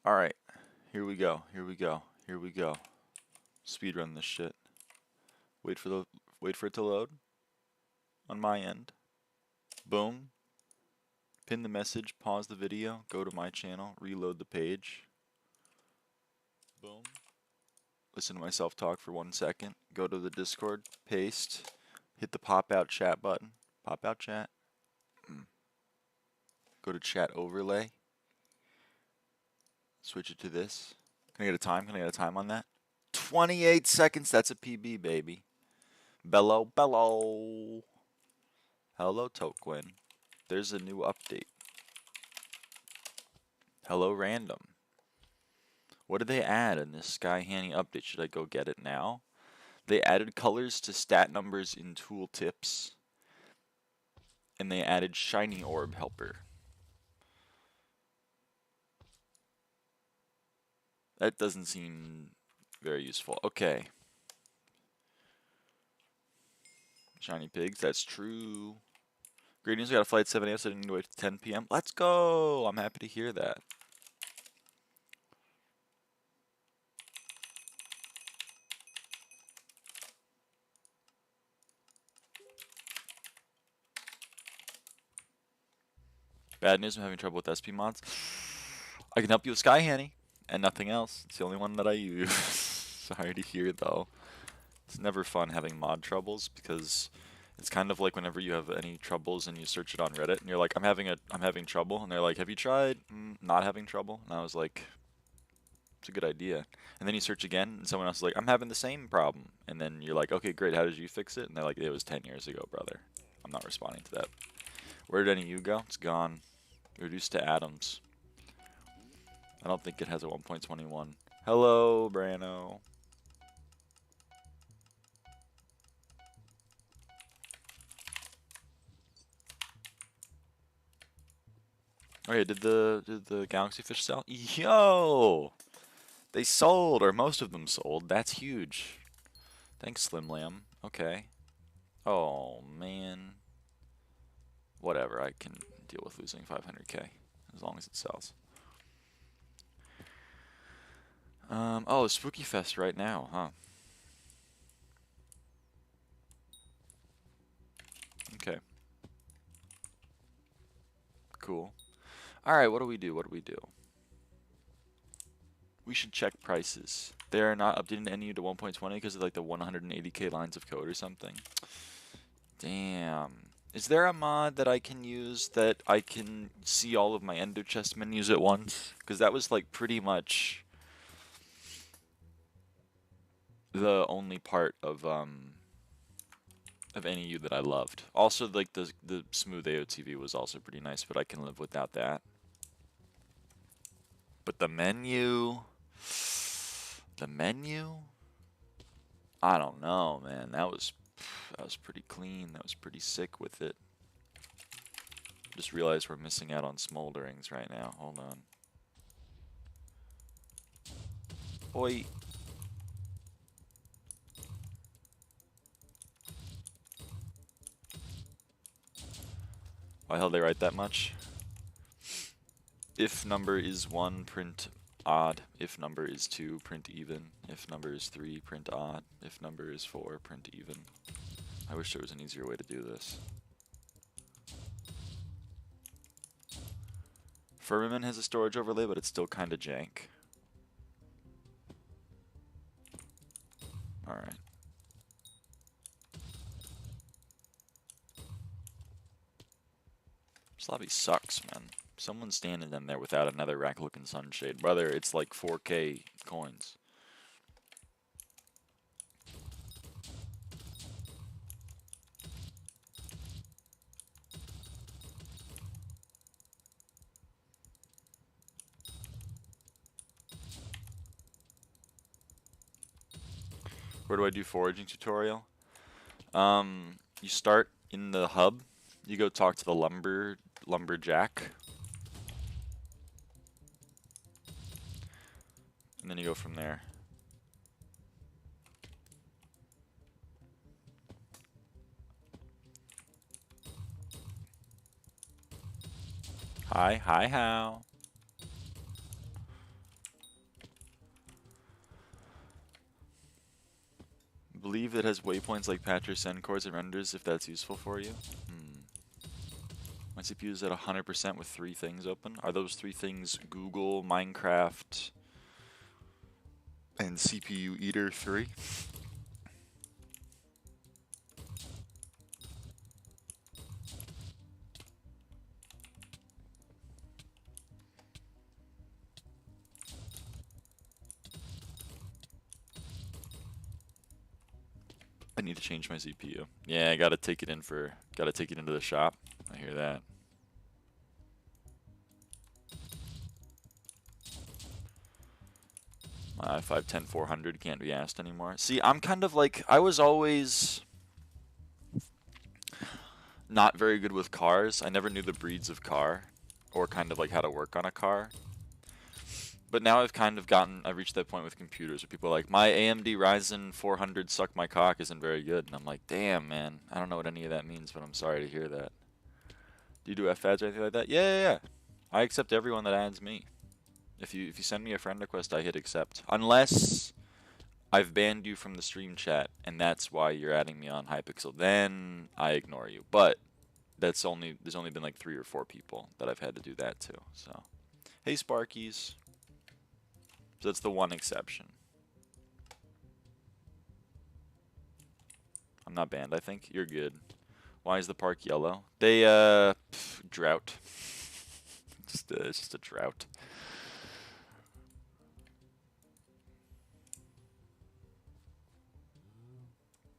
Alright, here we go, here we go, here we go. Speedrun this shit. Wait for it to load on my end. Boom. Pin the message, pause the video, go to my channel, reload the page. Boom. Listen to myself talk for 1 second. Go to the Discord, paste, hit the pop out chat button. Pop out chat. Go to chat overlay. Switch it to this. Can I get a time? Can I get a time on that? 28 seconds. That's a PB, baby. Bellow, bellow. Hello, Toquin. There's a new update. Hello, random. What did they add in this SkyHanni update? Should I go get it now? They added colors to stat numbers in tooltips. And they added shiny orb helper. That doesn't seem very useful. Okay. Shiny pigs, that's true. Great news, I got a flight 7 a.m. so I didn't need to wait to 10 p.m. Let's go! I'm happy to hear that. Bad news, I'm having trouble with SP mods. I can help you with SkyHanni and nothing else. It's the only one that I use. Sorry to hear though. It's never fun having mod troubles because it's kind of like whenever you have any troubles and you search it on Reddit and you're like, I'm having trouble, and they're like, have you tried not having trouble? And I was like, it's a good idea. And then you search again and someone else is like, I'm having the same problem. And then you're like, okay, great, how did you fix it? And they're like, it was 10 years ago, brother. I'm not responding to that. Where did any you go? It's gone. Reduced to atoms. I don't think it has a 1.21. Hello, Brano. Okay, did the galaxy fish sell? Yo! They sold, or most of them sold. That's huge. Thanks, Slim Lamb. Okay. Oh, man. Whatever, I can deal with losing 500k as long as it sells. Oh, Spooky Fest right now, huh? Okay. Cool. Alright, what do we do? What do we do? We should check prices. They are not updating NU to 1.20 because of like the 180k lines of code or something. Damn. Is there a mod that I can use that I can see all of my ender chest menus at once? Because that was like pretty much the only part of NEU that I loved. Also, like the smooth AOTV was also pretty nice, but I can live without that. But the menu, I don't know, man. That was pretty clean. That was pretty sick with it. Just realized we're missing out on smolderings right now. Hold on. Oi. Why the hell did they write that much? If number is 1, print odd. If number is 2, print even. If number is 3, print odd. If number is 4, print even. I wish there was an easier way to do this. Firmament has a storage overlay, but it's still kind of jank. Alright. This lobby sucks, man. Someone's standing in there without another rack-looking sunshade. Brother, it's like 4k coins. Where do I do foraging tutorial? You start in the hub. You go talk to the lumberjack. And then you go from there. Hi, how? believe it has waypoints like patch or send chords and renders if that's useful for you. My CPU is at 100% with 3 things open. Are those 3 things Google, Minecraft, and CPU Eater 3? I need to change my CPU. Yeah, I gotta take it into the shop. I hear that. My i5-10400 can't be asked anymore. See, I'm kind of like, I was always not very good with cars. I never knew the breeds of car, or kind of like how to work on a car. But now I've reached that point with computers where people are like, my AMD Ryzen 400 suck my cock isn't very good. And I'm like, damn, man, I don't know what any of that means, but I'm sorry to hear that. Do you do FADs or anything like that? Yeah. I accept everyone that adds me. If you send me a friend request, I hit accept. Unless I've banned you from the stream chat, and that's why you're adding me on Hypixel, then I ignore you. But there's only been like 3 or 4 people that I've had to do that to. So, hey Sparkies. So that's the one exception. I'm not banned, I think. You're good. Why is the park yellow? They, drought. It's just a drought.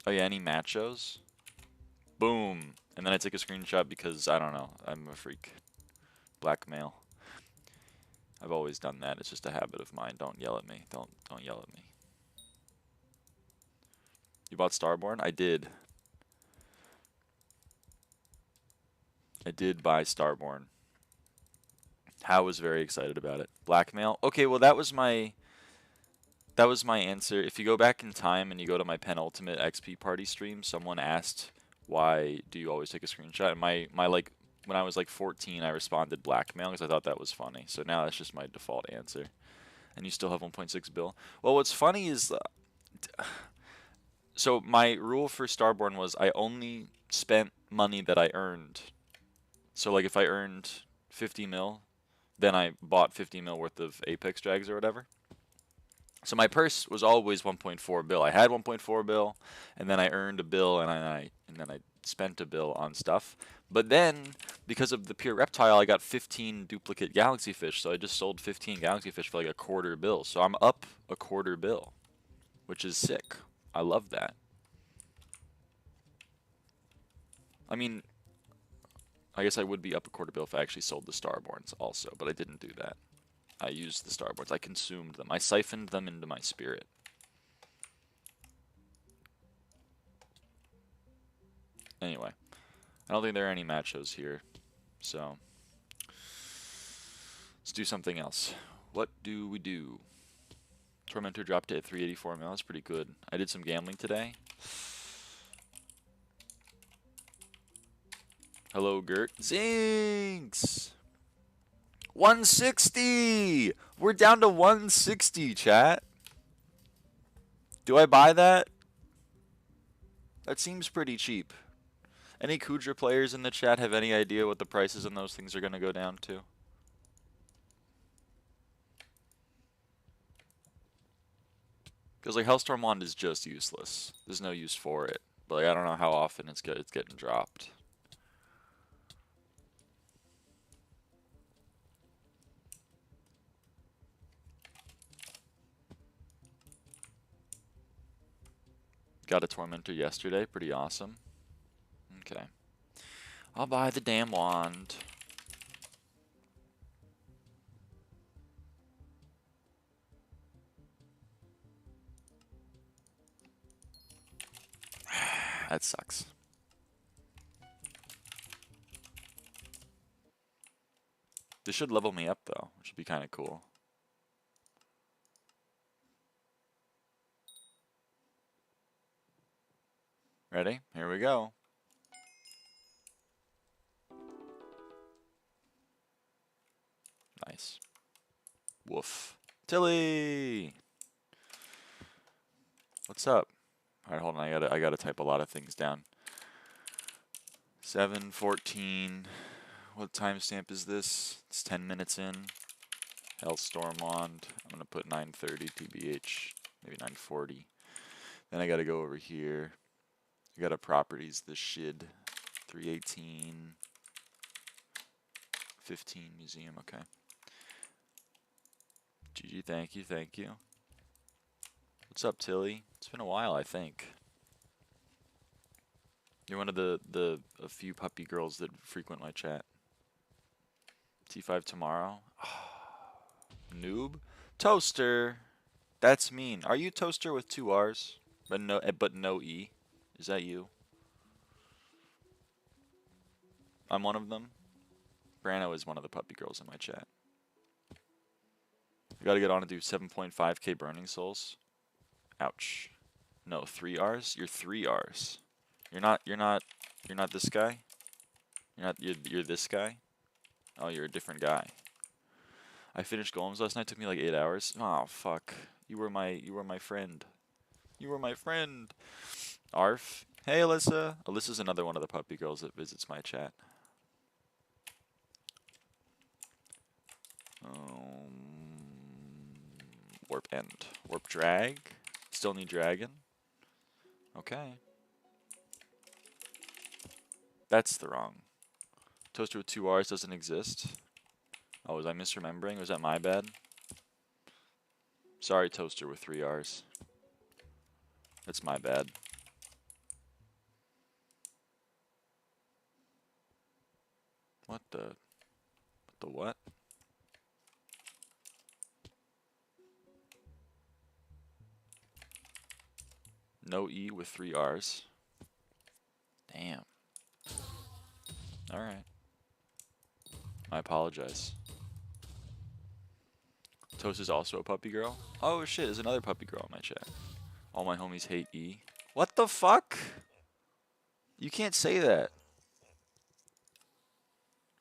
Oh yeah, any machos? Boom. And then I take a screenshot because, I don't know, I'm a freak. Blackmail. I've always done that. It's just a habit of mine. Don't yell at me. Don't yell at me. You bought Starborn? I did. I did buy Starborn. How was very excited about it. Blackmail? Okay, well that was my answer. If you go back in time and you go to my penultimate XP party stream, someone asked, why do you always take a screenshot? And my like, when I was like 14, I responded blackmail because I thought that was funny. So now that's just my default answer. And you still have 1.6 bill. Well, what's funny is, so my rule for Starborn was I only spent money that I earned. So like if I earned 50 mil, then I bought 50 mil worth of Apex drags or whatever. So my purse was always 1.4 bill. I had 1.4 bill, and then I earned a bill, and then I spent a bill on stuff. But then, because of the pure reptile, I got 15 duplicate galaxy fish, so I just sold 15 galaxy fish for like a quarter bill. So I'm up a quarter bill, which is sick. I love that. I mean, I guess I would be up a quarter bill if I actually sold the Starborns also, but I didn't do that. I used the Starboards. I consumed them. I siphoned them into my spirit. Anyway, I don't think there are any machos here, so let's do something else. What do we do? Tormentor dropped it at 384 mil. That's pretty good. I did some gambling today. Hello, Gert. Zinx! 160! We're down to 160, chat. Do I buy that? That seems pretty cheap. Any Kudra players in the chat have any idea what the prices on those things are going to go down to? Because like Hellstorm Wand is just useless. There's no use for it. But like, I don't know how often it's getting dropped. Got a Tormentor yesterday. Pretty awesome. Okay. I'll buy the damn wand. That sucks. This should level me up though, which would be kind of cool. Ready? Here we go. Nice. Woof. Tilly! What's up? Alright, hold on, I gotta type a lot of things down. 7:14. What timestamp is this? It's 10 minutes in. Hellstormwand. I'm gonna put 9:30 TBH, maybe 9:40. Then I gotta go over here. I gotta properties this shid. 318. 15 museum, okay. GG, thank you, thank you. What's up, Tilly? It's been a while, I think. You're one of a few puppy girls that frequent my chat. T5 tomorrow. Noob? Toaster! That's mean. Are you Toaster with 2 R's? But no E? Is that you? I'm one of them. Brano is one of the puppy girls in my chat. I gotta get on and do 7.5k burning souls. Ouch. No, 3 R's? You're 3 R's. You're not this guy? You're this guy? Oh, you're a different guy. I finished golems last night, took me like 8 hours. Oh fuck. You were my friend. You were my friend. Arf. Hey Alyssa. Alyssa's another one of the puppy girls that visits my chat. Warp end. Warp drag. Still need dragon. Okay. That's the wrong. Toaster with 2 R's doesn't exist. Oh, was I misremembering? Was that my bad? Sorry, Toaster with 3 R's. That's my bad. What the what? No E with 3 R's. Damn. Alright. I apologize. Toast is also a puppy girl? Oh shit, there's another puppy girl in my chat. All my homies hate E. What the fuck? You can't say that.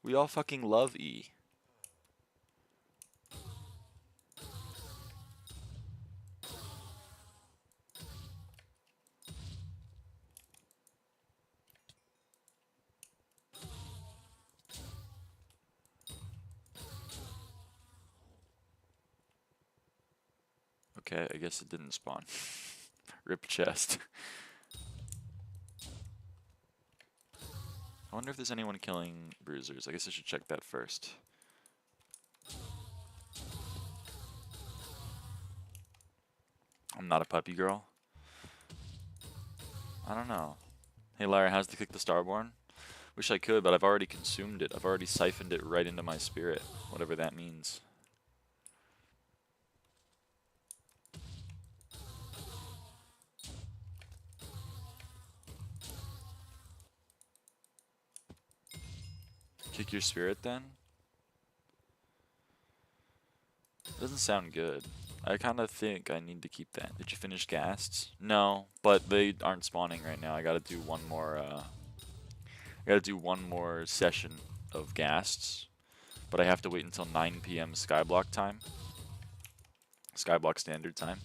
We all fucking love E. Okay, I guess it didn't spawn. Rip chest. I wonder if there's anyone killing bruisers. I guess I should check that first. I'm not a puppy girl. I don't know. Hey Larry, how's the kick the Starborn? Wish I could, but I've already consumed it. I've already siphoned it right into my spirit, whatever that means. Kick your spirit then? Doesn't sound good. I kind of think I need to keep that. Did you finish ghasts? No, but they aren't spawning right now. I gotta do one more, session of ghasts. But I have to wait until 9 PM SkyBlock time. SkyBlock standard time.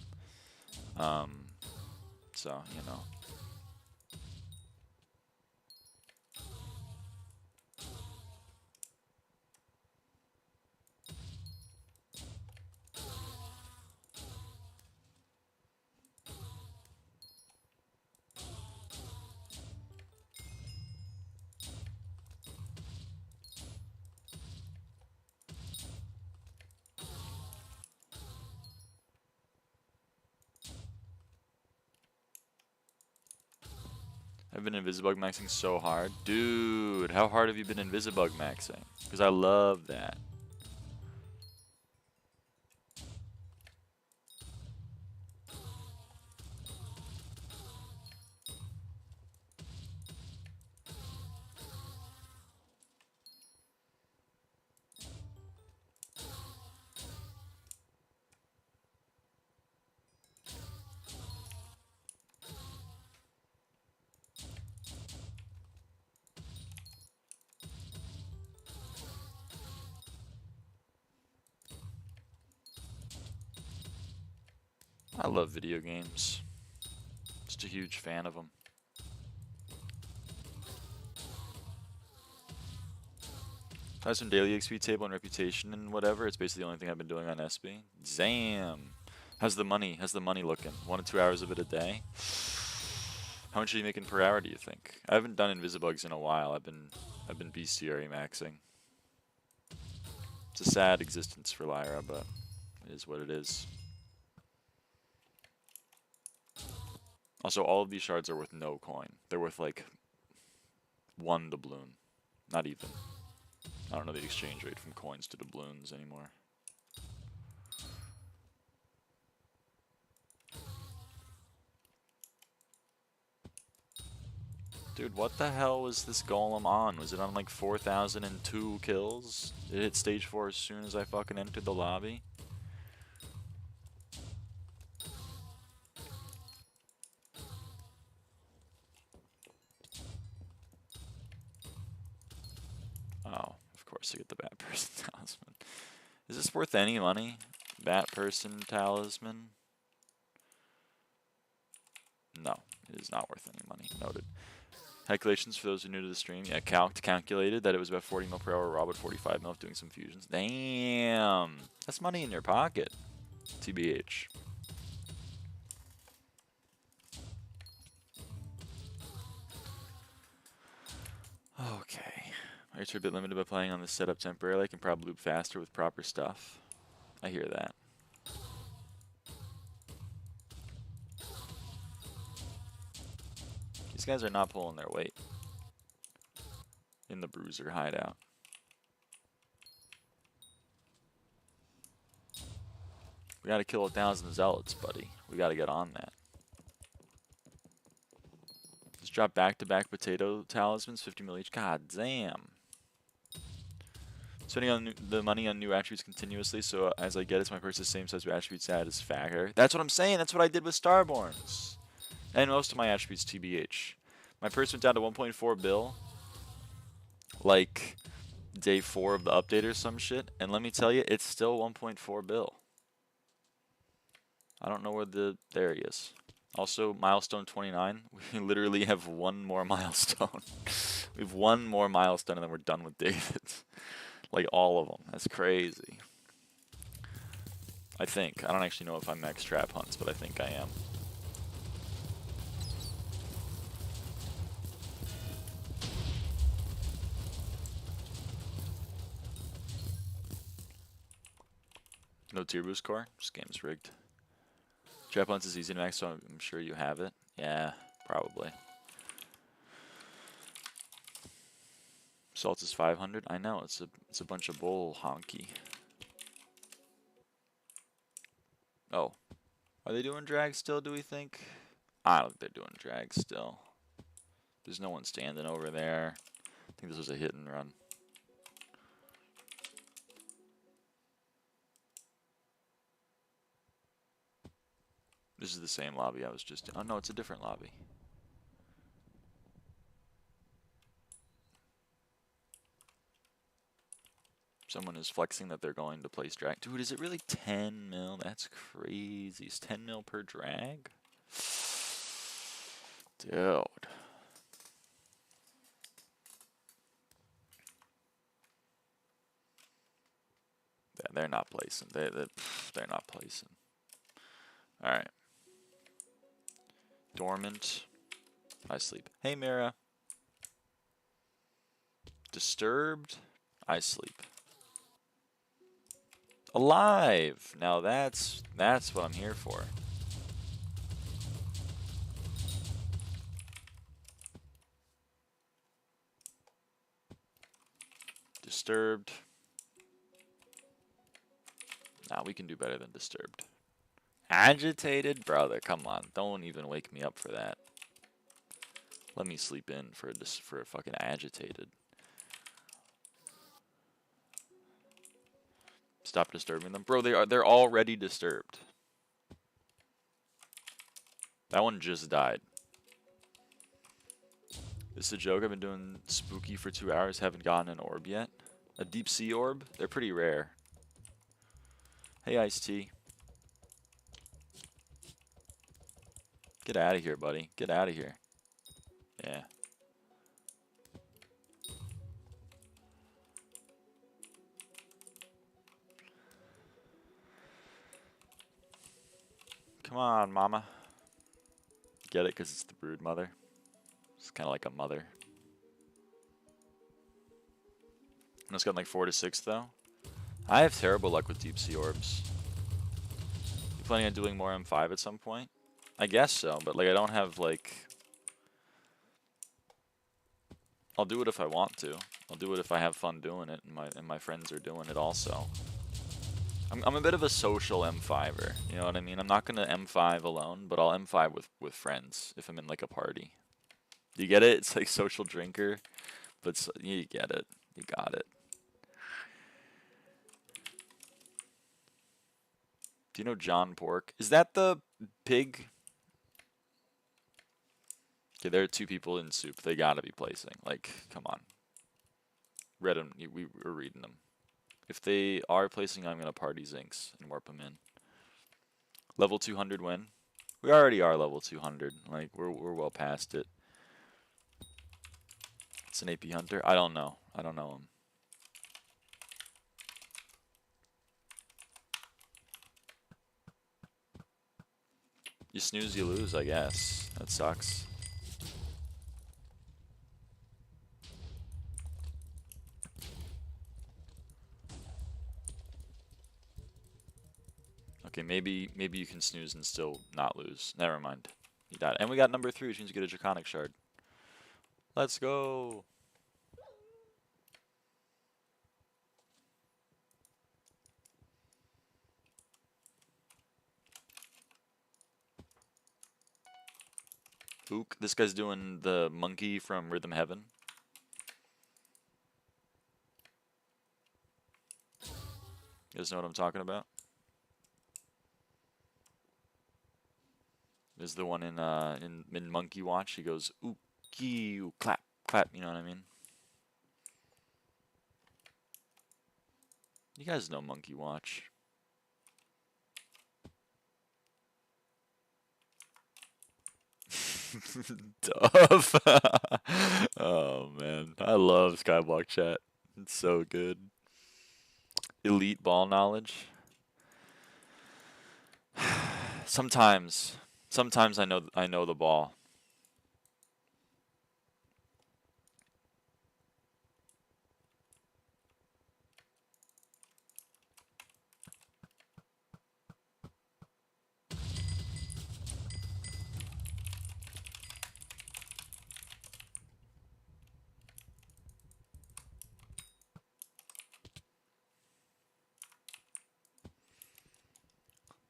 So, you know. I've been Invisibug maxing so hard. Dude, how hard have you been Invisibug maxing? Because I love that. I love video games. It's Just a huge fan of them. Has some daily XP table and reputation and whatever. It's basically the only thing I've been doing on SB. Damn. How's the money? How's the money looking? 1 to 2 hours of it a day? How much are you making per hour, do you think? I haven't done Invisibugs in a while. I've been beastiary maxing. It's a sad existence for Lyra, but it is what it is. Also, all of these shards are worth no coin. They're worth like 1 doubloon. Not even. I don't know the exchange rate from coins to doubloons anymore. Dude, what the hell was this golem on? Was it on like 4,002 kills? It hit stage 4 as soon as I fucking entered the lobby? Oh, of course I get the bat person talisman. Is this worth any money? Bat person talisman? No, it is not worth any money. Noted. Calculations for those who are new to the stream. Yeah, calculated that it was about 40 mil per hour raw, but 45 mil doing some fusions. Damn! That's money in your pocket. TBH. Okay. Rates are a bit limited by playing on this setup temporarily. I can probably loop faster with proper stuff. I hear that. These guys are not pulling their weight in the bruiser hideout. We gotta kill 1,000 zealots, buddy. We gotta get on that. Just drop back-to-back potato talismans, 50 mil each. God damn. Spending on the money on new attributes continuously, so as I get it, my purse is the same size of attribute satisfactor. That's what I'm saying. That's what I did with Starborns. And most of my attributes, TBH. My purse went down to 1.4 bill, like day 4 of the update or some shit. And let me tell you, it's still 1.4 bill. I don't know where there he is. Also, milestone 29. We literally have 1 more milestone. We have 1 more milestone and then we're done with David. Like all of them. That's crazy. I think. I don't actually know if I'm max trap hunts, but I think I am. No tier boost core? This game's rigged. Trap hunts is easy to max, so I'm sure you have it. Yeah, probably. Salt is 500. I know, it's a bunch of bull honky. Oh. Are they doing drag still, do we think? I don't think they're doing drag still. There's no one standing over there. I think this was a hit and run. This is the same lobby I was just in. Oh no, it's a different lobby. Someone is flexing that they're going to place drag. Dude, is it really 10 mil? That's crazy. Is 10 mil per drag? Dude. Yeah, they're not placing. They're not placing. Alright. Dormant. I sleep. Hey, Mira. Disturbed. I sleep. Alive. Now that's what I'm here for. Disturbed. Nah, we can do better than disturbed. Agitated? Brother, come on. Don't even wake me up for that. Let me sleep in for a fucking agitated. Stop disturbing them. Bro, they're already disturbed. That one just died. This is a joke. I've been doing spooky for 2 hours. Haven't gotten an orb yet. A deep sea orb? They're pretty rare. Hey, Ice-T. Get out of here, buddy. Get out of here. Yeah. Come on, mama. Get it? Because it's the brood mother. It's kind of like a mother. And it's got like 4 to 6 though. I have terrible luck with deep sea orbs. You planning on doing more M5 at some point? I guess so, but like I don't have like. I'll do it if I want to. I'll do it if I have fun doing it, and my friends are doing it also. I'm a bit of a social M5er, you know what I mean? I'm not gonna M5 alone, but I'll M5 with friends if I'm in like a party. You get it? It's like social drinker, but you get it. You got it. Do you know John Pork? Is that the pig? Okay, there are 2 people in soup. They gotta be placing. Like, come on. Read them. We were reading them. If they are placing, I'm gonna party Zinks and warp them in. Level 200 win. We already are level 200. Like, we're well past it. It's an AP hunter. I don't know. I don't know him. You snooze, you lose, I guess. That sucks. Okay, maybe you can snooze and still not lose. Never mind. You died. And we got number 3, which means you get a Draconic Shard. Let's go! Ook, this guy's doing the monkey from Rhythm Heaven. You guys know what I'm talking about? There's the one in Monkey Watch. He goes ookie, oo, clap, clap. You know what I mean? You guys know Monkey Watch. Tough. Oh man, I love SkyBlock chat. It's so good. Elite ball knowledge. Sometimes I know the ball.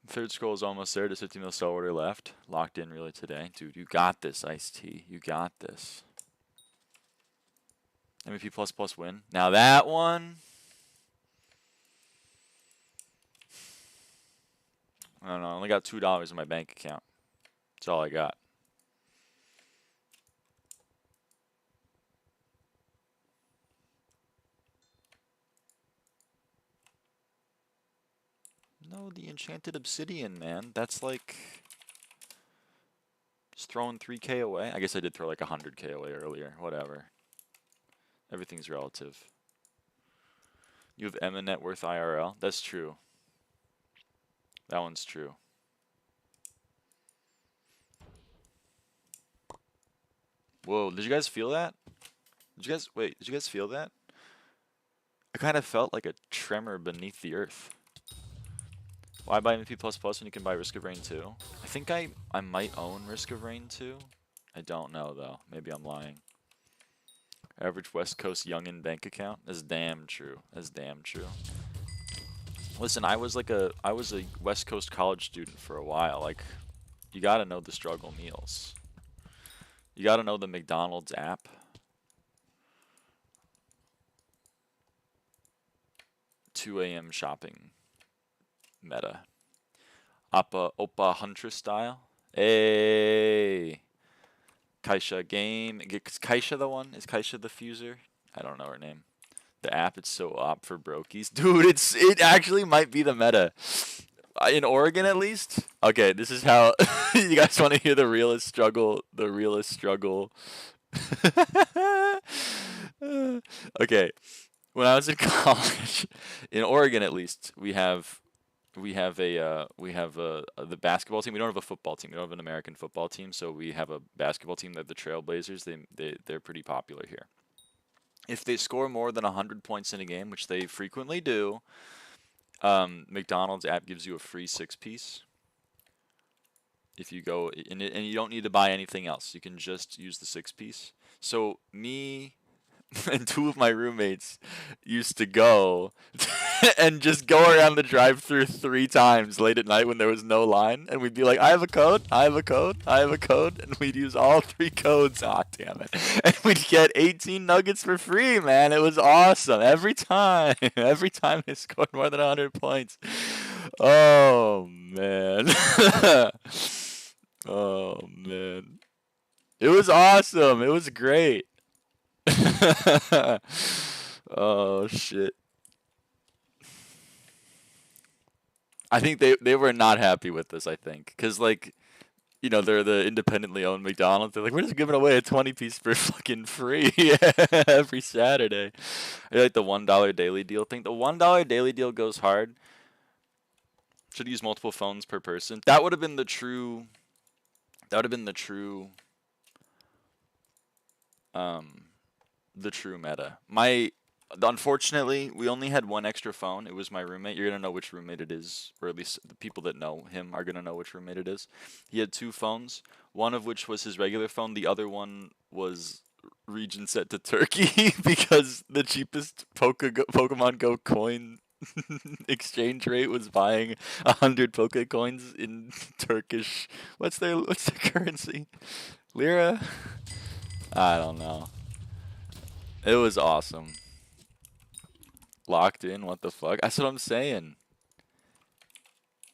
Third scroll is almost there. Just 50 mil star order left. Locked in really today. Dude, you got this, Ice-T. You got this. MVP++ win. Now that one. I don't know. I only got $2 in my bank account. That's all I got. No, the enchanted obsidian, man. That's like just throwing 3K away. I guess I did throw like 100K away earlier. Whatever. Everything's relative. You have Emma net worth IRL. That's true. That one's true. Whoa, did you guys feel that? Did you guys feel that? I kind of felt like a tremor beneath the earth. Why buy MVP++ when you can buy Risk of Rain 2? I think I might own Risk of Rain 2. I don't know though. Maybe I'm lying. Average West Coast youngin bank account. That's damn true. That's damn true. Listen, I was a West Coast college student for a while. Like, you gotta know the struggle meals. You gotta know the McDonald's app. $2 a.m. shopping meta. Oppa Huntress style. Hey. Kaisha game. Is Kaisha the one? Is Kaisha the fuser? I don't know her name. The app, it's so op for brokies. Dude, it actually might be the meta. In Oregon, at least. Okay, this is how you guys want to hear the realest struggle. The realest struggle. Okay, when I was in college, in Oregon at least, we have the basketball team. We don't have a football team. We don't have an American football team, so we have a basketball team. They're the Trailblazers. They're pretty popular here. If they score more than 100 points in a game, which they frequently do, McDonald's app gives you a free 6-piece. If you go and you don't need to buy anything else. You can just use the 6-piece. So me and two of my roommates used to go and just go around the drive-thru 3 times late at night when there was no line, and we'd be like, I have a code, I have a code, I have a code, and we'd use all 3 codes. Aw, damn it. And we'd get 18 nuggets for free, man. It was awesome. Every time. Every time they scored more than 100 points. Oh, man. Oh, man. It was awesome. It was great. Oh shit. I think they were not happy with this, I think. Cause like, you know, they're the independently owned McDonald's. They're like, we're just giving away a 20-piece for fucking free every Saturday. I like the $1 daily deal thing. The $1 daily deal goes hard. Should use multiple phones per person. That would have been the true the true meta. Unfortunately, we only had one extra phone. It was my roommate. You're gonna know which roommate it is, or at least the people that know him are gonna know which roommate it is. He had 2 phones, one of which was his regular phone. The other one was region set to Turkey because the cheapest Pokemon Go coin exchange rate was buying 100 Poke coins in Turkish. What's their currency? Lira? I don't know. It was awesome. Locked in, what the fuck? That's what I'm saying.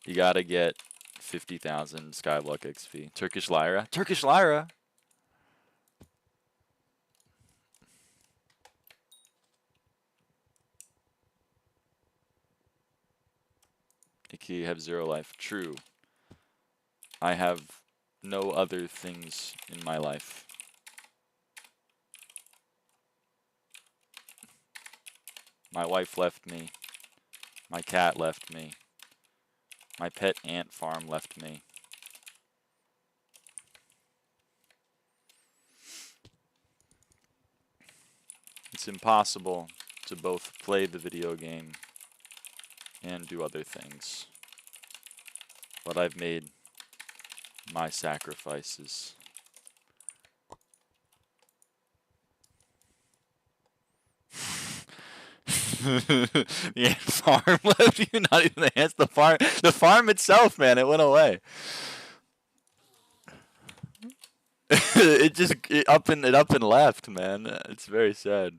You gotta get 50,000 SkyBlock XP. Turkish Lyra? Turkish Lyra! You have 0 life. True. I have no other things in my life. My wife left me. My cat left me. My pet ant farm left me. It's impossible to both play the video game and do other things. But I've made my sacrifices. The ant farm left you, not even the ants, the farm itself, man, it went away. it up and left, man. It's very sad.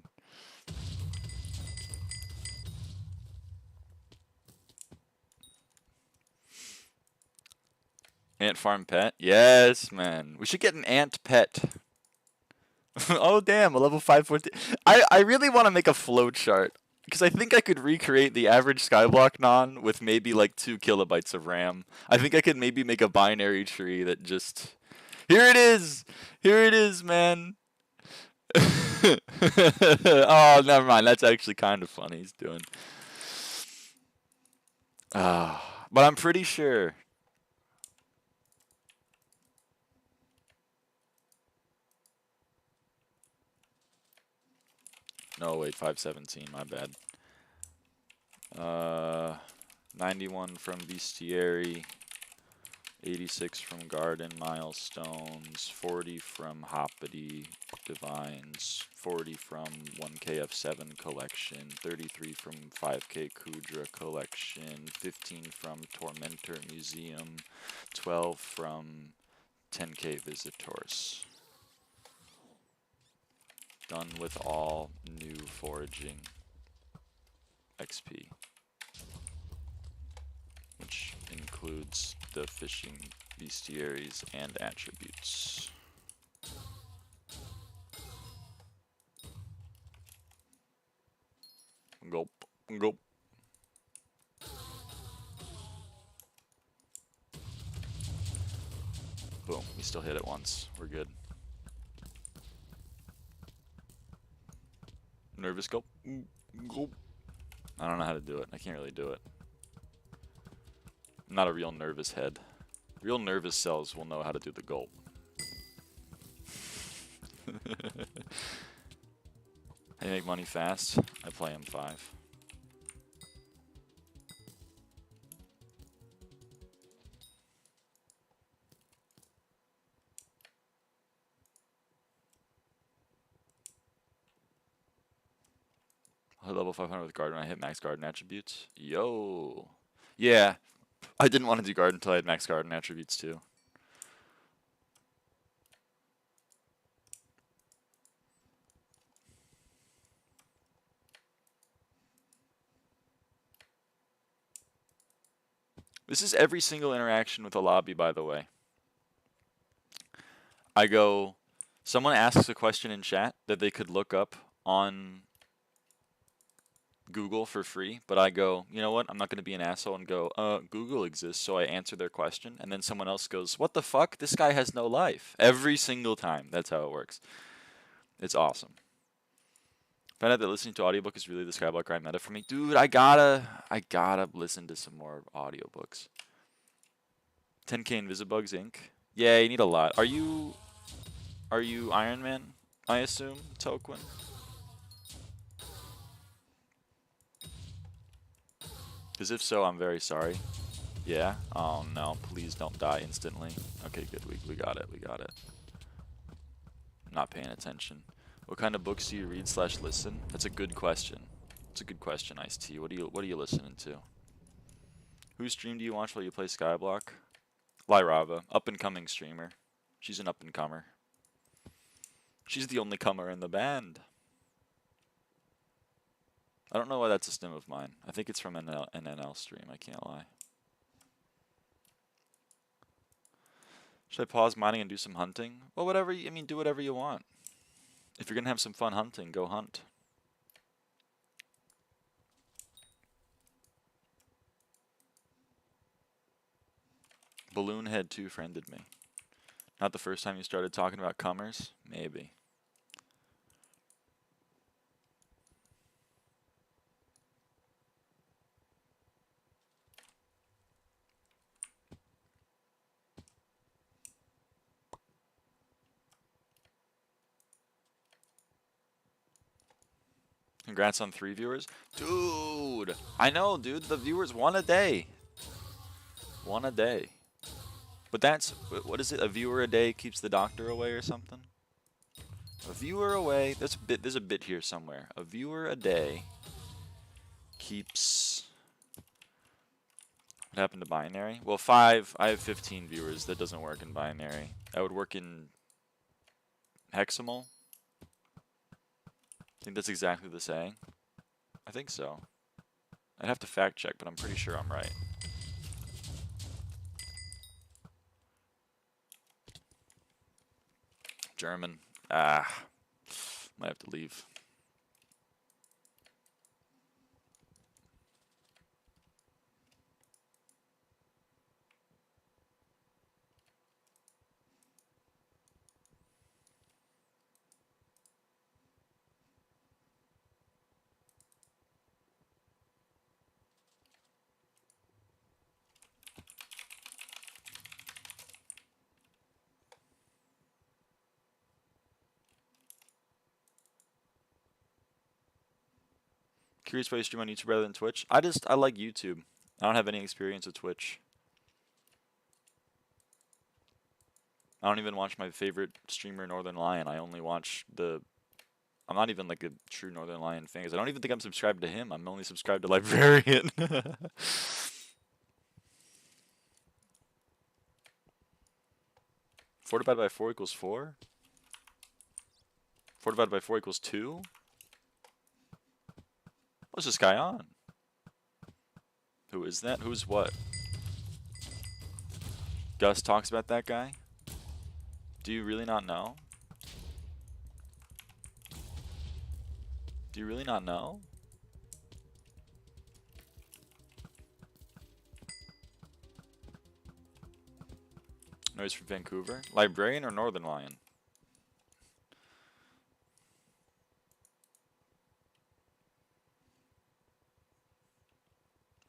Ant farm pet? Yes, man. We should get an ant pet. Oh damn, a level 514. I really want to make a flowchart. Because I think I could recreate the average SkyBlock non with maybe like 2 kilobytes of RAM. I think I could maybe make a binary tree that just... Here it is! Here it is, man! Oh, never mind. That's actually kind of funny he's doing. But I'm pretty sure... No, wait, 517, my bad. 91 from Beastiary, 86 from Garden Milestones, 40 from Hoppity Divines, 40 from 1KF7 Collection, 33 from 5K Kudra Collection, 15 from Tormentor Museum, 12 from 10K Visitors. Done with all new foraging XP, which includes the fishing bestiaries and attributes. Gulp, gulp. Boom. We still hit it once. We're good. Nervous gulp. Gulp. I don't know how to do it. I can't really do it. I'm not a real nervous head. Real nervous cells will know how to do the gulp. I make money fast. I play M5. I hit level 500 with garden when I hit max garden attributes. Yo. Yeah. I didn't want to do garden until I had max garden attributes too. This is every single interaction with a lobby, by the way. I go, someone asks a question in chat that they could look up on Google for free, but I go, you know what? I'm not going to be an asshole and go, Google exists, so I answer their question, and then someone else goes, what the fuck? This guy has no life. Every single time. That's how it works. It's awesome. Found out that listening to audiobook is really the SkyBlock grind meta for me. Dude, I gotta listen to some more audiobooks. 10k Invisibugs Inc. Yeah, you need a lot. Are you Iron Man, I assume, Toquin? Because if so, I'm very sorry. Yeah? Oh no, please don't die instantly. Okay, good, we got it, we got it. I'm not paying attention. What kind of books do you read / listen? That's a good question. It's a good question, Ice-T. What are you listening to? Whose stream do you watch while you play SkyBlock? Lyraava, up-and-coming streamer. She's an up-and-comer. She's the only comer in the band. I don't know why that's a stim of mine. I think it's from an NL stream, I can't lie. Should I pause mining and do some hunting? Well, whatever, I mean, do whatever you want. If you're going to have some fun hunting, go hunt. Balloonhead 2 friended me. Not the first time you started talking about comers? Maybe. Congrats on 3 viewers. Dude! I know, dude. The viewers, 1 a day. 1 a day. But that's, what is it? A viewer a day keeps the doctor away or something? A viewer away. There's a bit here somewhere. A viewer a day keeps... What happened to binary? Well, 5. I have 15 viewers. That doesn't work in binary. That would work in hexamal. I think that's exactly the saying. I think so. I'd have to fact check, but I'm pretty sure I'm right. German. Might have to leave. Curious why you stream on YouTube rather than Twitch? I like YouTube. I don't have any experience with Twitch. I don't even watch my favorite streamer, Northern Lion. I only watch the... I'm not even like a true Northern Lion fan, because I don't even think I'm subscribed to him. I'm only subscribed to Librarian. 4 divided by 4 equals 4? 4 divided by 4 equals 2? What's this guy on? Who is that? Who's what? Gus talks about that guy? Do you really not know? Do you really not know? No, he's from Vancouver. Librarian or Northern Lion?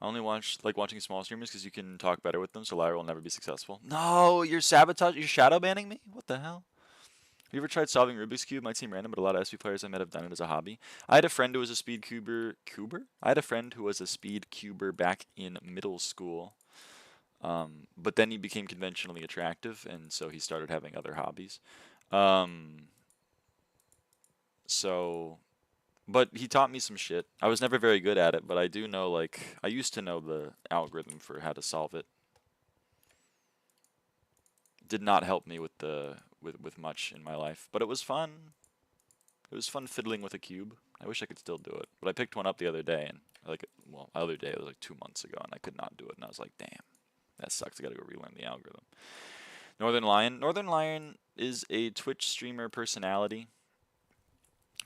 I only like watching small streamers because you can talk better with them, so Lyra will never be successful. No, you're shadow banning me? What the hell? Have you ever tried solving Rubik's Cube? Might seem random, but a lot of SP players I met have done it as a hobby. I had a friend who was a speed cuber. I had a friend who was a speed cuber back in middle school. But then he became conventionally attractive, and so he started having other hobbies. But he taught me some shit. I was never very good at it, but I do know, like, I used to know the algorithm for how to solve it. Did not help me with with much in my life, but it was fun. It was fun fiddling with a cube. I wish I could still do it, but I picked one up the other day, and the other day, it was like 2 months ago, and I could not do it, and I was like, damn, that sucks. I gotta go relearn the algorithm. Northern Lion. Northern Lion is a Twitch streamer personality.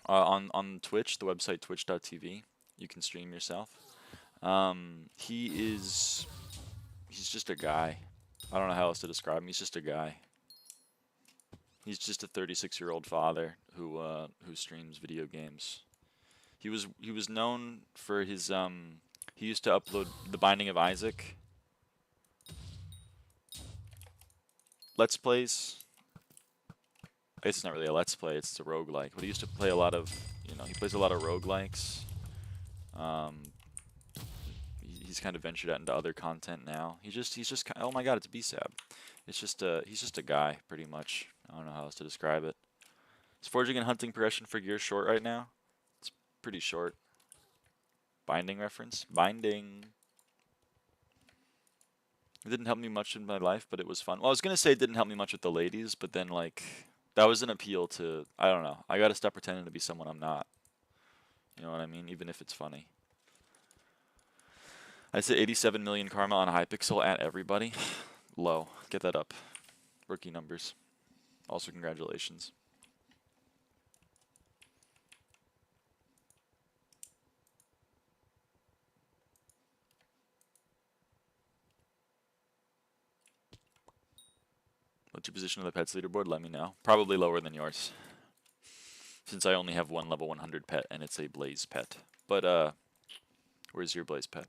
On Twitch, the website twitch.tv, you can stream yourself. He's just a guy. I don't know how else to describe him. He's just a guy. He's just a 36-year-old father who streams video games. He was known for his he used to upload The Binding of Isaac Let's Plays. I guess it's not really a Let's Play, it's a roguelike. But he used to play a lot of, he plays a lot of roguelikes. He's kind of ventured out into other content now. He's just oh my god, it's BSAB. He's just a guy, pretty much. I don't know how else to describe it. Is foraging and hunting progression for gear short right now? It's pretty short. Binding reference? Binding. It didn't help me much in my life, but it was fun. Well, I was gonna say it didn't help me much with the ladies, but then like that was an appeal to, I don't know. I gotta stop pretending to be someone I'm not. You know what I mean? Even if it's funny. I said 87 million karma on Hypixel at everybody. Low. Get that up. Rookie numbers. Also, congratulations. What's your position on the pets leaderboard? Let me know. Probably lower than yours, since I only have one level 100 pet, and it's a Blaze pet. But, where's your Blaze pet?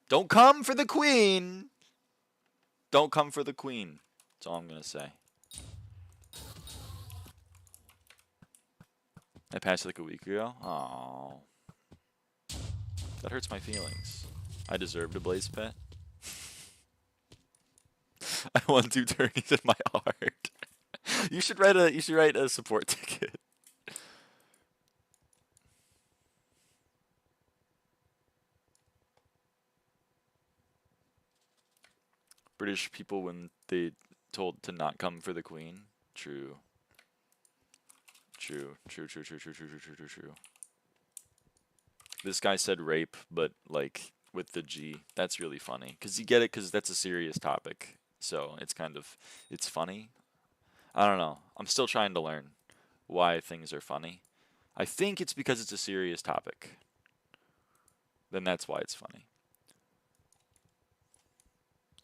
Don't come for the queen! Don't come for the queen. That's all I'm gonna say. I passed like a week ago? Aww. That hurts my feelings. I deserved a Blaze pet. I won 2 turnies in my heart. You should write a support ticket. British people when they told to not come for the queen. True. True. This guy said rape, but like with the G. That's really funny. Cause you get it, cause that's a serious topic. So it's kind of, it's funny. I don't know. I'm still trying to learn why things are funny. I think it's because it's a serious topic. Then that's why it's funny.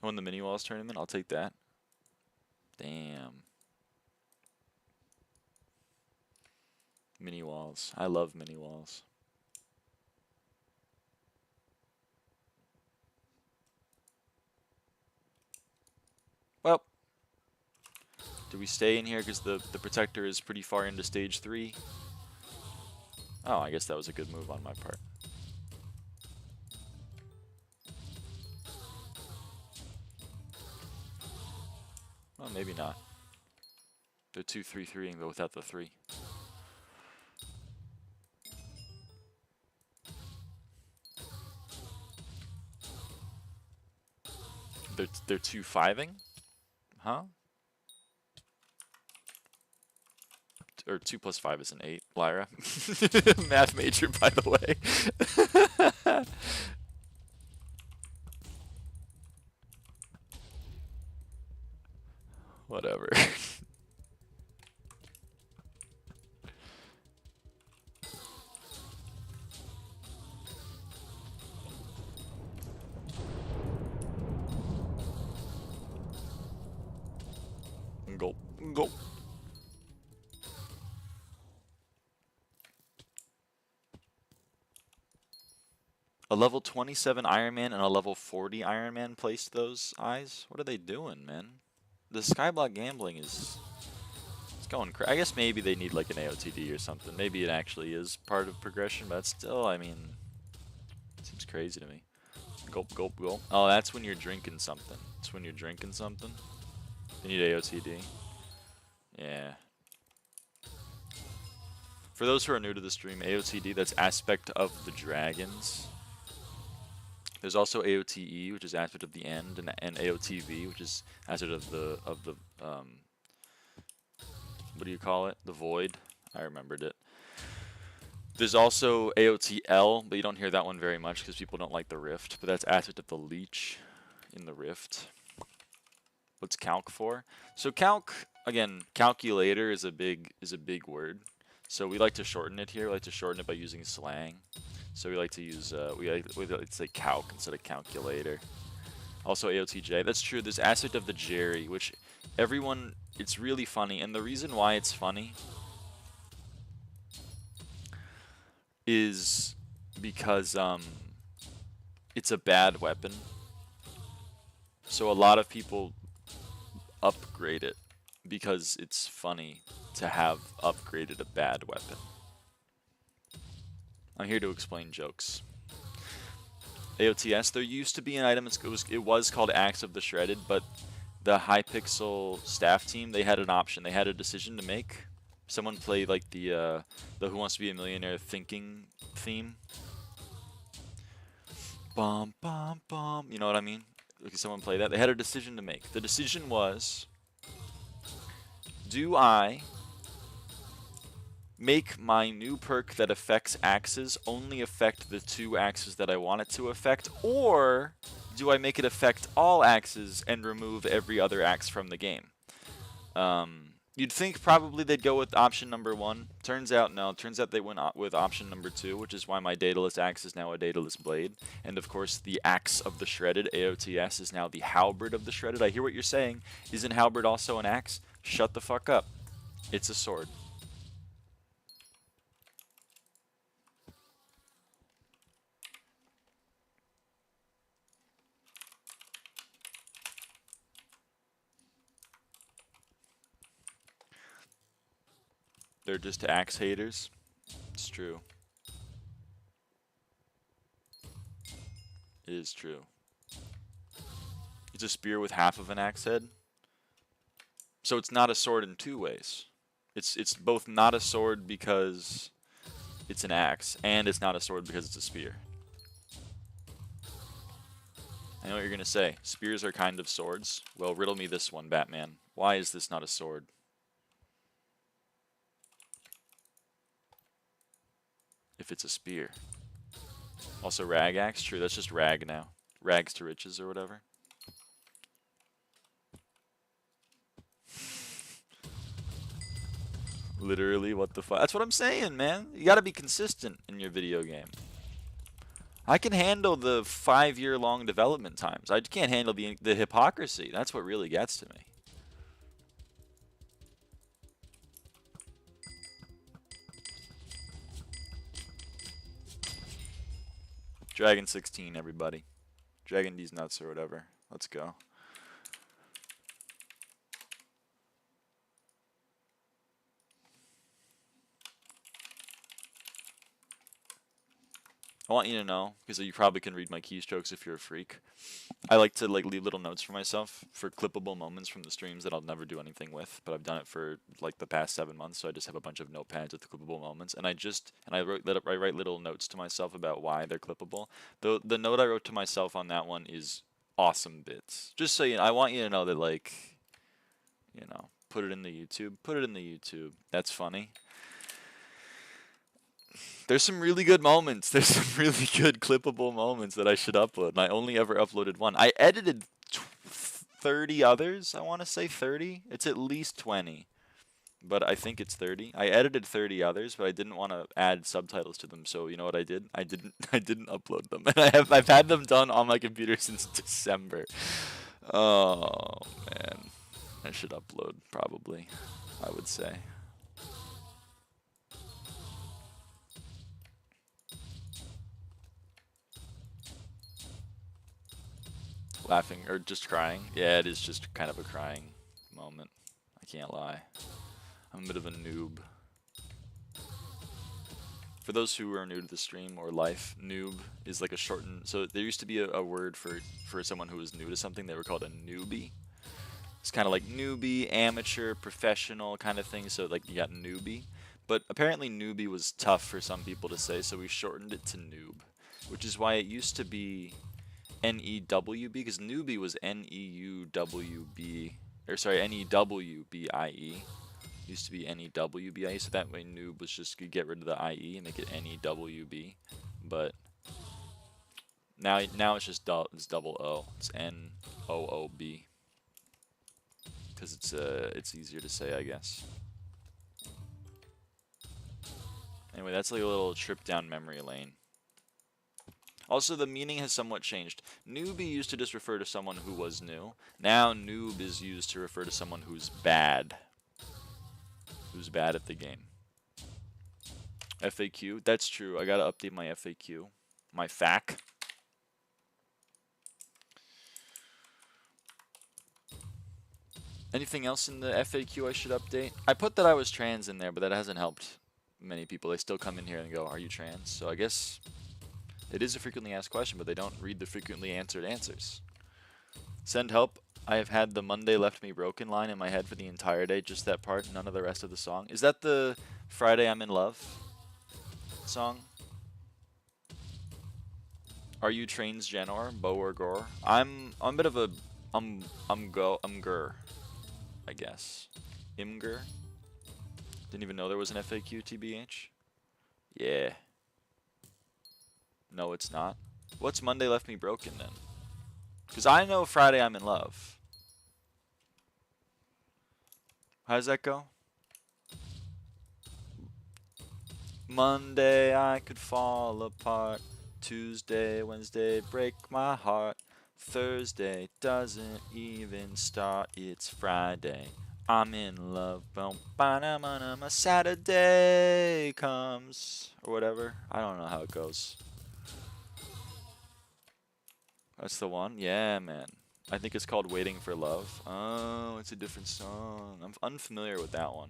I won the mini walls tournament. I'll take that. Damn. Mini walls. I love mini walls. Well, do we stay in here because the protector is pretty far into stage 3? Oh, I guess that was a good move on my part. Well, maybe not. They're 2-3-3-ing, but without the 3. They're 2-5-ing? Huh? Or 2 plus 5 is an 8. Lyra. Math major, by the way. Whatever. Go. Go. A level 27 Iron Man and a level 40 Iron Man placed those eyes? What are they doing, man? The SkyBlock gambling is... It's going crazy. I guess maybe they need like an AOTD or something. Maybe it actually is part of progression, but still, I mean... It seems crazy to me. Gulp, gulp, gulp. Oh, that's when you're drinking something. It's when you're drinking something. You need AOTD. Yeah. For those who are new to the stream, AOTD, that's Aspect of the Dragons. There's also AOTE, which is Aspect of the End, and AOTV, which is Aspect of the what do you call it? The Void. I remembered it. There's also AOTL, but you don't hear that one very much because people don't like the Rift. But that's Aspect of the Leech in the Rift. What's calc for? So calc, again, calculator is a big word. So we like to shorten it here. We like to shorten it by using slang. So we like to use we like to say calc instead of calculator. Also AOTJ. That's true. There's Aspect of the Jerry, which everyone, it's really funny, and the reason why it's funny is because it's a bad weapon. So a lot of people upgrade it because it's funny to have upgraded a bad weapon. I'm here to explain jokes. AOTS, there used to be an item, it was called Axe of the Shredded, but the Hypixel staff team, they had an option, they had a decision to make. Someone played like the Who Wants to Be a Millionaire thinking theme. Bum, bum, bum, you know what I mean? Look, someone play that. They had a decision to make. The decision was, do I make my new perk that affects axes only affect the 2 axes that I want it to affect, or do I make it affect all axes and remove every other axe from the game? You'd think probably they'd go with option number 1. Turns out no. Turns out they went with option number 2, which is why my dataless axe is now a dataless blade. And of course, the Axe of the Shredded, AOTS, is now the Halberd of the Shredded. I hear what you're saying. Isn't Halberd also an axe? Shut the fuck up. It's a sword. They're just axe haters. It's true. It is true. It's a spear with half of an axe head. So it's not a sword in 2 ways. It's both not a sword because it's an axe, and it's not a sword because it's a spear. I know what you're gonna say. Spears are kind of swords. Well, riddle me this one, Batman. Why is this not a sword? If it's a spear. Also rag axe, true, that's just rag now. Rags to riches or whatever. Literally, what the fuck? That's what I'm saying, man. You gotta be consistent in your video game. I can handle the 5-year-long development times. I can't handle the hypocrisy. That's what really gets to me. Dragon 16, everybody. Dragon D's nuts or whatever. Let's go. I want you to know, because you probably can read my keystrokes if you're a freak. I like to leave little notes for myself for clippable moments from the streams that I'll never do anything with, but I've done it for like the past 7 months, so I just have a bunch of notepads with clippable moments, and I write little notes to myself about why they're clippable. The note I wrote to myself on that one is awesome bits. Just so you know, I want you to know that, like, you know, put it in the YouTube. Put it in the YouTube. That's funny. There's some really good moments. There's some really good clippable moments that I should upload, and I only ever uploaded one. I edited 30 others, I want to say 30. It's at least 20, but I think it's 30. I edited 30 others, but I didn't want to add subtitles to them, so you know what I did? I didn't upload them, and I've had them done on my computer since December. Oh, man. I should upload, probably, I would say. Laughing, or just crying? Yeah, it is just kind of a crying moment. I can't lie. I'm a bit of a noob. For those who are new to the stream or life, noob is like a shortened... So there used to be a word for someone who was new to something. They were called a newbie. It's kind of like newbie, amateur, professional kind of thing. So like you got newbie. But apparently newbie was tough for some people to say, so we shortened it to noob. Which is why it used to be N-E-W-B, because newbie was N-E-U-W-B, or sorry, N-E-W-B-I-E. Used to be N-E-W-B-I-E, so that way noob was just, you get rid of the I-E and make it N-E-W-B. But now it's just it's double O. It's N-O-O-B. Because it's easier to say, I guess. Anyway, that's like a little trip down memory lane. Also, the meaning has somewhat changed. Newbie used to just refer to someone who was new. Now, noob is used to refer to someone who's bad. Who's bad at the game. FAQ, that's true. I gotta update my FAQ. My FAQ. Anything else in the FAQ I should update? I put that I was trans in there, but that hasn't helped many people. They still come in here and go, are you trans? So I guess it is a frequently asked question, but they don't read the frequently answered answers. Send help. I have had the Monday left me broken line in my head for the entire day, just that part, none of the rest of the song. Is that the Friday I'm in Love song? Are you transgenor, Bo or Gore? I'm a bit of a umger, I guess. Imger? Didn't even know there was an FAQ, TBH. Yeah. No, it's not. What's Monday left me broken then? Because I know Friday I'm in love. How does that go? Monday I could fall apart. Tuesday, Wednesday break my heart. Thursday doesn't even start. It's Friday. I'm in love. Saturday comes. Or whatever. I don't know how it goes. That's the one? Yeah, man. I think it's called Waiting for Love. Oh, it's a different song. I'm unfamiliar with that one.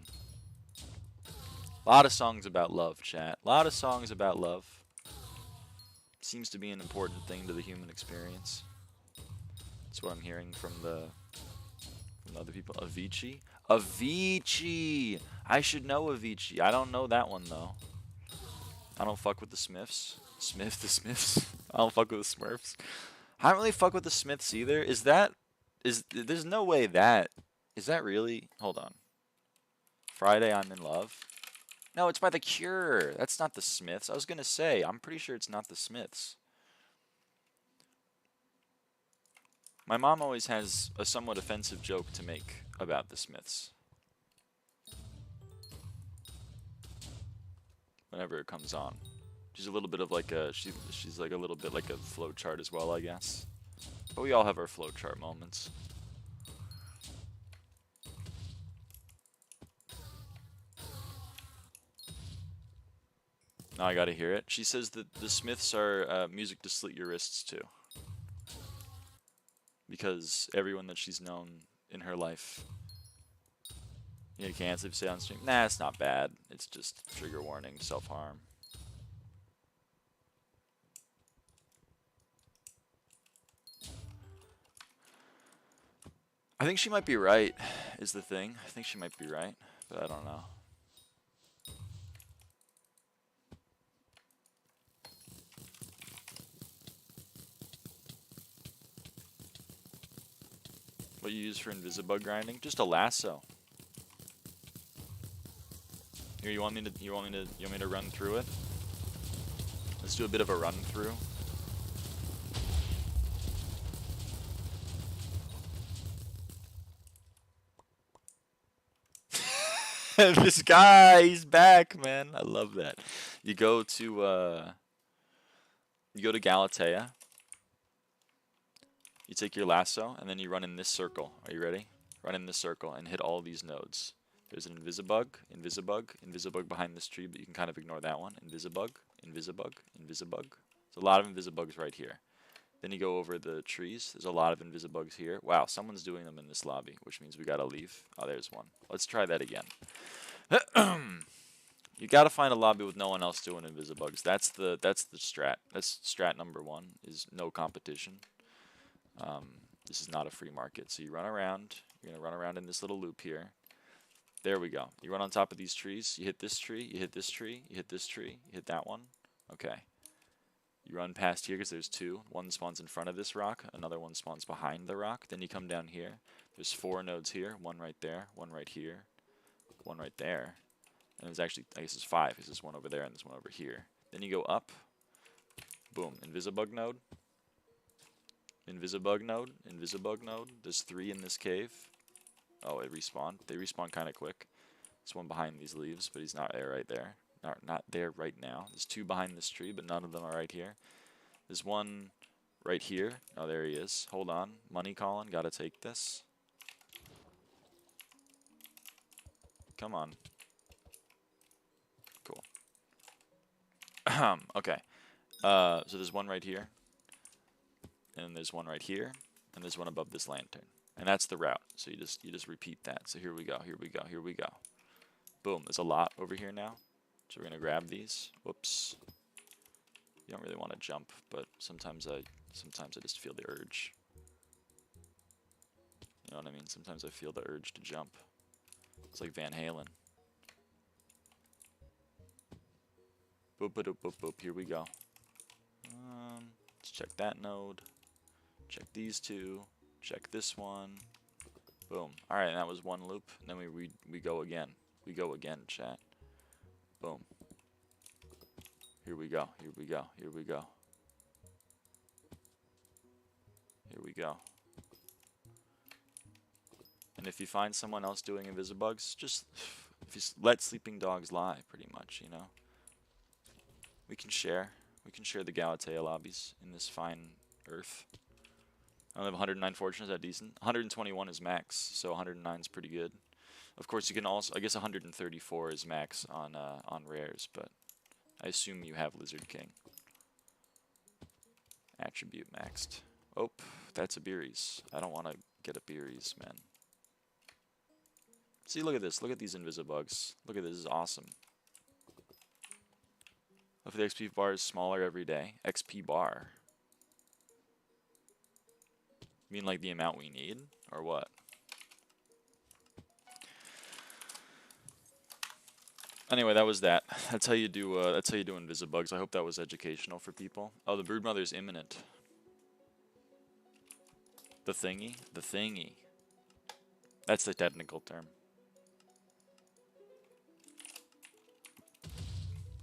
A lot of songs about love, chat. A lot of songs about love. Seems to be an important thing to the human experience. That's what I'm hearing from other people. Avicii? Avicii! I should know Avicii. I don't know that one, though. I don't fuck with the Smiths. The Smiths? I don't fuck with the Smurfs. I don't really fuck with the Smiths either. There's no way that... Is that really... Hold on. Friday I'm in Love? No, it's by The Cure. That's not the Smiths. I was gonna say, I'm pretty sure it's not the Smiths. My mom always has a somewhat offensive joke to make about the Smiths. Whenever it comes on. She's a little bit of like a, she's like a little bit like a flowchart as well, I guess. But we all have our flowchart moments. Now I gotta hear it. She says that the Smiths are music to slit your wrists to. Because everyone that she's known in her life. You can't say on stream. Nah, it's not bad. It's just trigger warning, self-harm. I think she might be right, is the thing. I think she might be right, but I don't know. What you use for Invisibug grinding? Just a lasso. Here, you want me to run through it? Let's do a bit of a run through. This guy, he's back, man. I love that. You go to Galatea. You take your lasso, and then you run in this circle. Are you ready? run in this circle, and hit all these nodes. There's an Invisibug, Invisibug, Invisibug behind this tree, but you can kind of ignore that one. Invisibug, Invisibug, Invisibug. There's a lot of Invisibugs right here. Then you go over the trees. There's a lot of Invisibugs here. Wow, someone's doing them in this lobby, which means we gotta leave. Oh, there's one. Let's try that again. You gotta find a lobby with no one else doing Invisibugs. That's the strat. That's strat number 1, is no competition. This is not a free market. So you run around. You're gonna run around in this little loop here. There we go. You run on top of these trees. You hit this tree. You hit this tree. You hit this tree. You hit that one. Okay. You run past here because there's 2. One spawns in front of this rock. Another one spawns behind the rock. Then you come down here. There's 4 nodes here. One right there. One right here. One right there. And there's actually, I guess there's 5. There's this one over there and this one over here. Then you go up. Boom. Invisibug node. Invisibug node. Invisibug node. There's 3 in this cave. Oh, it respawned. They respawn kind of quick. There's one behind these leaves, but he's not there right there. Not there right now. There's 2 behind this tree, but none of them are right here. There's one right here. Oh, there he is. Hold on. Money calling. Gotta take this. Come on. Cool. Okay. So there's one right here. And there's one right here. And there's one above this lantern. And that's the route. So you just repeat that. So here we go. Here we go. Here we go. Boom. There's a lot over here now. So we're going to grab these. Whoops. You don't really want to jump, but sometimes I just feel the urge. You know what I mean? Sometimes I feel the urge to jump. It's like Van Halen. Boop, boop, boop, boop. Here we go. Let's check that node. Check these 2. Check this one. Boom. Alright, and that was one loop. And then we go again. We go again, chat. Boom. Here we go. Here we go. Here we go. Here we go. And if you find someone else doing Invisibugs, just let sleeping dogs lie, pretty much, you know? We can share. We can share the Galatea lobbies in this fine earth. I only have 109 fortune. Is that decent? 121 is max, so 109 is pretty good. Of course, you can also, I guess 134 is max on rares, but I assume you have Lizard King. Attribute maxed. Oh, that's a Beeries. I don't want to get a Beeries, man. See, look at this. Look at these Invisibugs. Look at this. This is awesome. If the XP bar is smaller every day. XP bar. You mean like the amount we need? Or what? Anyway, that was that. That's how you do Invisibugs. I hope that was educational for people. Oh, the Broodmother's imminent. The thingy? The thingy. That's the technical term.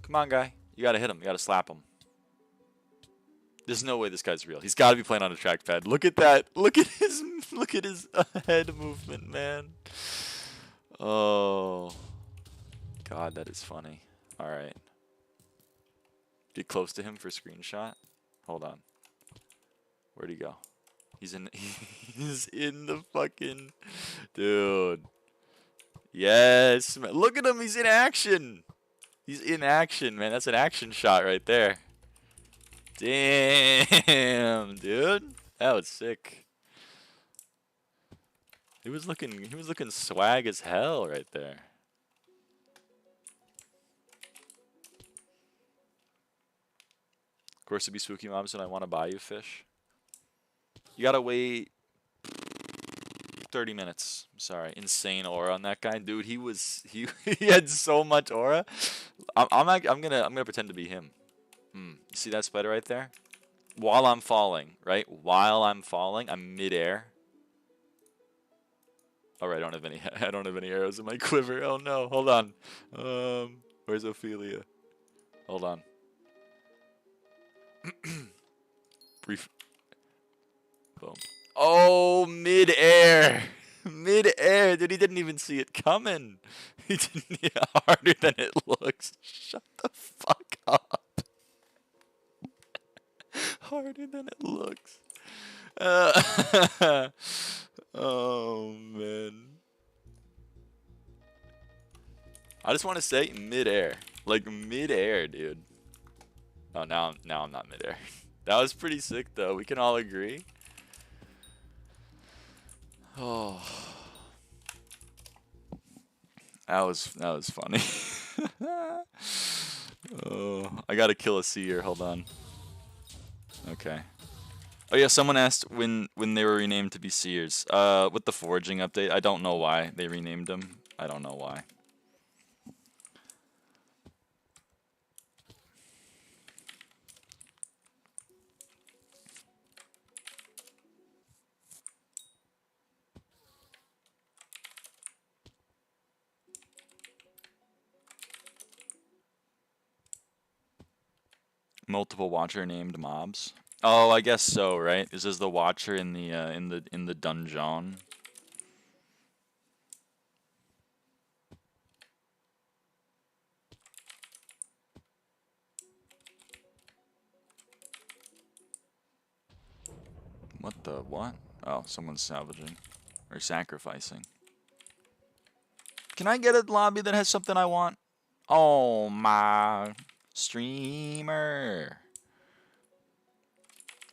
Come on, guy. You gotta hit him. You gotta slap him. There's no way this guy's real. He's gotta be playing on a trackpad. Look at that. Look at his head movement, man. Oh. God, that is funny. Alright. Get close to him for a screenshot. Hold on. Where'd he go? He's in the fucking... Dude. Yes, man. Look at him. He's in action. He's in action, man. That's an action shot right there. Damn, dude. That was sick. He was looking swag as hell right there. Of course, it'd be spooky mobs when I want to buy you fish. You gotta wait 30 minutes. I'm sorry. Insane aura on that guy, dude. He had so much aura. I'm gonna pretend to be him. You see that spider right there? While I'm falling, right? While I'm falling, I'm midair. Alright, I don't have any arrows in my quiver. Oh no, hold on. Where's Ophelia? Hold on. Brief. Boom. Oh, mid-air. Mid-air. Dude, he didn't even see it coming. He didn't. Yeah, harder than it looks. Shut the fuck up. Harder than it looks. Oh man. I just want to say midair. Like midair, dude. Oh, now I'm not midair. That was pretty sick though. We can all agree. Oh. That was funny. Oh, I gotta kill a seer. Hold on. Okay. Oh yeah, someone asked when they were renamed to be seers. With the foraging update, I don't know why they renamed them. I don't know why. Multiple watcher named mobs. Oh, I guess so, right? This is the watcher in the dungeon. What the what? Oh, someone's salvaging or sacrificing. Can I get a lobby that has something I want? Oh my streamer.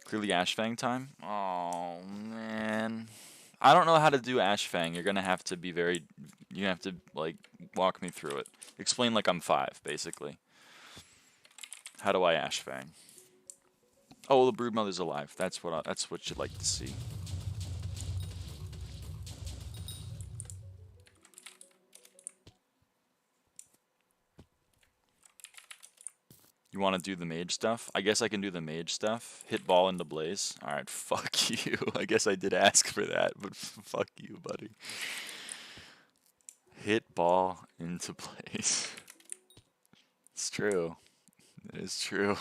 Clearly Ashfang time. Oh man. I don't know how to do Ashfang. You're gonna have to be you have to like walk me through it. Explain like I'm 5, basically. How do I Ashfang? Oh, the broodmother's alive. That's what you'd like to see. You want to do the mage stuff? I guess I can do the mage stuff. Hit ball into blaze. Alright, fuck you. I guess I did ask for that, but fuck you, buddy. Hit ball into blaze. It's true. It is true.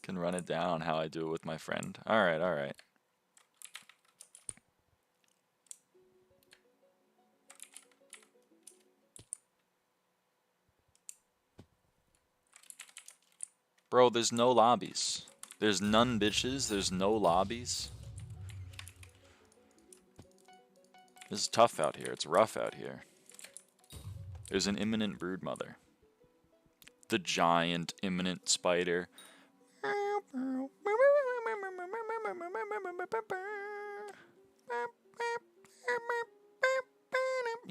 Can run it down how I do it with my friend. Alright, alright. Bro, there's no lobbies. There's none, bitches. There's no lobbies. This is tough out here. It's rough out here. There's an imminent broodmother. The giant imminent spider. You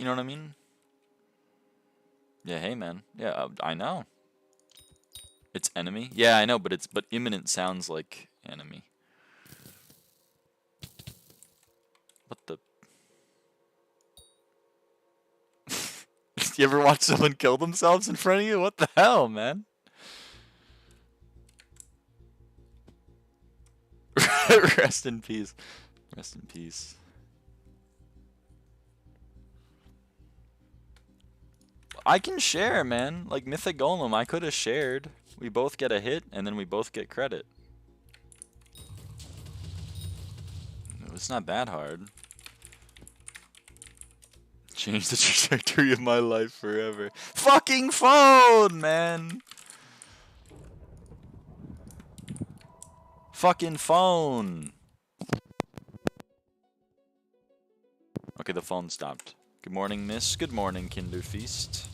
know what I mean? Yeah, hey man. Yeah, I know. It's enemy? Yeah, I know, but imminent sounds like enemy. What the? You ever watch someone kill themselves in front of you? What the hell, man? Rest in peace. Rest in peace. I can share, man. Like Mythic Golem, I could have shared. We both get a hit, and then we both get credit. It's not that hard. Change the trajectory of my life forever. Fucking phone, man! Fucking phone! Okay, the phone stopped. Good morning, miss. Good morning, Kinderfeast.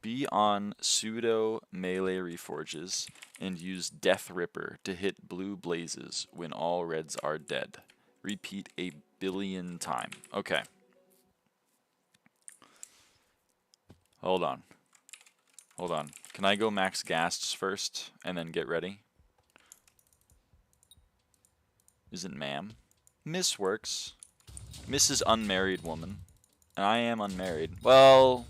Be on pseudo melee reforges and use Death Ripper to hit blue blazes when all reds are dead. Repeat 1 billion times. Okay. Hold on. Hold on. Can I go max ghasts first and then get ready? Isn't ma'am? Miss works. Miss is unmarried woman. And I am unmarried. Well,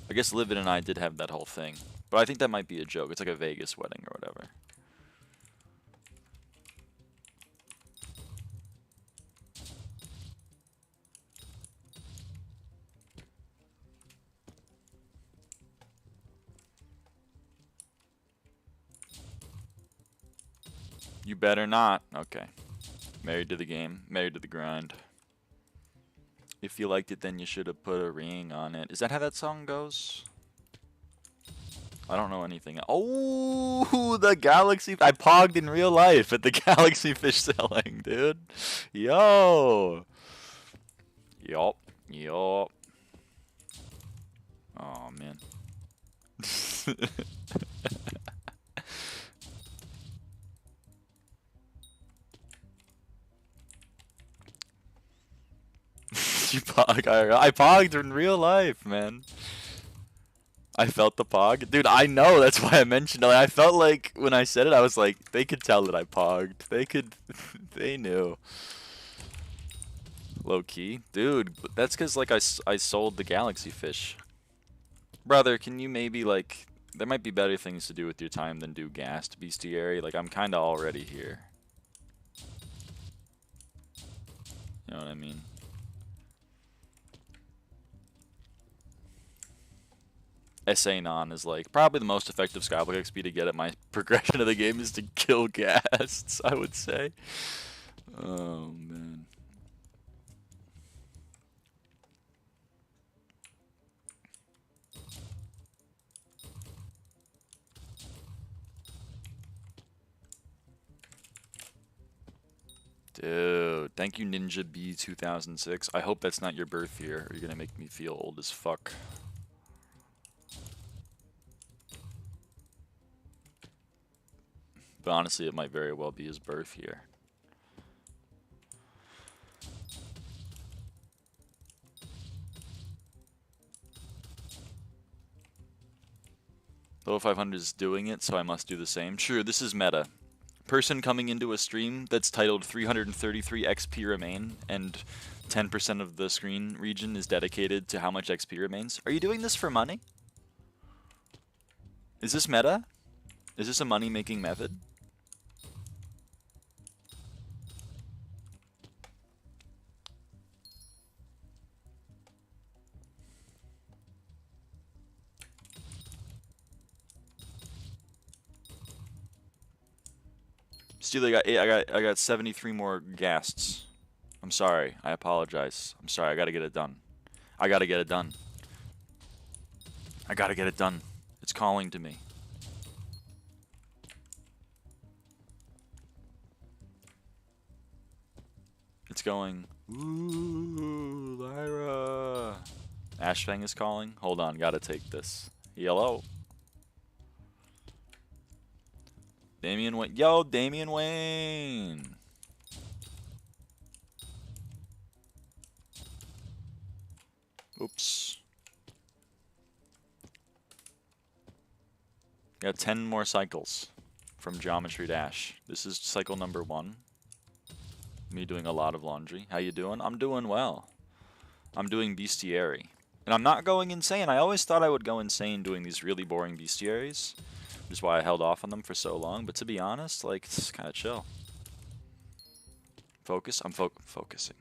I guess Livid and I did have that whole thing. But I think that might be a joke. It's like a Vegas wedding or whatever. You better not. Okay. Married to the game. Married to the grind. If you liked it, then you should have put a ring on it. Is that how that song goes? I don't know anything. Oh, the galaxy! I pogged in real life at the galaxy fish selling, dude. Yo. Yup. Yup. Oh man. You pog IRL. I pogged in real life, man. I felt the pog. Dude, I know, that's why I mentioned it. I felt like when I said it, I was like, they could tell that I pogged. They could, they knew. Low key. Dude, but that's because, like, I sold the galaxy fish. Brother, can you maybe, like, there might be better things to do with your time than do gassed beastiary. Like, I'm kind of already here. You know what I mean? SA non is like probably the most effective SkyBlock XP to get at my progression of the game is to kill ghasts, I would say. Oh man. Dude, thank you Ninja B2006. I hope that's not your birth year, or you're gonna make me feel old as fuck. But honestly, it might very well be his birth year. Level 500 is doing it, so I must do the same. Sure, this is meta. Person coming into a stream that's titled 333 XP remain, and 10% of the screen region is dedicated to how much XP remains. Are you doing this for money? Is this meta? Is this a money-making method? Steely got 8. I got 73 more ghasts. I'm sorry. I apologize. I'm sorry. I gotta get it done. I gotta get it done. I gotta get it done. It's calling to me. It's going. Ooh, Lyra. Ashfang is calling. Hold on. Gotta take this. Hello. Damian Wayne. Yo, Damian Wayne. Oops. Got 10 more cycles from Geometry Dash. This is cycle number 1. Me doing a lot of laundry. How you doing? I'm doing well. I'm doing beastiary. And I'm not going insane. I always thought I would go insane doing these really boring beastiaries, which is why I held off on them for so long. But to be honest, like, it's kind of chill. Focus? I'm focusing.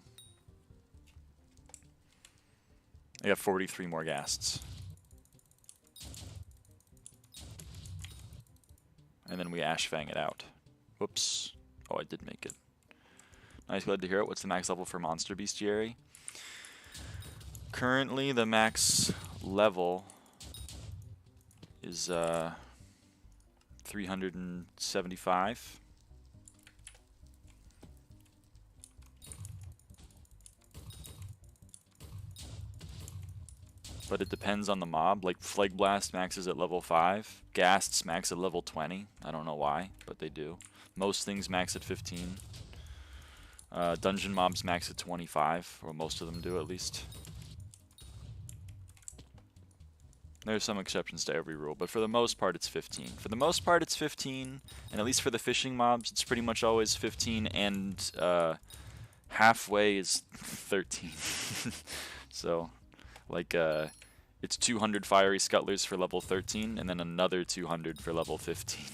I got 43 more ghasts. And then we Ashfang it out. Whoops. Oh, I did make it. Nice, glad to hear it. What's the max level for Monster Beastiary? Currently, the max level is 375. But it depends on the mob. Like Flag Blast maxes at level 5. Ghasts max at level 20. I don't know why, but they do. Most things max at 15. Dungeon mobs max at 25, or most of them do at least. There's some exceptions to every rule, but for the most part it's 15. For the most part it's 15, and at least for the fishing mobs it's pretty much always 15, and halfway is 13. So, like, it's 200 fiery scuttlers for level 13, and then another 200 for level 15.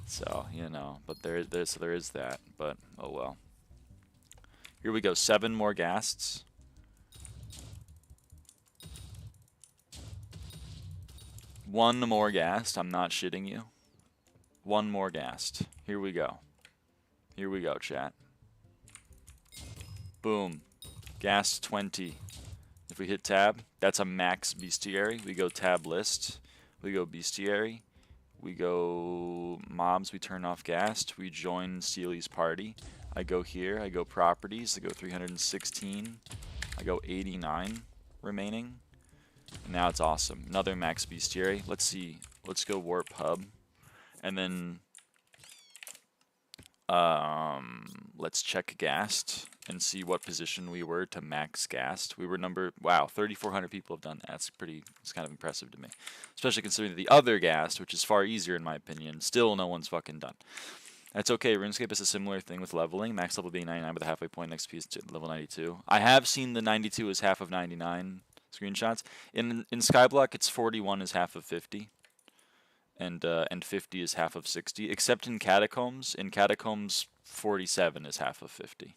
So, you know, but there is that, but oh well. Here we go, 7 more ghasts. One more ghast, I'm not shitting you. One more ghast. Here we go. Here we go, chat. Boom. Ghast 20. If we hit tab, that's a max bestiary. We go tab list. We go beastiary. We go mobs, we turn off ghast. We join Steely's party. I go here, I go properties, I go 316. I go 89 remaining. And now it's awesome. Another max beastiary. Let's see. Let's go warp hub. And then let's check ghast and see what position we were to max ghast. We were wow, 3,400 people have done that. It's kind of impressive to me. Especially considering the other ghast, which is far easier in my opinion, still no one's fucking done. That's okay. RuneScape is a similar thing with leveling. Max level being 99, but the halfway point next piece to level 92. I have seen the 92 as half of 99 screenshots. In SkyBlock, it's 41 is half of 50. And 50 is half of 60, except in Catacombs. In Catacombs, 47 is half of 50.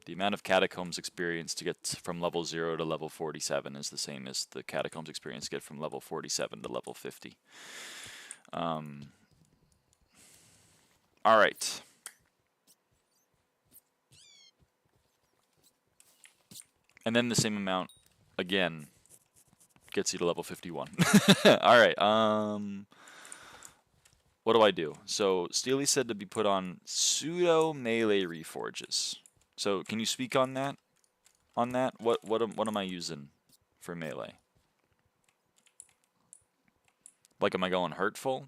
The amount of Catacombs experience to get from level 0 to level 47 is the same as the Catacombs experience to get from level 47 to level 50. Alright. And then the same amount, again, gets you to level 51. Alright, what do I do? So Steely said to be put on pseudo melee reforges. So can you speak on that? What am I using for melee? Like, am I going hurtful?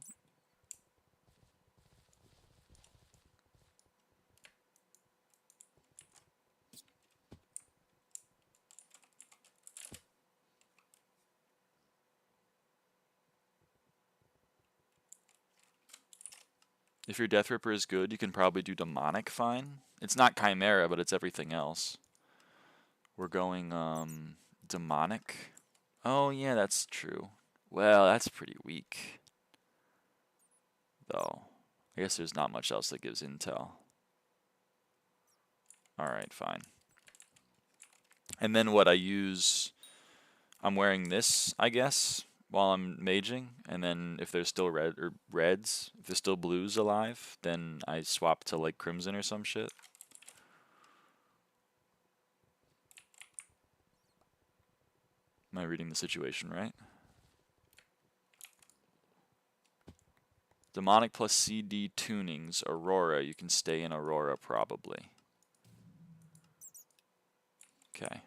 If your Death Ripper is good, you can probably do Demonic fine. It's not Chimera, but it's everything else. We're going, Demonic. Oh, yeah, that's true. Well, that's pretty weak. Though. I guess there's not much else that gives intel. Alright, fine. And then what I use... I'm wearing this, I guess, while I'm maging, and then if there's still reds, if there's still blues alive, then I swap to like crimson or some shit. Am I reading the situation right? Demonic plus CD tunings, Aurora. You can stay in Aurora probably. Okay.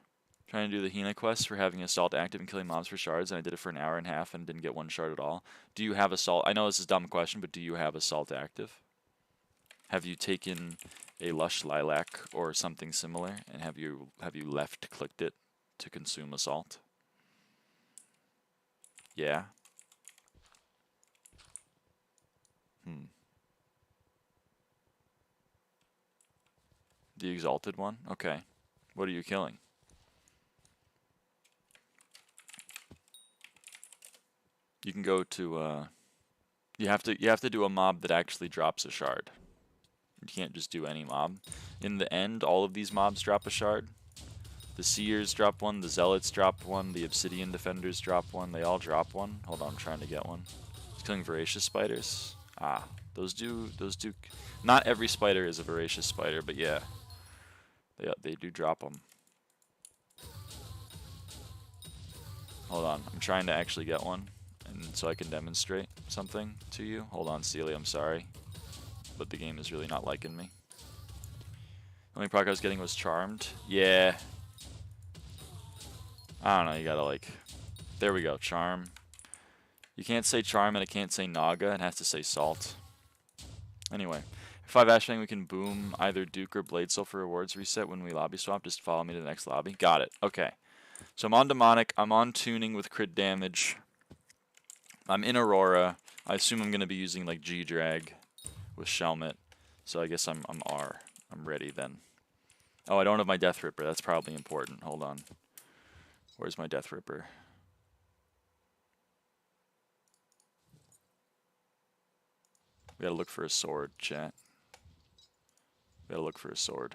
Trying to do the Hina quest for having Assault active and killing mobs for shards, and I did it for an hour and a half and didn't get one shard at all. Do you have Assault? I know this is a dumb question, but do you have Assault active? Have you taken a Lush Lilac or something similar, and have you left-clicked it to consume Assault? Yeah? The Exalted one? Okay. What are you killing? You can go to you have to do a mob that actually drops a shard. You can't just do any mob. In the end, all of these mobs drop a shard. The Seers drop one, the Zealots drop one, the Obsidian Defenders drop one, they all drop one. Hold on, I'm trying to get one. Just killing voracious spiders. Ah, those do not every spider is a voracious spider, but yeah. They do drop them. Hold on, I'm trying to actually get one. And so I can demonstrate something to you. Hold on, Celia, I'm sorry. But the game is really not liking me. The only proc I was getting was Charmed. Yeah. I don't know, you gotta like... There we go, Charm. You can't say Charm and it can't say Naga. It has to say Salt. Anyway. 5 Ashfang, we can boom either Duke or Blade Sulfur rewards reset when we lobby swap. Just follow me to the next lobby. Got it. Okay. So I'm on Demonic. I'm on Tuning with crit damage. I'm in Aurora. I assume I'm going to be using like G-Drag with Shelmet. So I guess I'm R. I'm ready then. Oh, I don't have my Death Ripper. That's probably important. Hold on. Where's my Death Ripper? We gotta look for a sword, chat. We gotta look for a sword.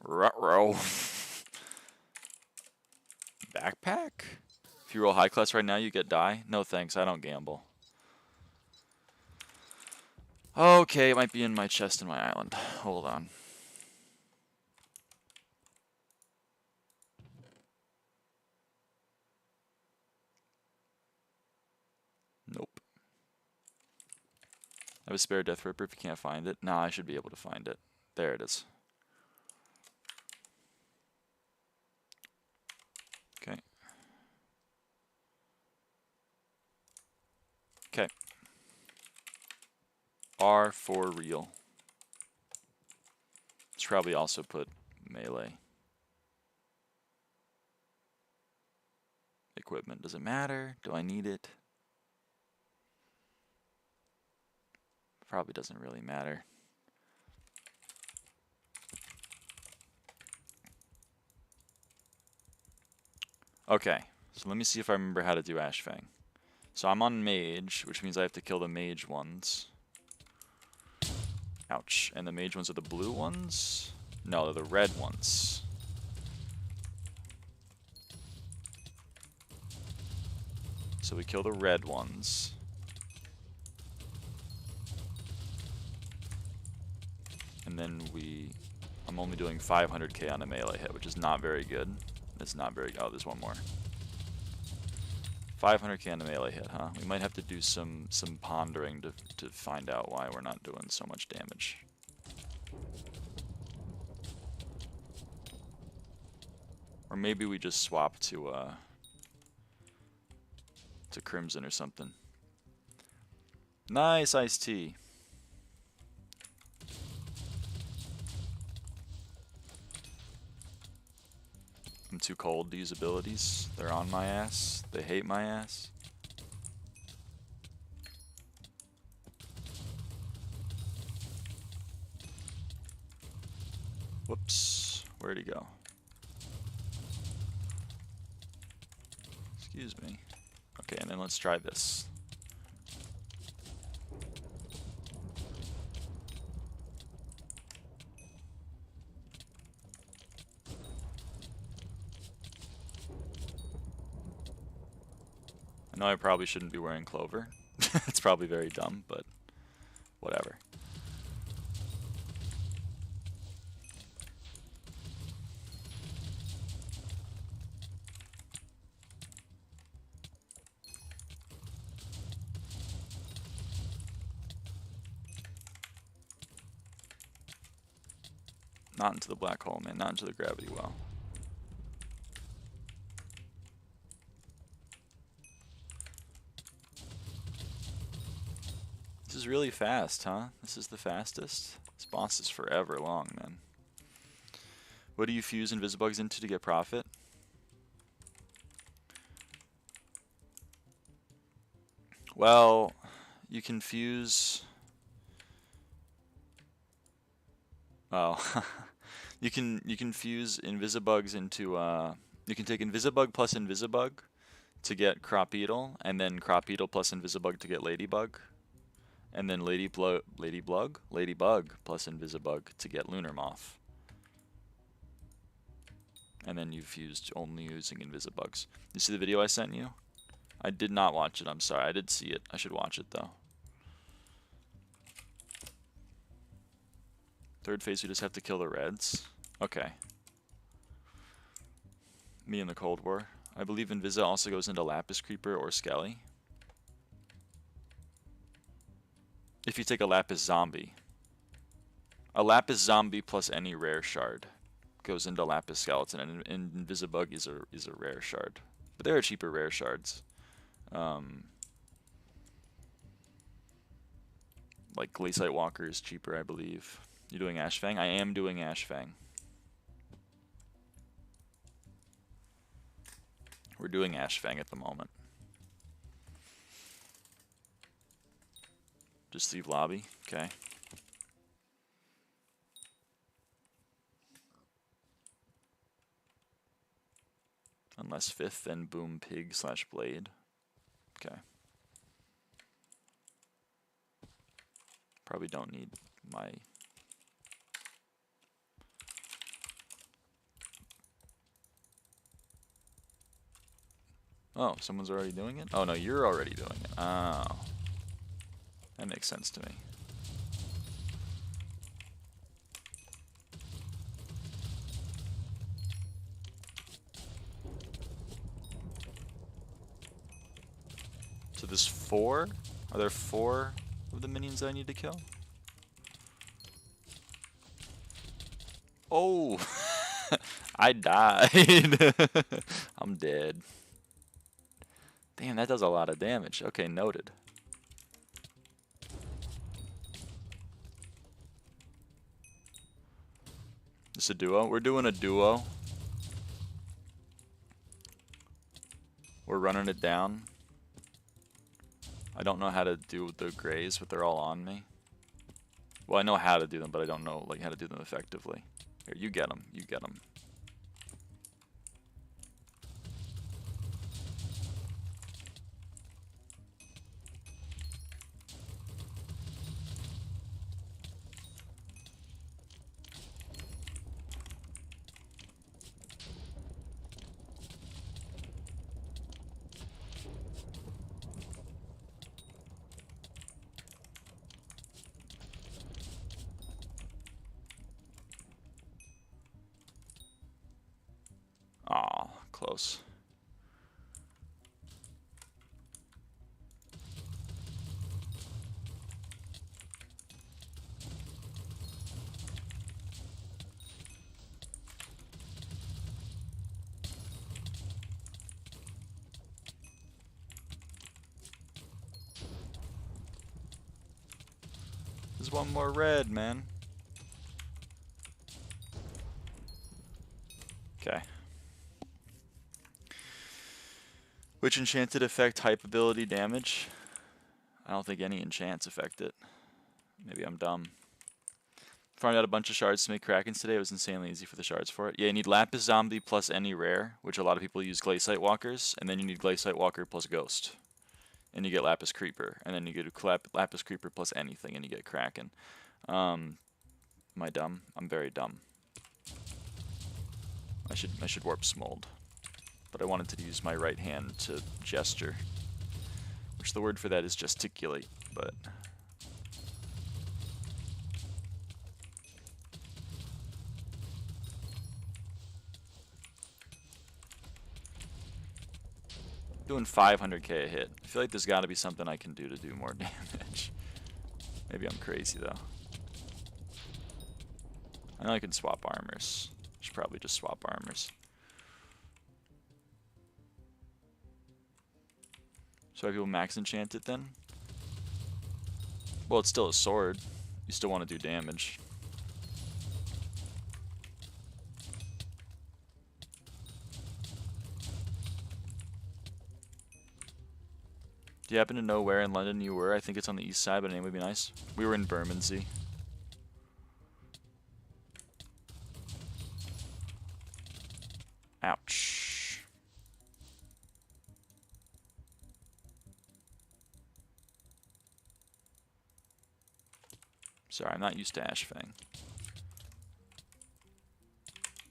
Ruh-roh. Backpack? If you roll high class right now, you get die? No thanks, I don't gamble. Okay, it might be in my chest in my island. Hold on. Nope. I have a spare Death Ripper if you can't find it. Nah, I should be able to find it. There it is. Okay. Okay. R for real. Should probably also put melee. Equipment. Does it matter? Do I need it? Probably doesn't really matter. Okay, so let me see if I remember how to do Ashfang. So I'm on mage, which means I have to kill the mage ones. Ouch. And the mage ones are the blue ones? No, they're the red ones. So we kill the red ones. And then I'm only doing 500k on a melee hit, which is not very good. It's not very good. Oh, there's one more. 500k on a melee hit, huh? We might have to do some pondering to find out why we're not doing so much damage. Or maybe we just swap to Crimson or something. Nice iced tea. I'm too cold to use abilities. They're on my ass. They hate my ass. Whoops. Where'd he go? Excuse me. Okay, and then let's try this. I know I probably shouldn't be wearing clover. It's probably very dumb, but whatever. Not into the black hole, man. Not into the gravity well. This is really fast, huh? This is the fastest? This boss is forever long, man. What do you fuse Invisibugs into to get profit? Well, you can fuse... Oh, you can fuse Invisibugs into you can take Invisibug plus Invisibug to get Crop Beetle, and then Crop Beetle plus Invisibug to get Ladybug, and then Ladybug plus Invisibug to get Lunar Moth. And then you've fused only using Invisibugs. You see the video I sent you? I did not watch it, I'm sorry. I did see it. I should watch it though. Third phase, we just have to kill the reds. Okay. Me in the Cold War. I believe Invisa also goes into Lapis Creeper or Skelly. If you take a Lapis Zombie. A Lapis Zombie plus any rare shard goes into Lapis Skeleton, and Invisibug is a rare shard. But there are cheaper rare shards. Like Glaciite Walker is cheaper, I believe. You're doing Ashfang? I am doing Ashfang. We're doing Ashfang at the moment. Just leave lobby? Okay. Unless 5th, then boom pig / blade. Okay. Probably don't need my... Oh, someone's already doing it? Oh no, you're already doing it. Oh. That makes sense to me. So there's 4? Are there 4 of the minions that I need to kill? Oh! I died. I'm dead. Damn, that does a lot of damage. Okay, noted. This a duo? We're doing a duo. We're running it down. I don't know how to do the grays, but they're all on me. Well, I know how to do them, but I don't know like how to do them effectively. Here, you get them. You get them. Aw, close. There's one more red, man. Okay. Which enchanted affect hype ability damage? I don't think any enchants affect it. Maybe I'm dumb. Farmed out a bunch of shards to make Krakens today. It was insanely easy for the shards for it. Yeah, you need Lapis Zombie plus any rare, which a lot of people use Glaciite Walkers, and then you need Glaciite Walker plus Ghost. And you get Lapis Creeper, and then you get Lapis Creeper plus anything, and you get Kraken. Am I dumb? I'm very dumb. I should warp Smold. But I wanted to use my right hand to gesture. Which the word for that is gesticulate, but... Doing 500k a hit. I feel like there's got to be something I can do to do more damage. Maybe I'm crazy, though. I know I can swap armors. Should probably just swap armors. So have people max enchant it then? Well, it's still a sword. You still want to do damage. Do you happen to know where in London you were? I think it's on the east side, but a name would be nice. We were in Bermondsey. Ouch. Sorry, I'm not used to Ashfang.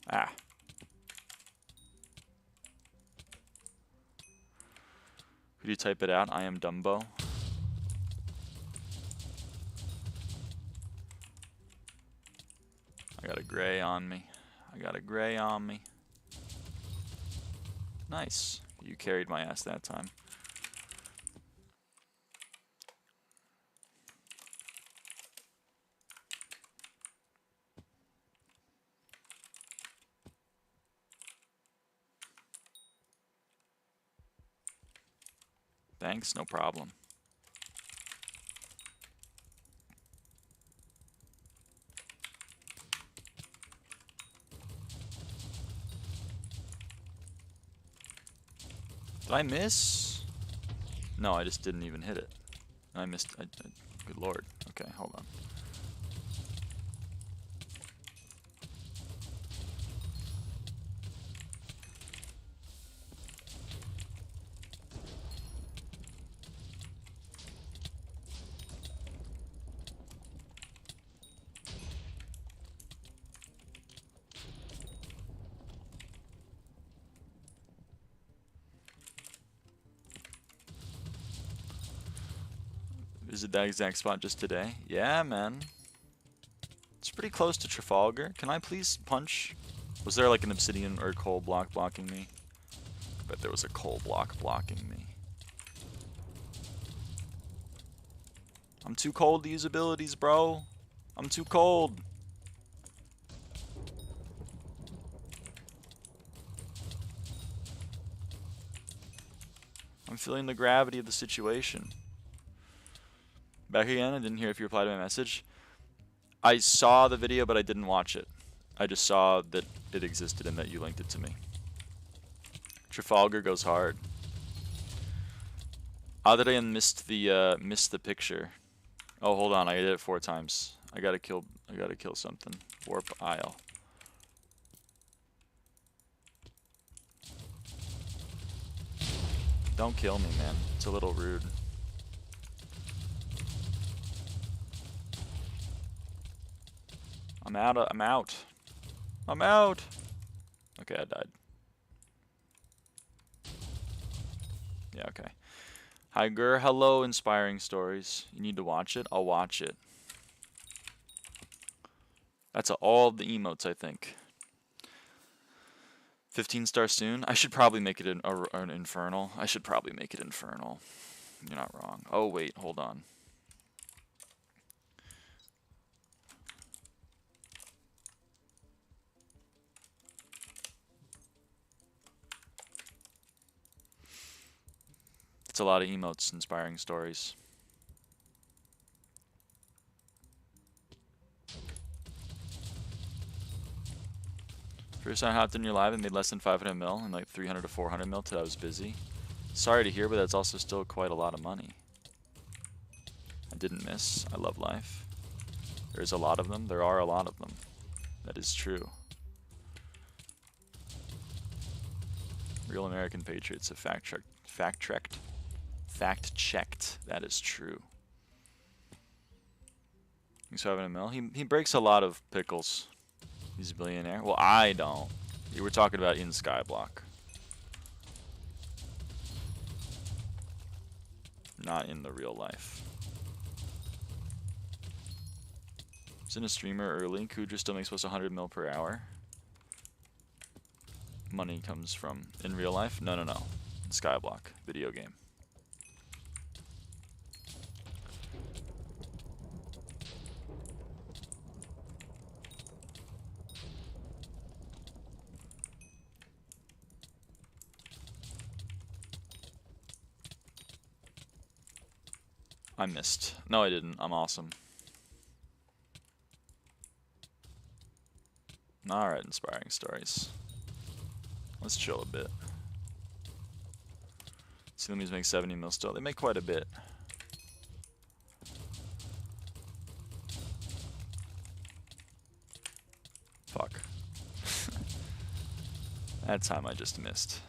Ah. Could you type it out? I am Dumbo. I got a gray on me. I got a gray on me. Nice. You carried my ass that time. Thanks, no problem. Did I miss? No, I just didn't even hit it. I missed. Good lord. Okay, hold on. Visit that exact spot just today. Yeah, man. It's pretty close to Trafalgar. Can I please punch? Was there like an obsidian or coal block blocking me? I bet there was a coal block blocking me. I'm too cold to use abilities, bro. I'm too cold. I'm feeling the gravity of the situation. Back again, I didn't hear if you replied to my message. I saw the video, but I didn't watch it. I just saw that it existed and that you linked it to me. Trafalgar goes hard. Adrian missed the picture. Oh, hold on, I did it 4 times. I gotta kill something. Warp Isle. Don't kill me, man. It's a little rude. I'm out. I'm out. Okay, I died. Yeah, okay. Hi, Gur. Hello, Inspiring Stories. You need to watch it? I'll watch it. That's all the emotes, I think. 15 star soon? I should probably make it an Infernal. I should probably make it Infernal. You're not wrong. Oh, wait. Hold on. It's a lot of emotes, Inspiring Stories. First time I hopped in your live and made less than 500 mil and like 300 to 400 mil till I was busy. Sorry to hear, but that's also still quite a lot of money. I didn't miss. I love life. There's a lot of them. There are a lot of them. That is true. Real American Patriots have fact-checked. That is true. He's 500 mil. He breaks a lot of pickles. He's a billionaire. Well, I don't. You were talking about in SkyBlock. Not in the real life. Isn't a streamer early? Kudra still makes close to 100 mil per hour. Money comes from in real life? No. SkyBlock, video game. I missed. No, I didn't. I'm awesome. Alright, Inspiring Stories. Let's chill a bit. Siamese make 70 mil still. They make quite a bit. Fuck. That time I just missed.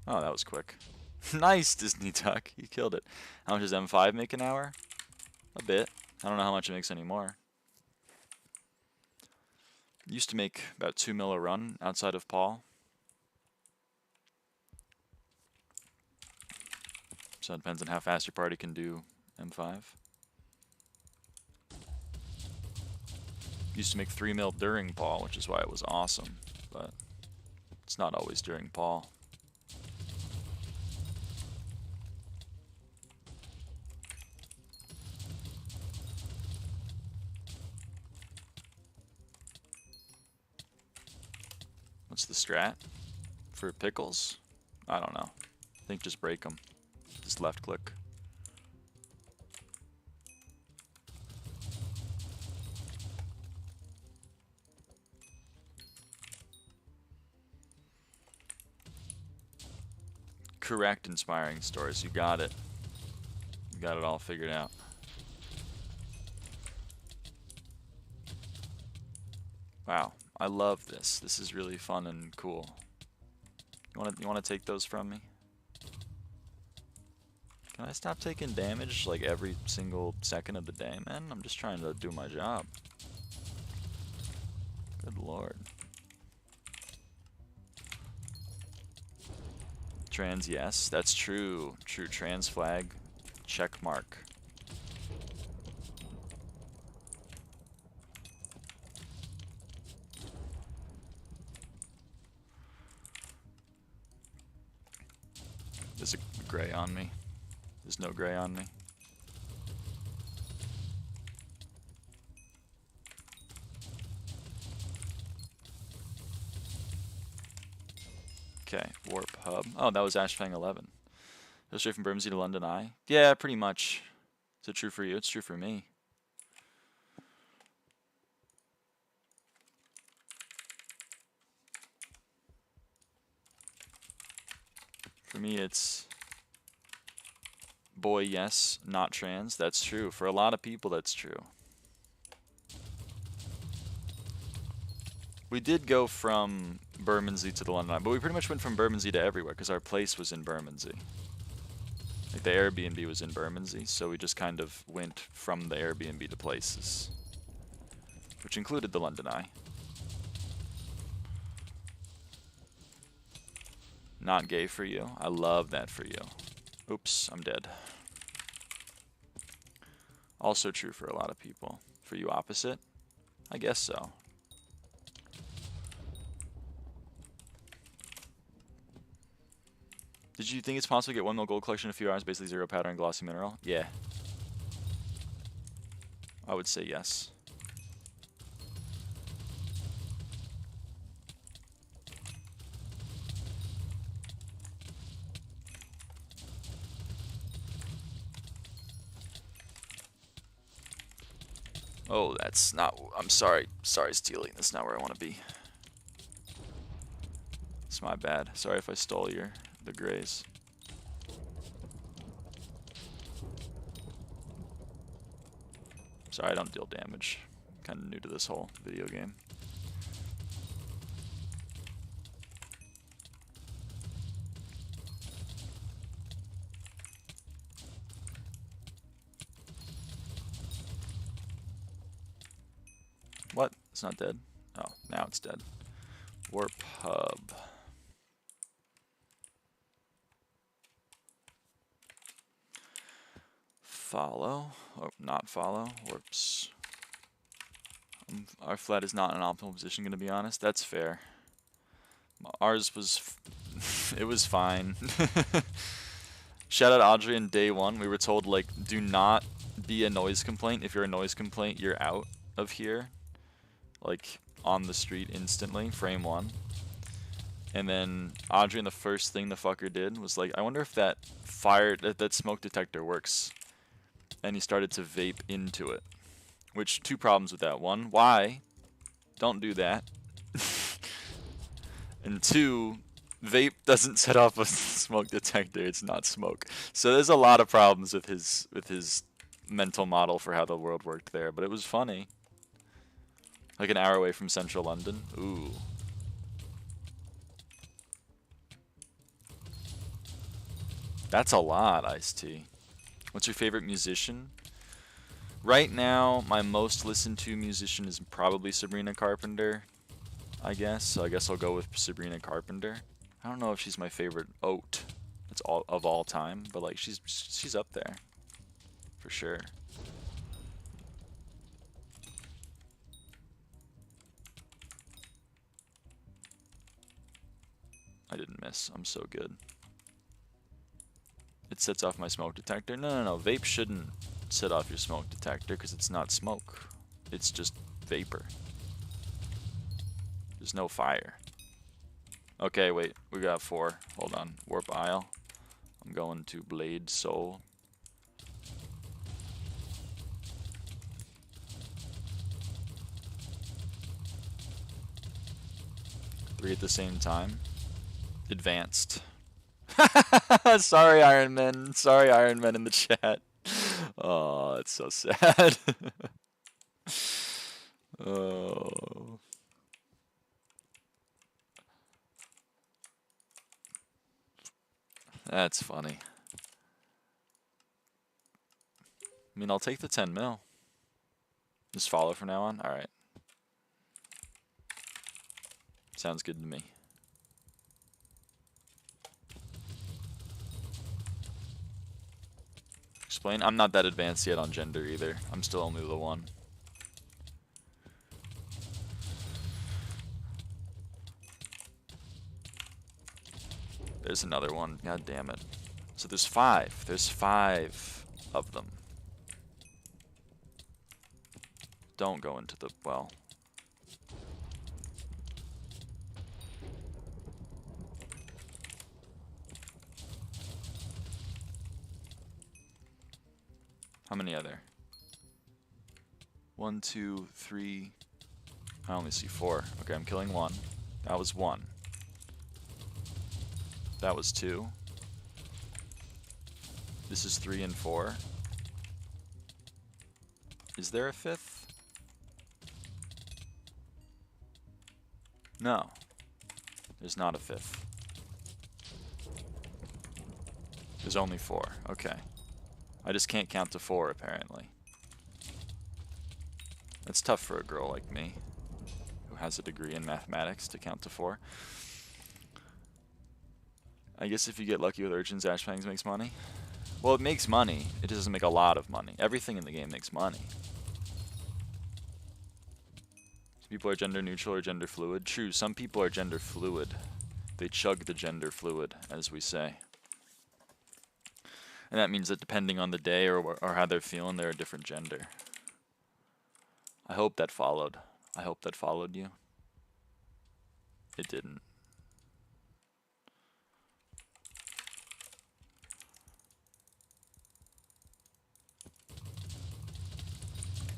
Oh, that was quick. Nice, Disney Duck. You killed it. How much does M5 make an hour? A bit. I don't know how much it makes anymore. Used to make about 2 mil a run outside of Paul. So it depends on how fast your party can do M5. Used to make 3 mil during Paul, which is why it was awesome. But it's not always during Paul. What's the strat for pickles? I don't know. I think just break them. Just left click. Correct, Inspiring Stories. You got it. You got it all figured out. Wow. I love this. This is really fun and cool. You wanna take those from me? Can I stop taking damage like every single second of the day, man? I'm just trying to do my job. Good lord. Trans, yes, that's true. True trans flag. Check mark. There's a gray on me. There's no gray on me. Okay, warp hub. Oh, that was Ashfang 11. Go straight from Bermondsey to London Eye? Yeah, pretty much. Is it true for you? It's true for me. For me, it's boy, yes, not trans. That's true. For a lot of people, that's true. We did go from Bermondsey to the London Eye, but we pretty much went from Bermondsey to everywhere because our place was in Bermondsey. Like the Airbnb was in Bermondsey, so we just kind of went from the Airbnb to places, which included the London Eye. Not gay for you. I love that for you. Oops, I'm dead. Also true for a lot of people. For you, opposite? I guess so. Did you think it's possible to get 1 mil gold collection in a few hours, basically 0 powder and glossy mineral? Yeah. I would say yes. Oh, that's not... I'm sorry. Sorry, Steely. That's not where I want to be. It's my bad. Sorry if I stole the grays. Sorry, I don't deal damage. Kind of new to this whole video game. What? It's not dead? Oh, now it's dead. Warp hub. Follow. Oh, not follow. Warps. Our flat is not in an optimal position, gonna be honest. That's fair. Ours was... it was fine. Shout out Audrey in day 1. We were told, like, do not be a noise complaint. If you're a noise complaint, you're out of here. Like, on the street instantly, frame 1. And then Audrey, the first thing the fucker did was like, I wonder if that that smoke detector works. And he started to vape into it. Which, 2 problems with that. 1, why? Don't do that. And 2, vape doesn't set off a smoke detector. It's not smoke. So there's a lot of problems with his mental model for how the world worked there. But it was funny. Like an hour away from central London. Ooh. That's a lot, Ice-T. What's your favorite musician? Right now, my most listened to musician is probably Sabrina Carpenter, I guess. So I guess I'll go with Sabrina Carpenter. I don't know if she's my favorite oat. It's of all time, but like she's up there for sure. I didn't miss. I'm so good. It sets off my smoke detector. No. Vape shouldn't set off your smoke detector because it's not smoke. It's just vapor. There's no fire. Okay, wait. We got 4. Hold on. Warp Isle. I'm going to Blade Soul. Three at the same time. Advanced. Sorry, Iron Man. Sorry, Iron Man in the chat. Oh, it's so sad. Oh. That's funny. I mean, I'll take the 10 mil. Just follow from now on? Alright. Sounds good to me. Explain? I'm not that advanced yet on gender either. I'm still only the 1. There's another one. God damn it. So there's 5. There's 5 of them. Don't go into the well. How many are there? 1, 2, 3. I only see 4. Okay, I'm killing 1. That was 1. That was 2. This is 3 and 4. Is there a 5th? No. There's not a 5th. There's only 4. Okay. I just can't count to 4, apparently. It's tough for a girl like me, who has a degree in mathematics, to count to 4. I guess if you get lucky with urchins, Ashfangs makes money. Well, it makes money. It doesn't make a lot of money. Everything in the game makes money. Some people are gender neutral or gender fluid. True, some people are gender fluid. They chug the gender fluid, as we say. And that means that depending on the day or how they're feeling, they're a different gender. I hope that followed. I hope that followed you. It didn't.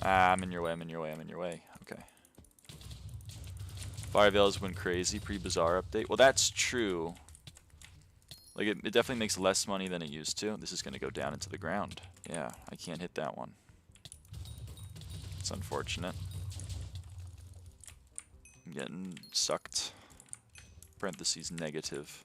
Ah, I'm in your way, I'm in your way, I'm in your way. Okay. Fire Veils went crazy pre-Bazaar update. Well, that's true. Like, it definitely makes less money than it used to. This is going to go down into the ground. Yeah, I can't hit that one. It's unfortunate. I'm getting sucked. Parentheses negative.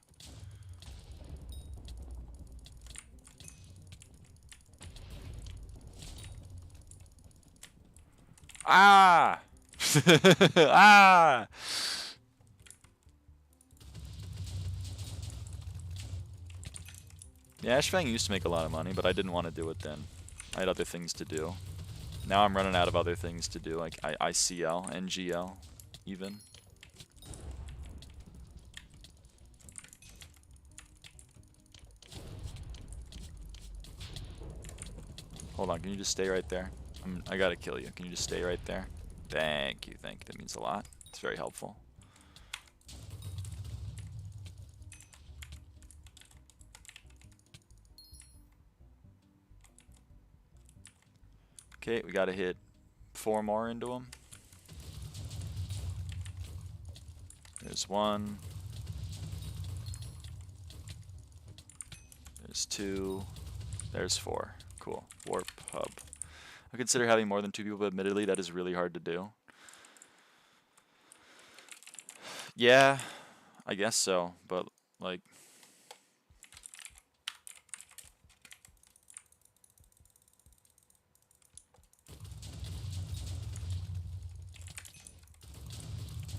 Ah! Ah! Yeah, Ashfang used to make a lot of money, but I didn't want to do it then. I had other things to do. Now I'm running out of other things to do, like ICL, NGL, even. Hold on, can you just stay right there? I gotta kill you. Can you just stay right there? Thank you, thank you. That means a lot. It's very helpful. Okay, we gotta hit 4 more into them. There's 1. There's 2. There's 4. Cool. Warp hub. I consider having more than 2 people, but admittedly that is really hard to do. Yeah, I guess so, but like...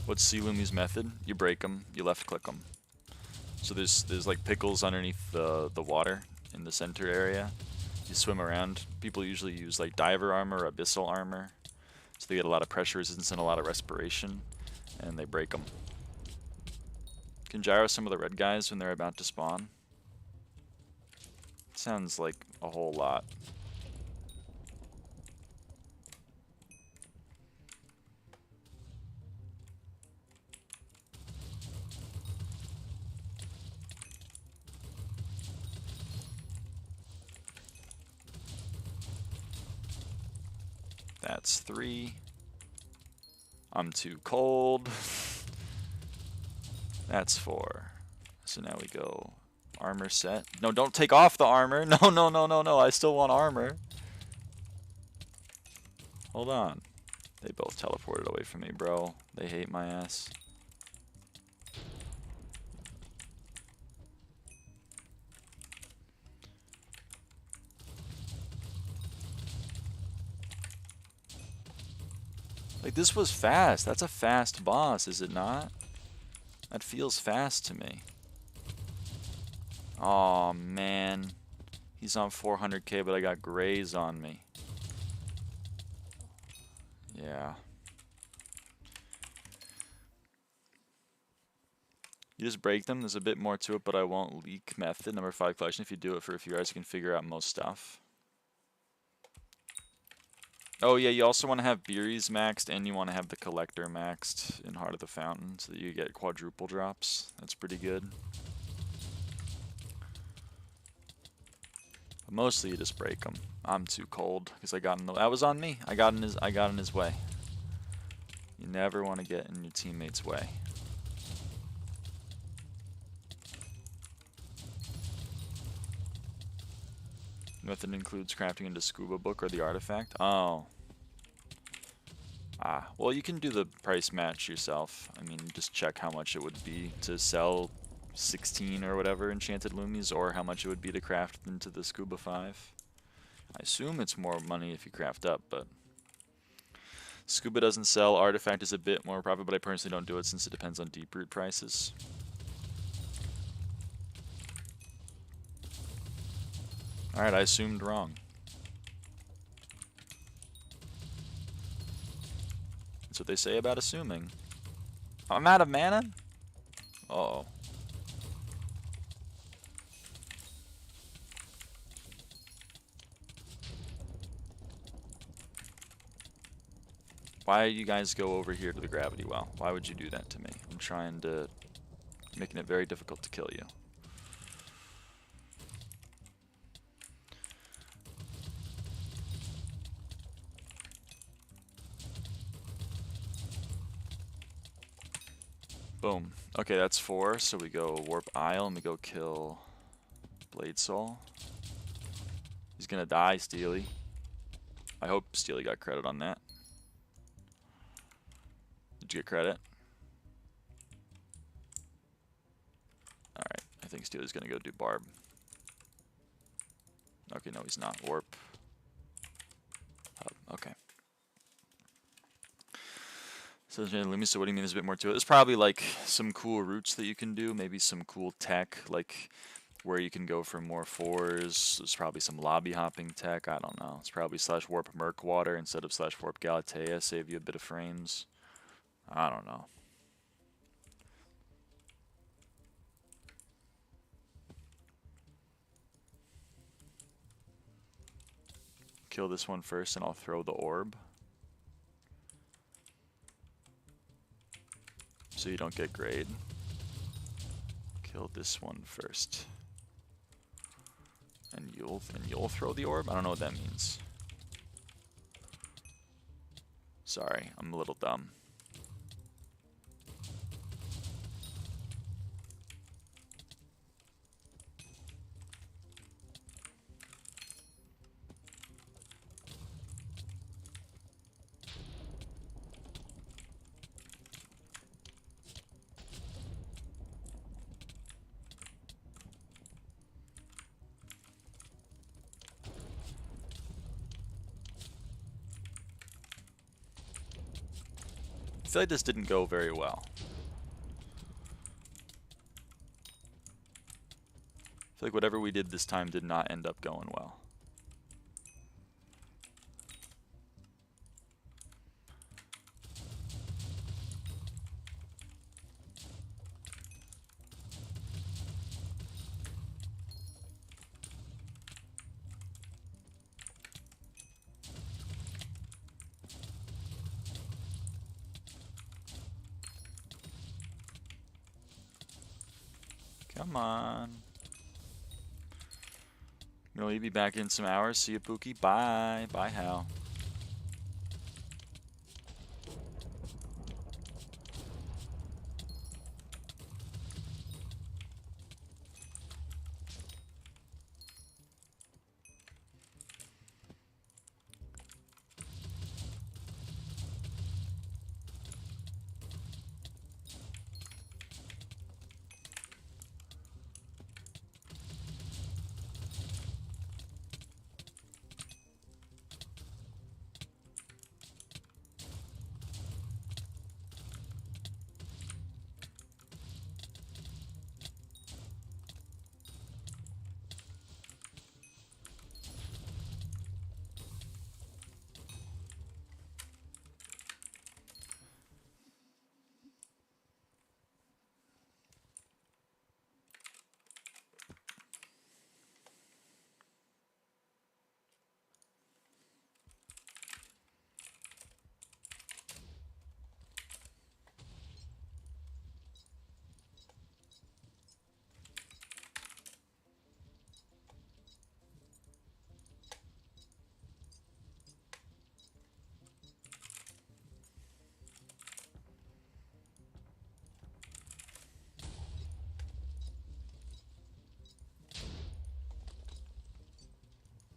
What's Sealumi's method? You break them, you left click them. So there's like pickles underneath the water in the center area. You swim around. People usually use like diver armor or abyssal armor. So they get a lot of pressure resistance and a lot of respiration. And they break them. Can gyro some of the red guys when they're about to spawn? Sounds like a whole lot. That's 3. I'm too cold. That's 4. So now we go armor set. No, don't take off the armor. No, no, no, no, no. I still want armor. Hold on. They both teleported away from me, bro. They hate my ass. Like, this was fast. That's a fast boss, is it not? That feels fast to me. Aw, man. He's on 400k, but I got grays on me. Yeah. You just break them. There's a bit more to it, but I won't leak method. Number 5 collection. If you do it for a few hours, you can figure out most stuff. Oh yeah, you also want to have Beeries maxed, and you want to have the Collector maxed in Heart of the Fountain, so that you get quadruple drops. That's pretty good. But mostly you just break them. I'm too cold because I got in the. That was on me. I got in his way. You never want to get in your teammate's way. Method includes crafting into scuba book or the artifact. Oh. Ah, well you can do the price match yourself. I mean, just check how much it would be to sell 16 or whatever enchanted loomies, or how much it would be to craft into the scuba 5. I assume it's more money if you craft up, but scuba doesn't sell. Artifact is a bit more profit, but I personally don't do it since it depends on deep root prices. Alright, I assumed wrong. That's what they say about assuming. I'm out of mana? Uh-oh. Why you guys go over here to the gravity well? Why would you do that to me? I'm trying to... making it very difficult to kill you. Boom. Okay, that's 4, so we go Warp Isle and we go kill Blade Soul. He's gonna die, Steely. I hope Steely got credit on that. Did you get credit? Alright, I think Steely's gonna go do Barb. Okay, no, he's not. Warp. Okay. So what do you mean there's a bit more to it? There's probably like some cool routes that you can do, maybe some cool tech, like where you can go for more 4s. There's probably some lobby hopping tech, I don't know. It's probably /warp Murkwater instead of /warp Galatea, save you a bit of frames. I don't know. Kill this one first and I'll throw the orb. So you don't get grade. Kill this one first. And you'll throw the orb? I don't know what that means. Sorry, I'm a little dumb. I feel like this didn't go very well. I feel like whatever we did this time did not end up going well. Come on. Will be back in some hours. See you, Pookie. Bye. Bye, Hal.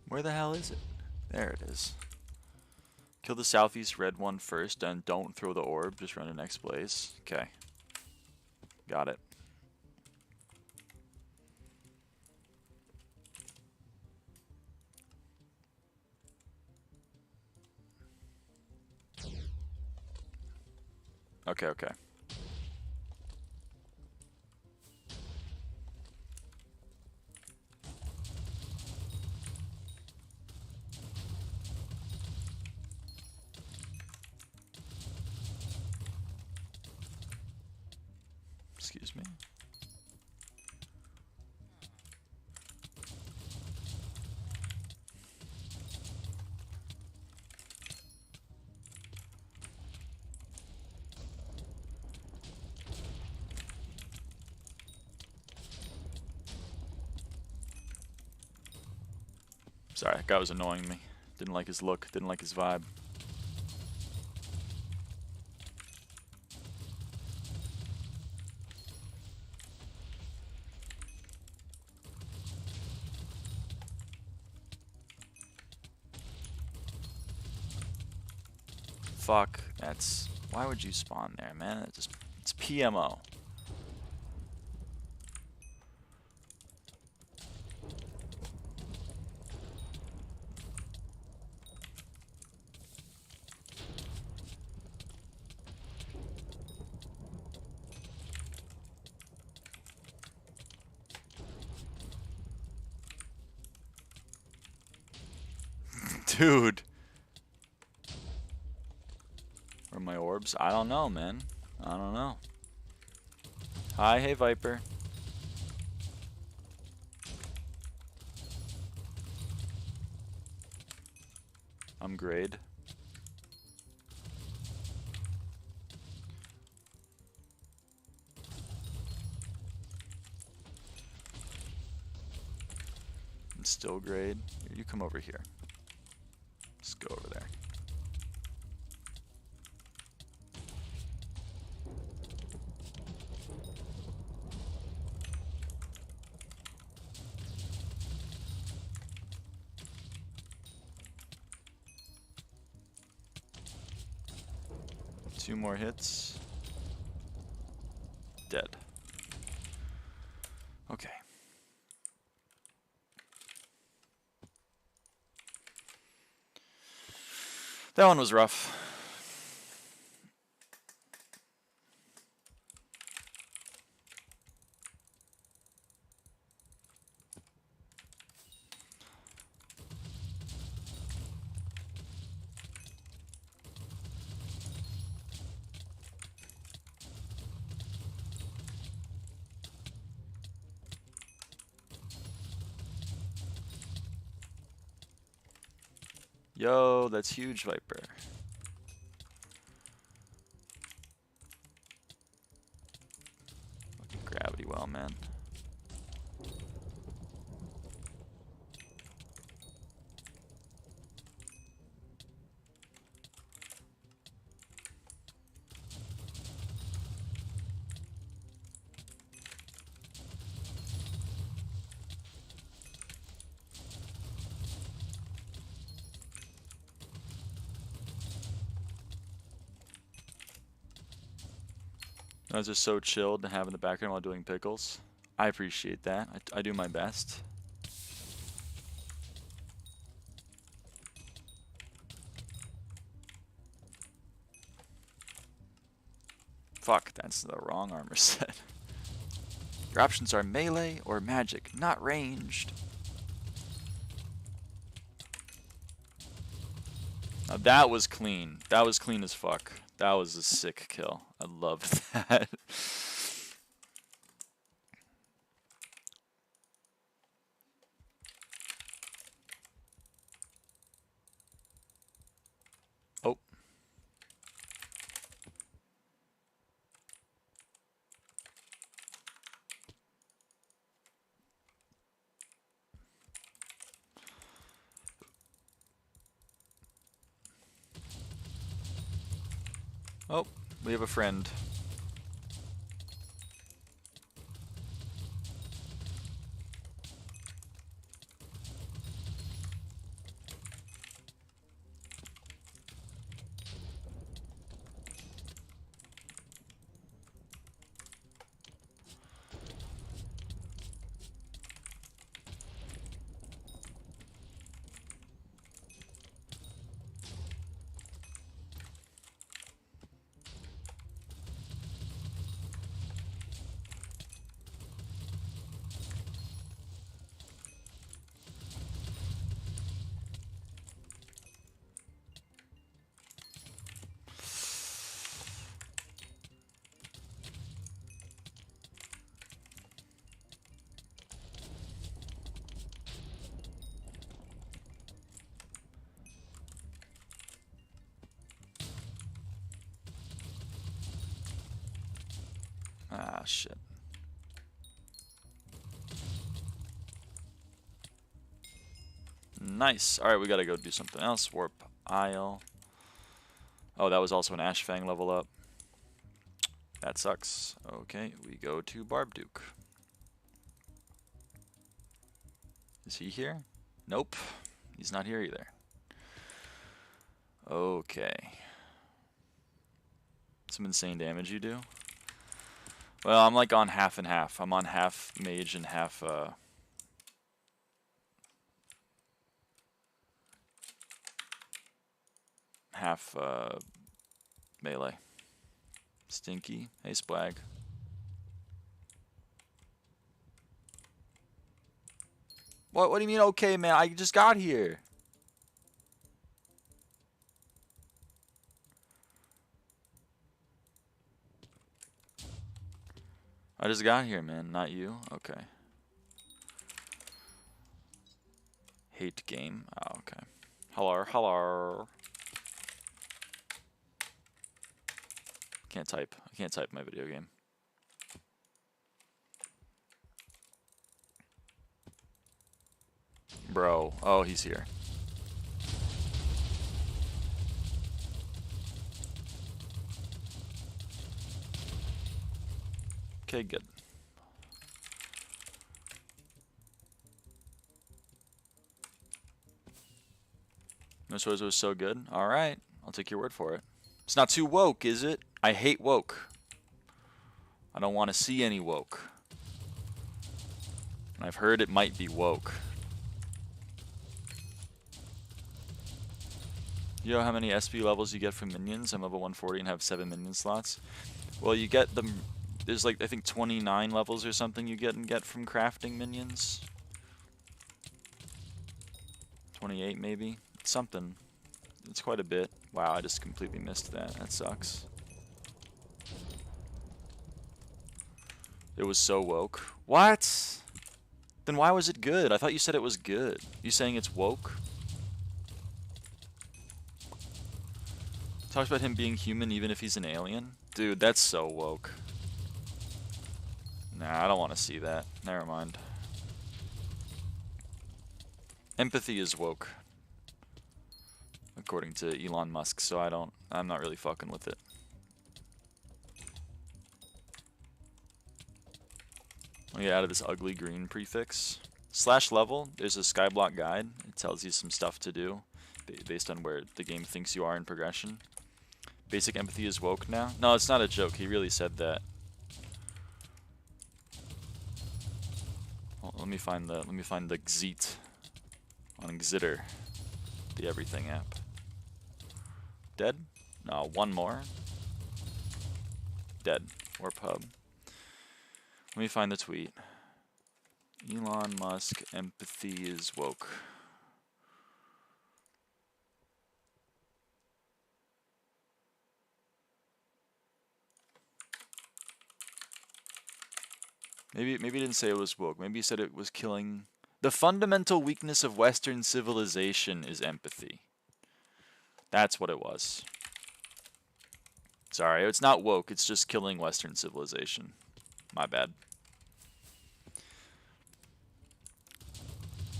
Where the hell is it? There it is. Kill the southeast red one first, and don't throw the orb. Just run to next place. Okay. Got it. Okay, okay. Excuse me. Sorry, that guy was annoying me. Didn't like his look, didn't like his vibe. Fuck, that's... Why would you spawn there, man? It's PMO. Dude. Where are my orbs? I don't know, man. I don't know. Hi, hey Viper. I'm grade. I'm still grade. You come over here. Let's go over there. Two more hits. Dead. Okay. That one was rough. Yo, that's huge, Viper. Fucking gravity well, man. Those are so chilled to have in the background while doing pickles. I appreciate that. I do my best. Fuck, that's the wrong armor set. Your options are melee or magic, not ranged. Now that was clean. That was clean as fuck. That was a sick kill. I loved that. Oh. Oh, we have a friend. Ah, shit. Nice. Alright, we gotta go do something else. Warp Isle. Oh, that was also an Ashfang level up. That sucks. Okay, we go to Barbduke. Is he here? Nope. He's not here either. Okay. Some insane damage you do. Well, I'm like on half and half. I'm on half mage and half melee. Stinky. Hey, Splag. What do you mean, okay, man? I just got here. I just got here, man. Not you? Okay. Hate game. Oh, okay. Hello, hello. Can't type. I can't type my video game. Bro. Oh, he's here. Okay, good. This was so good. Alright. I'll take your word for it. It's not too woke, is it? I hate woke. I don't want to see any woke. And I've heard it might be woke. You know how many SP levels you get from minions? I'm level 140 and have 7 minion slots. Well, you get them. There's like, I think 29 levels or something you get from crafting minions. 28 maybe. Something. It's quite a bit. Wow, I just completely missed that. That sucks. It was so woke. What? Then why was it good? I thought you said it was good. You saying it's woke? Talks about him being human even if he's an alien? Dude, that's so woke. Nah, I don't want to see that. Never mind. Empathy is woke. According to Elon Musk, so I'm not really fucking with it. I'll get out of this ugly green prefix. /level, there's a SkyBlock guide. It tells you some stuff to do based on where the game thinks you are in progression. Basic empathy is woke now. No, it's not a joke. He really said that. Well, let me find the Xeet on Xitter, the everything app. Dead? No, one more. Dead. Or pub. Let me find the tweet. Elon Musk, empathy is woke. Maybe he didn't say it was woke. Maybe he said it was killing. The fundamental weakness of Western civilization is empathy. That's what it was. Sorry, it's not woke. It's just killing Western civilization. My bad.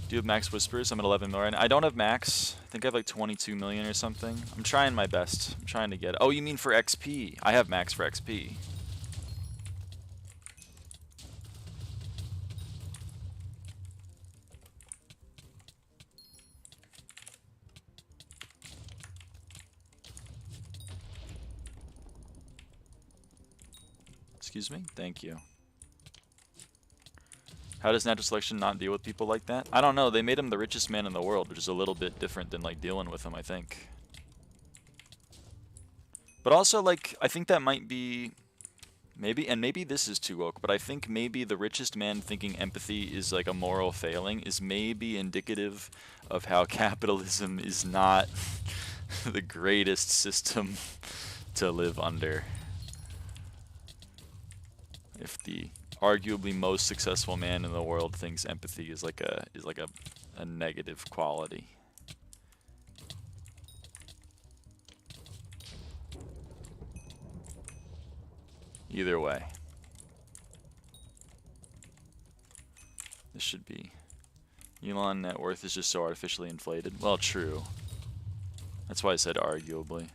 Do you have max whispers? I'm at 11 million. I don't have max. I think I have like 22 million or something. I'm trying my best. I'm trying to get. Oh, you mean for XP? I have max for XP. Excuse me? Thank you. How does natural selection not deal with people like that? I don't know. They made him the richest man in the world, which is a little bit different than like dealing with him, I think. But also, like, I think that might be maybe this is too woke, but I think maybe the richest man thinking empathy is like a moral failing is maybe indicative of how capitalism is not the greatest system to live under. If the arguably most successful man in the world thinks empathy is like a negative quality. Either way. This should be. Elon net worth is just so artificially inflated. Well, true. That's why I said arguably.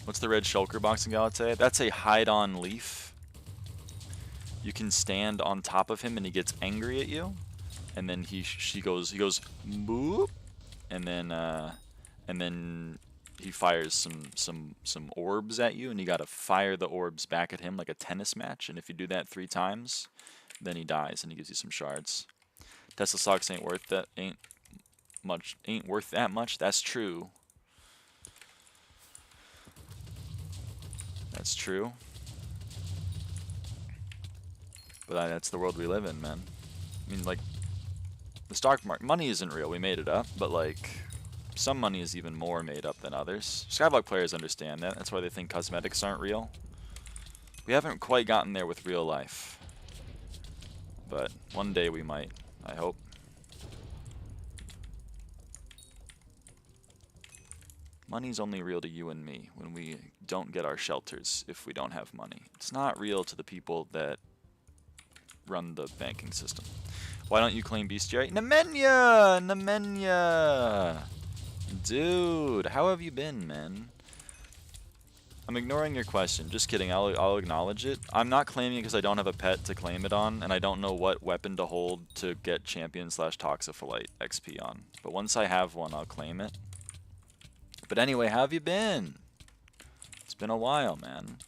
What's the red shulker box in Galatae? That's a hide-on leaf. You can stand on top of him and he gets angry at you, and then he goes boop, and then he fires some orbs at you, and you gotta fire the orbs back at him like a tennis match. And if you do that 3 times, then he dies and he gives you some shards. Tesla stocks ain't worth that much. That's true. That's true. But that's the world we live in, man. I mean, like, the stock market, money isn't real. We made it up, but like, some money is even more made up than others. SkyBlock players understand that. That's why they think cosmetics aren't real. We haven't quite gotten there with real life, but one day we might, I hope. Money's only real to you and me when we don't get our shelters if we don't have money. It's not real to the people that run the banking system. Why don't you claim beastiary? Nemenya! Nemenya! Dude, how have you been, man? I'm ignoring your question. Just kidding. I'll acknowledge it. I'm not claiming it because I don't have a pet to claim it on, and I don't know what weapon to hold to get champion/toxopholite XP on. But once I have one, I'll claim it. But anyway, how have you been? It's been a while, man.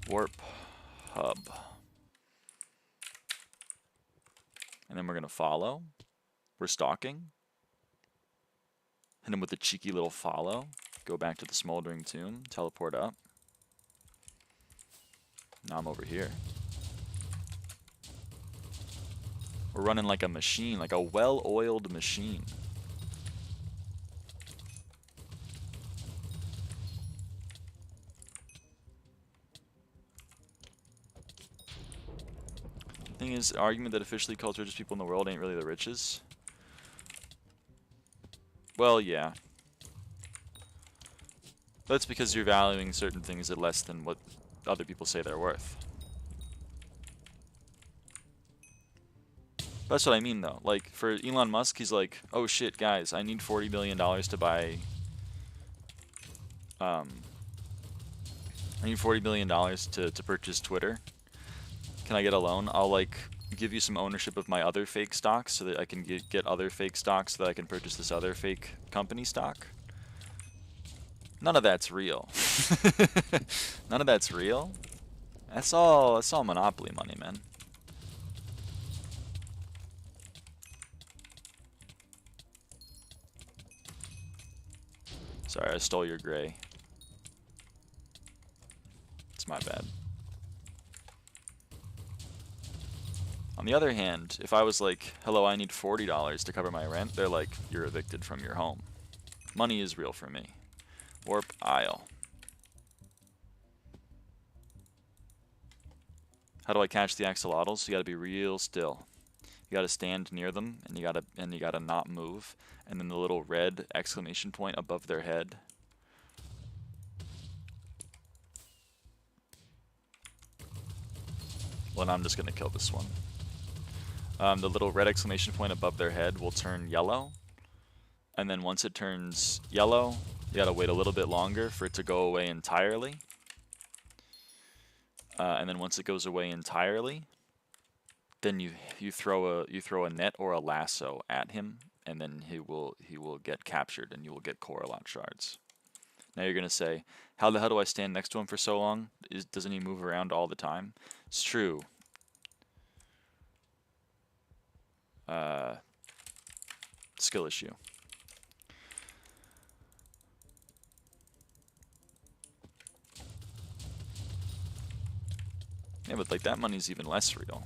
Warp hub. And then we're going to follow. We're stalking. Hit him with a cheeky little follow. Go back to the smoldering tomb. Teleport up. Now I'm over here. We're running like a machine, like a well-oiled machine. Thing is, the argument that officially culture richest people in the world ain't really the richest. Well, yeah. That's because you're valuing certain things at less than what other people say they're worth. That's what I mean, though. Like, for Elon Musk, he's like, oh shit, guys, I need $40 billion to buy... I need $40 billion to purchase Twitter. Can I get a loan? I'll, like, give you some ownership of my other fake stocks so that I can get other fake stocks so that I can purchase this other fake company stock. None of that's real. None of that's real. That's all monopoly money, man. Sorry, I stole your gray. It's my bad. On the other hand, if I was like, hello, I need $40 to cover my rent, they're like, you're evicted from your home. Money is real for me. Warp Isle. How do I catch the axolotls? You gotta be real still. You gotta stand near them, and you gotta not move. And then the little red exclamation point above their head. Well, I'm just gonna kill this one. The little red exclamation point above their head will turn yellow. And then once it turns yellow, you gotta wait a little bit longer for it to go away entirely. And then once it goes away entirely, then you throw a net or a lasso at him, and then he will get captured, and you will get Coralot shards. Now you're gonna say, how the hell do I stand next to him for so long? Doesn't he move around all the time? It's true. Skill issue. Yeah, but like that money's even less real.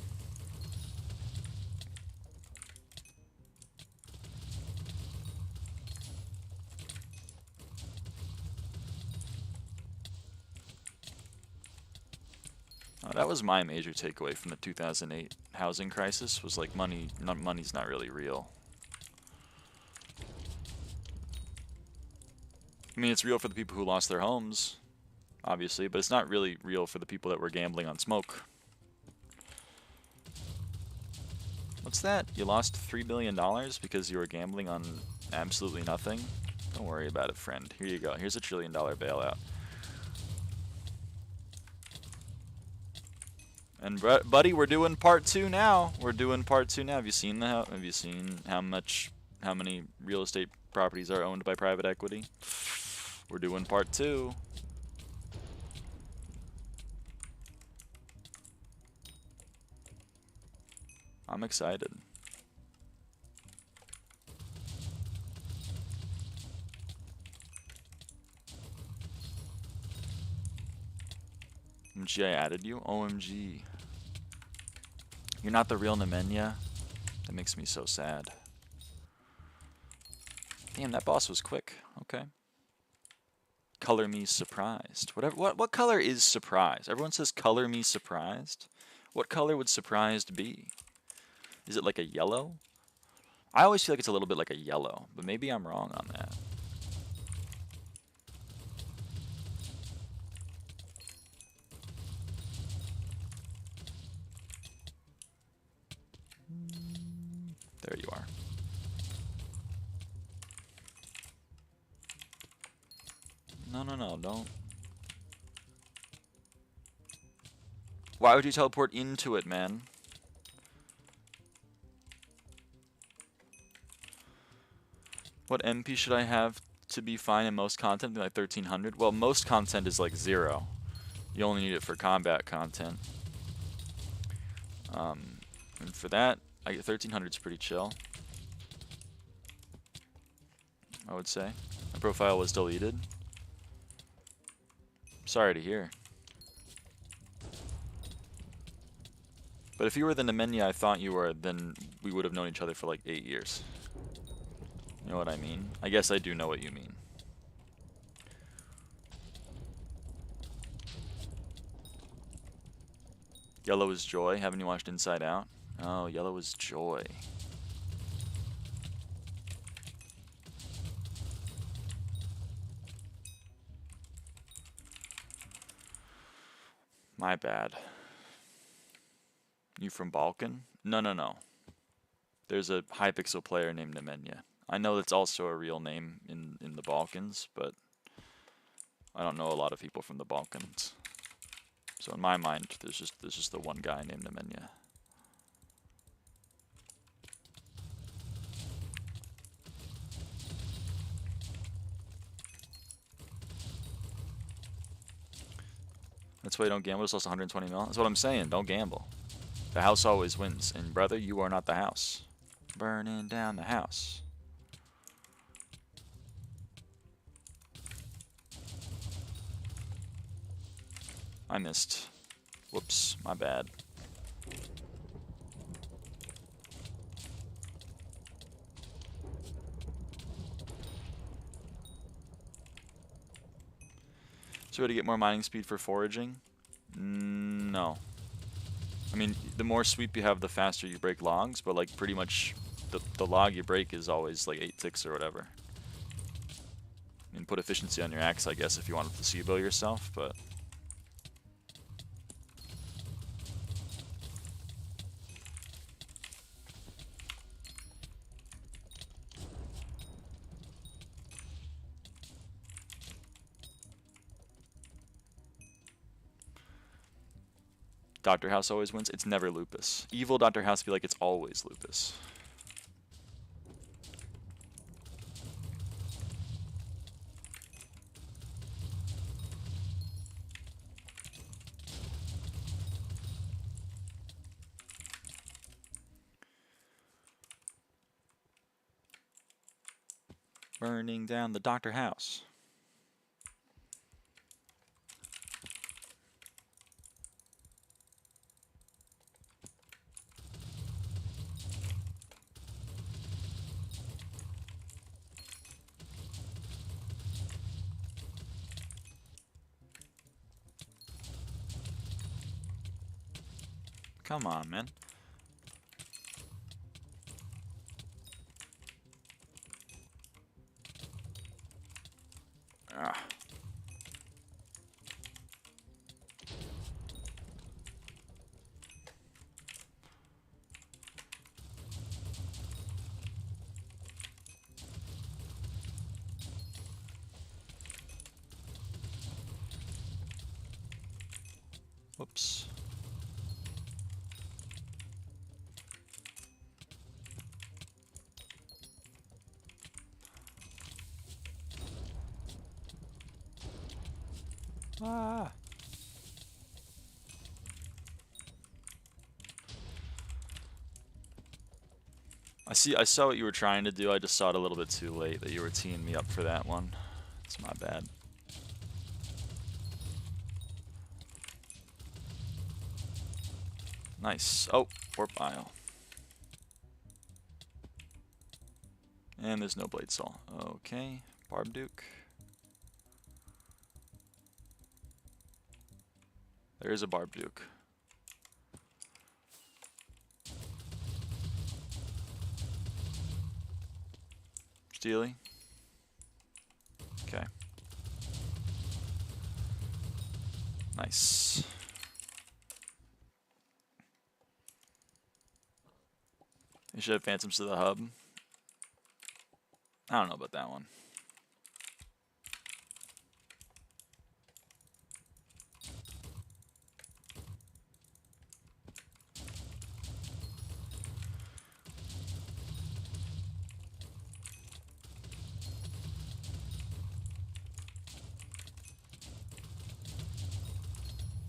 Oh, That was my major takeaway from the 2008 housing crisis, was like money's not really real. I mean, it's real for the people who lost their homes, obviously, but it's not really real for the people that were gambling on smoke. What's that? You lost $3 billion because you were gambling on absolutely nothing? Don't worry about it, friend. Here you go. Here's a $1 trillion bailout. And buddy, we're doing part 2 now. We're doing part 2 now. Have you seen how many real estate properties are owned by private equity? We're doing part 2. I'm excited. OMG, I added you? OMG. You're not the real Nemenya? That makes me so sad. Damn, that boss was quick. Okay. Color me surprised. What color is surprised? Everyone says color me surprised. What color would surprised be? Is it like a yellow? I always feel like it's a little bit like a yellow, but maybe I'm wrong on that. There you are. No, don't. Why would you teleport into it, man? What MP should I have to be fine in most content? Like 1300? Well, most content is like 0. You only need it for combat content. And for that, I get 1300 is pretty chill, I would say. My profile was deleted. Sorry to hear. But if you were the Nemenya I thought you were, then we would have known each other for like 8 years. You know what I mean? I guess I do know what you mean. Yellow is joy. Haven't you watched Inside Out? Oh, yellow is joy. My bad. You from Balkan? No. There's a Hypixel player named Nemenya. I know that's also a real name in the Balkans, but I don't know a lot of people from the Balkans. So in my mind, there's just the one guy named Nemenya. That's why you don't gamble. It's also 120 mil. That's what I'm saying. Don't gamble. The house always wins. And brother, you are not the house. Burning down the house. I missed. Whoops, my bad. So to get more mining speed for foraging? No. I mean, the more sweep you have, the faster you break logs, but like pretty much the log you break is always like 8 ticks or whatever. I mean, put efficiency on your axe, I guess, if you want to placebo yourself, but... Dr. House always wins. It's never Lupus. Evil Dr. House be like it's always Lupus. Burning down the Dr. House. Come on, man. Ah. Whoops. Ah. I saw what you were trying to do. I just saw it a little bit too late that you were teeing me up for that one. It's my bad. Nice. Oh, warp aisle. And there's no blade saw. Okay, Barb Duke. There is a Barb Duke. Steely. Okay. Nice. You should have Phantoms to the hub. I don't know about that one.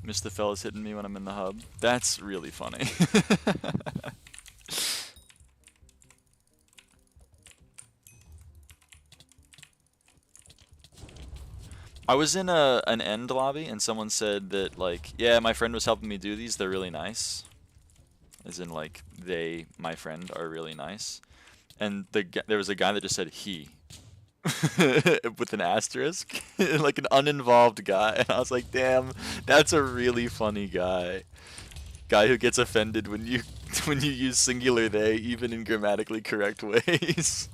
Miss the fellas hitting me when I'm in the hub. That's really funny. I was in an end lobby and someone said that, like, yeah, my friend was helping me do these. They're really nice. As in, like, they, my friend, are really nice. And there was a guy that just said he. With an asterisk. Like an uninvolved guy. And I was like, damn, that's a really funny guy. Guy who gets offended when you use singular they, even in grammatically correct ways.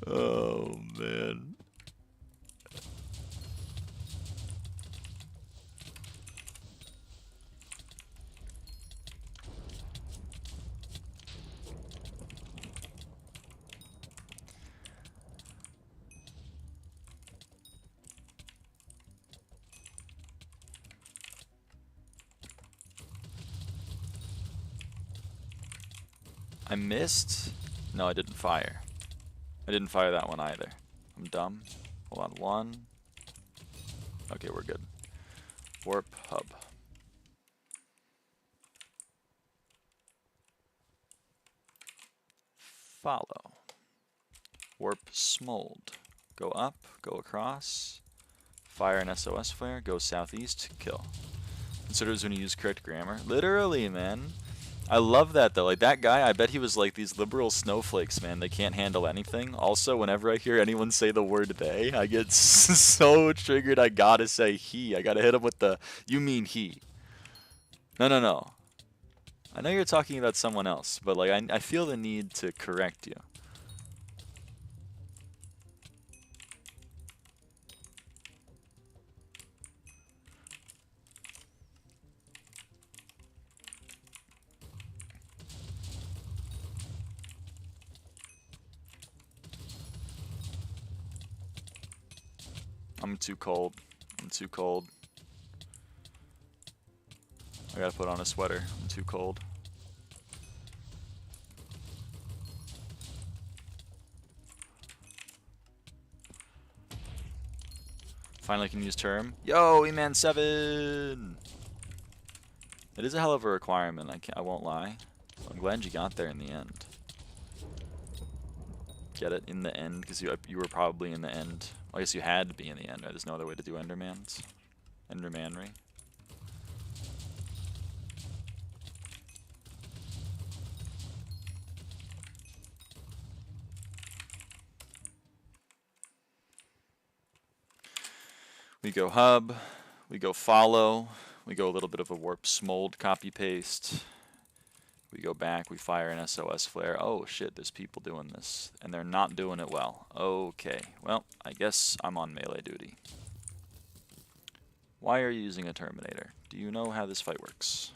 Oh, man. I missed? No, I didn't fire. I didn't fire that one either. I'm dumb. Hold on, one. Okay, we're good. Warp hub. Follow. Warp smold. Go up, go across. Fire an SOS flare, go southeast, kill. Considers when you use correct grammar. Literally, man. I love that though. Like that guy, I bet he was like these liberal snowflakes, man. They can't handle anything. Also, whenever I hear anyone say the word they, I get so triggered. I gotta say he. I gotta hit him with the, you mean he. No, no, no. I know you're talking about someone else, but like I feel the need to correct you. I'm too cold. I'm too cold. I gotta put on a sweater. I'm too cold. Finally can use term. Yo, E-Man 7! It is a hell of a requirement, I won't lie. I'm glad you got there in the end. Get it? In the end? Because you were probably in the end. I guess you had to be in the end, right? There's no other way to do Endermans. Endermanry. We go hub. We go follow. We go a little bit of a warp smold copy paste. We go back. We fire an SOS flare. Oh shit, there's people doing this. And they're not doing it well. Okay, well, I guess I'm on melee duty. Why are you using a Terminator? Do you know how this fight works?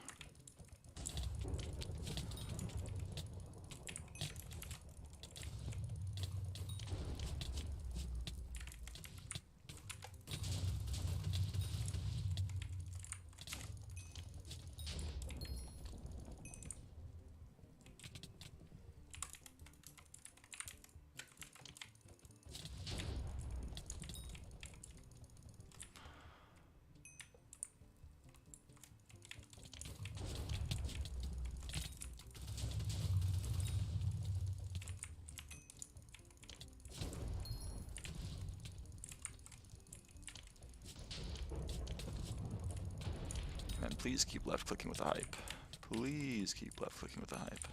And please keep left clicking with the hype. Please keep left clicking with the hype.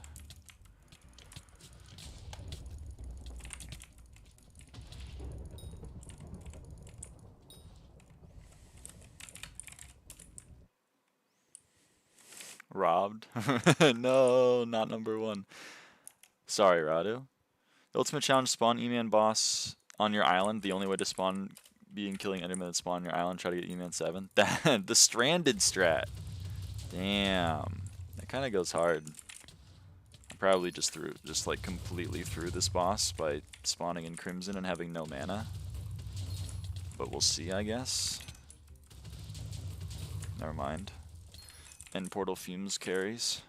Robbed? No, not number one. Sorry, Radu. The ultimate challenge: spawn E-Man boss on your island. The only way to spawn being killing Enderman that spawn on your island. Try to get E-Man 7. The stranded strat. Damn, that kind of goes hard. I probably just like completely threw this boss by spawning in Crimson and having no mana. But we'll see, I guess. Never mind. And Portal Fumes carries,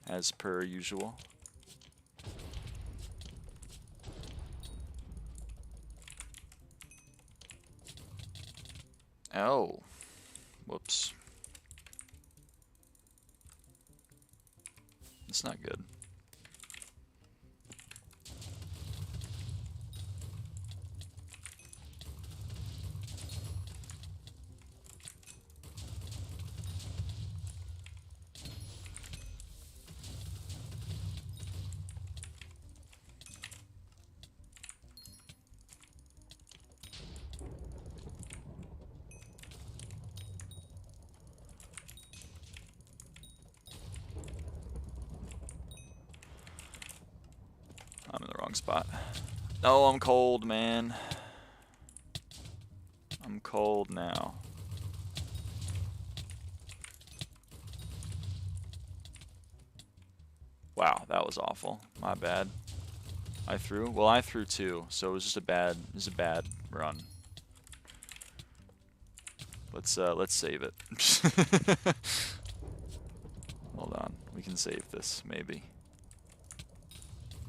as per usual. Oh. Whoops. It's not good. I'm in the wrong spot. No, I'm cold, man. I'm cold now. Wow, that was awful. My bad. I threw? Well, I threw too, so it was just a bad run. Let's save it. Hold on. We can save this, maybe.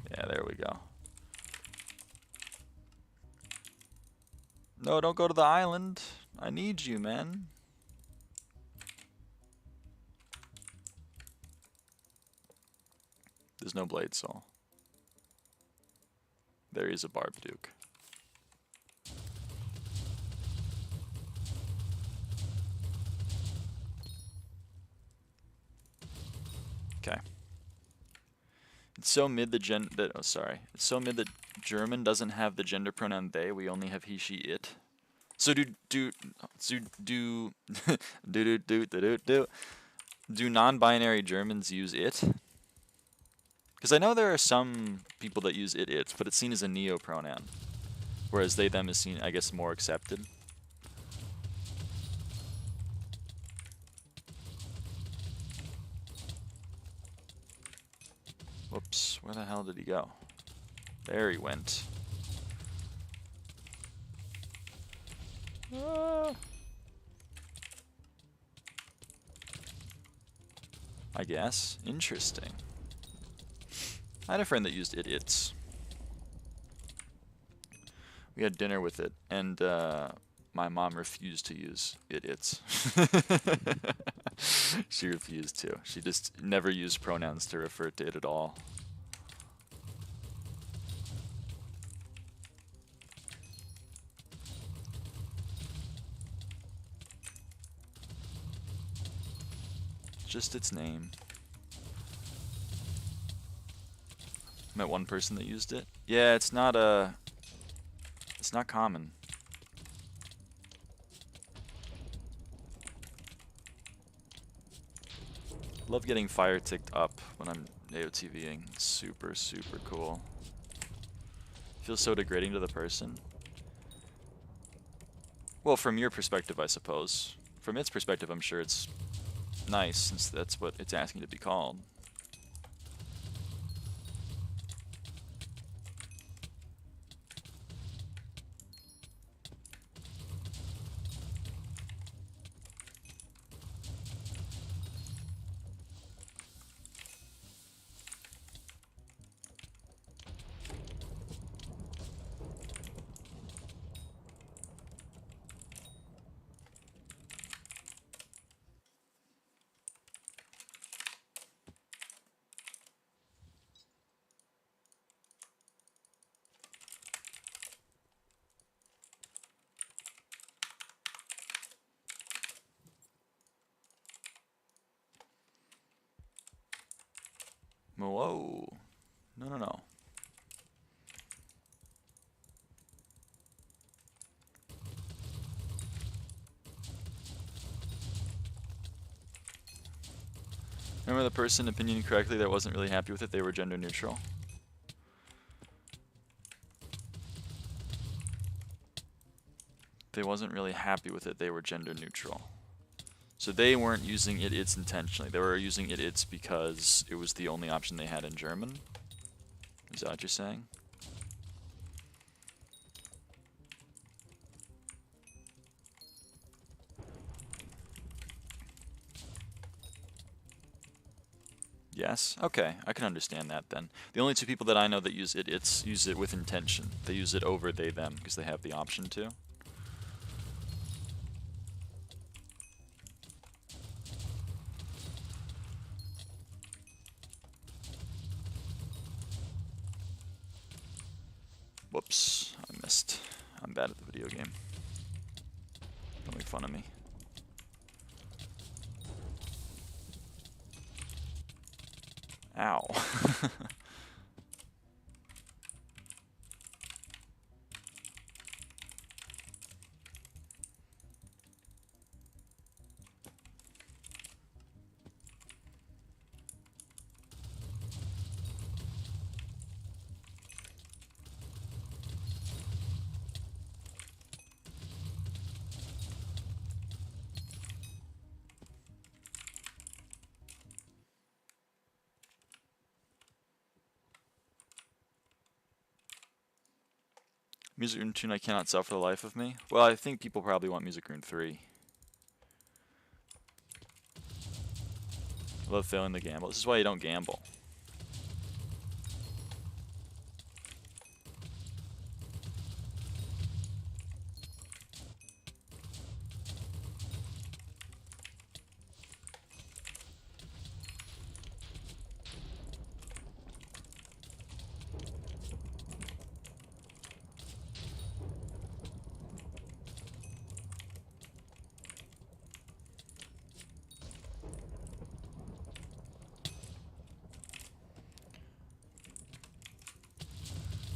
Yeah, there we go. No, don't go to the island. I need you, man. There's no blade soul. There is a barb duke. Okay. It's so mid that It's so mid that German doesn't have the gender pronoun they. We only have he, she, it. So do non-binary Germans use it? Because I know there are some people that use it, its, but it's seen as a neo pronoun, whereas they, them is seen, I guess, more accepted. Whoops, where the hell did he go? There he went. I guess. Interesting. I had a friend that used idiots. We had dinner with it, and my mom refused to use idiots. She refused to. She just never used pronouns to refer to it at all. Just its name. Met one person that used it. Yeah, it's not common. Love getting fire ticked up when I'm AOTVing. It's super, super cool. Feels so degrading to the person. Well, from your perspective, I suppose. From its perspective, I'm sure it's nice, since that's what it's asking to be called. Whoa. No, no, no. Remember the person opinioning correctly that wasn't really happy with it? They were gender neutral. They wasn't really happy with it. They were gender neutral. So they weren't using it/its intentionally. They were using it/its because it was the only option they had in German. Is that what you're saying? Yes? Okay, I can understand that then. The only two people that I know that use it/its use it with intention. They use it over they/them because they have the option to. Whoops, I missed. I'm bad at the video game. Don't make fun of me. Ow. Music Rune tune I cannot sell for the life of me. Well, I think people probably want Music Rune 3. I love failing the gamble. This is why you don't gamble.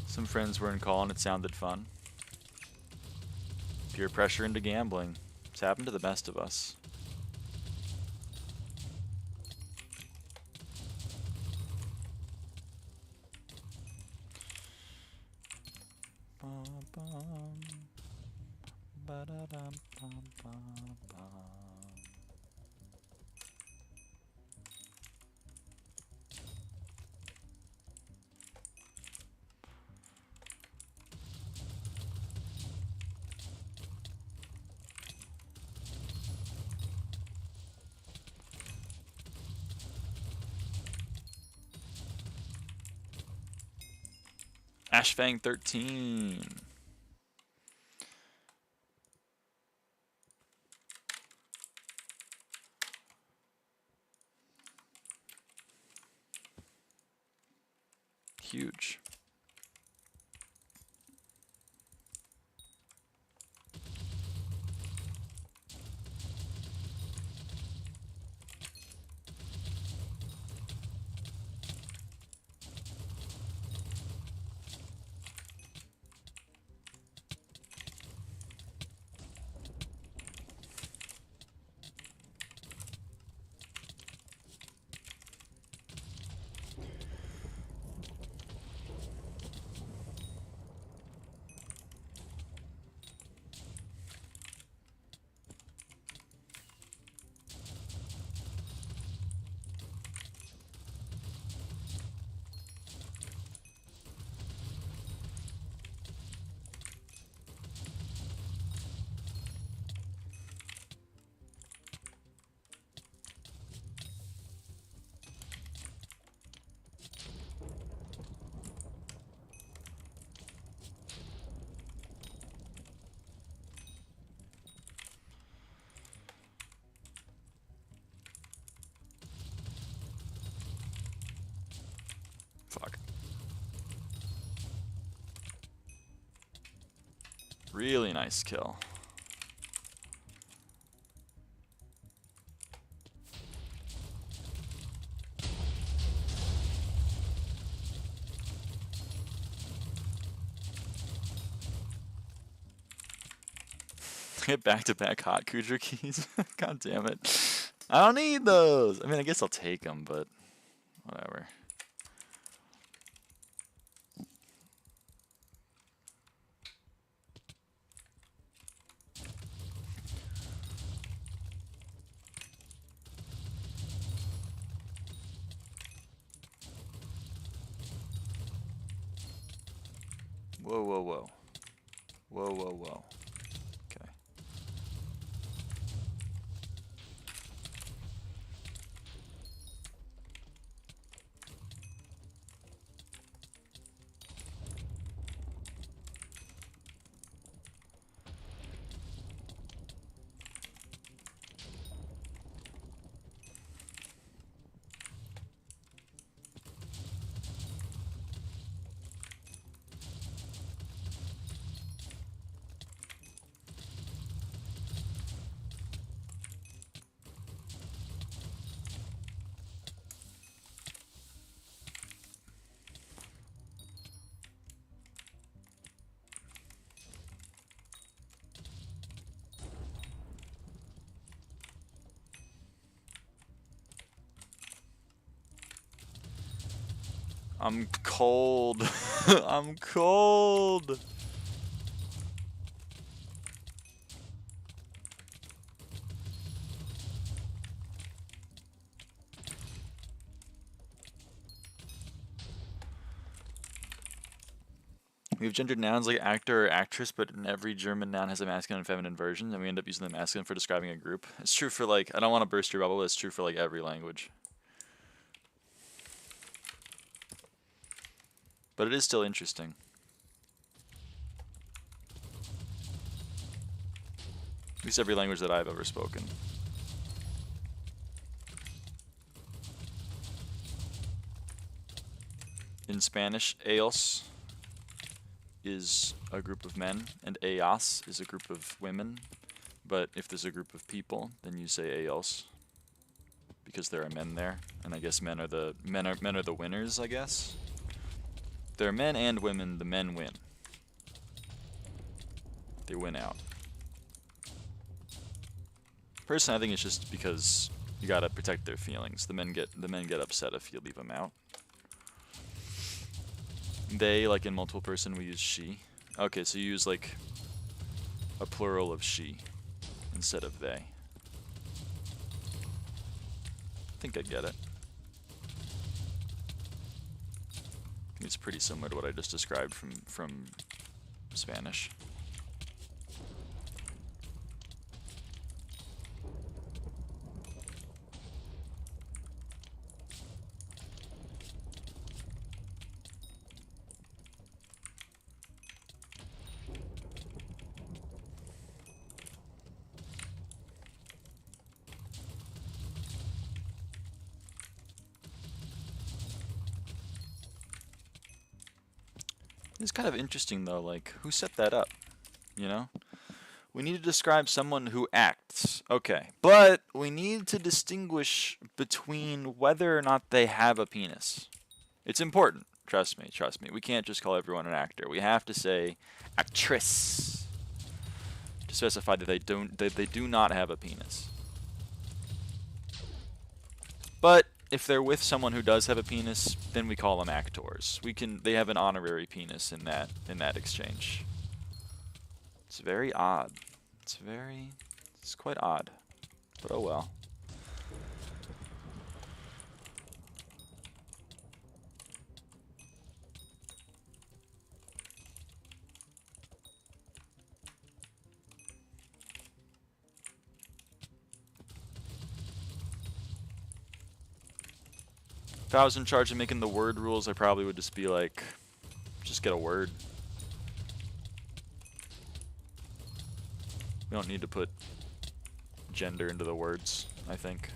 Some friends were in call and it sounded fun. Peer pressure into gambling. It's happened to the best of us. Ashfang 13. Huge. Really nice kill. Hit back-to-back hot Kuja keys. God damn it. I don't need those. I mean, I guess I'll take them, but whatever. Whoa, whoa, whoa. Whoa, whoa, whoa. Okay. I'm cold. I'm cold. We have gendered nouns like actor or actress, but in every German noun has a masculine and feminine version, and we end up using the masculine for describing a group. It's true for, like, I don't want to burst your bubble, but it's true for, like, every language. But it is still interesting. At least every language that I've ever spoken. In Spanish, ellos is a group of men, and ellas is a group of women. But if there's a group of people, then you say ellos, because there are men there, and I guess men are the winners. I guess there are men and women. The men win. They win out. Personally, I think it's just because you gotta protect their feelings. The men get upset if you leave them out. They, like in multiple person, we use she. Okay, so you use like a plural of she instead of they. I think I get it. It's pretty similar to what I just described from Spanish. It's kind of interesting though, like, who set that up, you know? We need to describe someone who acts. Okay, but we need to distinguish between whether or not they have a penis. It's important, trust me, trust me. We can't just call everyone an actor. We have to say actress to specify that they do not have a penis. But if they're with someone who does have a penis, then we call them actors. They have an honorary penis in that exchange. It's very odd. It's quite odd. But oh well. If I was in charge of making the word rules, I probably would just be like, just get a word. We don't need to put gender into the words, I think.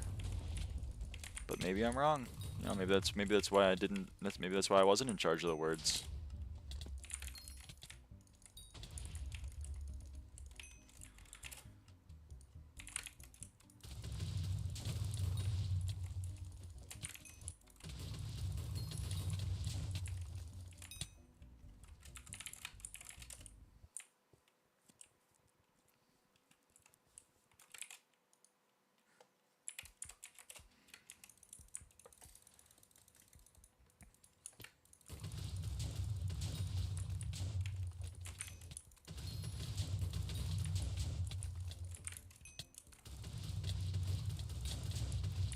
But maybe I'm wrong. You know, maybe that's why I didn't. Maybe that's why I wasn't in charge of the words.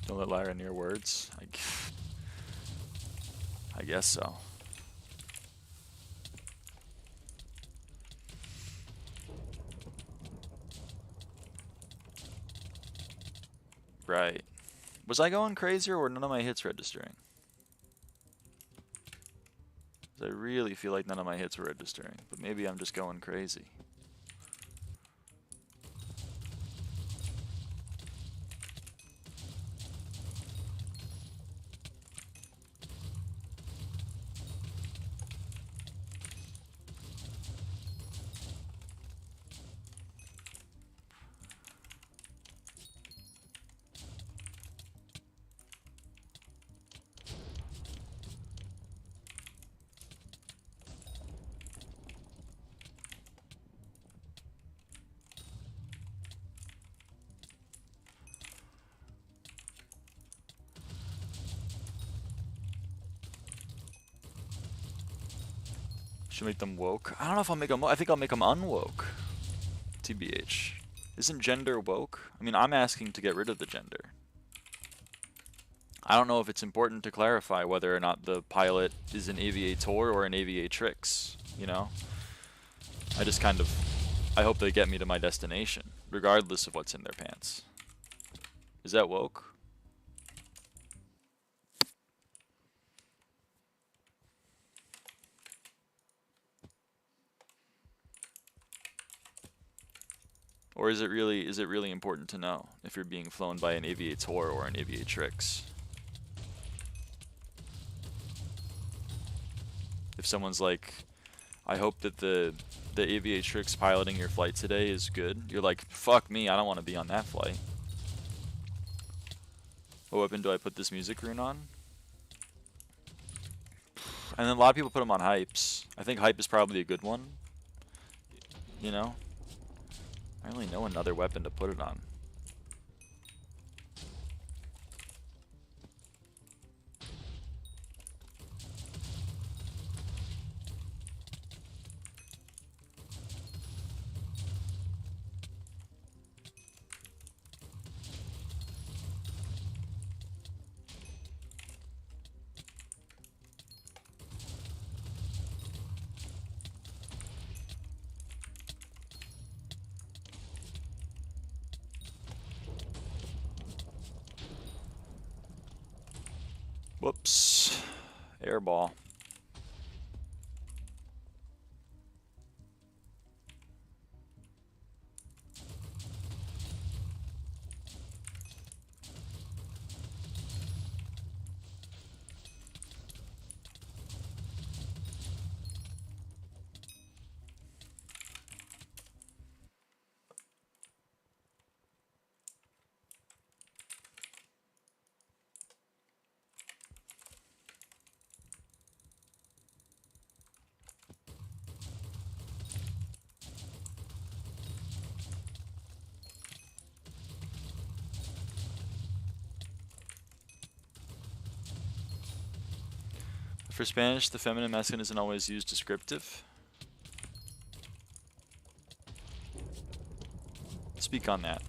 Don't let Lyra near words. I guess so. Right. Was I going crazy or were none of my hits registering? I really feel like none of my hits were registering, but maybe I'm just going crazy. Should make them woke. I don't know if I'll make them woke. I think I'll make them unwoke. TBH. Isn't gender woke? I mean, I'm asking to get rid of the gender. I don't know if it's important to clarify whether or not the pilot is an aviator or an aviatrix, you know? I just kind of... I hope they get me to my destination, regardless of what's in their pants. Is that woke? Or is it really important to know if you're being flown by an aviator or an aviatrix? If someone's like, I hope that the aviatrix piloting your flight today is good, you're like, fuck me, I don't want to be on that flight. What weapon do I put this music rune on? And then a lot of people put them on hypes. I think hype is probably a good one. You know? I don't really know another weapon to put it on. Whoops. Airball. For Spanish, the feminine masculine isn't always used descriptive. Speak on that.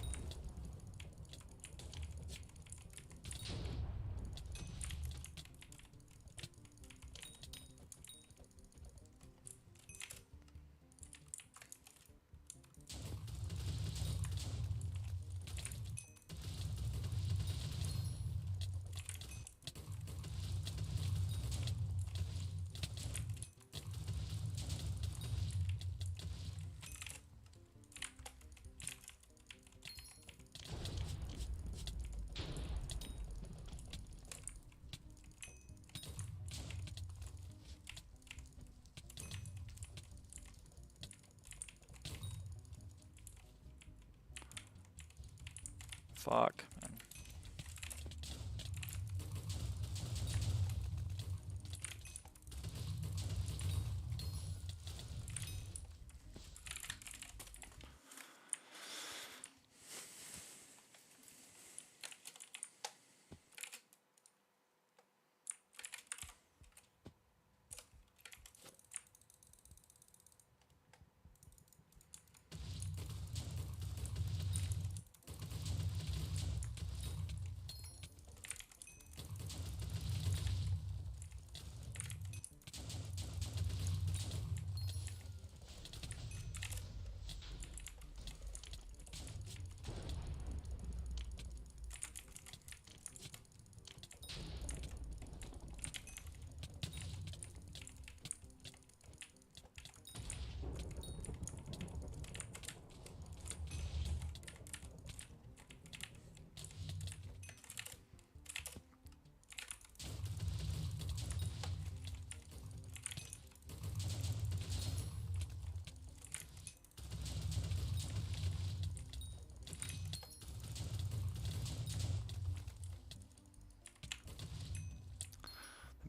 Fuck, man.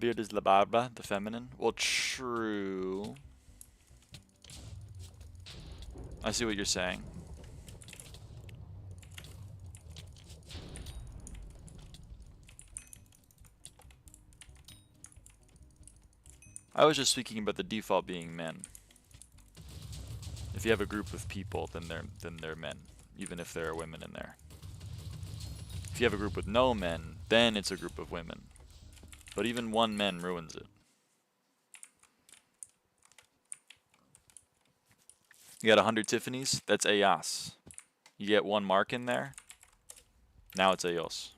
beard is la barba, the feminine. Well, true. I see what you're saying. I was just speaking about the default being men. If you have a group of people, then they're men, even if there are women in there. If you have a group with no men, then it's a group of women. But even one man ruins it. You got 100 Tiffany's, that's Ayas. You get one mark in there, now it's Ayos.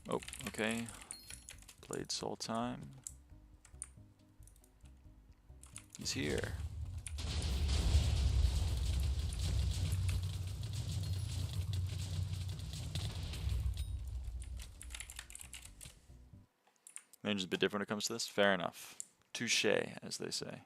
Oh, okay. Played soul time. He's here. Range is a bit different when it comes to this. Fair enough. Touche, as they say.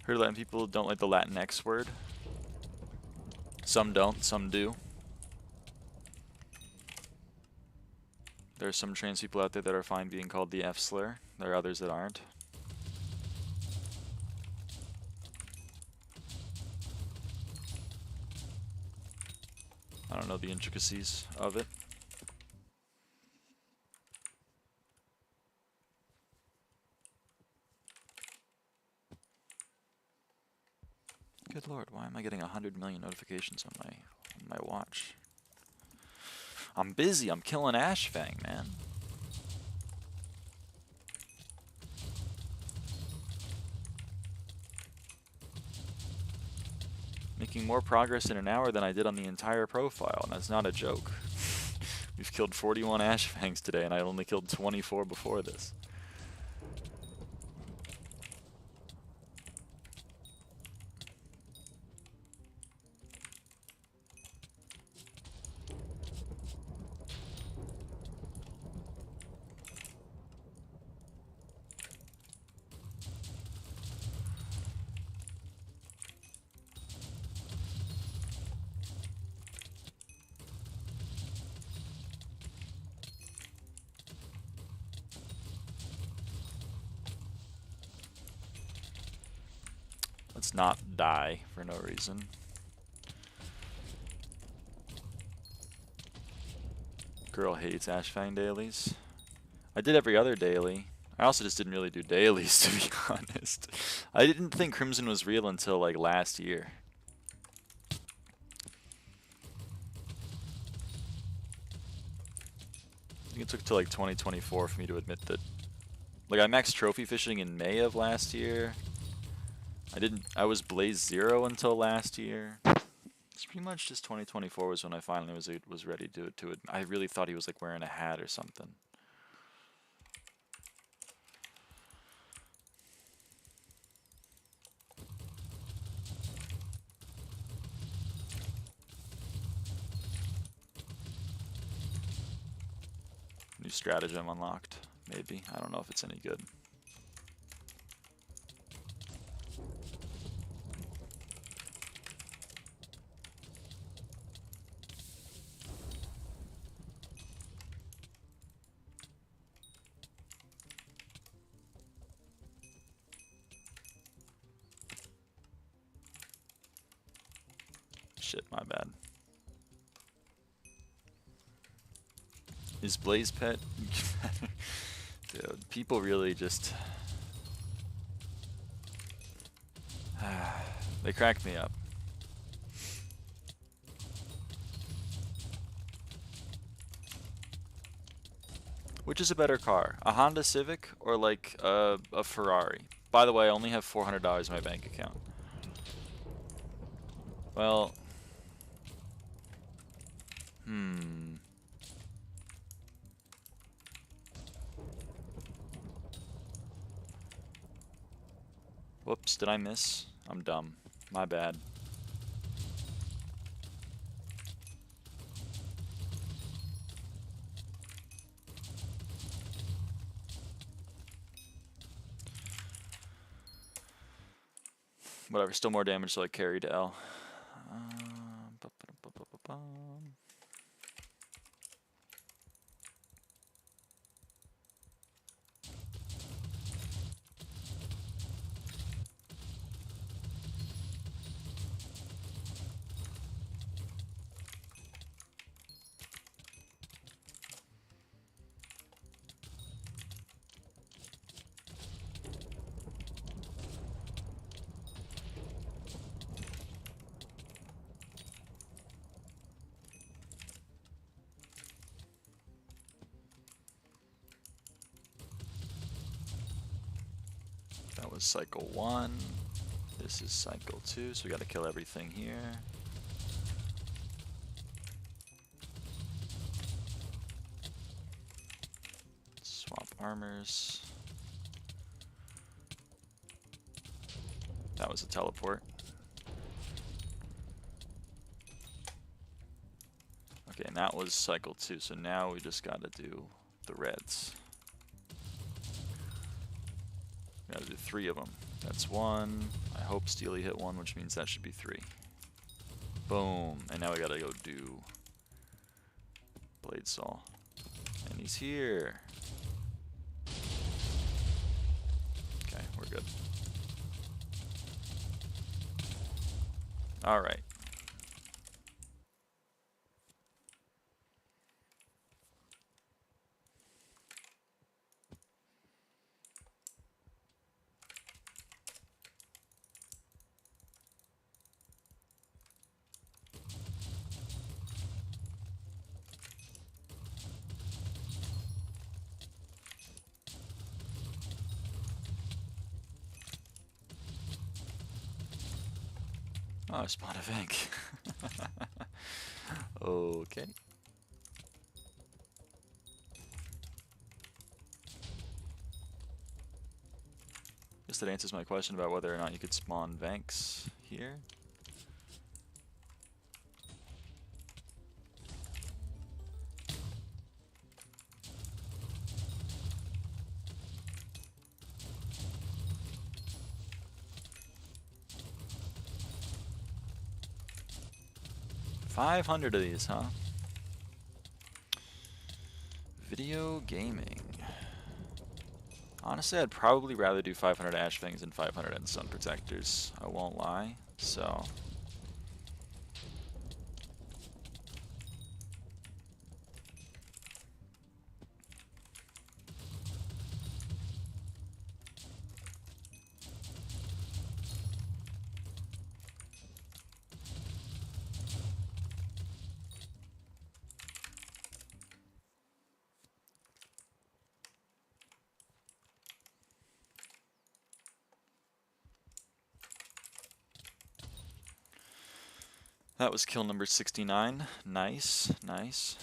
Heard Latin people don't like the Latin X word. Some don't, some do. There are some trans people out there that are fine being called the F slur. There are others that aren't. I don't know the intricacies of it. Good lord, why am I getting 100 million notifications on my watch? I'm busy, I'm killing Ashfang, man. Making more progress in an hour than I did on the entire profile, and that's not a joke. We've killed 41 Ashfangs today, and I only killed 24 before this. Let's not die for no reason. Girl hates Ashfang dailies. I did every other daily. I also just didn't really do dailies, to be honest. I didn't think Crimson was real until like last year. I think it took till like 2024 for me to admit that. Like I maxed trophy fishing in May of last year. I was Blaze 0 until last year. It's pretty much just 2024 was when I finally was ready to it. I really thought he was like wearing a hat or something. New stratagem unlocked, maybe. I don't know if it's any good. Shit, my bad. Is Blaze Pet? Dude, people really just... they crack me up. Which is a better car? A Honda Civic or like a Ferrari? By the way, I only have $400 in my bank account. Well... Whoops, did I miss? I'm dumb. My bad. Whatever, still more damage, so I carry to L. That was cycle 1. This is cycle 2, so we gotta kill everything here. Swap armors. That was a teleport. Okay, and that was cycle 2, so now we just gotta do the reds. We gotta do 3 of them. That's 1. I hope Steely hit 1, which means that should be 3. Boom. And now we gotta go do Blade Saw. And he's here. Okay, we're good. Alright. Oh, I spawned a Vank. Okay. Guess that answers my question about whether or not you could spawn Vanks here. $500 of these, huh? Video gaming. Honestly, I'd probably rather do 500 Ashfangs than 500 and Sun Protectors. I won't lie. So. That was kill number 69. Nice, nice.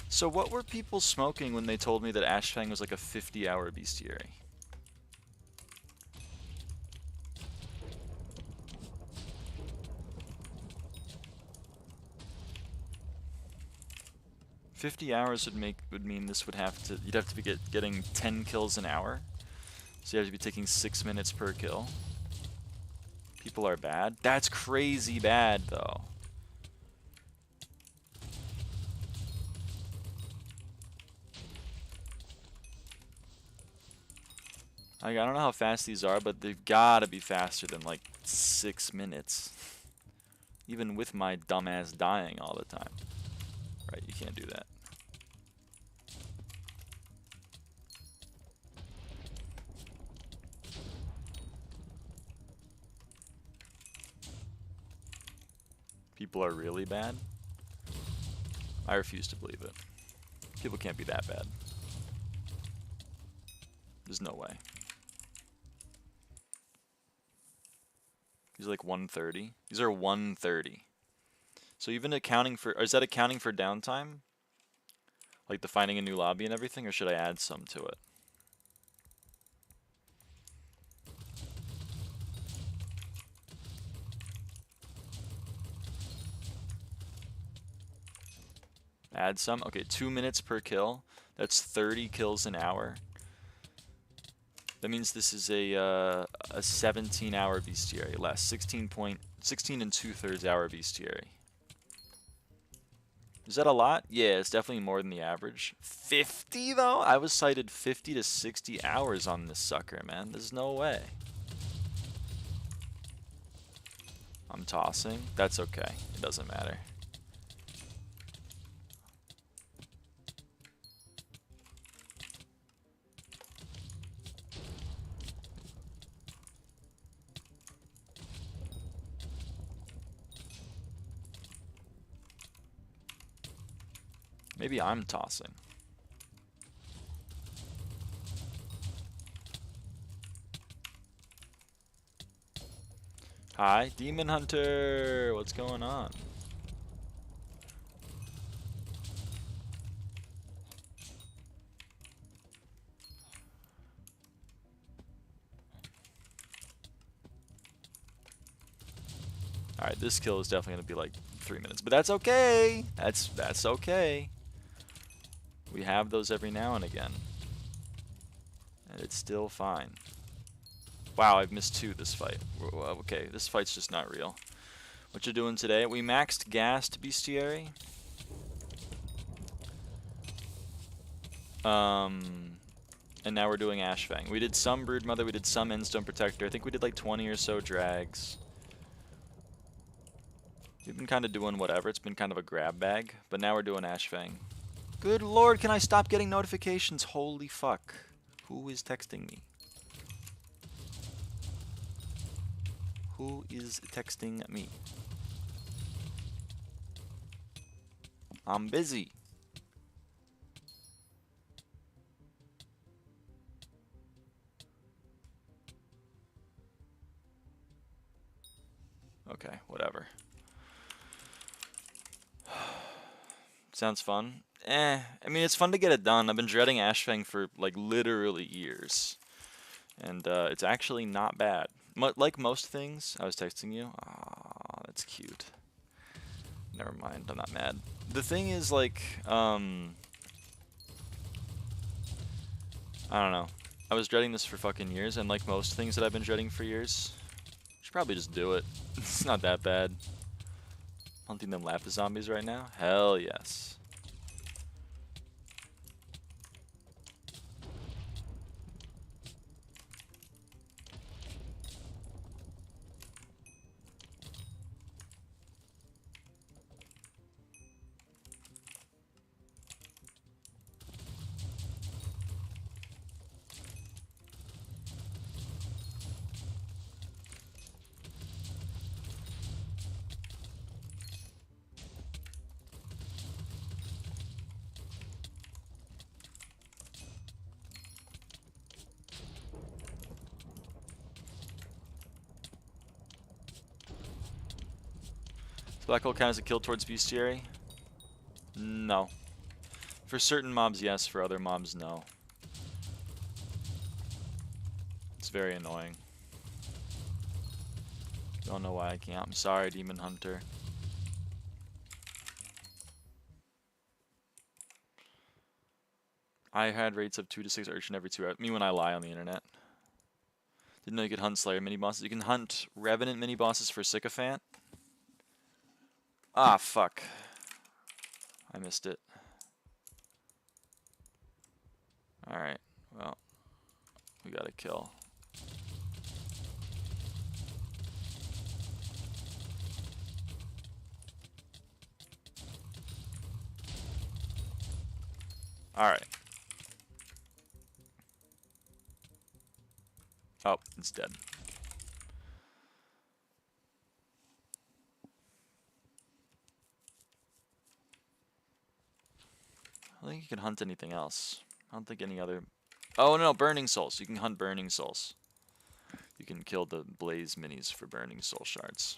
So what were people smoking when they told me that Ashfang was like a 50-hour beastiary? $50 would mean this would have to, you'd have to be getting 10 kills an hour. So you have to be taking 6 minutes per kill. People are bad. That's crazy bad though. Like, I don't know how fast these are, but they've got to be faster than like 6 minutes. Even with my dumbass dying all the time. Right, you can't do that. People are really bad? I refuse to believe it. People can't be that bad. There's no way. These are like 130. These are 130. So even accounting for, is that accounting for downtime? Like the finding a new lobby and everything, or should I add some to it? Add some? Okay, 2 minutes per kill. That's 30 kills an hour. That means this is a 17-hour bestiary, less 16 and 2/3 hour bestiary. Is that a lot? Yeah, it's definitely more than the average. 50 though? I was cited 50 to 60 hours on this sucker, man. There's no way. I'm tossing. That's okay. It doesn't matter. Maybe I'm tossing. Hi, Demon Hunter! What's going on? Alright, this kill is definitely going to be like 3 minutes, but that's okay! That's okay. We have those every now and again. And it's still fine. Wow, I've missed 2 this fight. Okay, this fight's just not real. What you doing today? We maxed gassed bestiary. And now we're doing Ashfang. We did some Broodmother, we did some Endstone Protector. I think we did like 20 or so drags. We've been kind of doing whatever. It's been kind of a grab bag. But now we're doing Ashfang. Good lord, can I stop getting notifications? Holy fuck. Who is texting me? Who is texting me? I'm busy. Okay, whatever. Sounds fun. I mean, it's fun to get it done. I've been dreading Ashfang for, like, literally years. And, it's actually not bad. Like most things, I was texting you. Aw, that's cute. Never mind, I'm not mad. The thing is, like, I don't know. I was dreading this for fucking years, and like most things that I've been dreading for years, should probably just do it. It's not that bad. Hunting them Lapis zombies right now? Hell yes. Black hole count as a kill towards beastiary? No. For certain mobs, yes. For other mobs, no. It's very annoying. Don't know why I can't. I'm sorry, Demon Hunter. I had rates of 2 to 6 urchin every 2 hours. Me when I lie on the internet. Didn't know you could hunt Slayer mini bosses. You can hunt Revenant mini bosses for Sycophant. Ah, fuck. I missed it. Alright, well, we gotta kill. Alright. Oh, it's dead. I don't think you can hunt anything else. I don't think any other... Oh, no, Burning Souls. You can hunt Burning Souls. You can kill the Blaze minis for Burning Soul shards.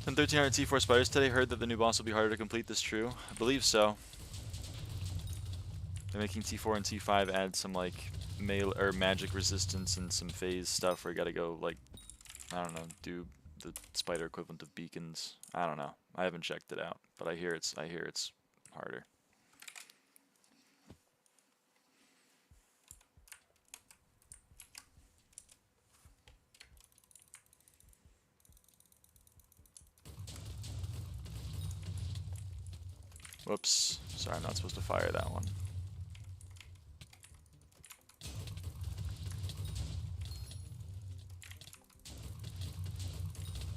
And 1300 T4 spiders today. Heard that the new boss will be harder to complete. This true? I believe so. They're making T4 and T5 add some like melee or magic resistance and some phase stuff where you gotta go like, I don't know, do the spider equivalent of beacons. I don't know. I haven't checked it out, but I hear it's harder. Whoops. Sorry, I'm not supposed to fire that one.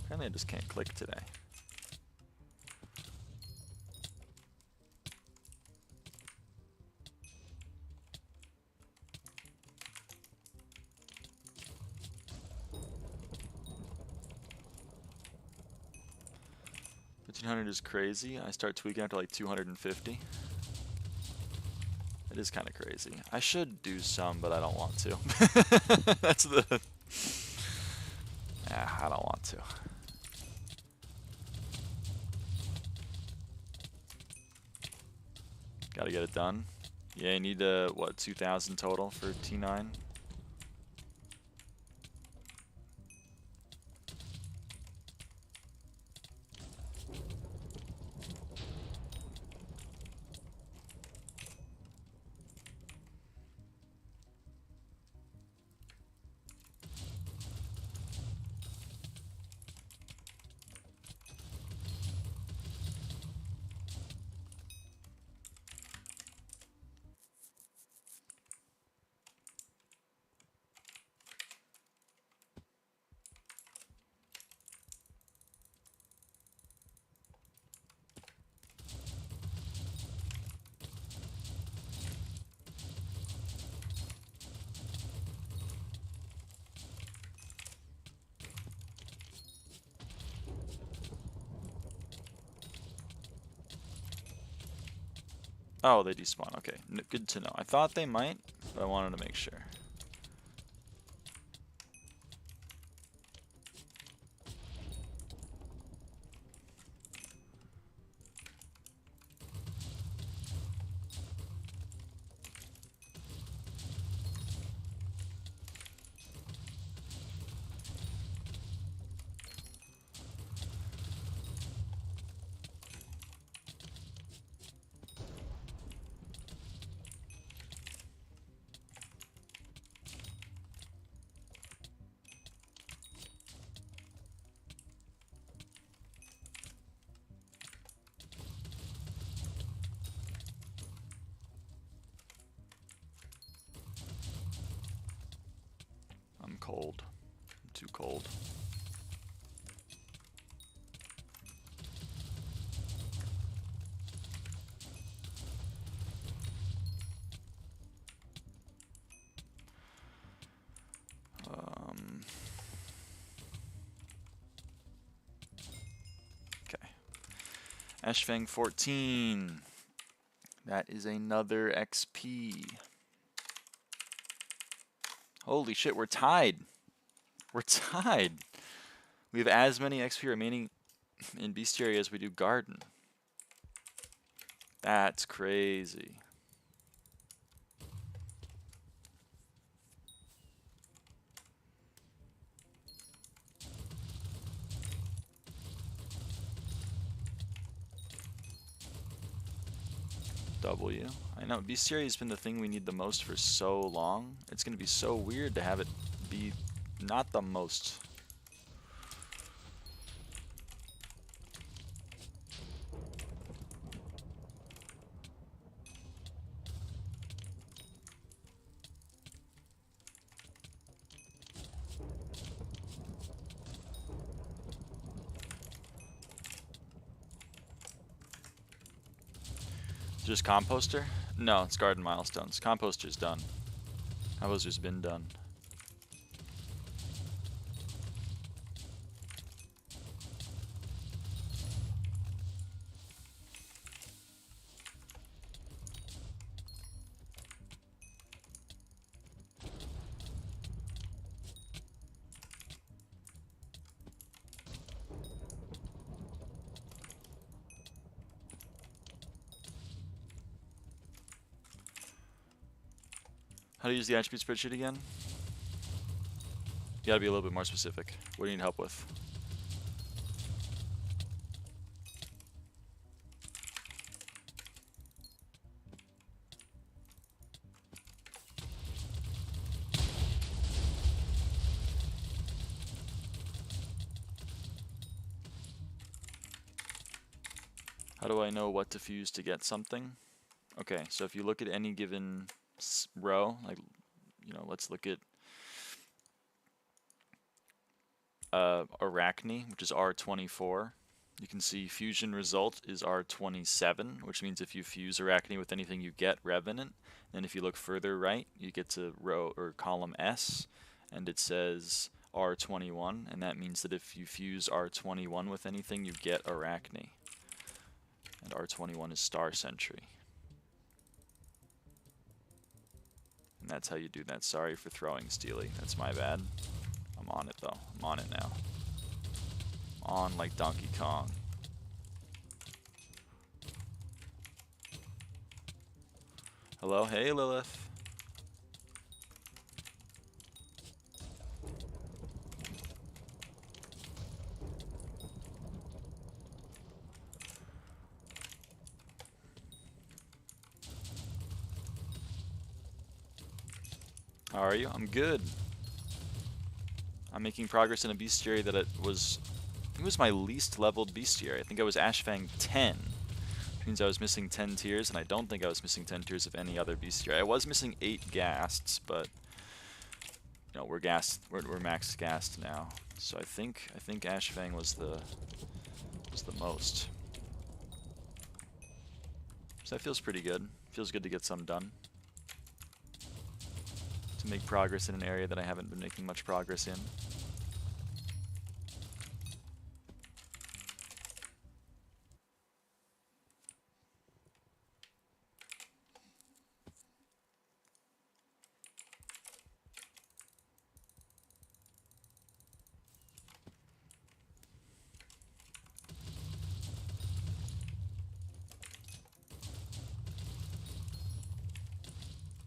Apparently I just can't click today. $1,500 is crazy. I start tweaking after like 250. It is kind of crazy. I should do some, but I don't want to. That's the... Yeah, I don't want to. Gotta get it done. Yeah, you need, what, 2,000 total for T9? Oh, they despawn. Okay, good to know. I thought they might, but I wanted to make sure. cold. Okay. Ashfang 14. That is another XP. Holy shit, we're tied. We're tied. We have as many XP remaining in beastiary as we do garden. That's crazy. W. I know, beastiary has been the thing we need the most for so long. It's going to be so weird to have it be not the most. Just composter? No, it's garden milestones. Composter's done. Composter's been done. How to use the attribute spreadsheet again? You gotta be a little bit more specific. What do you need help with? How do I know what to fuse to get something? Okay, so if you look at any given row, like, you know, let's look at Arachne, which is R24. You can see fusion result is R27, which means if you fuse Arachne with anything, you get Revenant. And if you look further right, you get to row or column S, and it says R21, and that means that if you fuse R21 with anything, you get Arachne. And R21 is Star Sentry. And that's how you do that. Sorry for throwing, Steely. That's my bad. I'm on it, though. I'm on it now. On like Donkey Kong. Hello? Hey, Lilith. How are you? I'm good. I'm making progress in a bestiary that it was my least leveled bestiary. I think I was Ashfang 10, which means I was missing 10 tiers, and I don't think I was missing 10 tiers of any other bestiary. I was missing 8 ghasts, but you know, we're max ghast now. So I think Ashfang was the most. So that feels pretty good. Feels good to get some done. To make progress in an area that I haven't been making much progress in.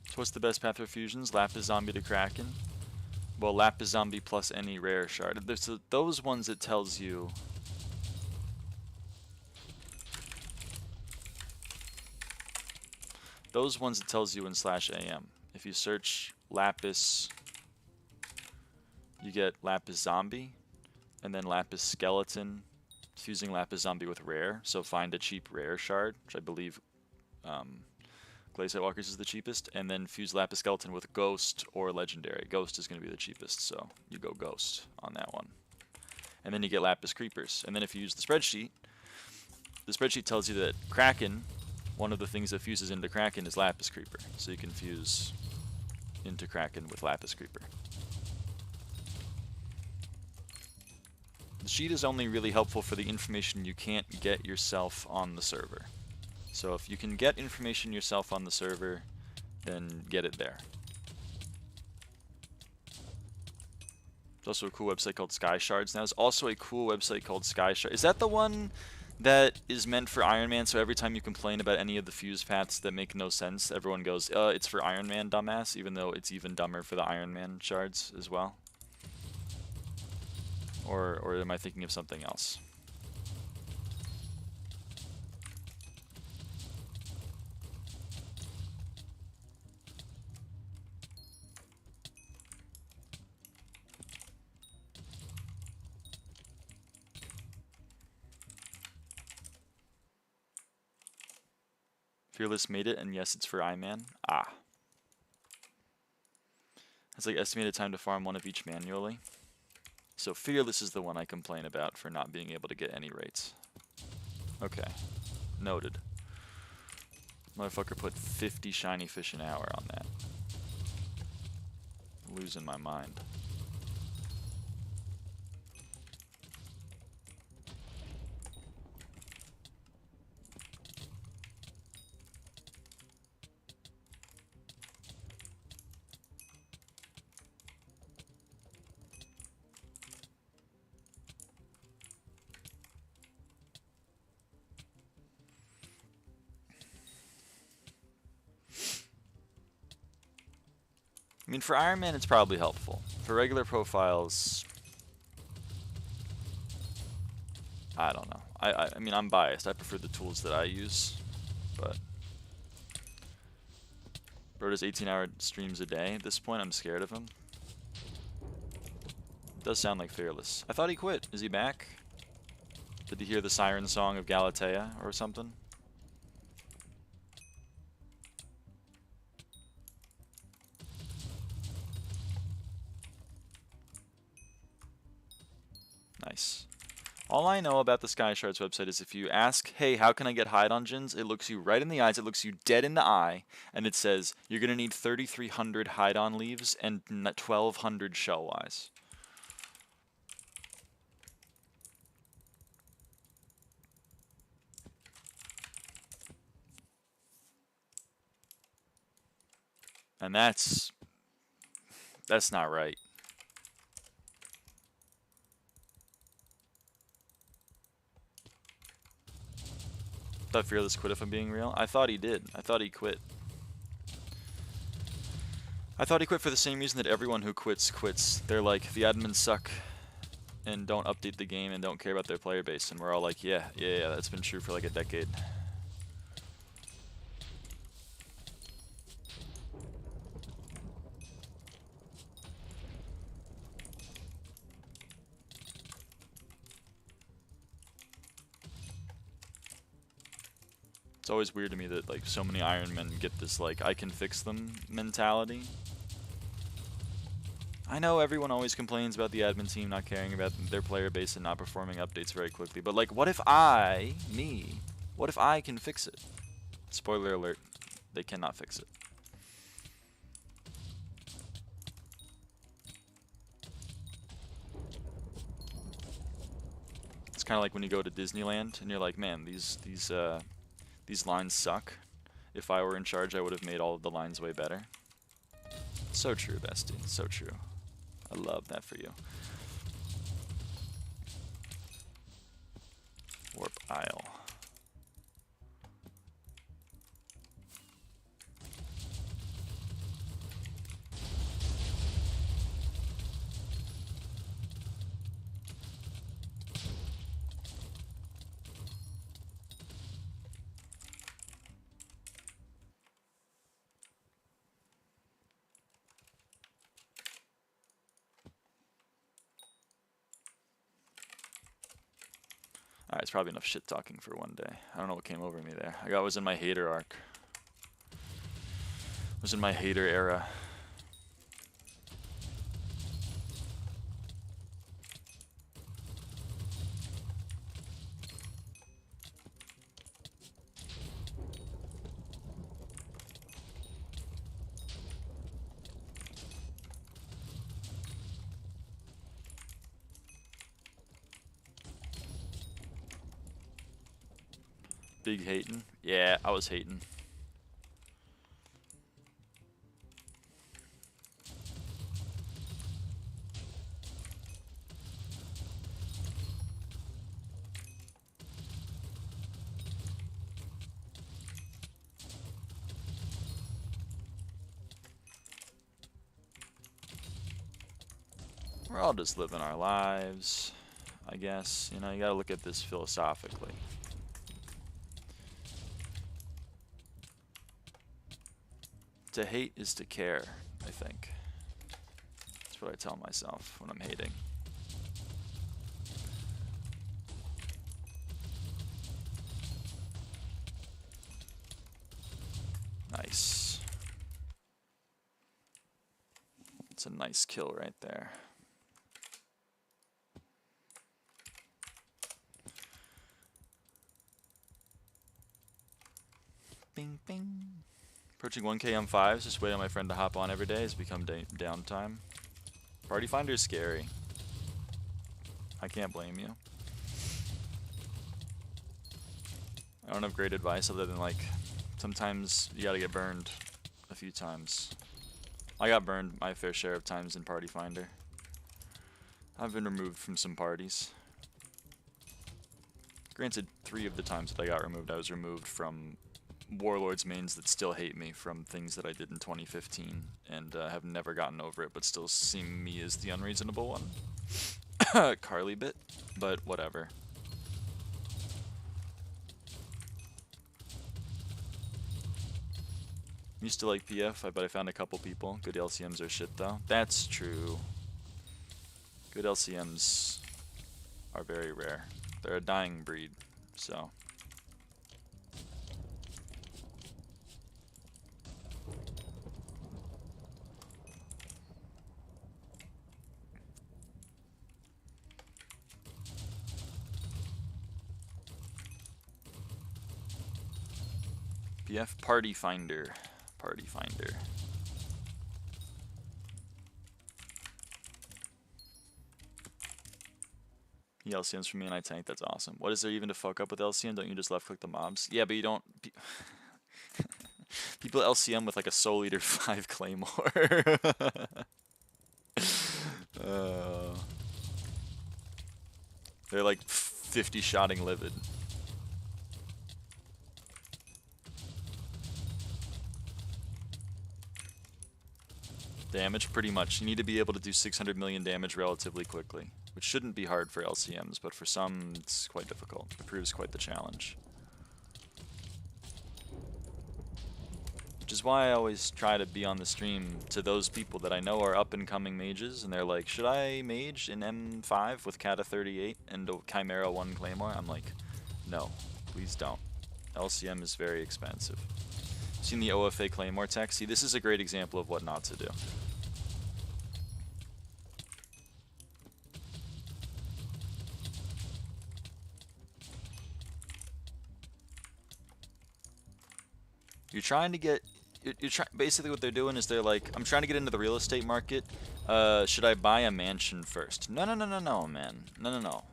So what's the best path for fusions? Lapis Zombie to Kraken? Well, Lapis Zombie plus any rare shard. There's those ones it tells you. Those ones it tells you in /am. If you search Lapis, you get Lapis Zombie, and then Lapis Skeleton, fusing Lapis Zombie with rare. So find a cheap rare shard, which I believe Clay Sightwalkers is the cheapest, and then fuse Lapis Skeleton with Ghost or Legendary. Ghost is going to be the cheapest, so you go Ghost on that one. And then you get Lapis Creepers. And then if you use the spreadsheet tells you that Kraken, one of the things that fuses into Kraken is Lapis Creeper. So you can fuse into Kraken with Lapis Creeper. The sheet is only really helpful for the information you can't get yourself on the server. So if you can get information yourself on the server, then get it there. There's also a cool website called Sky Shards. Now there's also a cool website called Sky Shards. Is that the one that is meant for Iron Man? So every time you complain about any of the fuse paths that make no sense, everyone goes, it's for Iron Man, dumbass, even though it's even dumber for the Iron Man shards as well? Or am I thinking of something else? Fearless made it, and yes, it's for Iman. Ah. It's like estimated time to farm one of each manually. So Fearless is the one I complain about for not being able to get any rates. Okay. Noted. Motherfucker put 50 shiny fish an hour on that. Losing my mind. I mean, for Iron Man, it's probably helpful. For regular profiles, I don't know. I mean, I'm biased. I prefer the tools that I use, but bro does 18-hour streams a day. At this point, I'm scared of him. It does sound like Fearless. I thought he quit. Is he back? Did he hear the siren song of Galatea or something? Nice. All I know about the Sky Shards website is if you ask, hey, how can I get hide engines? It looks you right in the eyes, it looks you dead in the eye, and it says you're going to need 3,300 hide on leaves and 1,200 shell wise. And that's not right. I thought Fearless quit, if I'm being real. I thought he did. I thought he quit. I thought he quit for the same reason that everyone who quits. They're like, the admins suck and don't update the game and don't care about their player base. And we're all like, yeah, that's been true for like a decade. It's always weird to me that like so many Iron Men get this like I can fix them mentality. I know everyone always complains about the admin team not caring about their player base and not performing updates very quickly, but like what if what if I can fix it? Spoiler alert, they cannot fix it. It's kind of like when you go to Disneyland and you're like, man, these lines suck. If I were in charge, I would have made all of the lines way better. So true, bestie. So true. I love that for you. Warp Isle. Alright, it's probably enough shit talking for one day. I don't know what came over me there. I was in my hater arc. was in my hater era. Big hating? Yeah, I was hating. We're all just living our lives, I guess. You know, you gotta look at this philosophically. To hate is to care, I think. That's what I tell myself when I'm hating. Nice. It's a nice kill right there. Bing, bing. Approaching 1K M5s, just waiting on my friend to hop on every day. It's become downtime. Party Finder is scary. I can't blame you. I don't have great advice other than, like, sometimes you gotta get burned a few times. I got burned my fair share of times in Party Finder. I've been removed from some parties. Granted, 3 of the times that I got removed, I was removed from Warlords mains that still hate me from things that I did in 2015 and have never gotten over it, but still see me as the unreasonable one. Carly bit, but whatever. Used to like PF, but I found a couple people. Good LCMs are shit though. That's true. Good LCMs are very rare. They're a dying breed, so. PF Party Finder. Party Finder. He LCMs for me and I tank, that's awesome. What is there even to fuck up with LCM? Don't you just left click the mobs? Yeah, but you don't... People LCM with like a Soul Eater 5 Claymore. They're like 50 shotting livid. Damage, pretty much. You need to be able to do 600 million damage relatively quickly, which shouldn't be hard for LCMs, but for some, it's quite difficult. It proves quite the challenge. Which is why I always try to be on the stream to those people that I know are up-and-coming mages, and they're like, should I mage in M5 with Kata 38 and Chimera 1 Claymore? I'm like, no, please don't. LCM is very expensive. Seen the OFA Claymore tech? See, this is a great example of what not to do. You're trying to get... basically what they're doing is they're like, I'm trying to get into the real estate market. Should I buy a mansion first? No, no, no, no, no, man. No, no, no.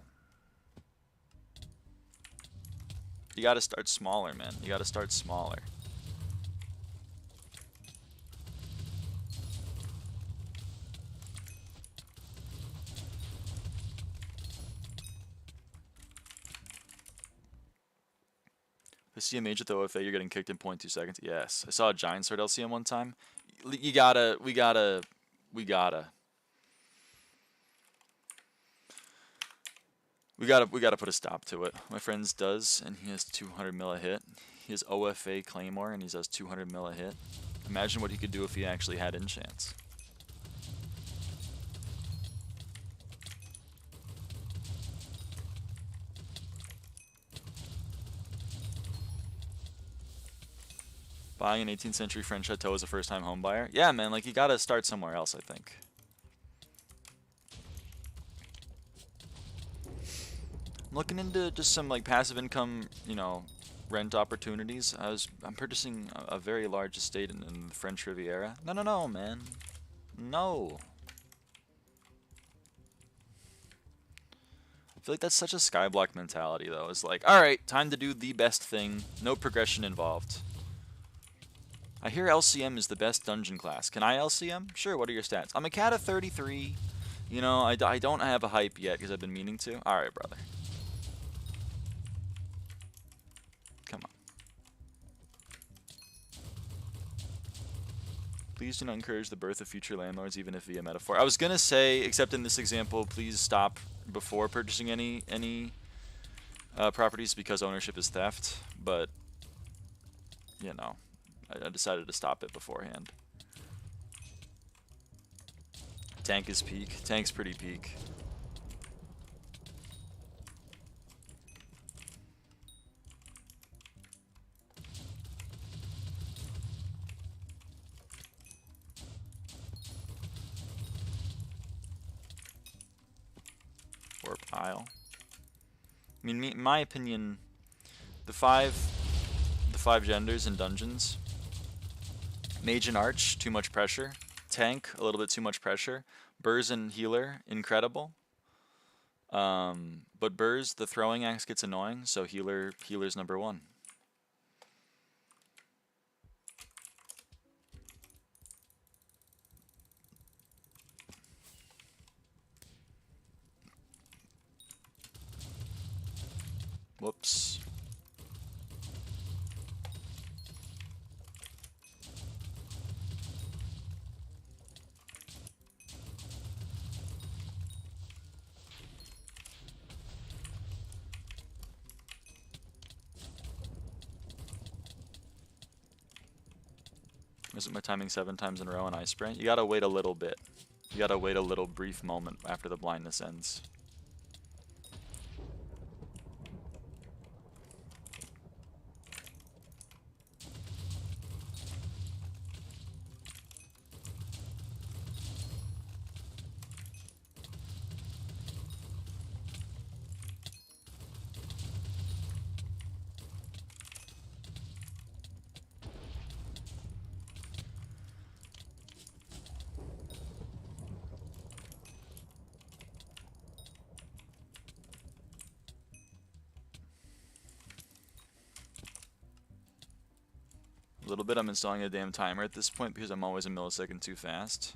You gotta start smaller, man. You gotta start smaller. If I see a mage at the OFA, you're getting kicked in 0.2 seconds. Yes. I saw a giant sword LCM one time. We gotta put a stop to it. My friend's does, and he has 200 mil a hit. He has OFA Claymore, and he does 200 mil a hit. Imagine what he could do if he actually had enchants. Buying an 18th century French chateau as a first-time home buyer? Yeah, man, like you gotta start somewhere else, I think. I'm looking into just some like passive income, you know, rent opportunities. I'm purchasing a very large estate in the French Riviera. No, man. No. I feel like that's such a SkyBlock mentality, though. It's like, all right, time to do the best thing. No progression involved. I hear LCM is the best dungeon class. Can I LCM? Sure, what are your stats? I'm a cat of 33. You know, I don't have a hype yet because I've been meaning to. All right, brother. Come on. Please do not encourage the birth of future landlords, even if via metaphor. I was going to say, except in this example, please stop before purchasing any properties because ownership is theft. But, you know, I decided to stop it beforehand. Tank is peak. Tank's pretty peak. Warp Isle. I mean, in my opinion, the five genders in dungeons. Mage and Arch, too much pressure. Tank, a little bit too much pressure. Burrs and Healer, incredible. But Burrs, the throwing axe gets annoying, so Healer's number one. Whoops. Isn't my timing 7 times in a row on Ice Spray? You gotta wait a little bit. You gotta wait a little brief moment after the blindness ends. A little bit. I'm installing a damn timer at this point because I'm always a millisecond too fast.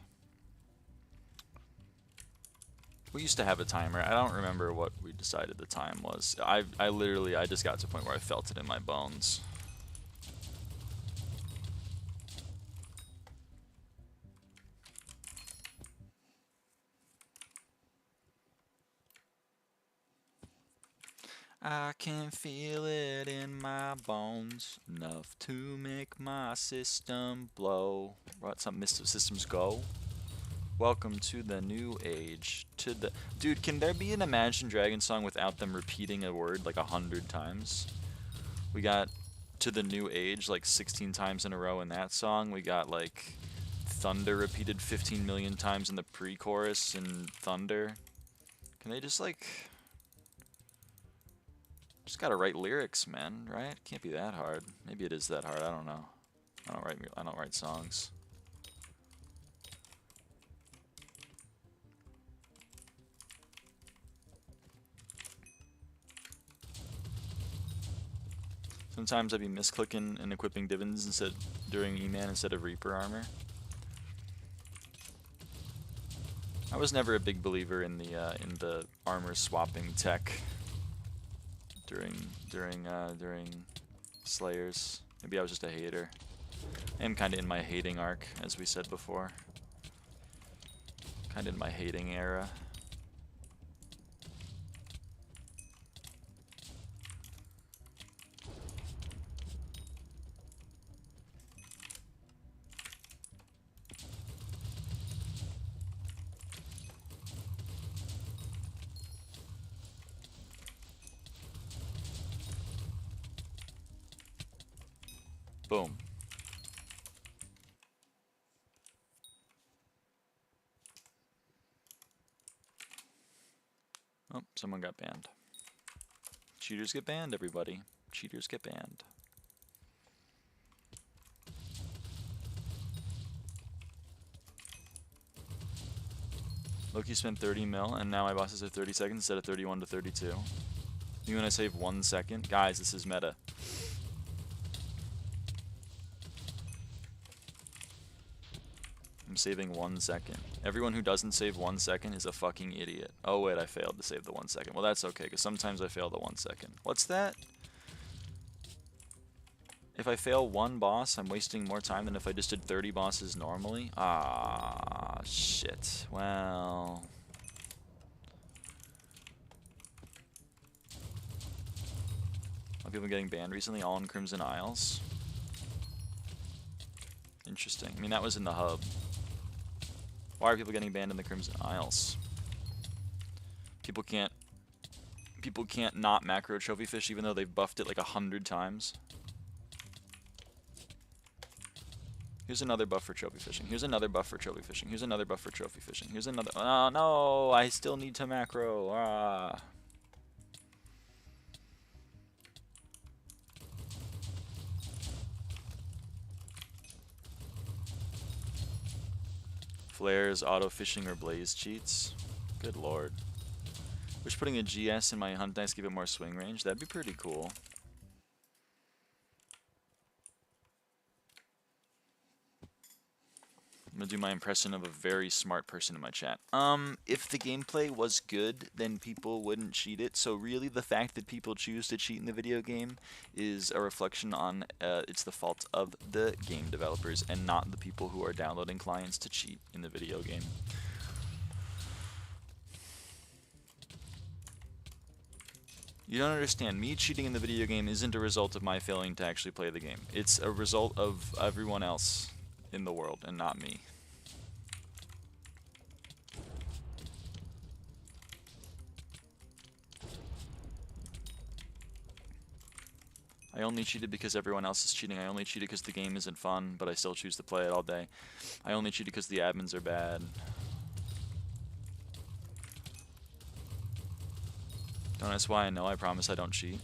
We used to have a timer. I don't remember what we decided the time was. I just got to a point where I felt it in my bones. I can feel it in my bones, enough to make my system blow. What? Some Mist Systems Go? Welcome to the new age. Dude, can there be an Imagine Dragons song without them repeating a word like 100 times? We got to the new age like 16 times in a row in that song. We got like Thunder repeated 15 million times in the pre-chorus in Thunder. Can they just like... Just gotta write lyrics, man, right? Can't be that hard. Maybe it is that hard, I don't know. I don't write songs. Sometimes I'd be misclicking and equipping Divins during E-Man instead of Reaper armor. I was never a big believer in the armor swapping tech during Slayers. Maybe I was just a hater. I am kind of in my hating arc, as we said before. Kind of in my hating era. Boom. Oh, someone got banned. Cheaters get banned, everybody. Cheaters get banned. Loki spent 30 mil, and now my bosses are 30 seconds instead of 31 to 32. You want to save 1 second? Guys, this is meta. I'm saving 1 second. Everyone who doesn't save 1 second is a fucking idiot. Oh wait, I failed to save the 1 second. Well, that's okay, because sometimes I fail the 1 second. What's that? If I fail one boss, I'm wasting more time than if I just did 30 bosses normally? Ah, shit. Well... Are people getting banned recently? All in Crimson Isles? Interesting. I mean, that was in the hub. Why are people getting banned in the Crimson Isles? People can't not macro trophy fish even though they've buffed it like 100 times. Here's another buff for trophy fishing. Here's another buff for trophy fishing. Here's another buff for trophy fishing. Here's another. Oh no! I still need to macro. Ah. Flares, auto fishing, or blaze cheats. Good lord. Wish putting a GS in my hunt dice give it more swing range. That'd be pretty cool. I'm gonna do my impression of a very smart person in my chat. If the gameplay was good, then people wouldn't cheat it. So really, the fact that people choose to cheat in the video game is a reflection on it's the fault of the game developers and not the people who are downloading clients to cheat in the video game. You don't understand. Me cheating in the video game isn't a result of my failing to actually play the game. It's a result of everyone else in the world and not me. I only cheated because everyone else is cheating. I only cheated because the game isn't fun, but I still choose to play it all day. I only cheated because the admins are bad. Don't ask why I know. I promise I don't cheat.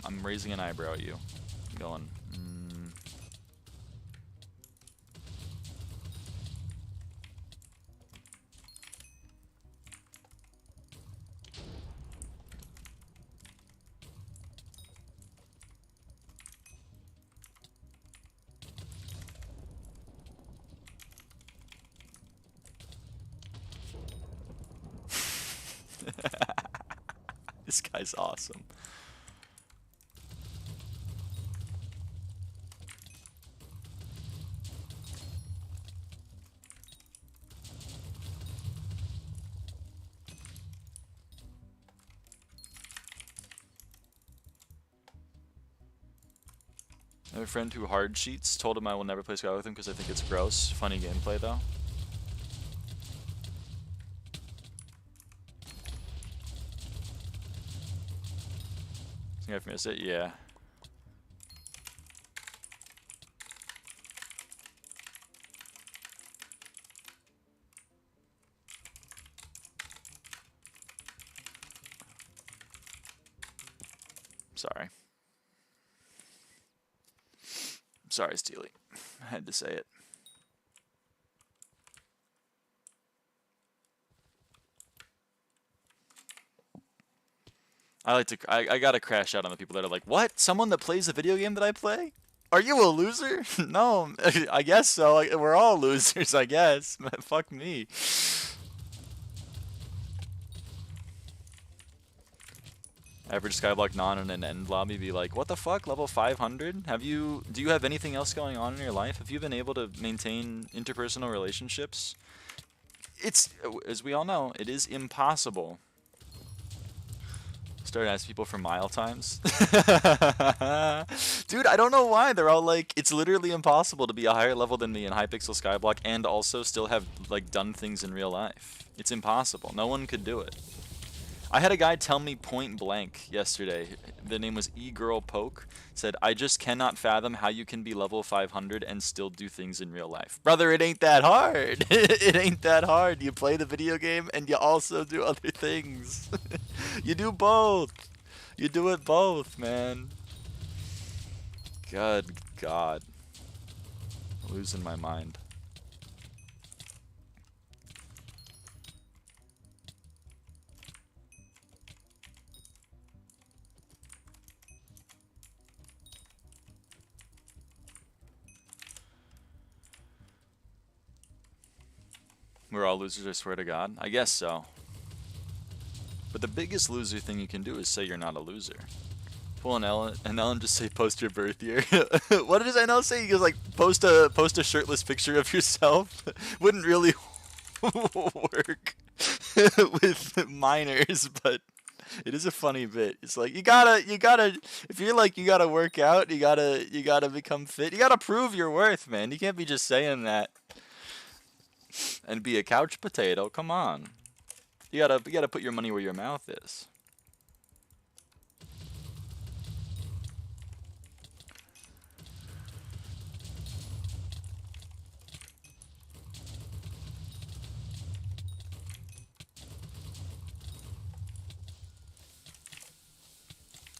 I'm raising an eyebrow at you. I'm going. This guy's awesome. I have a friend who hard cheats. Told him I will never play Sky with him because I think it's gross. Funny gameplay though. Think I've missed it? Yeah. Sorry. Sorry, Steely. I had to say it. I gotta crash out on the people that are like, what? Someone that plays a video game that I play? Are you a loser? No, I guess so. We're all losers, I guess. Fuck me. Average SkyBlock non in an end lobby be like, what the fuck? Level 500? Do you have anything else going on in your life? Have you been able to maintain interpersonal relationships? It's, as we all know, it is impossible. Start asking people for mile times. Dude, I don't know why. They're all like, it's literally impossible to be a higher level than me in Hypixel SkyBlock and also still have like done things in real life. It's impossible. No one could do it. I had a guy tell me point blank yesterday. The name was eGirlPoke. Said, I just cannot fathom how you can be level 500 and still do things in real life. Brother, it ain't that hard. It ain't that hard. You play the video game and you also do other things. You do both. You do it both, man. Good God. I'm losing my mind. We're all losers, I swear to God. I guess so. But the biggest loser thing you can do is say you're not a loser. Pull an Ellen and Ellen just say post your birth year. What does NL say? He goes like post a shirtless picture of yourself. Wouldn't really work with minors, but it is a funny bit. It's like you gotta if you're like you gotta work out, you gotta become fit. You gotta prove your worth, man. You can't be just saying that and be a couch potato. Come on. You gotta put your money where your mouth is.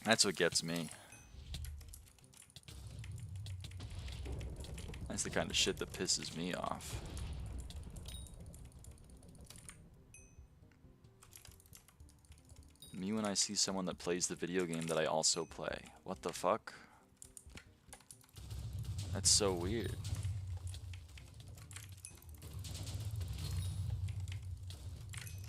That's what gets me. That's the kind of shit that pisses me off. Me when I see someone that plays the video game that I also play. What the fuck? That's so weird.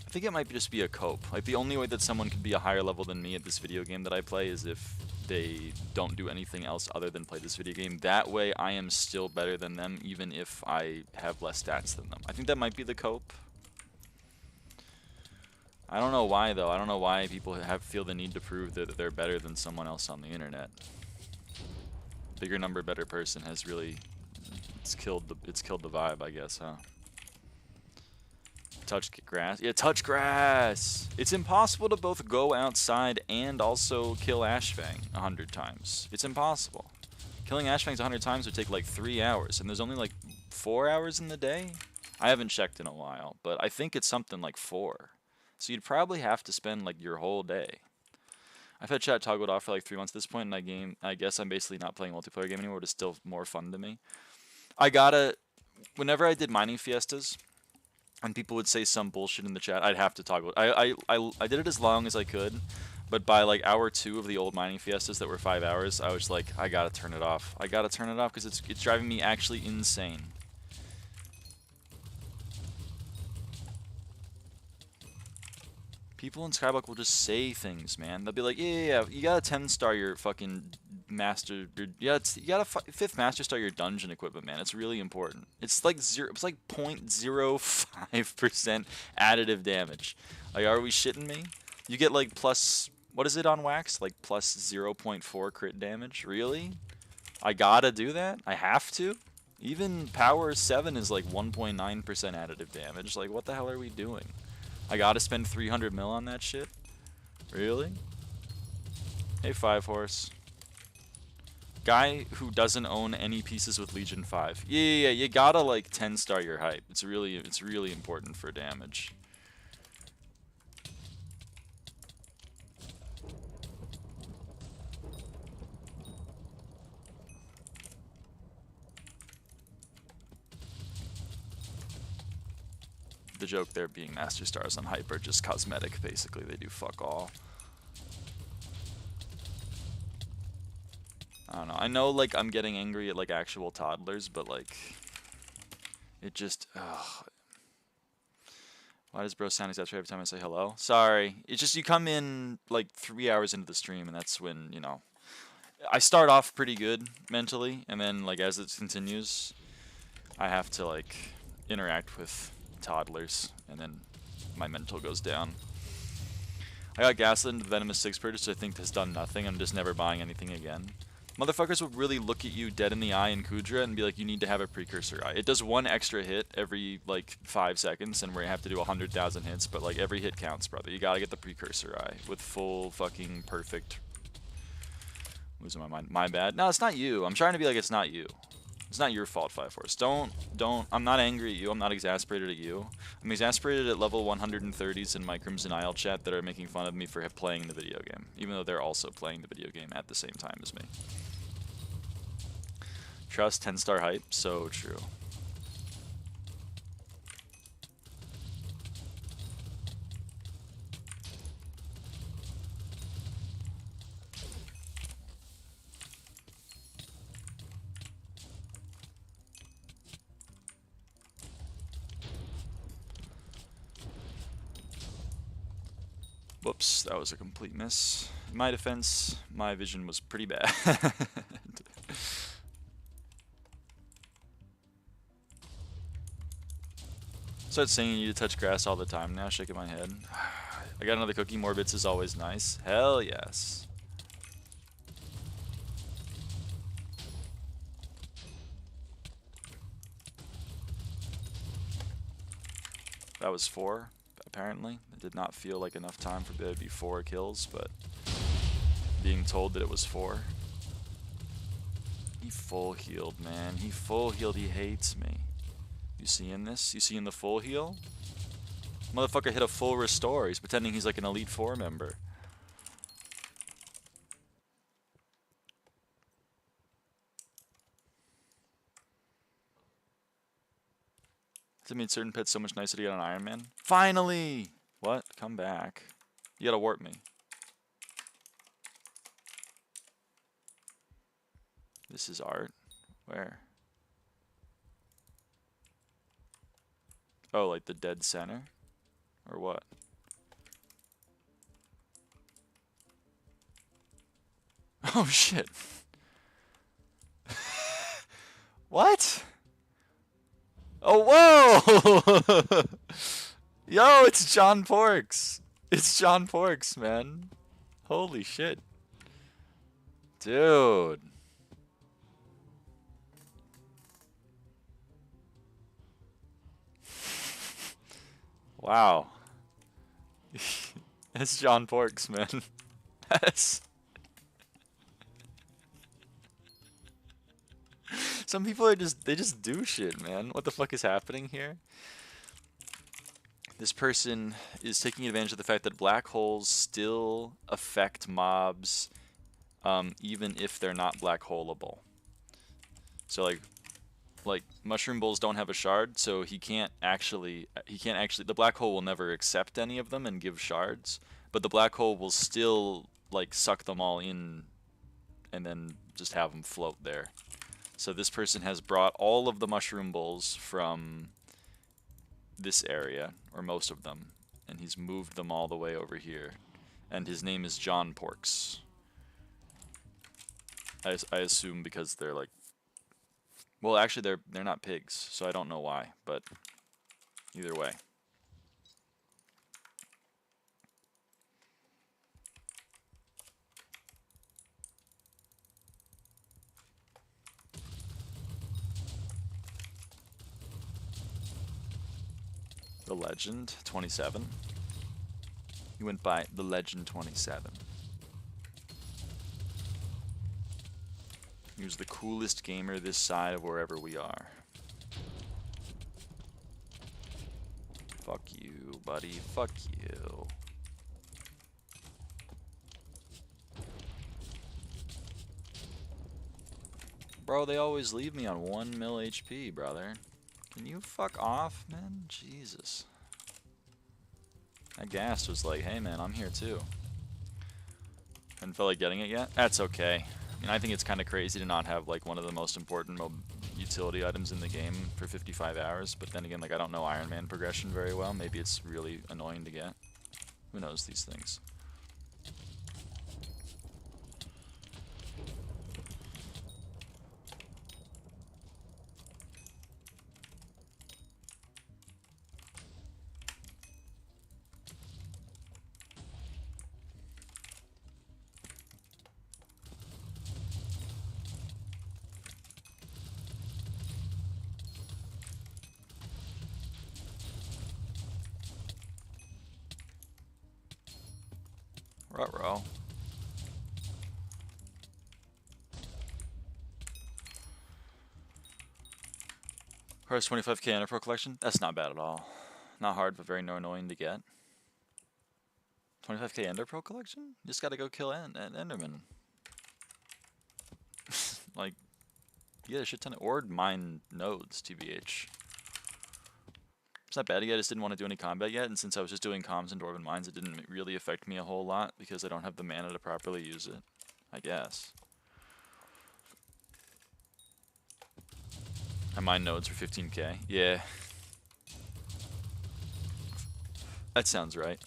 I think it might just be a cope. Like the only way that someone could be a higher level than me at this video game that I play is if they don't do anything else other than play this video game. That way I am still better than them even if I have less stats than them. I think that might be the cope. I don't know why though. I don't know why people feel the need to prove that they're better than someone else on the internet. Bigger number, better person has really it's killed the vibe, I guess, huh? Touch grass. Yeah, touch grass. It's impossible to both go outside and also kill Ashfang 100 times. It's impossible. Killing Ashfangs 100 times would take like 3 hours, and there's only like 4 hours in the day. I haven't checked in a while, but I think it's something like 4. So you'd probably have to spend like your whole day. I've had chat toggled off for like 3 months at this point in my game. I guess I'm basically not playing a multiplayer game anymore, but it's still more fun to me. Whenever I did mining fiestas, and people would say some bullshit in the chat, I'd have to toggle it. I did it as long as I could, but by like hour 2 of the old mining fiestas that were 5 hours, I was like, I gotta turn it off. I gotta turn it off because it's driving me actually insane. People in SkyBlock will just say things, man. They'll be like, yeah, you gotta 10-star your fucking master. You gotta 5th master star your dungeon equipment, man. It's really important. It's like 0.05% additive damage. Like, are we shitting me? You get like plus, what is it on wax? Like plus 0.4 crit damage? Really? I gotta do that? I have to? Even power 7 is like 1.9% additive damage. Like, what the hell are we doing? I gotta spend 300 mil on that shit? Really? Hey, 5 horse. Guy who doesn't own any pieces with Legion 5. Yeah, you gotta like 10-star your hype. It's really important for damage. The joke there being master stars on hype are just cosmetic, basically. They do fuck all. I don't know. I know, like, I'm getting angry at, like, actual toddlers, but, like, it just, ugh. Why does bro sound exaggerated every time I say hello? Sorry. It's just you come in, like, 3 hours into the stream, and that's when, you know, I start off pretty good mentally, and then, like, as it continues, I have to, like, interact with toddlers, and then my mental goes down. I got gaslit into Venomous 6 purchase, which I think has done nothing. I'm just never buying anything again. Motherfuckers will really look at you dead in the eye in Kudra and be like, you need to have a precursor eye. It does 1 extra hit every, like, 5 seconds, and we have to do 100,000 hits, but, like, every hit counts, brother. You gotta get the precursor eye with full fucking perfect... Losing my mind. My bad. No, it's not you. I'm trying to be like, it's not you. It's not your fault, 5-4. Don't... I'm not angry at you. I'm not exasperated at you. I'm exasperated at level 130s in my Crimson Isle chat that are making fun of me for playing the video game, even though they're also playing the video game at the same time as me. Trust, 10-star hype, so true. Whoops, that was a complete miss. In my defense, my vision was pretty bad. Start saying you need to touch grass all the time now, shaking my head. I got another cookie, more bits is always nice. Hell yes. That was 4, apparently. It did not feel like enough time for there to be 4 kills, but being told that it was 4. He full healed, man. He full healed, he hates me. You seeing this? You seeing the full heal? Motherfucker hit a full restore. He's pretending he's like an Elite 4 member. Does it mean certain pets so much nicer to get on Iron Man? Finally! What? Come back. You gotta warp me. This is art. Where? Oh, like the dead center? Or what? Oh shit. What? Oh, whoa! Yo, it's John Porks. It's John Porks, man. Holy shit. Dude. Wow. It's John Porks, man. That's... Some people are they just do shit, man. What the fuck is happening here? This person is taking advantage of the fact that black holes still affect mobs, even if they're not black holeable. So like mushroom bowls don't have a shard, so he can't actually the black hole will never accept any of them and give shards, but the black hole will still like suck them all in and then just have them float there. So this person has brought all of the mushroom bowls from this area, or most of them, and he's moved them all the way over here. And his name is John Porks. I assume because they're like, well, actually they're not pigs, so I don't know why, but either way. The Legend 27. He went by the Legend 27. He was the coolest gamer this side of wherever we are. Fuck you, buddy. Fuck you. Bro, they always leave me on 1 mil HP, brother. Can you fuck off, man? Jesus. That ghast was like, hey man, I'm here too. Hadn't felt like getting it yet? That's okay. I mean, I think it's kind of crazy to not have like one of the most important utility items in the game for 55 hours, but then again, like I don't know Iron Man progression very well. Maybe it's really annoying to get. Who knows these things? Ruh-roh. Hardest 25k Ender Pro collection? That's not bad at all. Not hard, but very annoying to get. 25k Ender Pro collection? You just gotta go kill an Enderman. Like, you get a shit ton of, or mine nodes, TBH. It's not bad to get, I just didn't want to do any combat yet, and since I was just doing comms and Dwarven Mines, it didn't really affect me a whole lot, because I don't have the mana to properly use it, I guess. I mine nodes for 15k. Yeah. That sounds right.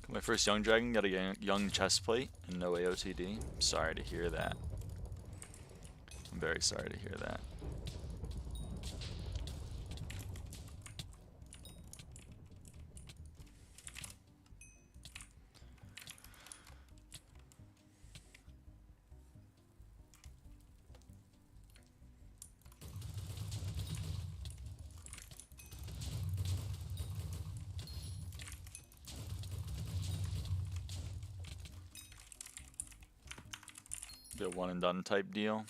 My first young dragon got a young chest plate and no AOTD. Sorry to hear that. I'm very sorry to hear that. Be a one and done type deal.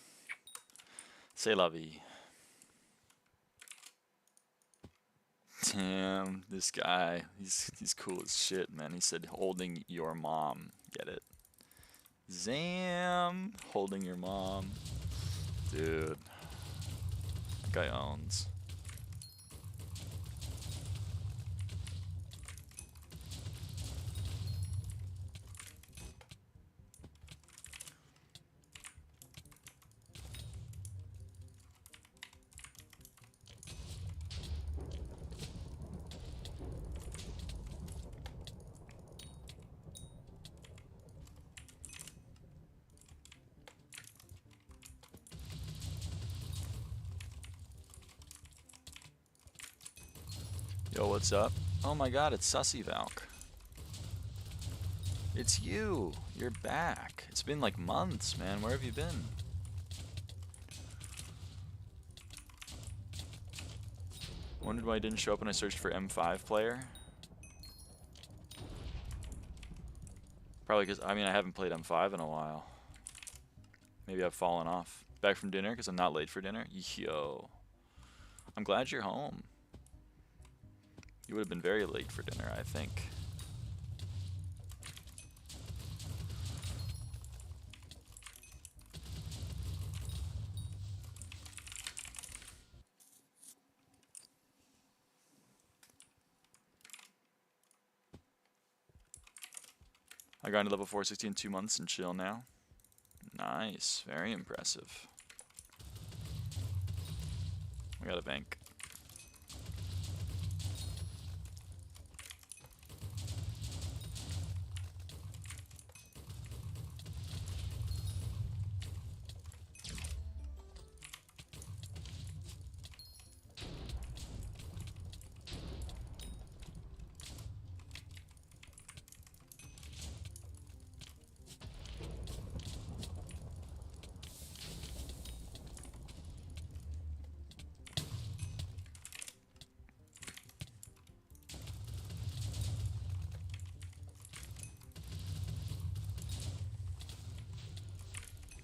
C'est la vie. Damn, this guy, he's cool as shit, man. He said holding your mom. Get it? Zam, holding your mom. Dude, that guy owns. Yo, what's up? Oh my god, it's Sussy Valk. It's you. You're back. It's been like months, man. Where have you been? Wondered why I didn't show up when I searched for M5 player. Probably because, I mean, I haven't played M5 in a while. Maybe I've fallen off. Back from dinner because I'm not late for dinner. Yo. I'm glad you're home. You would have been very late for dinner, I think. I got into level 460 in 2 months and chill now. Nice. Very impressive. We got a bank.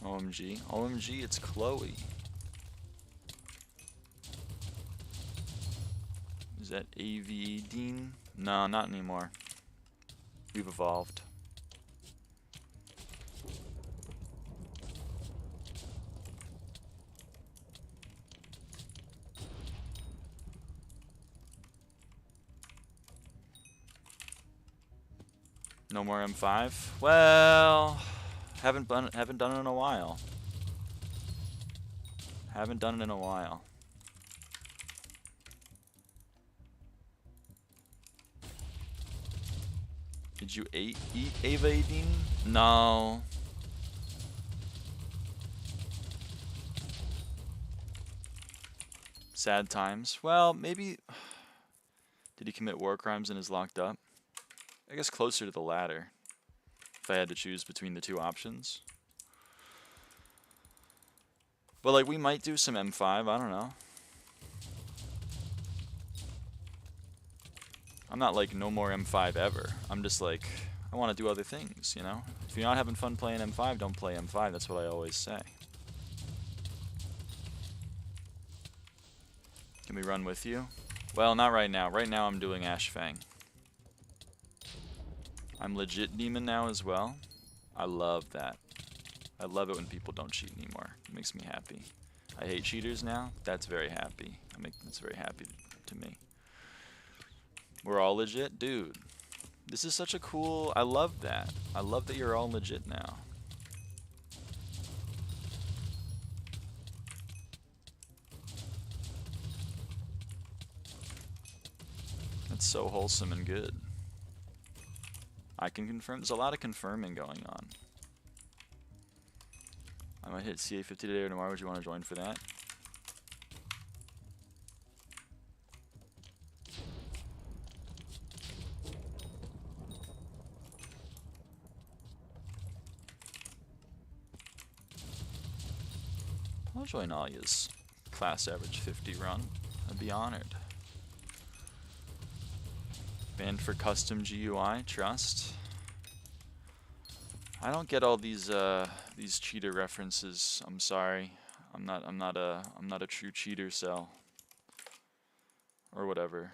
OMG. OMG, it's Chloe. Is that AV Dean? No, not anymore. We've evolved. No more M5? Well, haven't done it in a while. Haven't done it in a while. Did you eat Ava 18? No. Sad times. Well, maybe... Did he commit war crimes and is locked up? I guess closer to the latter. If I had to choose between the two options. But like, we might do some M5, I don't know. I'm not like no more M5 ever. I'm just like, I want to do other things, you know? If you're not having fun playing M5, don't play M5. That's what I always say. Can we run with you? Well, not right now. Right now I'm doing Ashfang. I'm legit demon now as well. I love that. I love it when people don't cheat anymore. It makes me happy. I hate cheaters now. That's very happy. That's very happy to me. We're all legit? Dude, this is such a cool... I love that. I love that you're all legit now. That's so wholesome and good. I can confirm. There's a lot of confirming going on. I might hit CA50 today or tomorrow. Would you want to join for that? I'll join Alia's class average 50 run. I'd be honored. Banned for custom GUI, trust. I don't get all these cheater references. I'm sorry. I'm not a true cheater, so or whatever.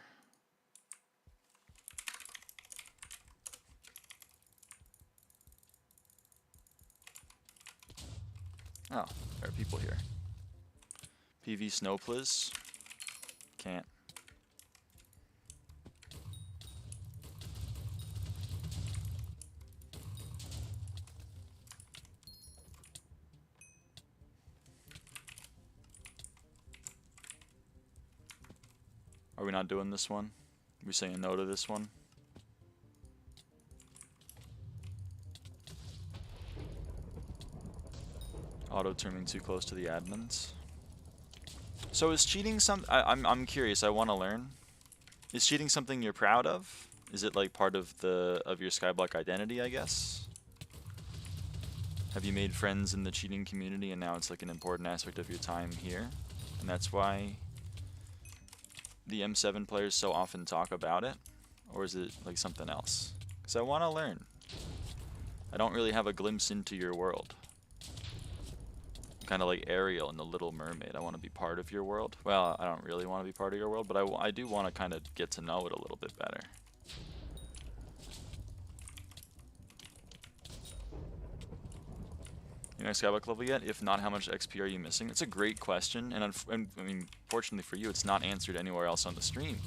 Oh, there are people here. PV Snowpliz. Can't. Are we not doing this one? Are we saying no to this one? Auto turning too close to the admins. So is cheating I'm curious, I want to learn. Is cheating something you're proud of? Is it like part of your SkyBlock identity, I guess? Have you made friends in the cheating community and now it's like an important aspect of your time here? And that's why the M7 players so often talk about it? Or is it like something else? Because I want to learn. I don't really have a glimpse into your world. Kind of like Ariel in The Little Mermaid. I want to be part of your world. Well, I don't really want to be part of your world, but I do want to kind of get to know it a little bit better. You know SkyBlock level yet? If not, how much XP are you missing? It's a great question, and I mean, fortunately for you, it's not answered anywhere else on the stream.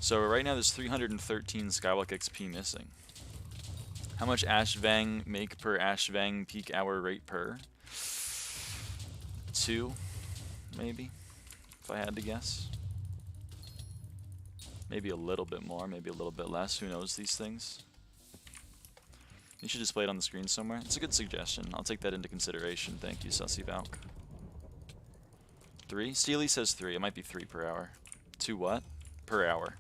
So right now there's 313 SkyBlock XP missing. How much Ashfang make per Ashfang peak hour rate per? 2, maybe, if I had to guess. Maybe a little bit more, maybe a little bit less. Who knows these things? You should display it on the screen somewhere. It's a good suggestion. I'll take that into consideration. Thank you, Sussy Valk. 3? Steely says 3. It might be 3 per hour. 2 what? Per hour.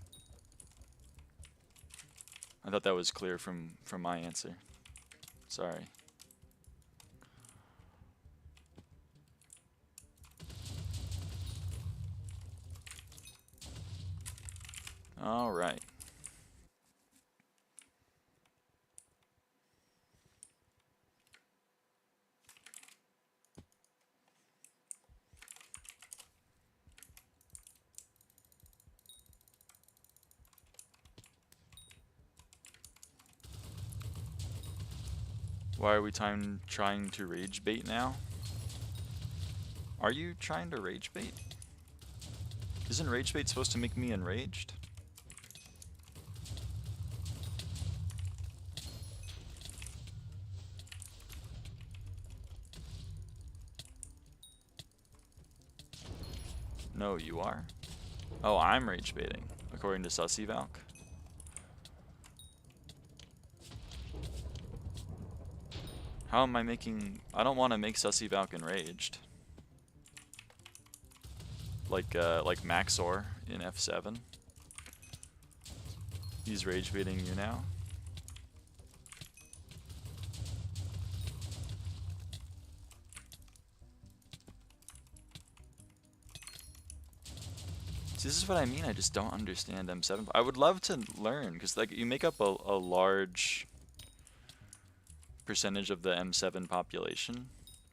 I thought that was clear from my answer. Sorry. All right. Why are we trying to rage bait now? Are you trying to rage bait? Isn't rage bait supposed to make me enraged? No, you are? Oh, I'm rage baiting, according to SussyValk. How am I making... I don't want to make SussyValk enraged. Like Maxor in F7. He's rage baiting you now. See, this is what I mean. I just don't understand M7. I would love to learn, because like you make up a large percentage of the M7 population,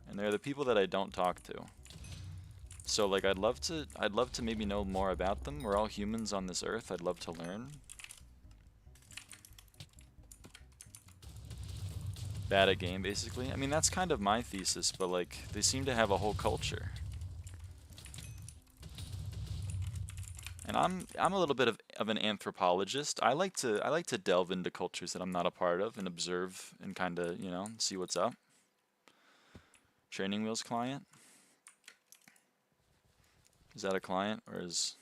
and they're the people that I don't talk to. So like I'd love to maybe know more about them. We're all humans on this earth. I'd love to learn. Bad at game, basically. I mean, that's kind of my thesis, but like they seem to have a whole culture. And I'm a little bit of an anthropologist. I like to delve into cultures that I'm not a part of and observe and kind of, you know, see what's up. Training wheels client. Is that a client, or is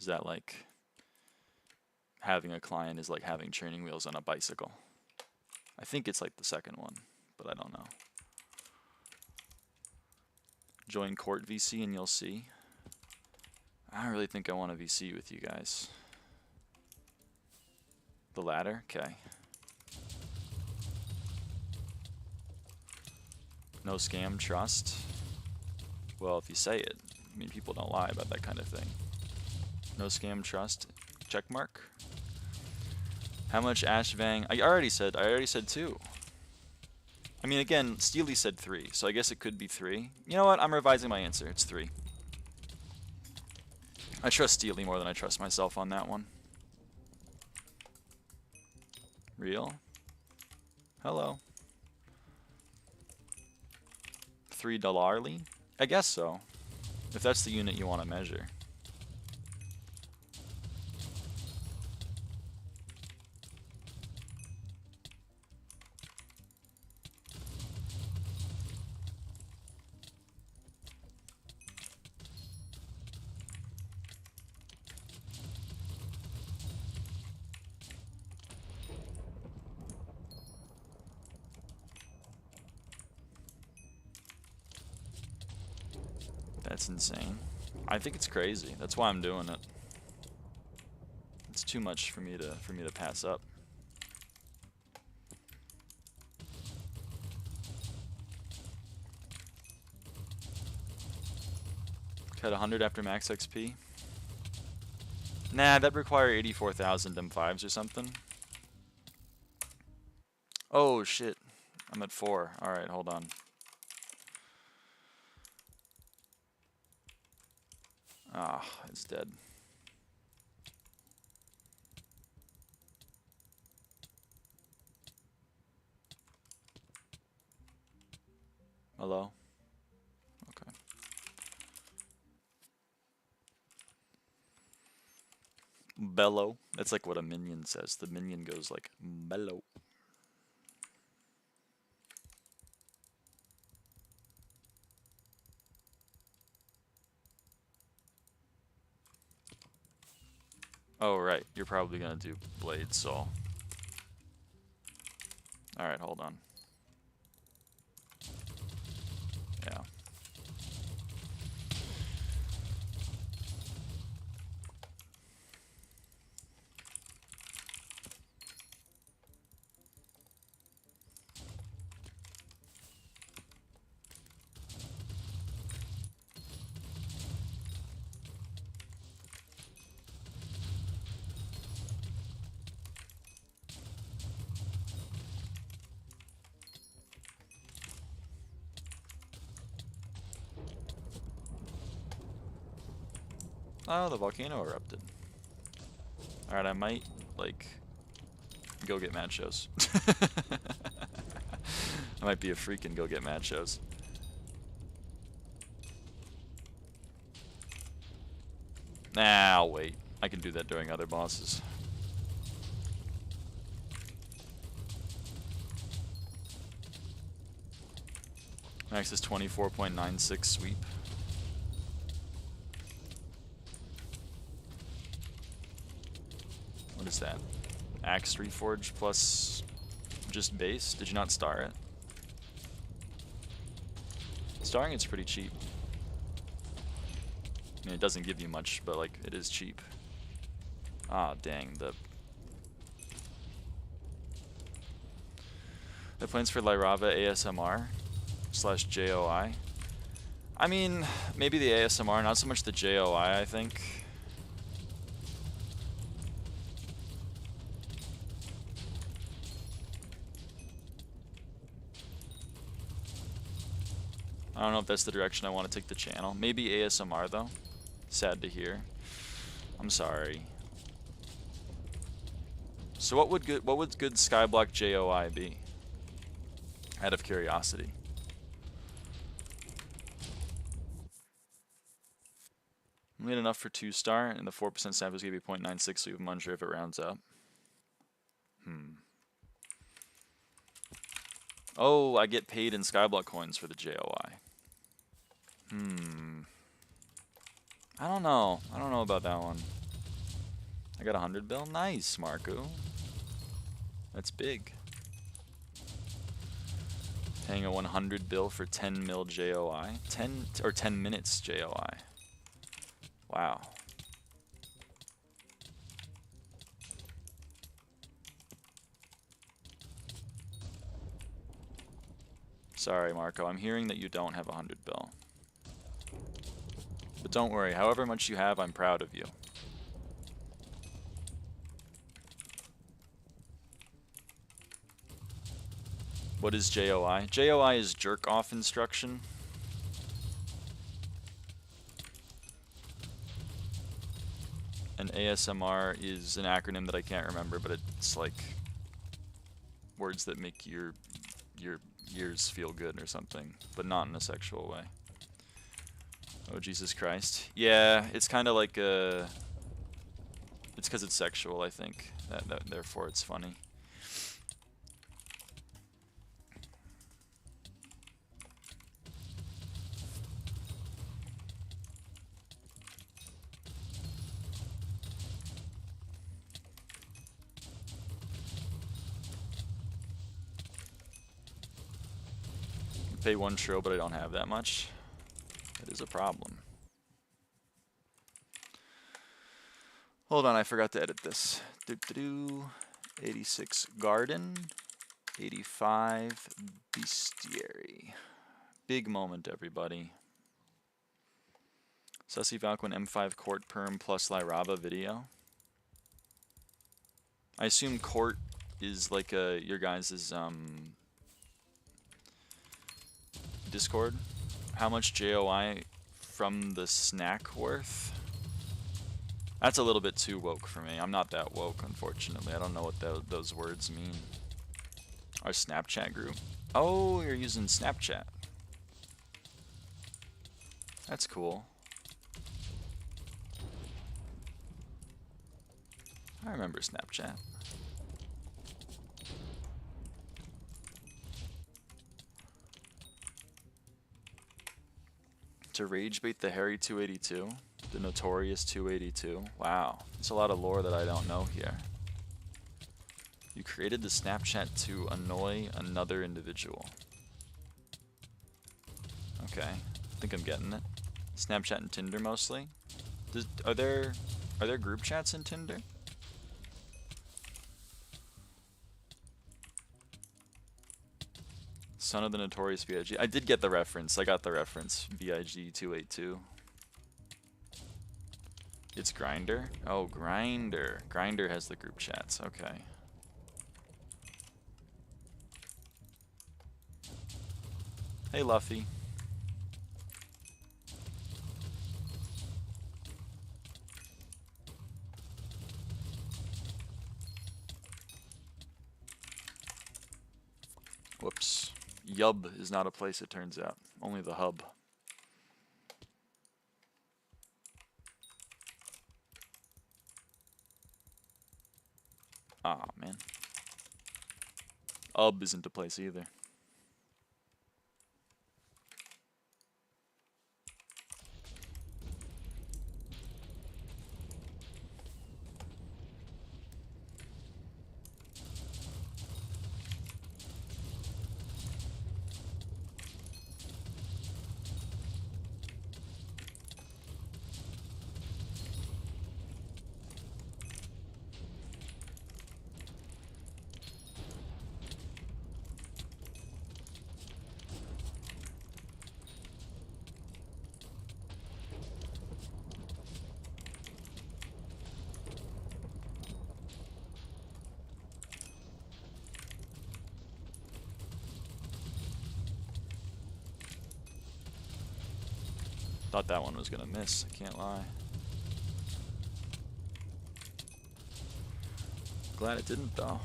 that like having a client is like having training wheels on a bicycle? I think it's like the second one, but I don't know. Join Court VC and you'll see. I don't really think I want to VC with you guys. The ladder? Okay. No scam, trust. Well, if you say it, I mean, people don't lie about that kind of thing. No scam, trust, check mark. How much Ashfang? I already said 2. I mean, again, Steely said 3, so I guess it could be 3. You know what? I'm revising my answer. It's 3. I trust Steely more than I trust myself on that one. Real? Hello. $3? I guess so. If that's the unit you want to measure. That's insane. I think it's crazy. That's why I'm doing it. It's too much for me to pass up. Cut 100 after max XP. Nah, that'd require 84,000 M5s or something. Oh shit. I'm at 4. Alright, hold on. Ah, it's dead. Hello? Okay. Bellow. That's like what a minion says. The minion goes like, bellow. Oh, right. You're probably going to do Blade Soul. Alright, hold on. Yeah. Oh, the volcano erupted. Alright, I might, like, go get mad shows. I might be a freak and go get mad shows. Nah, I'll wait. I can do that during other bosses. Max is 24.96 sweep. was that? Axe Reforge plus just base? Did you not star it? Starring it's pretty cheap. I mean, it doesn't give you much, but like, it is cheap. Ah, dang, the plans for lyraava ASMR / JOI. I mean, maybe the ASMR, not so much the JOI, I think. I don't know if that's the direction I want to take the channel. Maybe ASMR though. Sad to hear. I'm sorry. So what would good SkyBlock JOI be? Out of curiosity. We had enough for 2-star, and the 4% sample is going to be 0.96, so you have Muncher if it rounds up. Oh, I get paid in SkyBlock coins for the JOI. I don't know. I don't know about that one. I got 100 bill. Nice, Marco. That's big. Paying a 100 bill for 10 mil JOI. 10 minutes JOI. Wow. Sorry, Marco. I'm hearing that you don't have 100 bill. But don't worry. However much you have, I'm proud of you. What is JOI? JOI is jerk off instruction. And ASMR is an acronym that I can't remember, but it's like words that make your ears feel good or something, but not in a sexual way. Oh, Jesus Christ. Yeah, it's kind of like a... It's because it's sexual, I think. Therefore, it's funny. Pay 1 tro, but I don't have that much. That is a problem. Hold on, I forgot to edit this. 86 garden, 85 beastiary. Big moment, everybody. Sussy Valquin M5 court perm plus lyraava video. I assume court is like your guys' Discord. How much JOI from the snack worth? That's a little bit too woke for me. I'm not that woke, unfortunately. I don't know what those words mean. Our Snapchat group. Oh, you're using Snapchat. That's cool. I remember Snapchat. To rage bait the hairy 282, the notorious 282. Wow, it's a lot of lore that I don't know here. You created the Snapchat to annoy another individual. Okay, I think I'm getting it. Snapchat and Tinder mostly. Are there group chats in Tinder? Son of the notorious VIG. I did get the reference. I got the reference. VIG 282. It's Grinder? Oh, Grinder. Grinder has the group chats. Okay. Hey, Luffy. Whoops. Yub is not a place, it turns out. Only the hub. Ah, man. Ub isn't a place either. Thought that one was gonna miss, I can't lie. Glad it didn't though.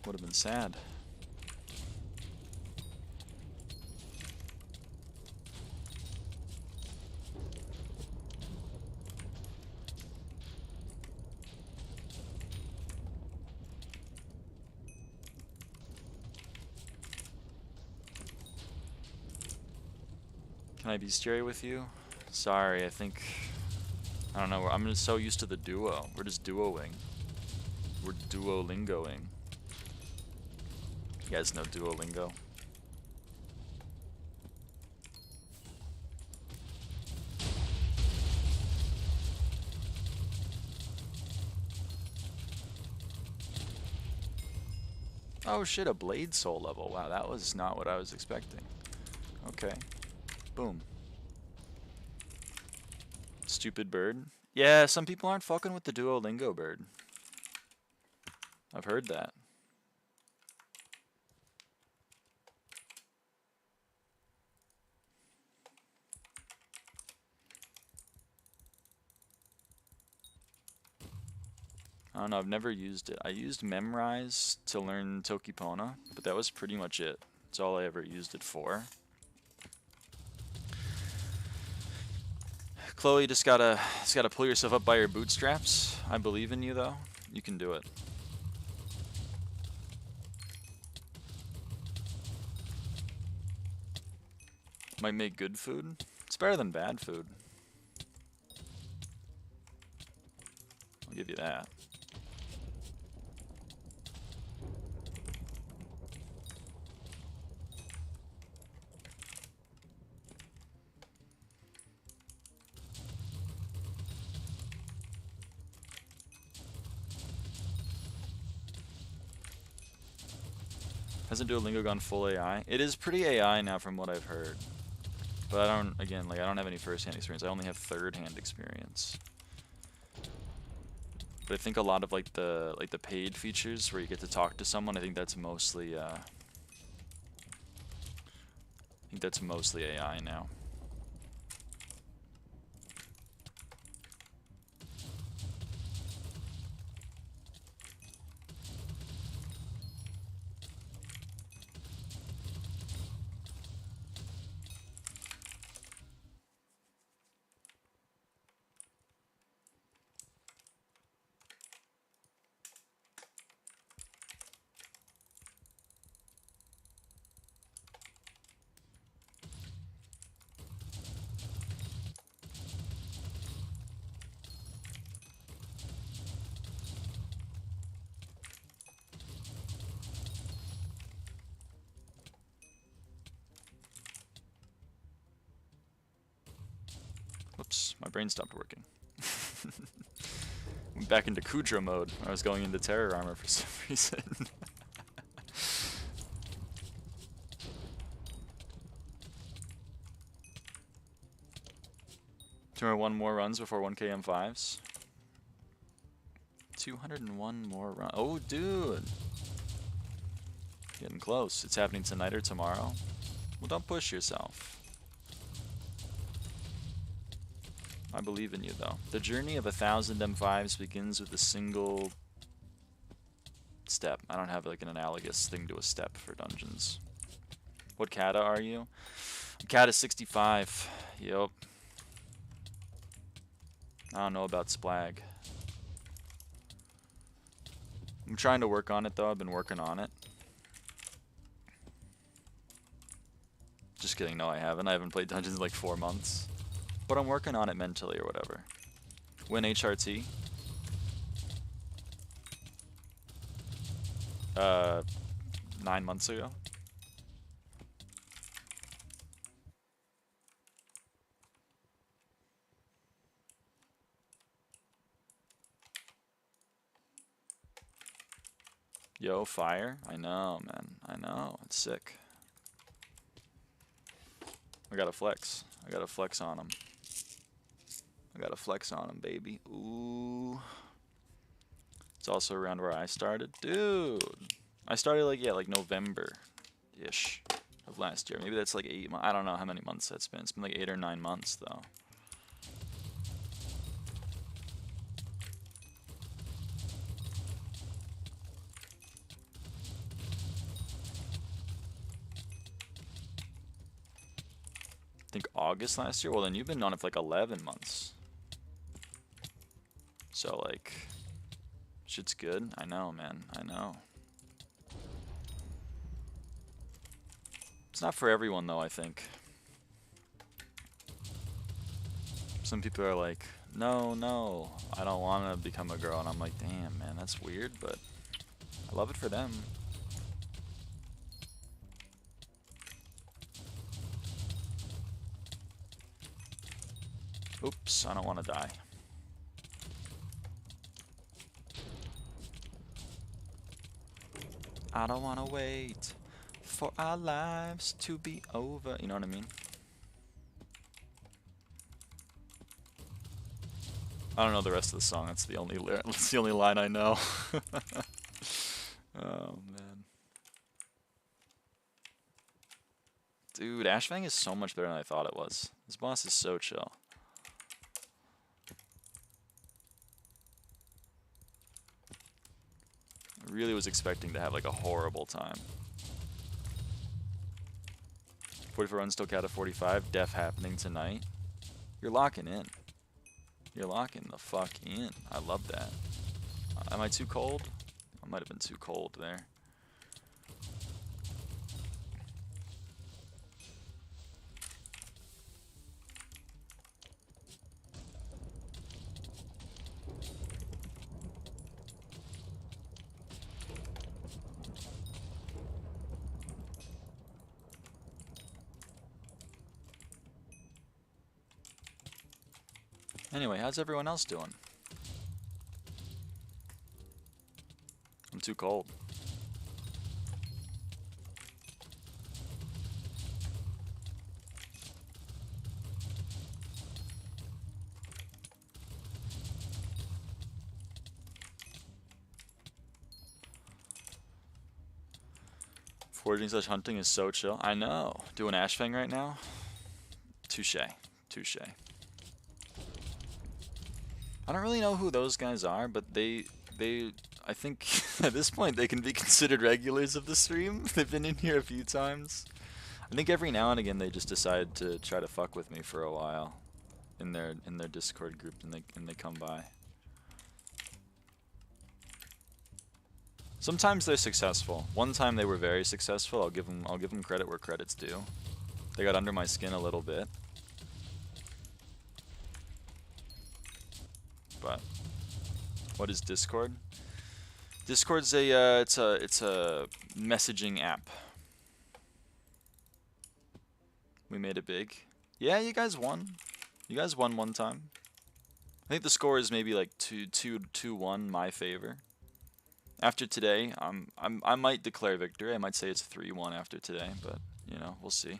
Would have been sad. Can I beastiary with you? Sorry, I don't know, I'm just so used to the duo. We're just duoing. We're duolingoing. You guys know Duolingo? Oh shit, a blade soul level. Wow, that was not what I was expecting. Okay. Boom. Stupid bird. Yeah, some people aren't fucking with the Duolingo bird. I've heard that. I don't know, I've never used it. I used Memrise to learn Tokipona, but that was pretty much it. That's all I ever used it for. Chloe, just gotta pull yourself up by your bootstraps. I believe in you though. You can do it. Might make good food. It's better than bad food. I'll give you that. Hasn't Duolingo gone full AI? It is pretty AI now from what I've heard. But I don't, again, like I don't have any first-hand experience. I only have third-hand experience. But I think a lot of like the paid features where you get to talk to someone, I think that's mostly AI now. Whoops, my brain stopped working. Went back into Kudra mode. I was going into terror armor for some reason. One more runs before 1k M5s. 201 more runs. Oh, dude. Getting close. It's happening tonight or tomorrow. Well, don't push yourself. I believe in you, though. The journey of 1,000 M5s begins with a single step. I don't have like an analogous thing to a step for dungeons. What kata are you? Kata 65. Yup. I don't know about Splag. I'm trying to work on it though. I've been working on it. Just kidding. No, I haven't. I haven't played dungeons in like 4 months. But I'm working on it mentally or whatever. Win HRT. 9 months ago. Yo, fire. I know, man. I know. It's sick. I gotta flex. I gotta flex on him. I gotta flex on him, baby. Ooh. It's also around where I started. Dude. I started like, yeah, like November-ish of last year. Maybe that's like 8 months. I don't know how many months that's been. It's been like 8 or 9 months, though. think August last year. Well, then you've been on it for like 11 months. So, like, shit's good. I know, man. I know. It's not for everyone, though, I think. Some people are like, no, I don't want to become a girl. And I'm like, damn, man, that's weird, but I love it for them. Oops, I don't want to die. I don't want to wait for our lives to be over. You know what I mean? I don't know the rest of the song. That's the only line I know. Oh man, dude, Ashfang is so much better than I thought it was. This boss is so chill. I really was expecting to have like a horrible time. 44 runs still cat at 45. Def happening tonight. You're locking in. You're locking the fuck in. I love that. Am I too cold? I might have been too cold there. Anyway, how's everyone else doing? I'm too cold. Foraging/hunting is so chill. I know. Doing Ashfang right now? Touche. Touche. I don't really know who those guys are, but they I think at this point they can be considered regulars of the stream. They've been in here a few times. I think every now and again they just decide to try to fuck with me for a while in their Discord group, and they come by. Sometimes they're successful. One time they were very successful. I'll give them credit where credit's due. They got under my skin a little bit. But what is Discord? Discord's it's a messaging app. We made it big. Yeah, you guys won. You guys won one time. I think the score is maybe like 2-1 my favor. After today, I might declare victory. I might say it's 3-1 after today, but you know, we'll see.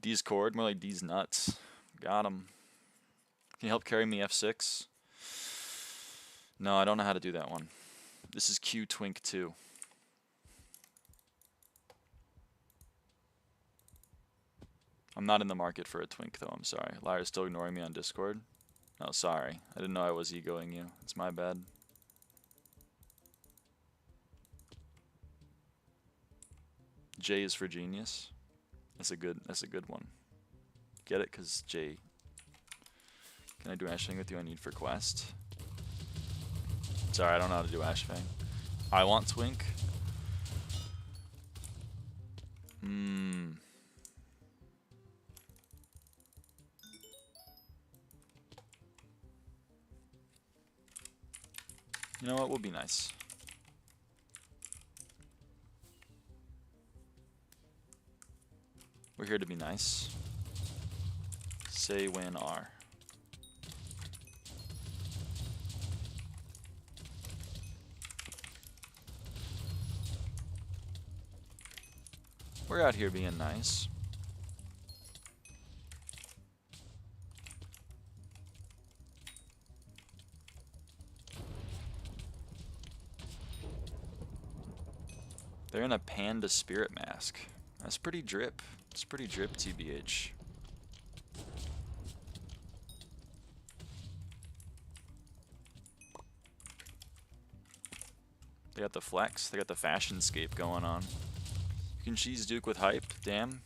D's cord, more like D's nuts. Got him. Can you help carry me F6? No, I don't know how to do that one. This is Q Twink 2. I'm not in the market for a twink though, I'm sorry. Lyra's still ignoring me on Discord. Oh, sorry. I didn't know I was egoing you. It's my bad. J is for genius. That's a good one. Get it? 'Cause J. Can I do Ashfang with you? I need for quest. Sorry, I don't know how to do Ashfang. I want twink. You know what? Will be nice. We're here to be nice. Say when R. We're out here being nice. They're in a panda spirit mask. That's pretty drip. It's pretty drip, TBH. They got the flex. They got the fashion scape going on. You can cheese Duke with hype. Damn.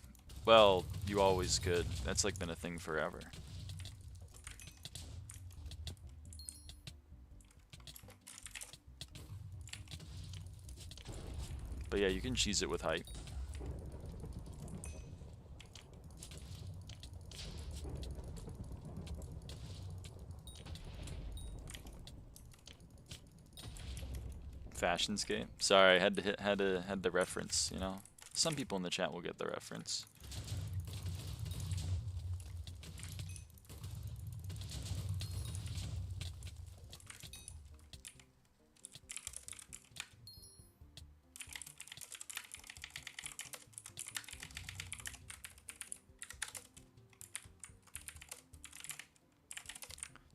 Well, you always could. That's like been a thing forever. But yeah, you can cheese it with hype. Fashionscape. Sorry, I had to had the reference, you know. Some people in the chat will get the reference.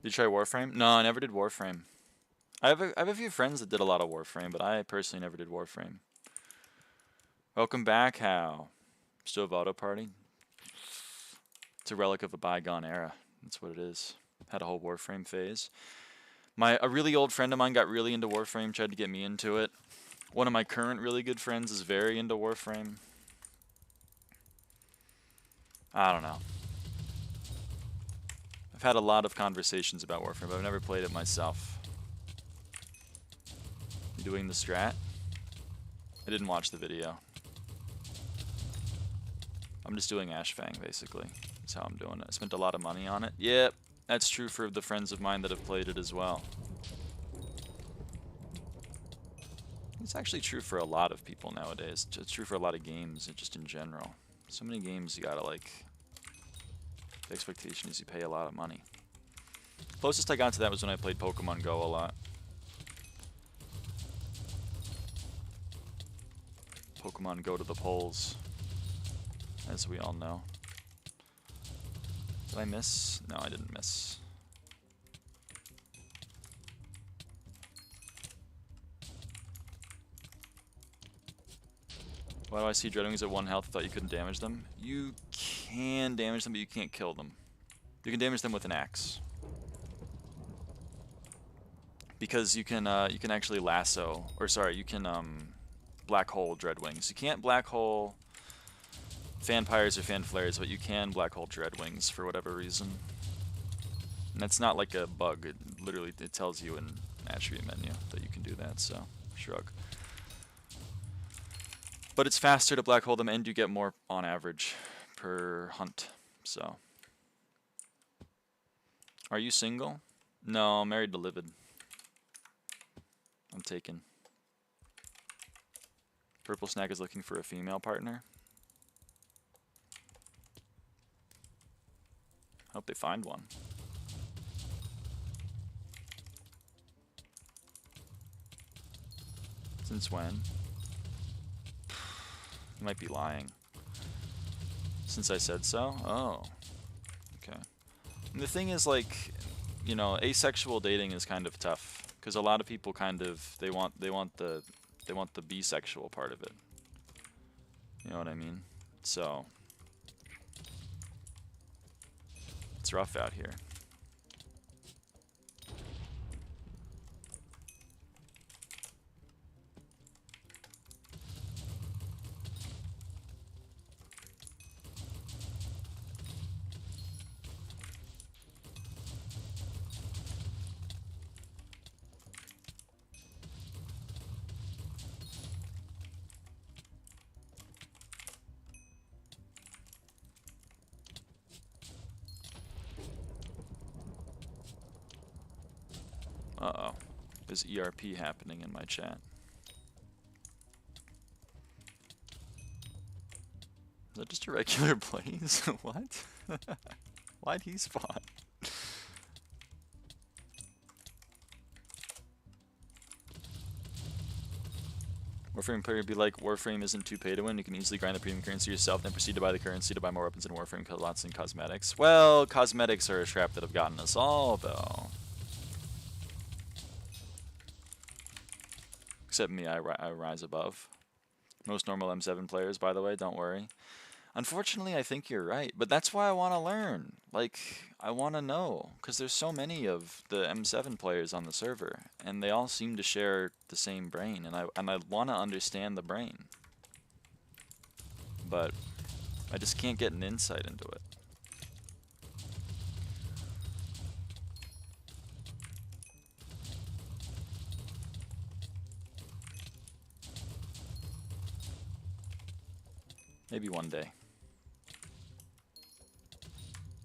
Did you try Warframe? No, I never did Warframe. I have a few friends that did a lot of Warframe, but I personally never did Warframe. Welcome back, How? Still have Auto Party? It's a relic of a bygone era. That's what it is. Had a whole Warframe phase. A really old friend of mine got really into Warframe, tried to get me into it. One of my current really good friends is very into Warframe. I don't know. I've had a lot of conversations about Warframe, but I've never played it myself. You doing the strat? I didn't watch the video. I'm just doing Ashfang, basically. That's how I'm doing it. I spent a lot of money on it. Yep, that's true for the friends of mine that have played it as well. It's actually true for a lot of people nowadays. It's true for a lot of games, just in general. So many games you gotta like... The expectation is you pay a lot of money. Closest I got to that was when I played Pokemon Go a lot. Pokemon Go to the polls, as we all know. Did I miss? No, I didn't miss. Why do I see Dreadwings at 1 health? I thought you couldn't damage them. You can damage them, but you can't kill them. You can damage them with an axe. Because you can actually lasso, or sorry, you can black hole Dreadwings. You can't black hole Fanpires or Fanflares, but you can black hole Dreadwings for whatever reason. And that's not like a bug. It literally tells you in attribute menu that you can do that. So shrug. But it's faster to black hole them, and you get more on average per hunt. So, are you single? No, I'm married to Livid. I'm taken. Purple Snack is looking for a female partner. Hope they find one. Since when? You might be lying. Since I said so? Oh. Okay. And the thing is, like, you know, asexual dating is kind of tough because a lot of people kind of they want the bisexual part of it. You know what I mean? So it's rough out here. Uh-oh. There's ERP happening in my chat. Is that just a regular Blaze? What? Why'd he spawn? Warframe player be like, Warframe isn't too pay to win. You can easily grind the premium currency yourself, then proceed to buy the currency to buy more weapons in Warframe, lots and cosmetics. Well, cosmetics are a trap that have gotten us all, though. Except me, I rise above. Most normal M7 players, by the way, don't worry. Unfortunately, I think you're right, but that's why I want to learn. Like, I want to know, because there's so many of the M7 players on the server, and they all seem to share the same brain, and I want to understand the brain. But I just can't get an insight into it. Maybe one day.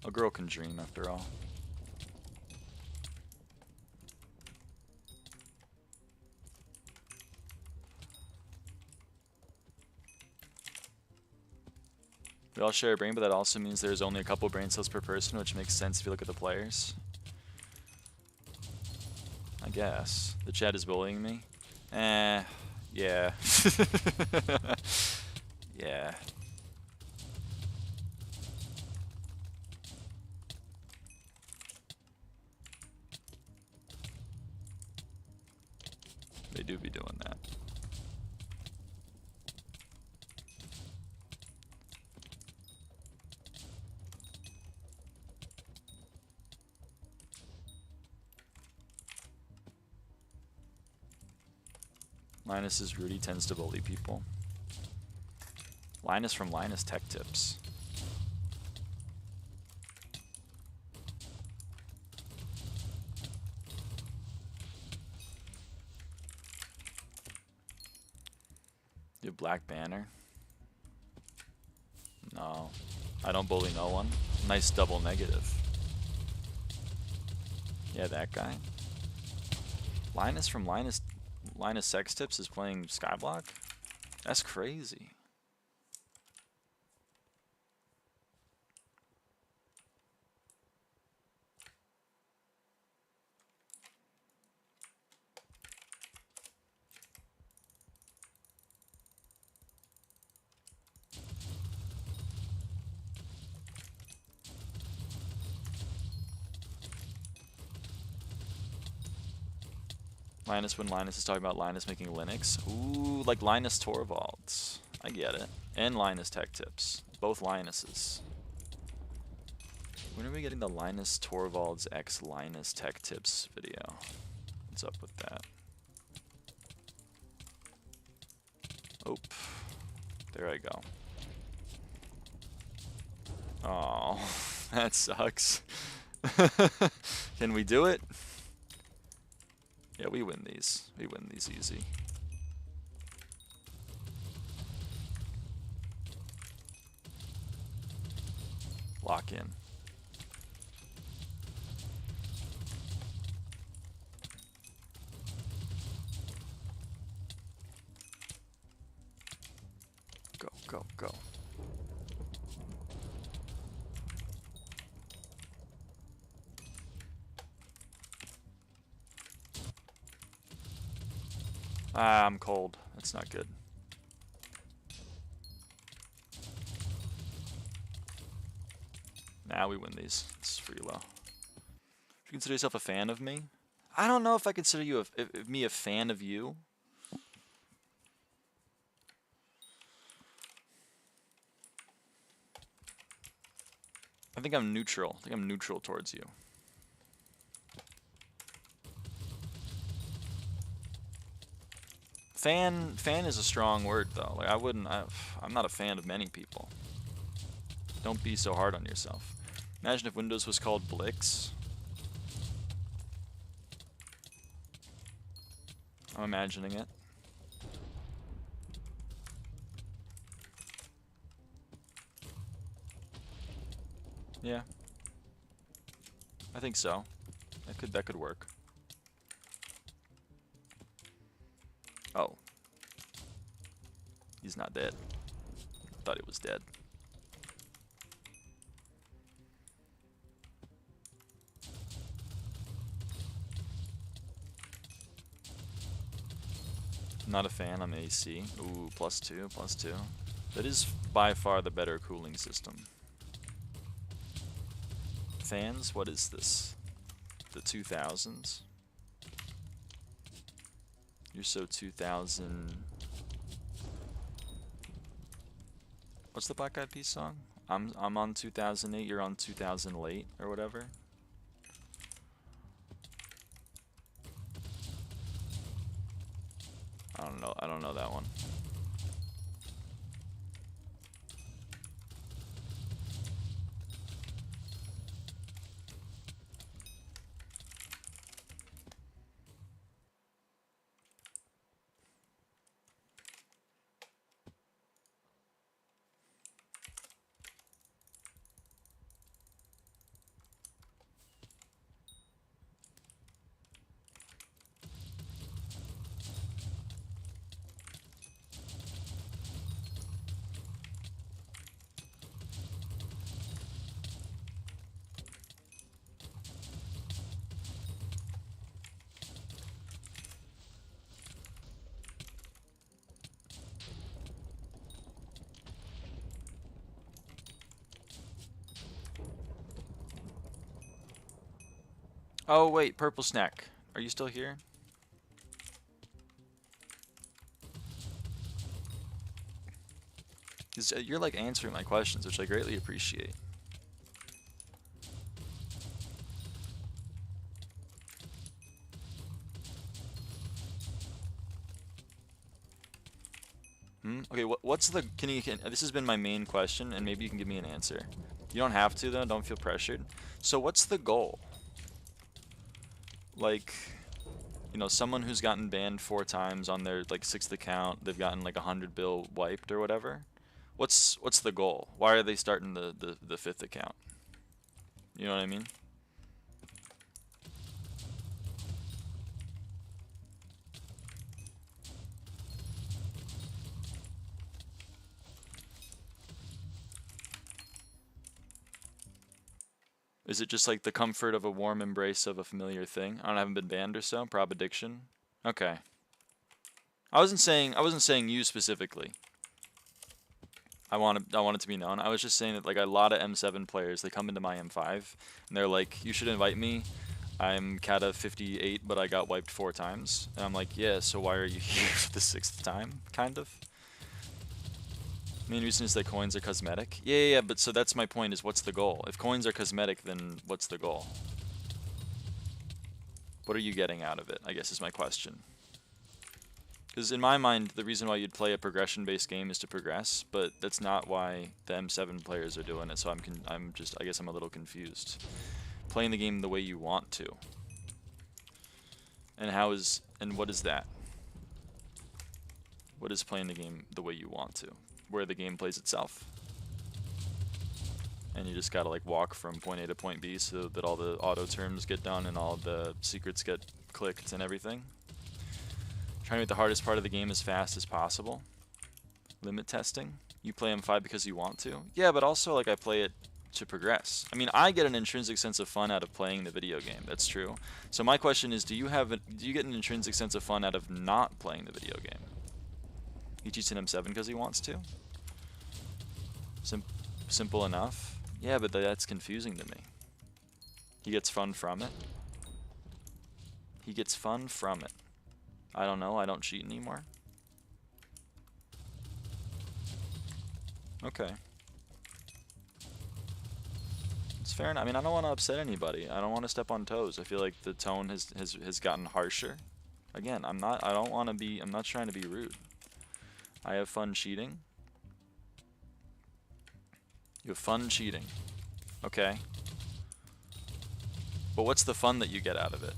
A girl can dream after all. We all share a brain, but that also means there's only a couple brain cells per person, which makes sense if you look at the players. I guess. The chat is bullying me. Yeah. Yeah. They do be doing that. Linus is Rudy, tends to bully people. Linus from Linus Tech Tips. You have Black Banner? No. I don't bully no one. Nice double negative. Yeah, that guy. Linus from Linus Sex Tips is playing SkyBlock? That's crazy. Linus when Linus is talking about Linus making Linux. Ooh, like Linus Torvalds. I get it. And Linus Tech Tips. Both Linuses. When are we getting the Linus Torvalds x Linus Tech Tips video? What's up with that? Oh, there I go. Oh, that sucks. Can we do it? Yeah, we win these. We win these easy. Lock in. Go, go, go. Ah, I'm cold. That's not good. Now we win these. It's free low. If you consider yourself a fan of me, I don't know if I consider you me a fan of you. I think I'm neutral. I think I'm neutral towards you. Fan is a strong word though. Like I'm not a fan of many people. Don't be so hard on yourself. Imagine if Windows was called Blix. I'm imagining it. Yeah. I think so. That could work. Oh. He's not dead. Thought he was dead. Not a fan, I'm AC. Ooh, +2, +2. That is by far the better cooling system. Fans, what is this? The 2000s? You're so 2000... What's the Black Eyed Peas song? I'm on 2008, you're on 2000 late, or whatever. I don't know that one. Oh wait, Purple Snack, are you still here? Because you're like answering my questions, which I greatly appreciate. Okay, what's the, this has been my main question, and maybe you can give me an answer. You don't have to though, don't feel pressured. So what's the goal? Like, you know, someone who's gotten banned 4 times on their like 6th account, they've gotten like 100 bill wiped or whatever. What's the goal? Why are they starting the 5th account? You know what I mean? Is it just like the comfort of a warm embrace of a familiar thing? I haven't been banned or so. Prob addiction. Okay. I wasn't saying you specifically. I want it to be known. I was just saying that like a lot of M7 players, they come into my M5 and they're like, you should invite me. I'm Kata 58, but I got wiped 4 times. And I'm like, yeah, so why are you here for the 6th time? Kind of. Main reason is that coins are cosmetic. Yeah, but so that's my point, is what's the goal? If coins are cosmetic, then what's the goal? What are you getting out of it, I guess is my question. Because in my mind, the reason why you'd play a progression-based game is to progress, but that's not why the M7 players are doing it, so I guess I'm a little confused. Playing the game the way you want to. And what is that? What is playing the game the way you want to? Where the game plays itself. And you just gotta like walk from point A to point B so that all the auto terms get done and all the secrets get clicked and everything. Trying to make the hardest part of the game as fast as possible. Limit testing. You play M5 because you want to. Yeah, but also like I play it to progress. I mean, I get an intrinsic sense of fun out of playing the video game. That's true. So my question is, do you get an intrinsic sense of fun out of not playing the video game? He cheats in M7 because he wants to. Simple enough. Yeah, but that's confusing to me. He gets fun from it. He gets fun from it. I don't know. I don't cheat anymore. Okay. It's fair enough. I mean, I don't want to upset anybody. I don't want to step on toes. I feel like the tone has gotten harsher. Again, I'm not trying to be rude. I have fun cheating. You have fun cheating. Okay. But what's the fun that you get out of it?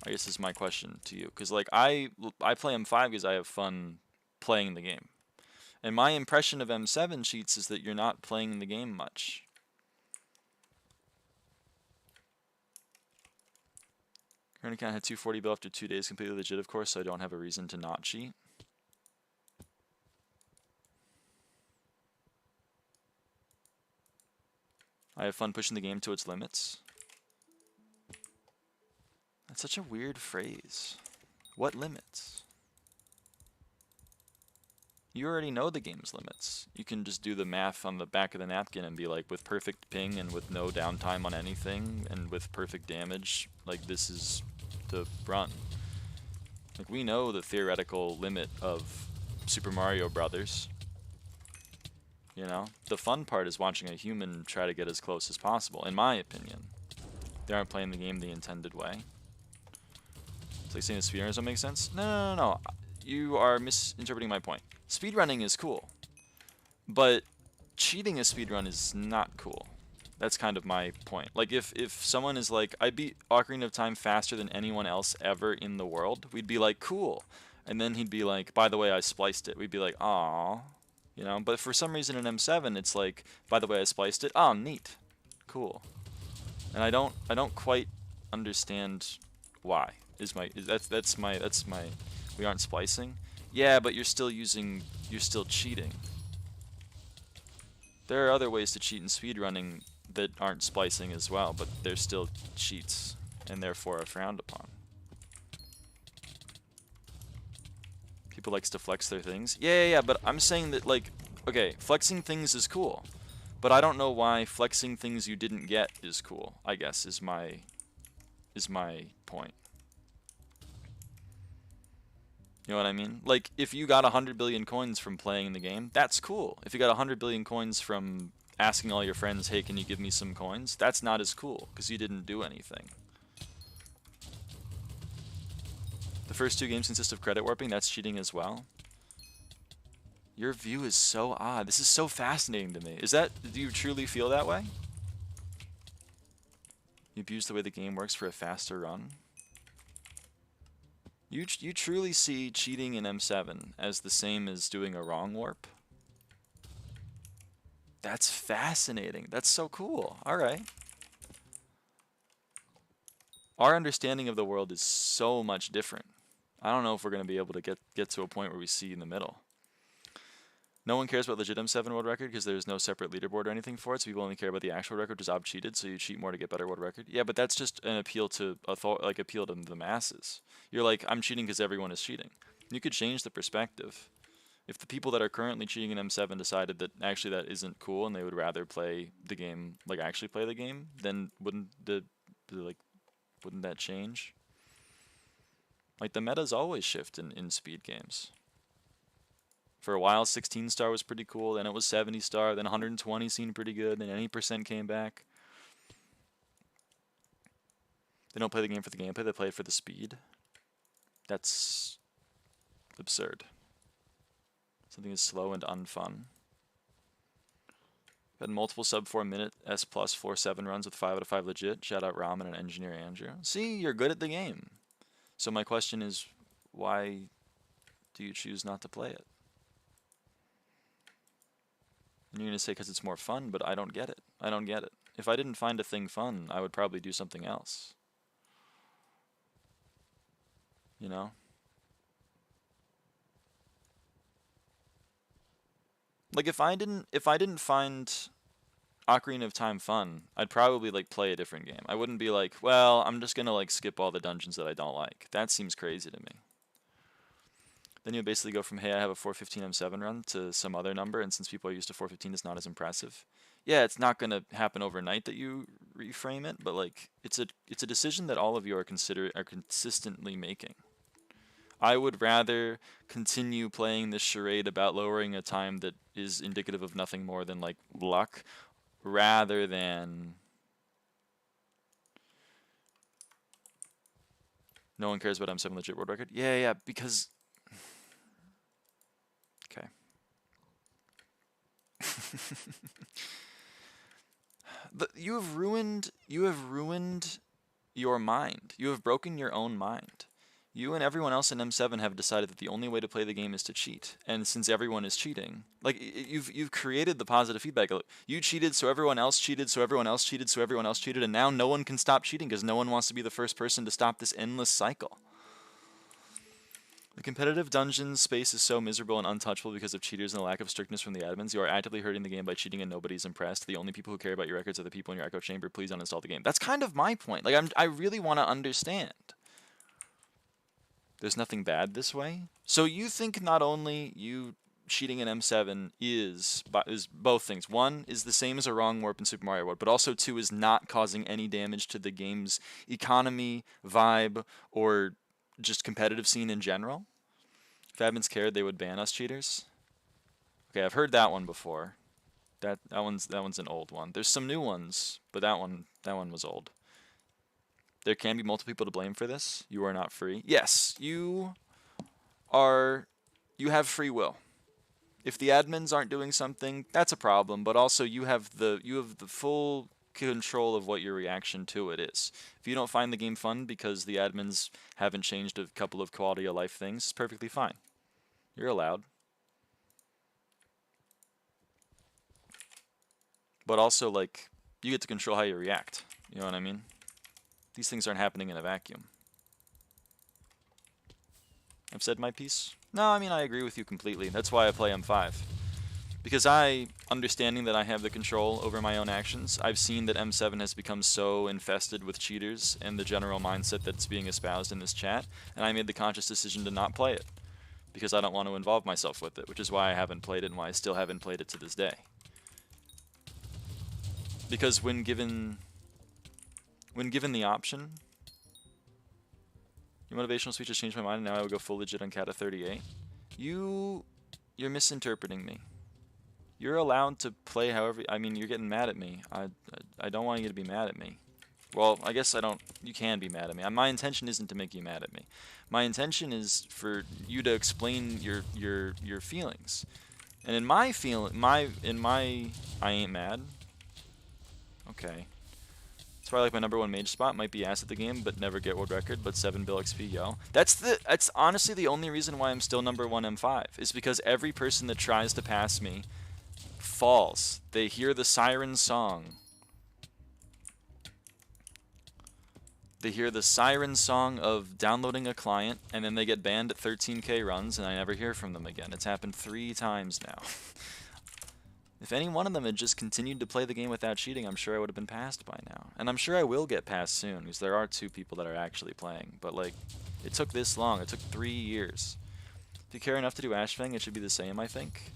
I guess this is my question to you. Because like I play M5 because I have fun playing the game. And my impression of M7 cheats is that you're not playing the game much. Current account had 240 bill after 2 days, completely legit of course, so I don't have a reason to not cheat. I have fun pushing the game to its limits. That's such a weird phrase. What limits? You already know the game's limits. You can just do the math on the back of the napkin and be like, with perfect ping and with no downtime on anything and with perfect damage, like this is the run. Like we know the theoretical limit of Super Mario Brothers. You know, the fun part is watching a human try to get as close as possible, in my opinion. They aren't playing the game the intended way. It's like saying the speedrunners don't make sense? No. You are misinterpreting my point. Speedrunning is cool, but cheating a speedrun is not cool. That's kind of my point. Like if someone is like, I beat Ocarina of Time faster than anyone else ever in the world, we'd be like, cool. And then he'd be like, by the way, I spliced it. We'd be like, aw. You know, but for some reason in M7, it's like, by the way, I spliced it. Oh, neat. Cool. And I don't quite understand why. That's my we aren't splicing. Yeah, but you're still cheating. There are other ways to cheat in speedrunning that aren't splicing as well, but they're still cheats and therefore are frowned upon. People likes to flex their things. Yeah, but I'm saying that like, okay, flexing things is cool, But I don't know why flexing things you didn't get is cool, I guess, is my point. You know what I mean? Like, if you got 100 billion coins from playing the game, that's cool. If you got 100 billion coins from asking all your friends, hey, can you give me some coins? That's not as cool, because you didn't do anything. The first 2 games consist of credit warping. That's cheating as well. Your view is so odd. This is so fascinating to me. Do you truly feel that way? You abuse the way the game works for a faster run? You truly see cheating in M7 as the same as doing a wrong warp? That's fascinating. That's so cool. All right. Our understanding of the world is so much different. I don't know if we're going to be able to get to a point where we see in the middle. No one cares about legit M7 world record because there's no separate leaderboard or anything for it, so people only care about the actual record, which is ob cheated, so you cheat more to get better world record. Yeah, but that's just an appeal to appeal to the masses. You're like, I'm cheating because everyone is cheating. You could change the perspective. If the people that are currently cheating in M7 decided that actually that isn't cool and they would rather play the game, like actually play the game, then wouldn't that change? Like, the metas always shift in speed games. For a while, 16 star was pretty cool, then it was 70 star, then 120 seemed pretty good, then any percent came back. They don't play the game for the gameplay, they play it for the speed. That's absurd. Something is slow and unfun. Had multiple sub 4 minute S plus 4-7 runs with 5 out of 5 legit. Shout out Ramen and Engineer Andrew. See, you're good at the game. So my question is, why do you choose not to play it? And you're going to say because it's more fun, but I don't get it. I don't get it. If I didn't find a thing fun, I would probably do something else. You know? Like, if I didn't find Ocarina of Time fun, I'd probably like play a different game. I wouldn't be like, well, I'm just going to like skip all the dungeons that I don't like. That seems crazy to me. Then you basically go from, hey, I have a 415 M7 run to some other number, and since people are used to 415, it's not as impressive. Yeah, it's not going to happen overnight that you reframe it, but like it's a decision that all of you are consistently making. I would rather continue playing this charade about lowering a time that is indicative of nothing more than like luck, rather than no one cares about M7 legit world record. Yeah, because okay. You have ruined your mind. You have broken your own mind. You and everyone else in M7 have decided that the only way to play the game is to cheat. And since everyone is cheating, like you've created the positive feedback. You cheated, so everyone else cheated, so everyone else cheated, so everyone else cheated, and now no one can stop cheating because no one wants to be the first person to stop this endless cycle. The competitive dungeon space is so miserable and untouchable because of cheaters and the lack of strictness from the admins. You are actively hurting the game by cheating and nobody's impressed. The only people who care about your records are the people in your echo chamber. Please uninstall the game. That's kind of my point. Like, I really want to understand. There's nothing bad this way. So you think not only you cheating in M7 is both things. One is the same as a wrong warp in Super Mario World, but also two is not causing any damage to the game's economy, vibe, or just competitive scene in general. If admins cared, they would ban us cheaters. Okay, I've heard that one before. That one's an old one. There's some new ones, but that one was old. There can be multiple people to blame for this. You are not free. Yes, you have free will. If the admins aren't doing something, that's a problem, but also you have the full control of what your reaction to it is. If you don't find the game fun because the admins haven't changed a couple of quality of life things, it's perfectly fine. You're allowed. But also, like, you get to control how you react. You know what I mean? These things aren't happening in a vacuum. I've said my piece? No, I mean, I agree with you completely. That's why I play M5. Because understanding that I have the control over my own actions, I've seen that M7 has become so infested with cheaters and the general mindset that's being espoused in this chat, and I made the conscious decision to not play it. Because I don't want to involve myself with it, which is why I haven't played it and why I still haven't played it to this day. Because when given the option, your motivational speech has changed my mind, and now I would go full legit on cat of 38. You're misinterpreting me. You're allowed to play however. I mean, you're getting mad at me. I don't want you to be mad at me. Well, I guess I don't. You can be mad at me. My intention isn't to make you mad at me. My intention is for you to explain your feelings. And in my I ain't mad. Okay. It's probably like my #1 mage spot. Might be ass at the game, but never get world record. But 7 bill XP, yo. That's honestly the only reason why I'm still #1 M5 is because every person that tries to pass me falls. They hear the siren song. They hear the siren song of downloading a client, and then they get banned at 13k runs, and I never hear from them again. It's happened 3 times now. If any one of them had just continued to play the game without cheating, I'm sure I would have been passed by now. And I'm sure I will get passed soon, because there are 2 people that are actually playing. But, like, it took this long. It took 3 years. If you care enough to do Ashfang, it should be the same, I think.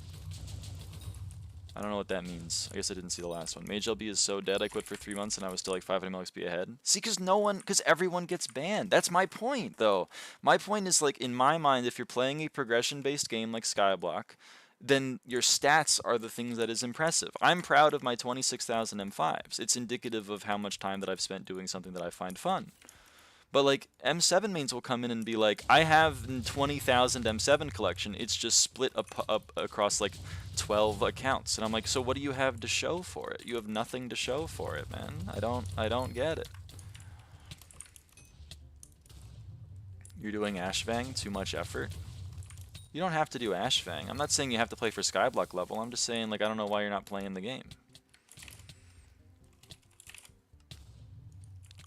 I don't know what that means. I guess I didn't see the last one. Mage LB is so dead, I quit for 3 months and I was still like 500 mil XP ahead. See, because everyone gets banned. That's my point, though. My point is, like, in my mind, if you're playing a progression-based game like SkyBlock, then your stats are the things that is impressive. I'm proud of my 26,000 M5s. It's indicative of how much time that I've spent doing something that I find fun. But, like, M7 mains will come in and be like, I have 20,000 M7 collection. It's just split up across, like, 12 accounts. And I'm like, so what do you have to show for it? You have nothing to show for it, man. I don't get it. You're doing Ashfang, too much effort. You don't have to do Ashfang. I'm not saying you have to play for SkyBlock level. I'm just saying, like, I don't know why you're not playing the game.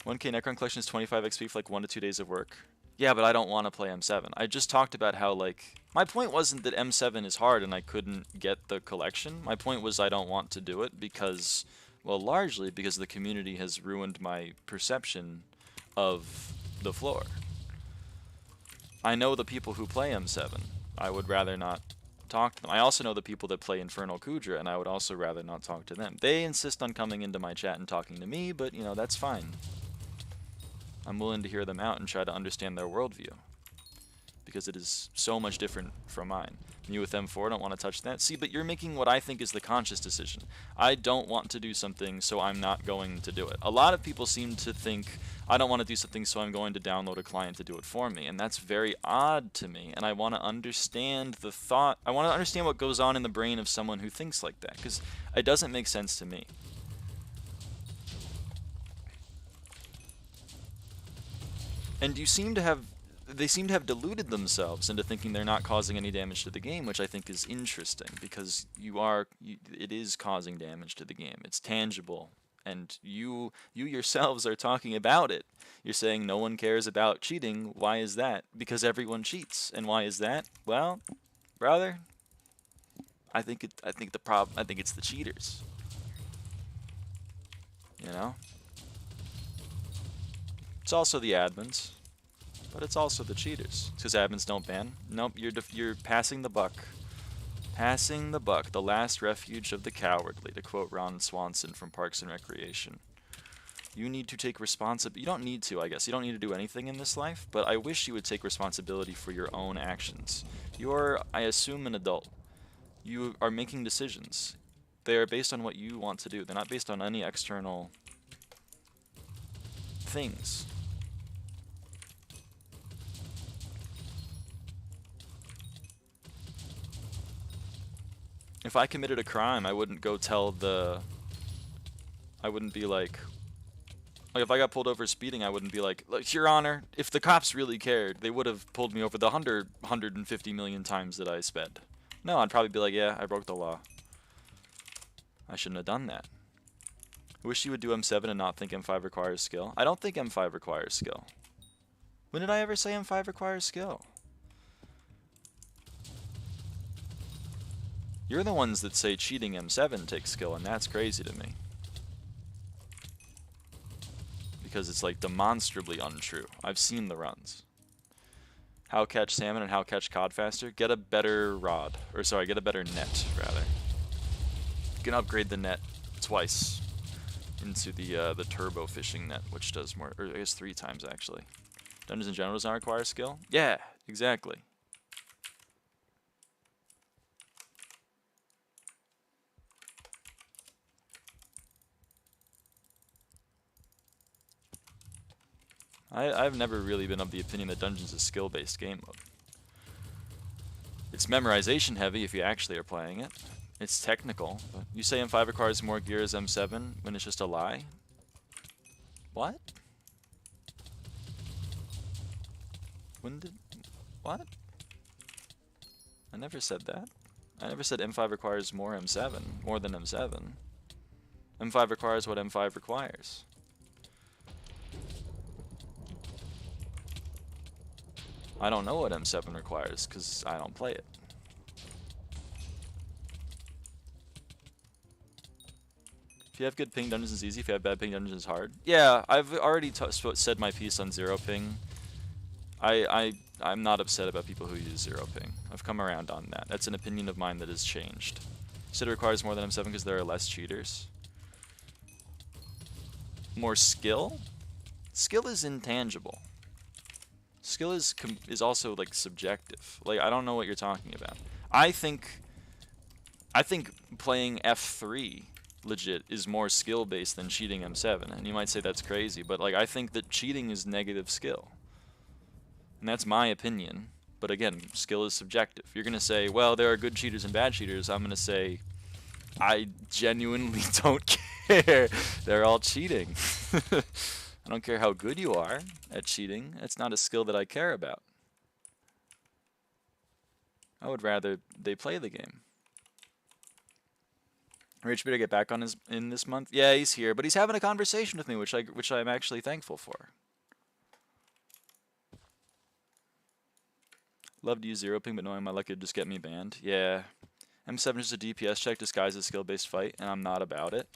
1k Necron collection is 25 XP for like 1 to 2 days of work. Yeah, but I don't want to play M7. I just talked about how, like, my point wasn't that M7 is hard and I couldn't get the collection. My point was I don't want to do it because, well, largely because the community has ruined my perception of the floor. I know the people who play M7. I would rather not talk to them. I also know the people that play Infernal Kudra, and I would also rather not talk to them. They insist on coming into my chat and talking to me, but, you know, that's fine. I'm willing to hear them out and try to understand their worldview, because it is so much different from mine. And you with M4 don't want to touch that? See, but you're making what I think is the conscious decision. I don't want to do something, so I'm not going to do it. A lot of people seem to think, I don't want to do something, so I'm going to download a client to do it for me. And that's very odd to me, and I want to understand the thought. I want to understand what goes on in the brain of someone who thinks like that, because it doesn't make sense to me. And they seem to have deluded themselves into thinking they're not causing any damage to the game, which I think is interesting, because it is causing damage to the game. It's tangible, and you yourselves are talking about it. You're saying no one cares about cheating. Why is that? Because everyone cheats. And why is that? Well, brother, I think it's the cheaters. You know? It's also the admins, but it's also the cheaters. Because admins don't ban. Nope, you're passing the buck. Passing the buck, the last refuge of the cowardly, to quote Ron Swanson from Parks and Recreation. You need to take responsibility. You don't need to, I guess. You don't need to do anything in this life, but I wish you would take responsibility for your own actions. You are, I assume, an adult. You are making decisions. They are based on what you want to do. They're not based on any external things. If I committed a crime, I wouldn't go tell I wouldn't be like, if I got pulled over speeding, I wouldn't be like, look, Your Honor, if the cops really cared, they would have pulled me over the 150 million times that I sped. No, I'd probably be like, yeah, I broke the law. I shouldn't have done that. I wish you would do M7 and not think M5 requires skill. I don't think M5 requires skill. When did I ever say M5 requires skill? You're the ones that say cheating M7 takes skill, and that's crazy to me. Because it's like demonstrably untrue. I've seen the runs. How catch salmon and how catch cod faster? Get a better rod. Or sorry, get a better net, rather. You can upgrade the net twice. into the turbo fishing net, which does more, or I guess 3 times actually. Dungeons in general does not require skill? Yeah, exactly. I've never really been of the opinion that Dungeons is a skill-based game mode. It's memorization heavy if you actually are playing it. It's technical. But you say M5 requires more gear as M7 when it's just a lie? What? When did... What? I never said that. I never said M5 requires more M7, more than M7. M5 requires what M5 requires. I don't know what M7 requires, because I don't play it. If you have good ping, Dungeons is easy. If you have bad ping, Dungeons is hard. Yeah, I've already said my piece on 0 ping. I'm not upset about people who use 0 ping. I've come around on that. That's an opinion of mine that has changed. You said it requires more than M7 because there are less cheaters. More skill? Skill is intangible. Skill is also like subjective. Like, I don't know what you're talking about. I think playing F3 legit is more skill based than cheating M7, and you might say that's crazy, but like I think that cheating is negative skill. And that's my opinion. But again, skill is subjective. You're going to say, well, there are good cheaters and bad cheaters. I'm going to say, I genuinely don't care. They're all cheating. I don't care how good you are at cheating. It's not a skill that I care about. I would rather they play the game. Rich better get back on in this month. Yeah, he's here, but he's having a conversation with me, which I'm actually thankful for. Love to use 0 ping, but knowing my luck would just get me banned. Yeah. M7 is a DPS check disguised as skill-based fight, and I'm not about it.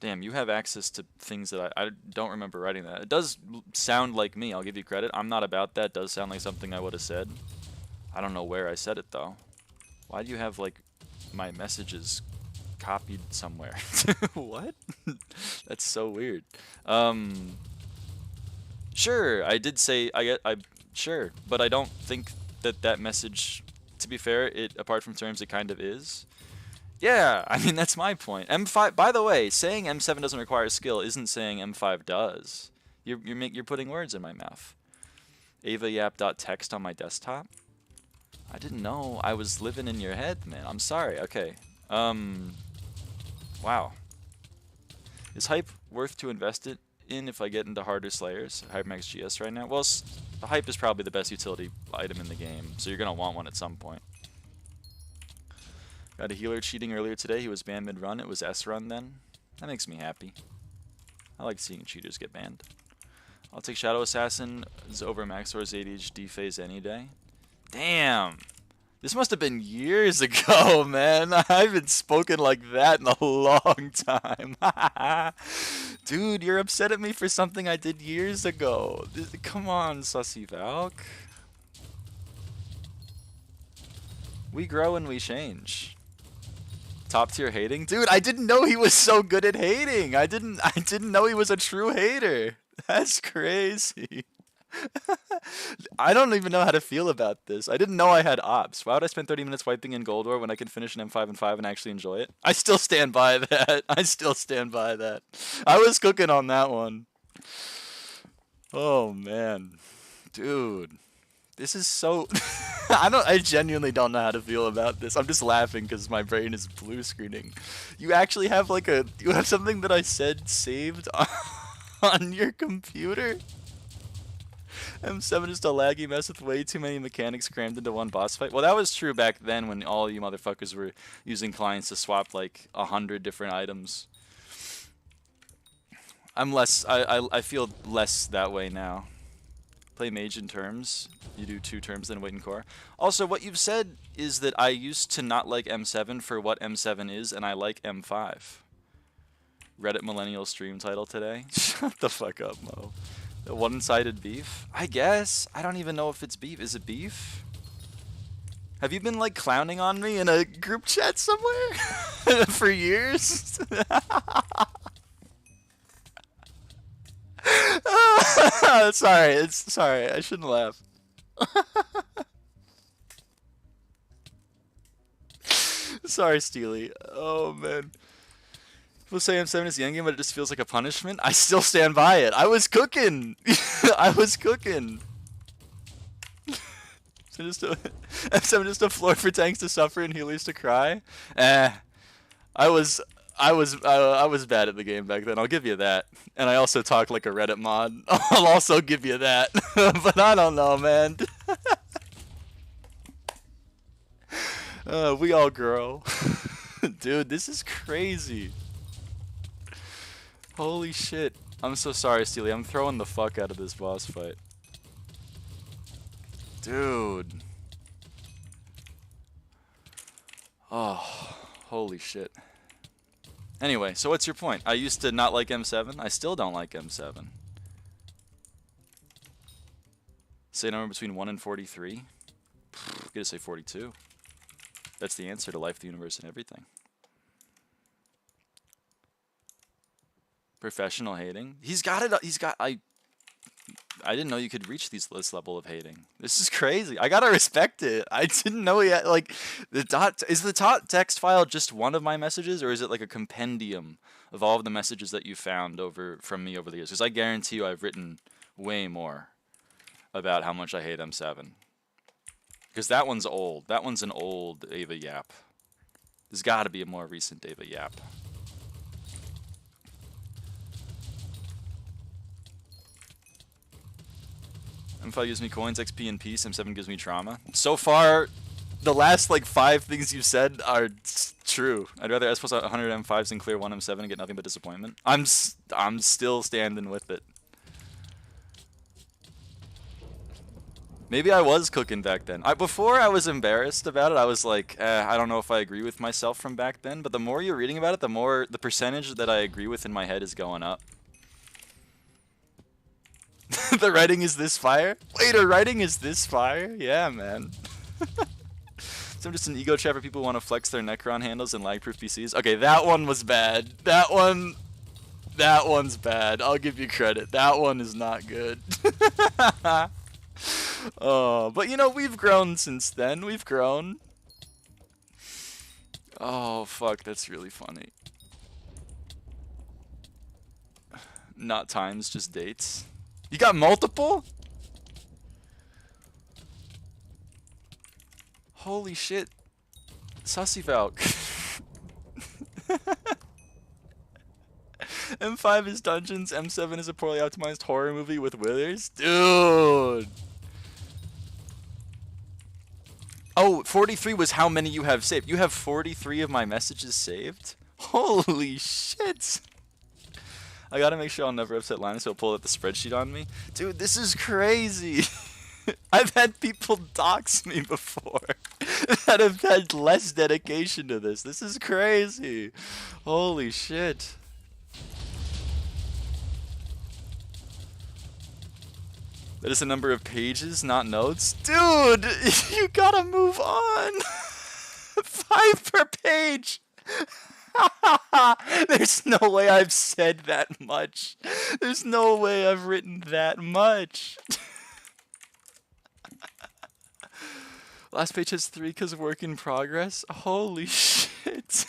Damn, you have access to things that I don't remember writing that. It does sound like me, I'll give you credit. I'm not about that. It does sound like something I would have said. I don't know where I said it, though. Why do you have, like, my messages copied somewhere? What? That's so weird. Sure, I did say, sure, but I don't think that message, to be fair, apart from terms, it kind of is. Yeah, I mean, that's my point. M5, by the way, saying M7 doesn't require skill isn't saying M5 does. You're putting words in my mouth. avayap.txt on my desktop? I didn't know I was living in your head, man. I'm sorry. Okay. Wow. Is Hype worth to invest it in if I get into harder Slayers? Hypermax GS right now? Well, Hype is probably the best utility item in the game, so you're going to want one at some point. Got a healer cheating earlier today. He was banned mid-run. It was S-run then. That makes me happy. I like seeing cheaters get banned. I'll take Shadow Assassin over Maxor's ADHD phase any day. Damn! This must have been years ago, man. I haven't spoken like that in a long time. Dude, you're upset at me for something I did years ago. Come on, Sussy Valk. We grow and we change. Top tier hating? Dude, I didn't know he was so good at hating. I didn't know he was a true hater. That's crazy. I don't even know how to feel about this. I didn't know I had ops. Why would I spend 30 minutes wiping in Gold War when I can finish an M5 and 5 and actually enjoy it? I still stand by that. I still stand by that. I was cooking on that one. Oh, man. Dude. This is so... I genuinely don't know how to feel about this. I'm just laughing because my brain is blue screening. You actually have like you have something that I said saved on your computer? M7 is a laggy mess with way too many mechanics crammed into one boss fight. Well, that was true back then when all you motherfuckers were using clients to swap like 100 different items. I feel less that way now. Play mage in terms. You do 2 terms, then wait in core. Also, what you've said is that I used to not like M7 for what M7 is, and I like M5. Reddit Millennial stream title today. Shut the fuck up, Mo. The one-sided beef? I guess. I don't even know if it's beef. Is it beef? Have you been like clowning on me in a group chat somewhere for years? Sorry, I shouldn't laugh. Sorry, Steely. Oh man. People say M7 is the endgame, but it just feels like a punishment. I still stand by it. I was cooking. I was cooking. So M7 just a floor for tanks to suffer and healers to cry. I was bad at the game back then. I'll give you that. And I also talk like a Reddit mod. I'll also give you that. But I don't know, man. We all grow. Dude, this is crazy. Holy shit. I'm so sorry, Steely. I'm throwing the fuck out of this boss fight. Dude. Oh, holy shit. Anyway, so what's your point? I used to not like M7. I still don't like M7. Say a number between 1 and 43. I'm gonna say 42. That's the answer to life, the universe, and everything. Professional hating. He's got it. I didn't know you could reach this level of hating. This is crazy. I gotta respect it. I didn't know he had, like, is the dot text file just one of my messages, or is it like a compendium of all of the messages that you found from me over the years? Because I guarantee you I've written way more about how much I hate M7. Because that one's old. That one's an old Ava Yap. There's got to be a more recent Ava Yap. M5 gives me coins, XP, and peace. M7 gives me trauma. So far, the last like 5 things you've said are true. I'd rather S plus 100 M5s than clear 1 M7 and get nothing but disappointment. I'm still standing with it. Maybe I was cooking back then. Before I was embarrassed about it. I was like, I don't know if I agree with myself from back then. But the more you're reading about it, the more the percentage that I agree with in my head is going up. The writing is this fire? Wait, the writing is this fire? Yeah, man. So I'm just an ego chat for people who want to flex their Necron handles and lag-proof PCs. Okay, that one was bad. That one's bad. I'll give you credit. That one is not good. Oh, but you know, we've grown since then. We've grown. Oh, fuck, that's really funny. Not times, just dates. You got multiple? Holy shit. Sussy Valk. M5 is dungeons, M7 is a poorly optimized horror movie with withers? Dude! Oh, 43 was how many you have saved. You have 43 of my messages saved? Holy shit! I gotta make sure I'll never upset Linus, so he'll pull out the spreadsheet on me. Dude, this is crazy! I've had people dox me before that have had less dedication to this. This is crazy. Holy shit. That is the number of pages, not notes. Dude, you gotta move on. 5 per page. There's no way I've said that much. There's no way I've written that much. Last page has 3 because of work in progress. Holy shit.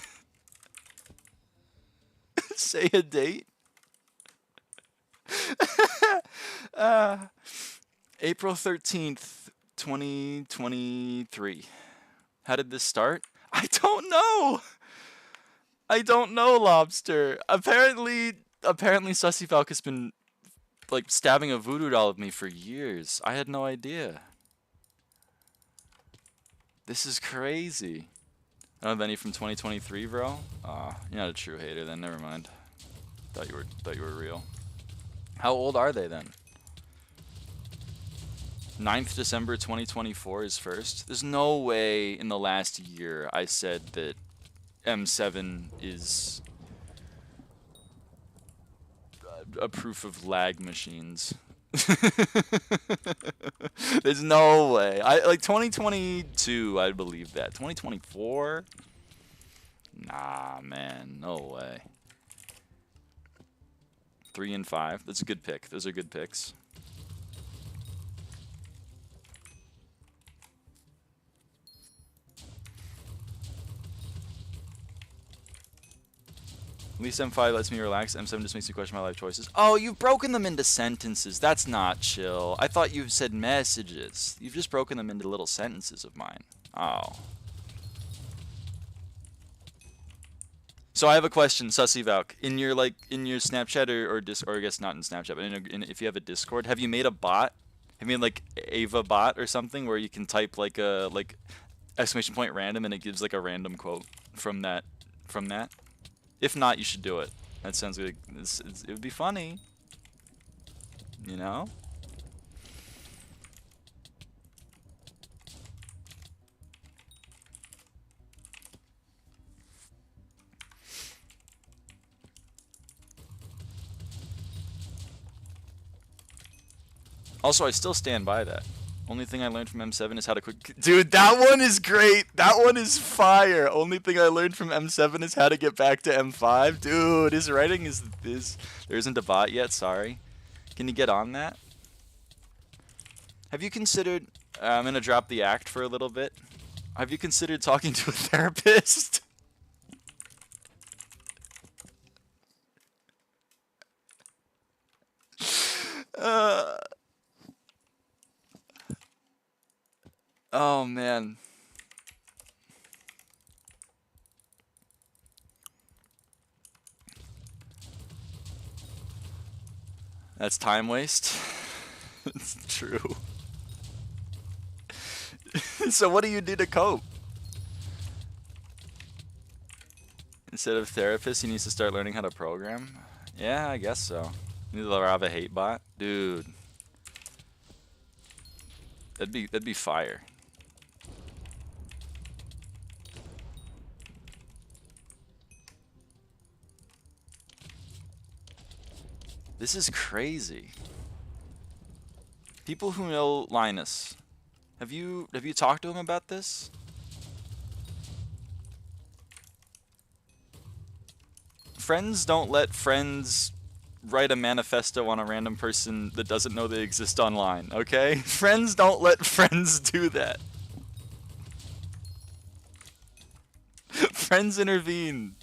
Say a date. April 13th, 2023. How did this start? I don't know. I don't know, Lobster. Apparently Sussy Falk has been like stabbing a voodoo doll of me for years. I had no idea. This is crazy. I don't have any from 2023, bro. You're not a true hater then. Never mind. Thought you were real. How old are they then? 9th December 2024 is first. There's no way in the last year I said that M7 is a proof of lag machines. There's no way. I like 2022, I believe that. 2024? Nah, man, no way. 3 and 5. That's a good pick. Those are good picks. At least M5 lets me relax. M7 just makes me question my life choices. Oh, you've broken them into sentences. That's not chill. I thought you said messages. You've just broken them into little sentences of mine. Oh. So I have a question, Sussy Valk. In your Snapchat or I guess not in Snapchat, but if you have a Discord, have you made a bot? Have you made like Ava bot or something where you can type like a exclamation point random and it gives like a random quote from that? If not, you should do it. That sounds like it would be funny. You know? Also, I still stand by that. Only thing I learned from M7 is how to quick... Dude, that one is great! That one is fire! Only thing I learned from M7 is how to get back to M5. Dude, his writing is... There isn't a bot yet, sorry. Can you get on that? Have you considered... I'm gonna drop the act for a little bit. Have you considered talking to a therapist? Oh, man. That's time waste. It's true. So what do you do to cope? Instead of therapist, he needs to start learning how to program? Yeah, I guess so. You need the lyraava hate bot? Dude. That'd be fire. This is crazy. People who know Linus, have you talked to him about this? Friends don't let friends write a manifesto on a random person that doesn't know they exist online, okay? Friends don't let friends do that. Friends intervene.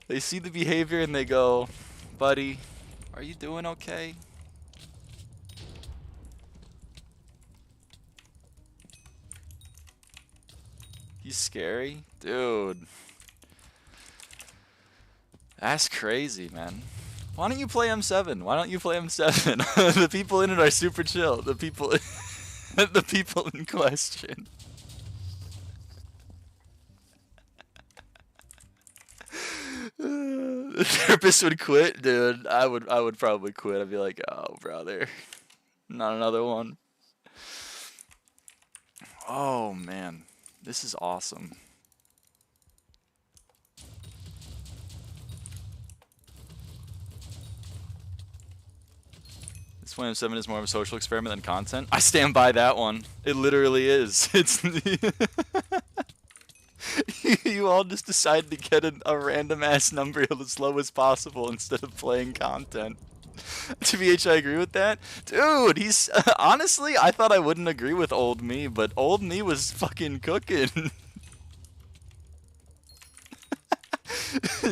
They see the behavior and they go, buddy, are you doing okay? He's scary? Dude. That's crazy, man. Why don't you play M7? Why don't you play M7? The people in it are super chill. The people the people in question. The therapist would quit, dude. I would probably quit. I'd be like, oh brother. Not another one. Oh man. This is awesome. This point of 7 is more of a social experiment than content. I stand by that one. It literally is. It's you all just decided to get a random ass number as low as possible instead of playing content. TBH, I agree with that. Dude, he's honestly, I thought I wouldn't agree with old me, but old me was fucking cooking.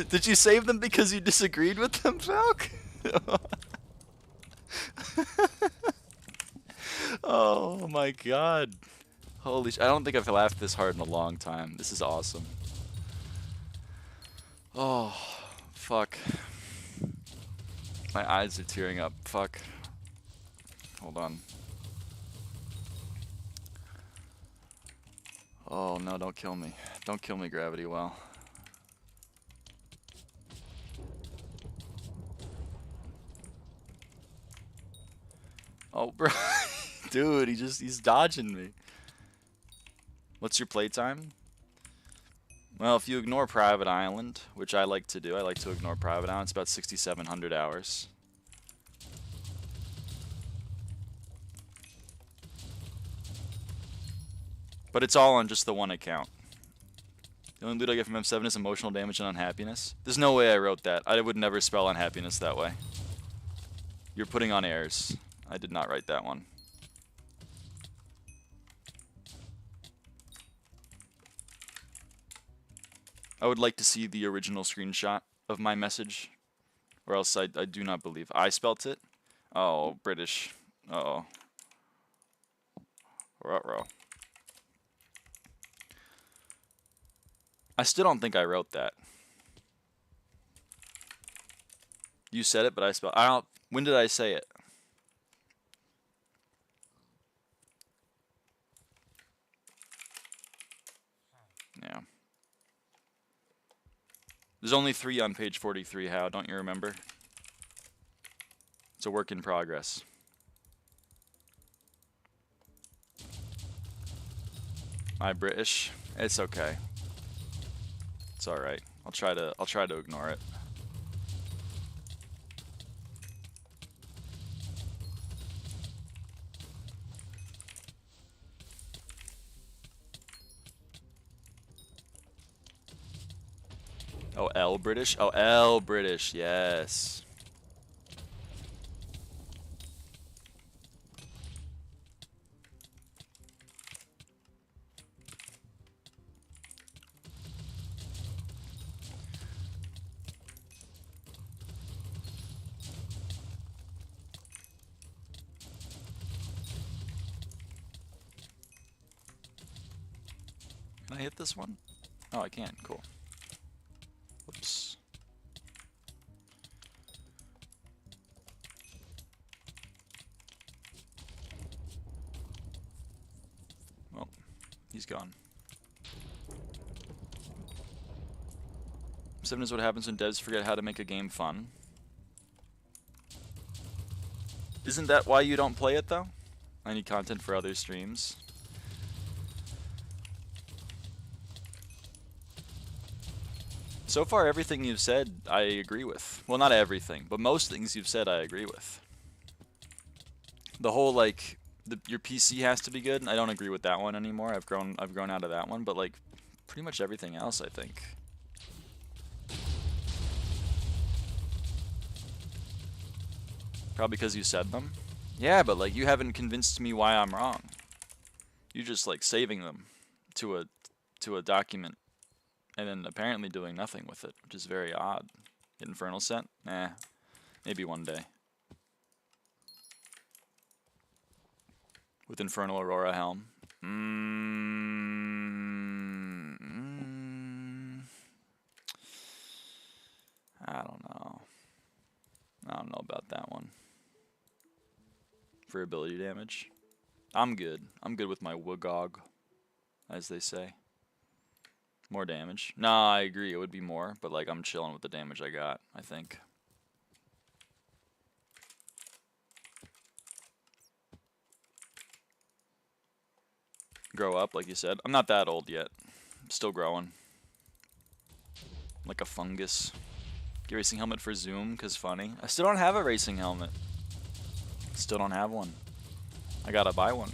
Did you save them because you disagreed with them, Falk? Oh my god. Holy I don't think I've laughed this hard in a long time. This is awesome. Oh, fuck. My eyes are tearing up. Fuck. Hold on. Oh no, don't kill me. Don't kill me, Gravity Well. Oh, bro. Dude, he's dodging me. What's your playtime? Well, if you ignore Private Island, which I like to do, I like to ignore Private Island, it's about 6,700 hours. But it's all on just the one account. The only loot I get from M7 is emotional damage and unhappiness. There's no way I wrote that. I would never spell unhappiness that way. You're putting on airs. I did not write that one. I would like to see the original screenshot of my message, or else I do not believe. I spelt it? Oh, British. Uh-oh. Ruh-roh. I still don't think I wrote that. You said it, but I spelled. I don't. When did I say it? Yeah. There's only 3 on page 43. How? Don't you remember? It's a work in progress. Am I British? It's okay. It's all right. I'll try to ignore it. Oh, L British? Oh, L British. Yes. Can I hit this one? Oh, I can. Cool. Whoops. Well, he's gone. 7 is what happens when devs forget how to make a game fun. Isn't that why you don't play it, though? I need content for other streams. So far, everything you've said, I agree with. Well, not everything, but most things you've said, I agree with. The whole, like, your PC has to be good, I don't agree with that one anymore. I've grown out of that one, but, like, pretty much everything else, I think. Probably because you said them? Yeah, but, like, you haven't convinced me why I'm wrong. You're just, like, saving them to a document. And then apparently doing nothing with it, which is very odd. Get Infernal sent? Nah. Maybe one day. With Infernal Aurora Helm. I don't know. I don't know about that one. For ability damage. I'm good. I'm good with my Wugog, as they say. More damage. Nah, I agree. It would be more, but like I'm chilling with the damage I got, I think. Grow up, like you said. I'm not that old yet. I'm still growing. Like a fungus. Get racing helmet for Zoom, because funny. I still don't have a racing helmet. Still don't have one. I gotta buy one.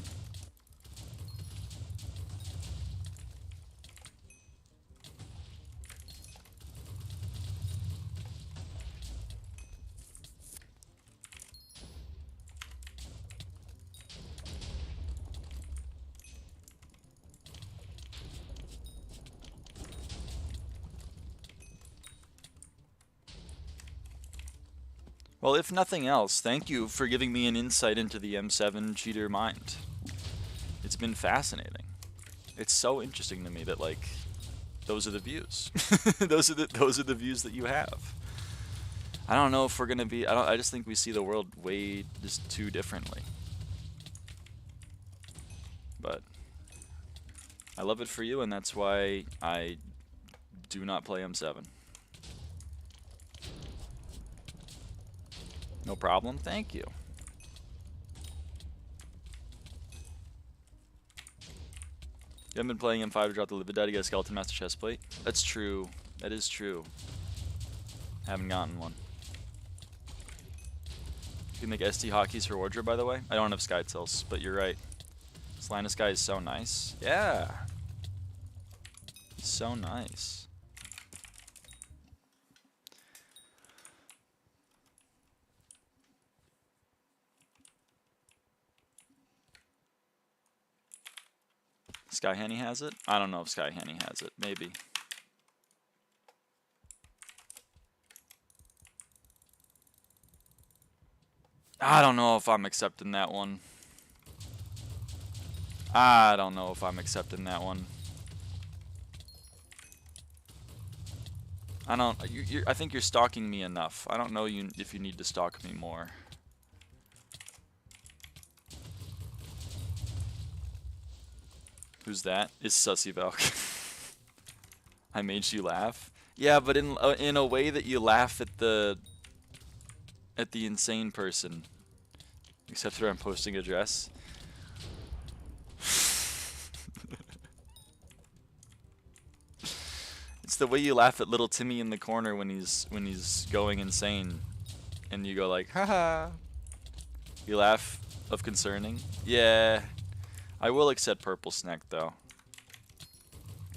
Well, if nothing else, thank you for giving me an insight into the M7 cheater mind. It's been fascinating. It's so interesting to me that, like, those are the views. those are the views that you have. I don't know if we're gonna be. I just think we see the world way just too differently. But I love it for you, and that's why I do not play M7. No problem. Thank you. You haven't been playing M5 to drop the Livid Die to get a Skeleton Master chestplate? That's true. That is true. Haven't gotten one. You can make SD hotkeys for wardrobe, by the way. I don't have sky tilts, but you're right. This Linus guy is so nice. Yeah. He's so nice. SkyHanni has it? I don't know if SkyHanni has it. Maybe. I don't know if I'm accepting that one. I don't know if I'm accepting that one. I don't. I think you're stalking me enough. I don't know if you need to stalk me more. Who's that? It's Sussyvelk. I made you laugh. Yeah, but in a way that you laugh at the insane person. Except for I'm posting a dress. It's the way you laugh at little Timmy in the corner when he's going insane, and you go like, haha. You laugh of concerning. Yeah, I will accept purple snack though.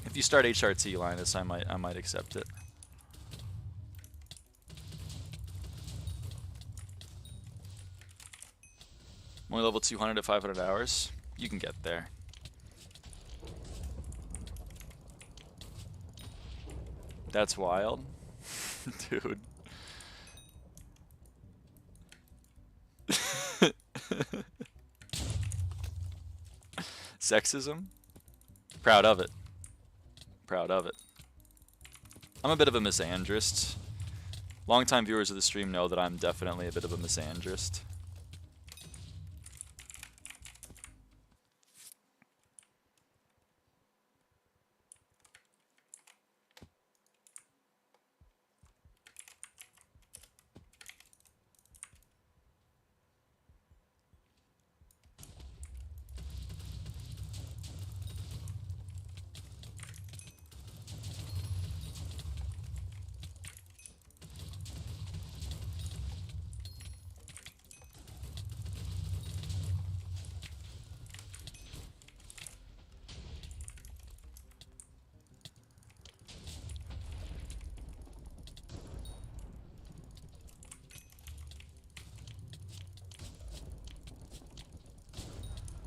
If you start HRT, Linus, I might accept it. I'm only level 200 at 500 hours. You can get there. That's wild. Dude. Sexism? Proud of it. Proud of it. I'm a bit of a misandrist. Longtime viewers of the stream know that I'm definitely a bit of a misandrist.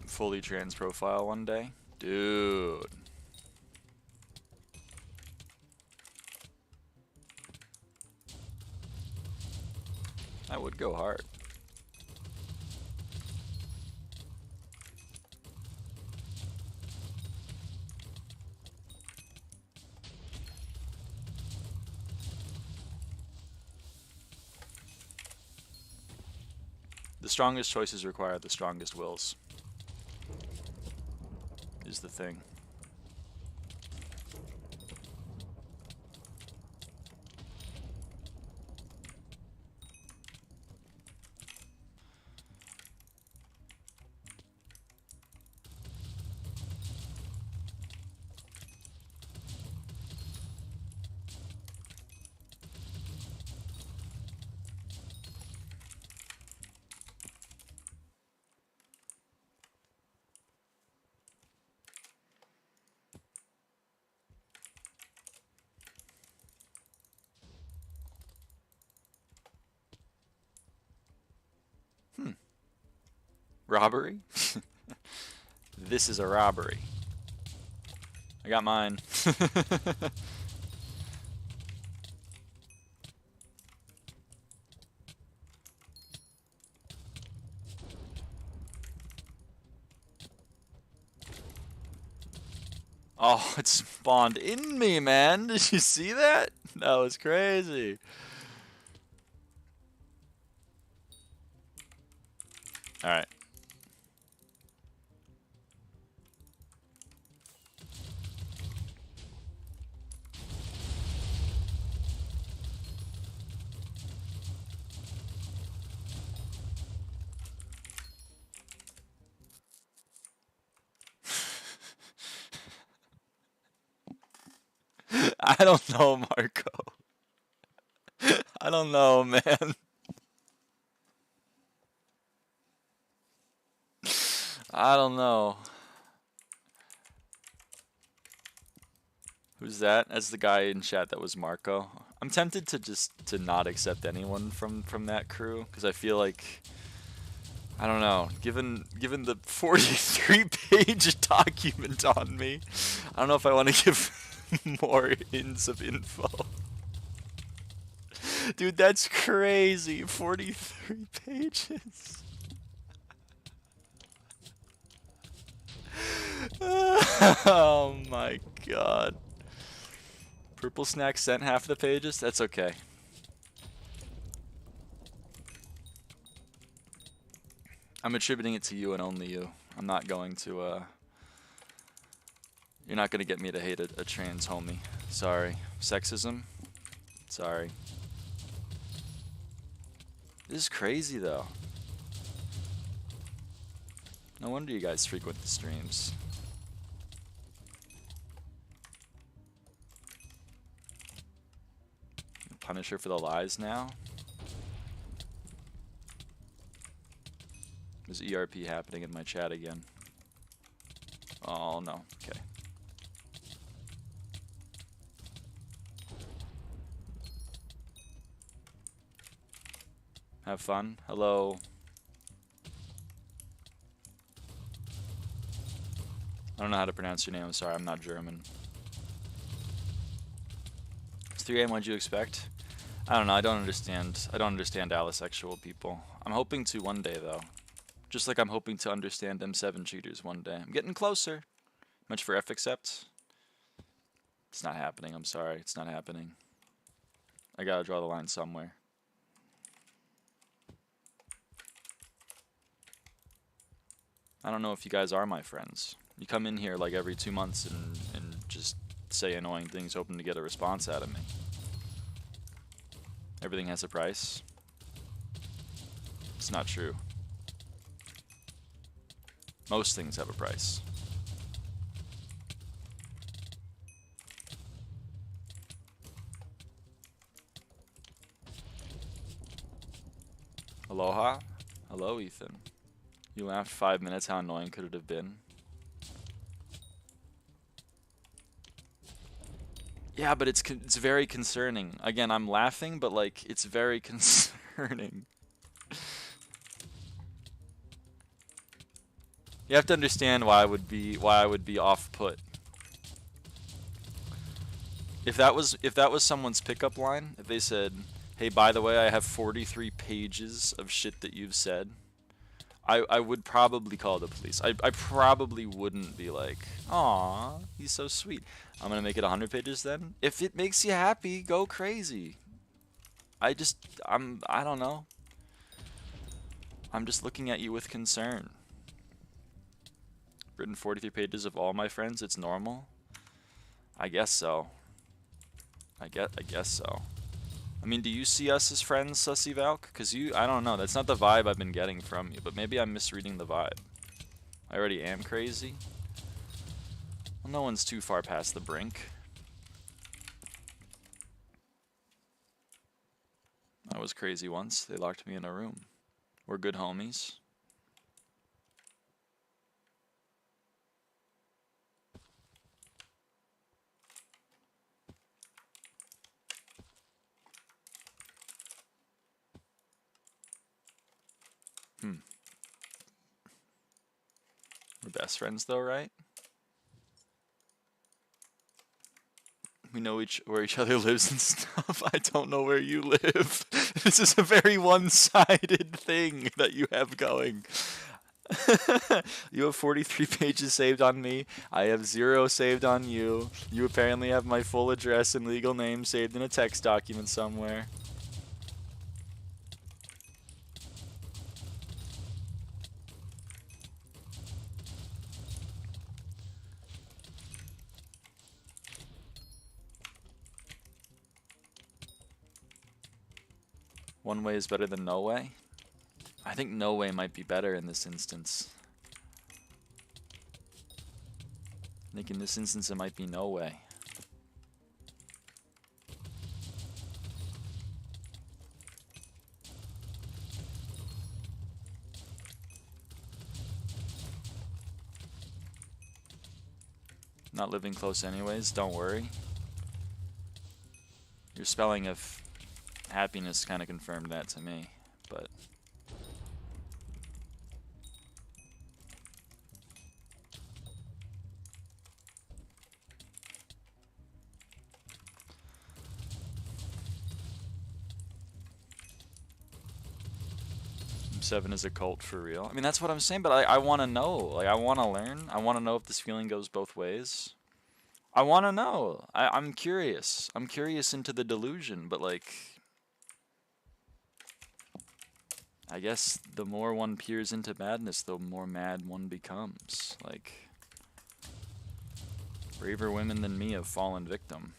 Fully trans profile one day. Dude. I would go hard. The strongest choices require the strongest wills. Is the thing. Robbery? This is a robbery. I got mine. Oh, it spawned in me, man. Did you see that? That was crazy. All right. I don't know, Marco. I don't know, man. I don't know. Who's that? That's the guy in chat that was Marco. I'm tempted to just to not accept anyone from that crew because I feel like I don't know. Given the 43-page document on me, I don't know if I want to give more hints of info. Dude, that's crazy. 43 pages. Oh my god. Purple Snack sent half the pages? That's okay. I'm attributing it to you and only you. I'm not going to, You're not gonna get me to hate a trans homie. Sorry. Sexism? Sorry. This is crazy, though. No wonder you guys frequent the streams. Punish her for the lies now? There's ERP happening in my chat again. Oh, no. Okay. Have fun. Hello. I don't know how to pronounce your name. I'm sorry. I'm not German. It's 3 a.m. What'd you expect? I don't know. I don't understand allisexual people. I'm hoping to one day, though. Just like I'm hoping to understand M7 cheaters one day. I'm getting closer. Much for F-accept. It's not happening. I'm sorry. It's not happening. I gotta draw the line somewhere. I don't know if you guys are my friends. You come in here like every 2 months and just say annoying things hoping to get a response out of me. Everything has a price. It's not true. Most things have a price. Aloha? Hello, Ethan. You laughed 5 minutes. How annoying could it have been? Yeah, but it's very concerning. Again, I'm laughing, but like it's very concerning. You have to understand why I would be off put. If that was someone's pickup line, if they said, "Hey, by the way, I have 43 pages of shit that you've said," I would probably call the police. I probably wouldn't be like, "Aw, he's so sweet. I'm gonna make it 100 pages then." If it makes you happy, go crazy. I don't know. I'm just looking at you with concern. Written 43 pages of all my friends, it's normal? I guess so. I guess so. I mean, do you see us as friends, Sussy Valk? Because I don't know, that's not the vibe I've been getting from you, but maybe I'm misreading the vibe. I already am crazy? Well, no one's too far past the brink. I was crazy once. They locked me in a room. We're good homies. We're best friends though, right? We know where each other lives and stuff. I don't know where you live. This is a very one-sided thing that you have going. You have 43 pages saved on me. I have 0 saved on you. You apparently have my full address and legal name saved in a text document somewhere. One way is better than no way? I think no way might be better in this instance. I think in this instance it might be no way. Not living close anyways, don't worry. Your spelling of happiness kind of confirmed that to me, but... M7 is a cult for real. I mean, that's what I'm saying, but I want to know. Like, I want to learn. I want to know if this feeling goes both ways. I want to know. I'm curious. I'm curious into the delusion, but like... I guess the more one peers into madness, the more mad one becomes. Like... Braver women than me have fallen victim.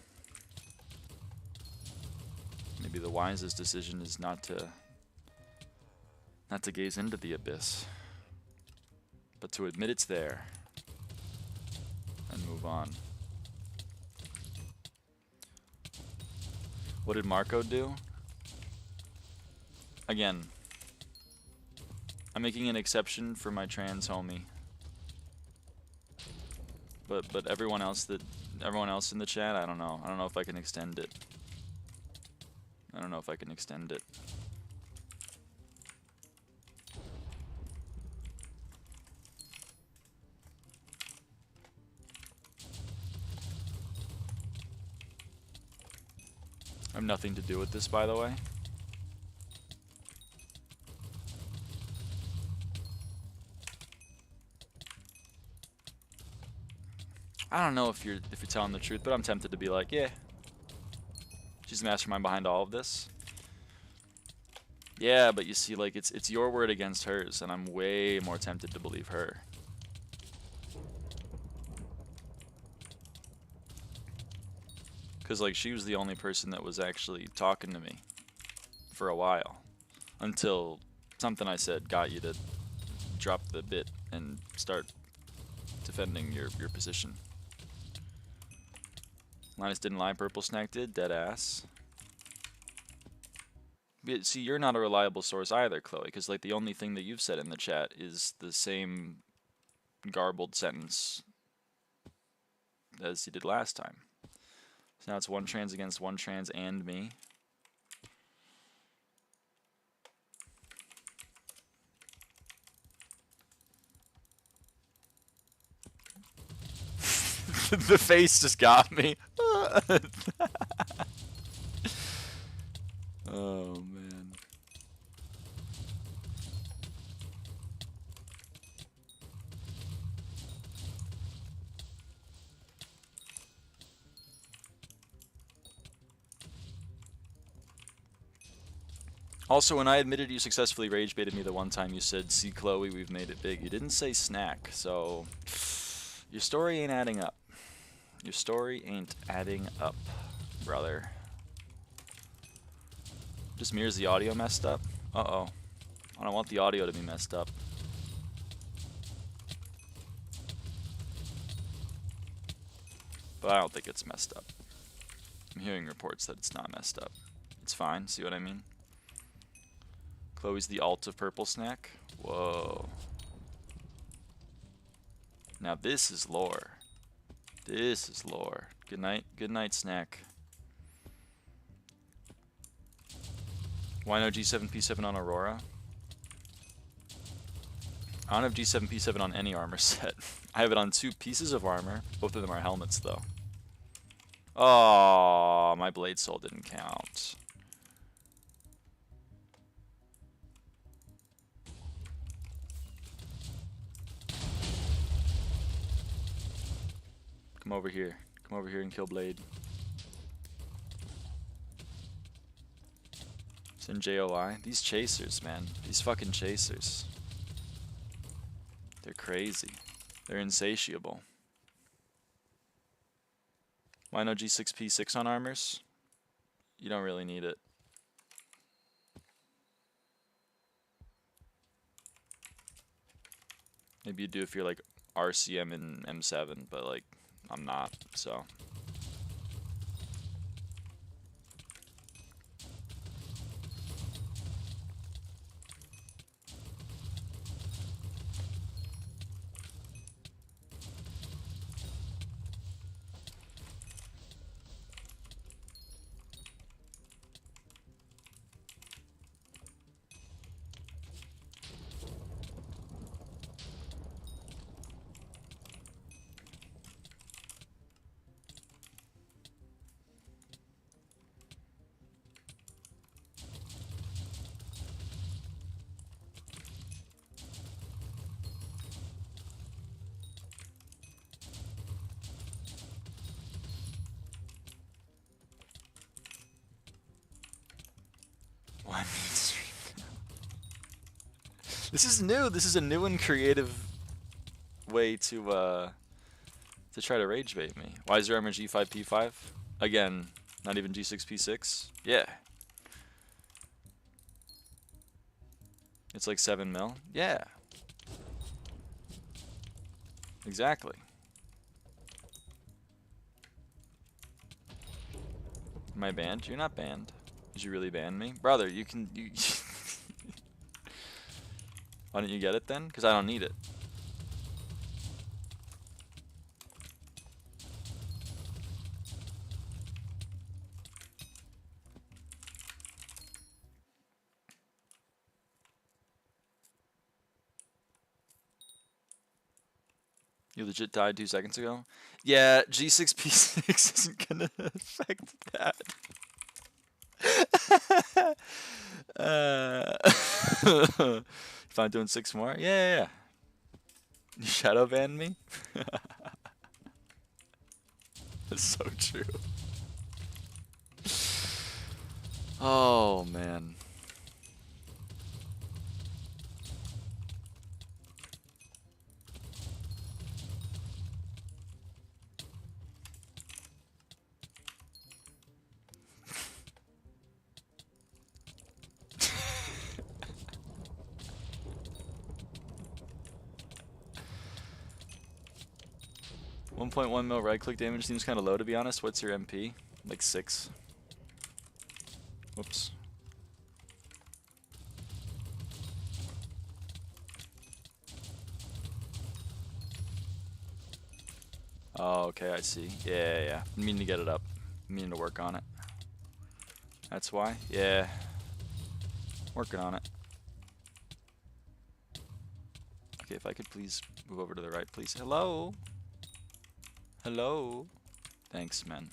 Maybe the wisest decision is not to gaze into the abyss, but to admit it's there and move on. What did Marco do? Again, I'm making an exception for my trans homie. But everyone else in the chat, I don't know. I don't know if I can extend it. I don't know if I can extend it. I have nothing to do with this, by the way. I don't know if you're telling the truth, but I'm tempted to be like, yeah, she's the mastermind behind all of this. Yeah, but you see, like, it's your word against hers, and I'm way more tempted to believe her. Because, like, she was the only person that was actually talking to me for a while. Until something I said got you to drop the bit and start defending your position. Linus didn't lie, Purple Snack did, dead ass. But see, you're not a reliable source either, Chloe, because, like, the only thing that you've said in the chat is the same garbled sentence as you did last time. So now it's one trans against one trans and me. The face just got me. Oh, man. Also, when I admitted you successfully rage baited me the one time, you said, "See, Chloe, we've made it big." You didn't say snack, so your story ain't adding up. Your story ain't adding up, brother. Just mirrors the audio messed up? Uh-oh. I don't want the audio to be messed up. But I don't think it's messed up. I'm hearing reports that it's not messed up. It's fine, see what I mean? Chloe's the alt of Purple Snack? Whoa. Now this is lore. This is lore. Good night, Snack. Why no G7P7 on Aurora? I don't have G7P7 on any armor set. I have it on 2 pieces of armor. Both of them are helmets, though. Oh, my blade soul didn't count. Come over here. Come over here and kill Blade. It's in JOI. These chasers, man. These fucking chasers. They're crazy. They're insatiable. Why no G6P6 on armors? You don't really need it. Maybe you do if you're like RCM and M7, but like I'm not, so. I need stream now. This is new. This is a new and creative way to try to rage bait me. Why is your armor G5 P5? Again, not even G6 P6. Yeah. It's like 7 mil. Yeah. Exactly. Am I banned? You're not banned. Did you really ban me? Brother, you can... Why don't you get it then? Because I don't need it. You legit died 2 seconds ago? Yeah, G6P6 isn't gonna affect that. If I'm doing 6 more? Yeah. You shadow banned me? That's so true. Oh, man. .1 mil right click damage seems kind of low, to be honest. What's your MP? Like 6. Whoops. Oh, okay, I see. Yeah. I mean to get it up. I mean to work on it. That's why? Yeah. Working on it. Okay, if I could please move over to the right, please. Hello? Hello? Thanks, man.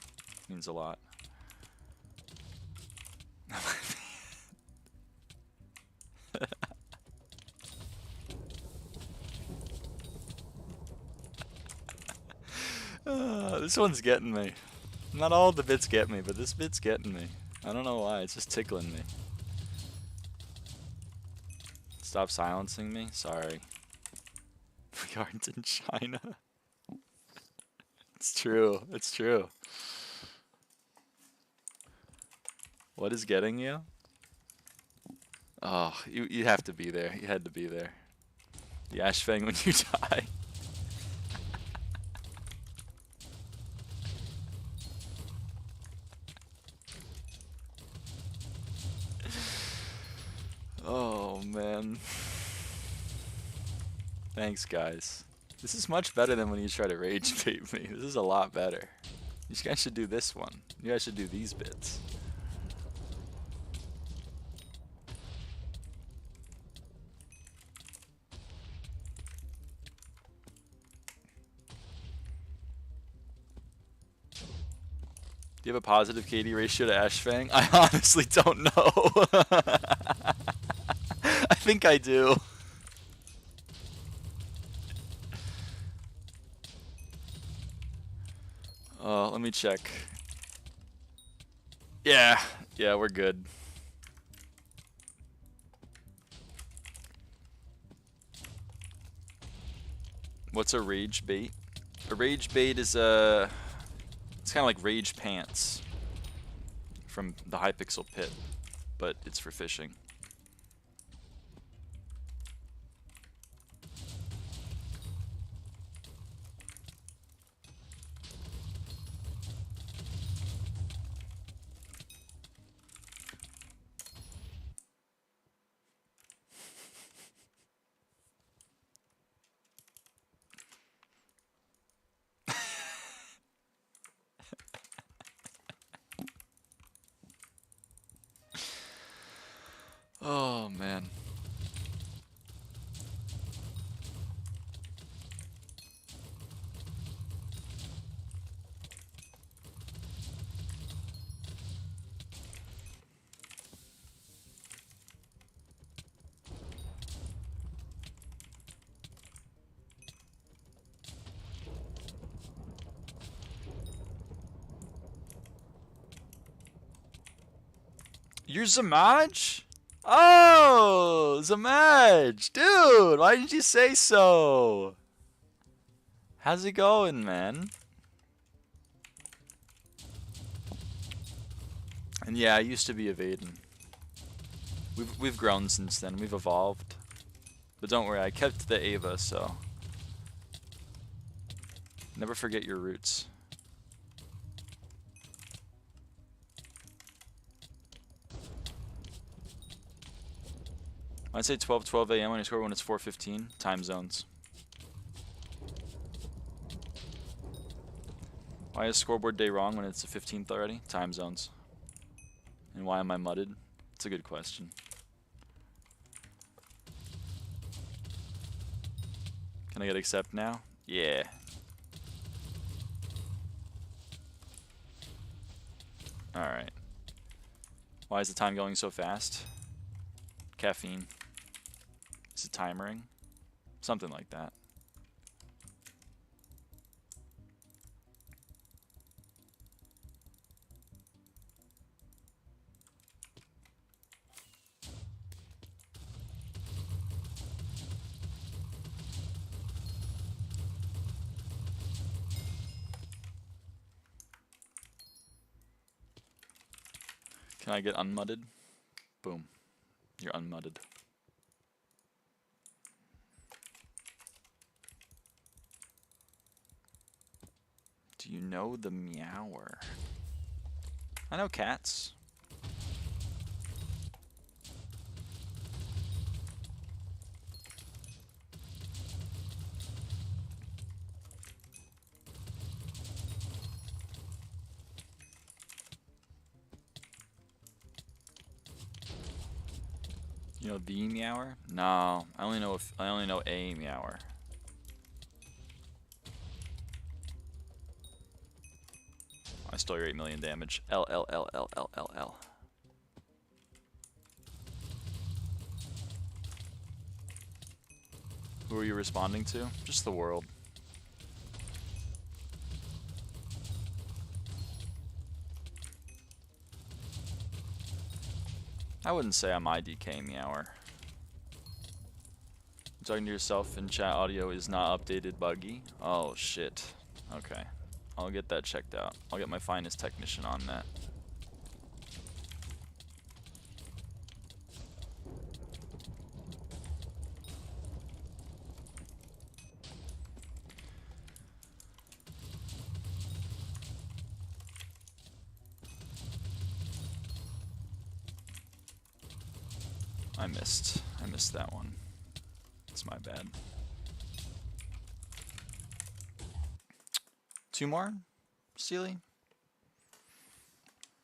Means a lot. This one's getting me. Not all the bits get me, but this bit's getting me. I don't know why, it's just tickling me. Stop silencing me? Sorry. We aren't in China. It's true, it's true. What is getting you? Oh, you have to be there. You had to be there. The Ashfang when you die. Oh, man. Thanks, guys. This is much better than when you try to rage bait me. This is a lot better. You guys should do this one. You guys should do these bits. Do you have a positive KD ratio to Ashfang? I honestly don't know. I think I do. Let me check. Yeah, we're good. What's a rage bait? A rage bait is it's kind of like rage pants from the Hypixel pit, but it's for fishing. Oh, man. You're Zamaj? Oh, Zamaj! Dude, why didn't you say so? How's it going, man? And yeah, I used to be evading. We've grown since then. We've evolved. But don't worry, I kept the Ava, so never forget your roots. I'd say 12 a.m. on your score when it's 4:15. Time zones. Why is scoreboard day wrong when it's the 15th already? Time zones. And why am I mudded? It's a good question. Can I get accept now? Yeah. Alright. Why is the time going so fast? Caffeine. Is it timering? Something like that. Can I get unmudded? Boom. You're unmudded. Do you know the meower? I know cats. You know the meower? No, I only know a meower. I stole your 8 million damage. L L L L L L L. Who are you responding to? Just the world. I wouldn't say I'm IDK meower. Talking to yourself in chat audio is not updated buggy. Oh shit. Okay. I'll get that checked out. I'll get my finest technician on that. I missed that one. It's my bad. 2 more? Steely?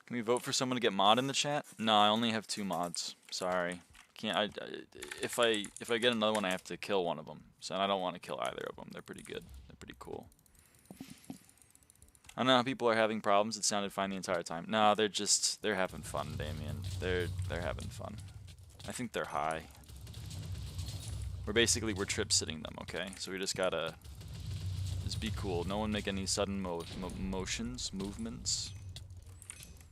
Can we vote for someone to get mod in the chat? No, I only have 2 mods. Sorry. Can't if I get another one I have to kill one of them. So I don't want to kill either of them. They're pretty good. They're pretty cool. I don't know how people are having problems. It sounded fine the entire time. No, they're having fun, Damien. They're having fun. I think they're high. We're trip sitting them, okay? So we just gotta just be cool. No one make any sudden movements.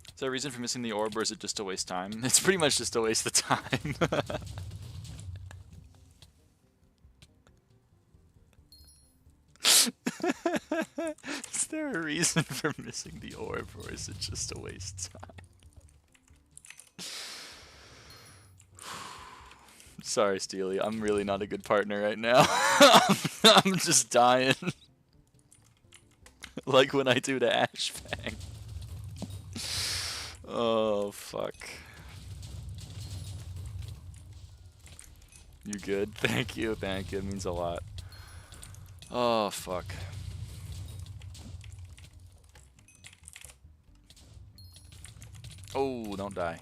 Is there a reason for missing the orb, or is it just a waste time? It's pretty much just a waste of time. Is there a reason for missing the orb, or is it just a waste of time? Sorry, Steely. I'm really not a good partner right now. I'm just dying. Like when I do to Ashfang. Oh, fuck. You good? Thank you, thank you. It means a lot. Oh, fuck. Oh, don't die.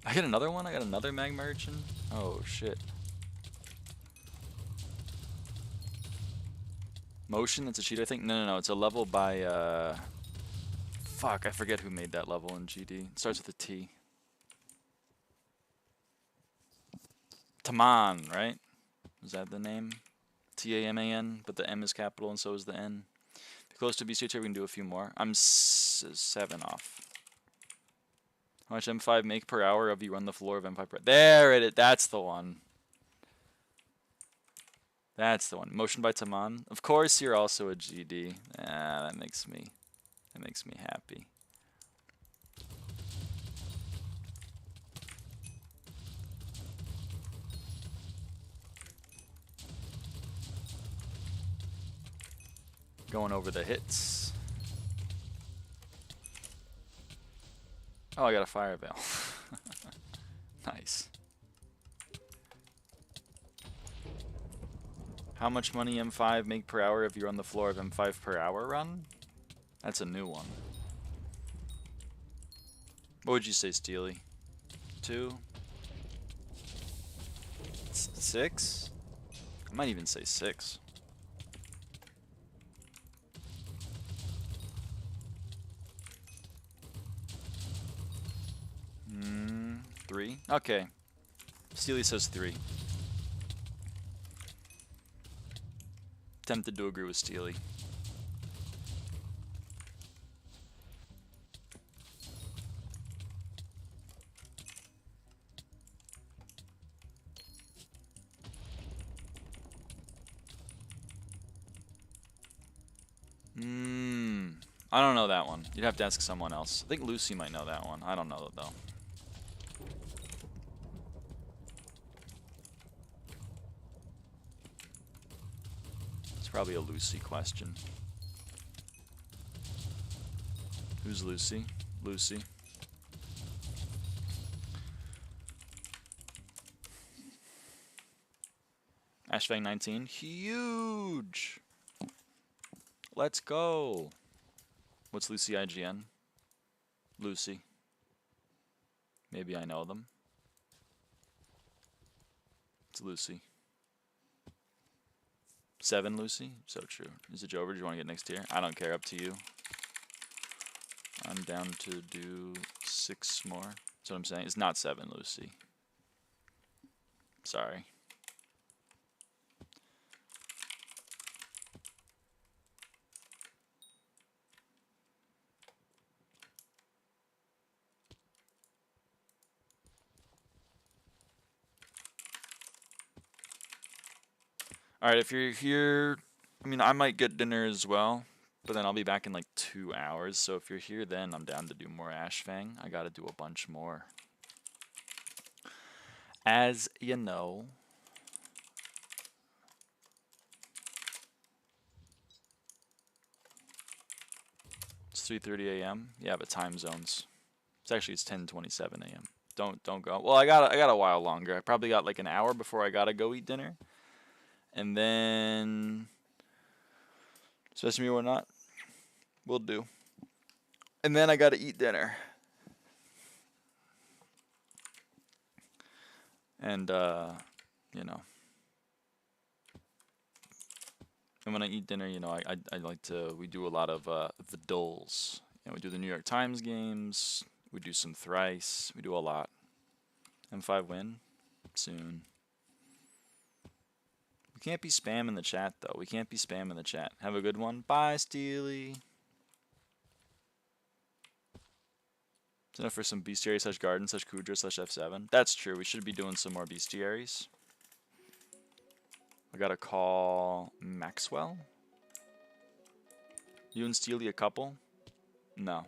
I get another one? I got another magma urchin? Oh, shit. Motion, that's a cheat, I think? No, it's a level by, fuck, I forget who made that level in GD. It starts with a T. Taman, right? Is that the name? T-A-M-A-N, but the M is capital and so is the N. Close to beastiary, we can do a few more. I'm 7 off. How much M5 make per hour of you run the floor of M5 per... There it is. That's the one. That's the one. Motion by Taman. Of course you're also a GD. Ah, that makes me happy. Going over the hits. Oh, I got a fire veil. Nice. How much money M5 make per hour if you're on the floor of M5 per hour run? That's a new one. What would you say, Steely? 2? 6? I might even say 6. Hmm, 3? Okay. Steely says 3. Tempted to agree with Steely. I don't know that one. You'd have to ask someone else. I think Lucy might know that one. I don't know it though. It's probably a Lucy question. Who's Lucy? Lucy. Ashfang 19. Huge! Let's go! What's Lucy IGN? Lucy. Maybe I know them. It's Lucy. 7 Lucy? So true. Is it Joe over? Do you want to get next tier? I don't care. Up to you. I'm down to do 6 more. That's what I'm saying. It's not 7 Lucy. Sorry. Alright, if you're here, I mean, I might get dinner as well, but then I'll be back in like 2 hours, so if you're here then, I'm down to do more Ashfang. I gotta do a bunch more. As you know. It's 3:30 a.m. Yeah, but time zones. It's 10:27 a.m. Don't go. Well, I got a while longer. I probably got like an hour before I gotta go eat dinner. And then sesame or not, we'll do. And then I gotta eat dinner. And you know. And when I eat dinner, you know, I like to, we do a lot of the dulls. You know, we do the New York Times games, we do some thrice, we do a lot. M5 win? Soon. We can't be spam in the chat, though. We can't be spam in the chat. Have a good one. Bye, Steely. It's enough for some bestiary / garden / Kudra / F7. That's true. We should be doing some more bestiaries. I gotta call Maxwell. You and Steely a couple? No.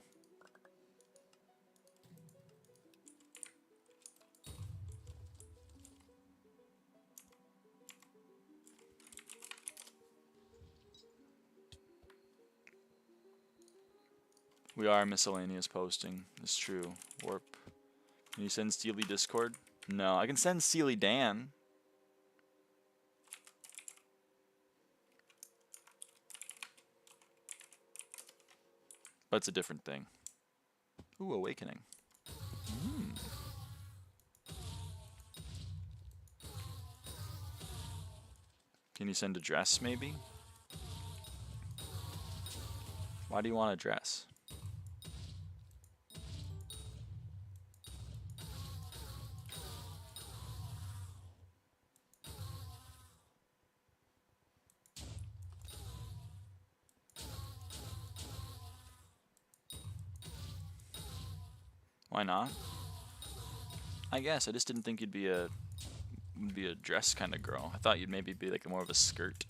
We are miscellaneous posting. It's true. Warp. Can you send Steely Discord? No. I can send Steely Dan. But it's a different thing. Ooh, Awakening. Can you send a dress, maybe? Why do you want a dress? Why not? I guess I just didn't think you'd be a dress kind of girl. I thought you'd maybe be like more of a skirt.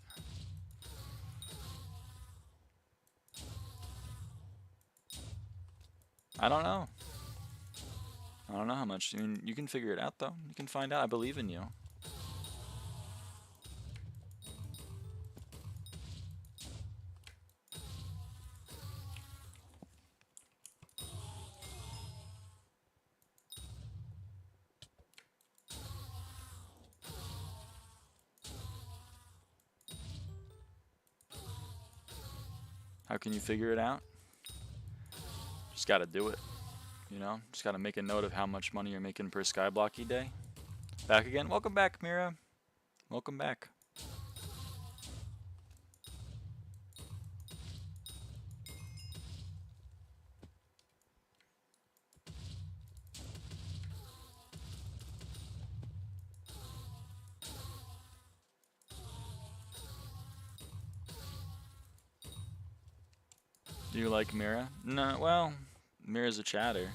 I don't know. I don't know how much. I mean, you can figure it out though. You can find out. I believe in you. How can you figure it out? Just gotta do it. You know, just gotta make a note of how much money you're making per SkyBlock day. Back again? Welcome back, Mira. Welcome back. Do you like Mira? No, well, Mira's a chatter.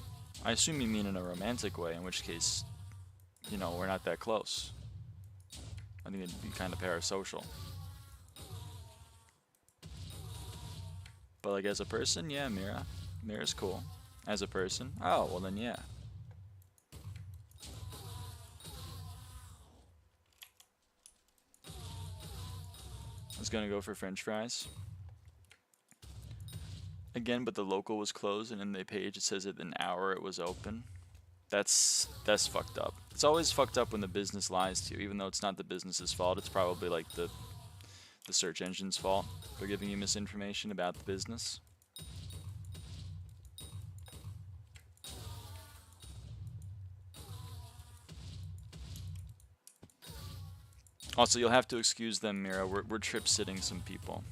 I assume you mean in a romantic way, in which case, you know, we're not that close. I think it'd be kind of parasocial. But like as a person, yeah, Mira. Mira's cool. As a person, oh, well then yeah. I was gonna go for French fries. Again, but the local was closed, and in the page it says at an hour it was open. That's fucked up. It's always fucked up when the business lies to you, even though it's not the business's fault. It's probably like the search engine's fault for giving you misinformation about the business. Also, you'll have to excuse them, Mira. We're trip sitting some people.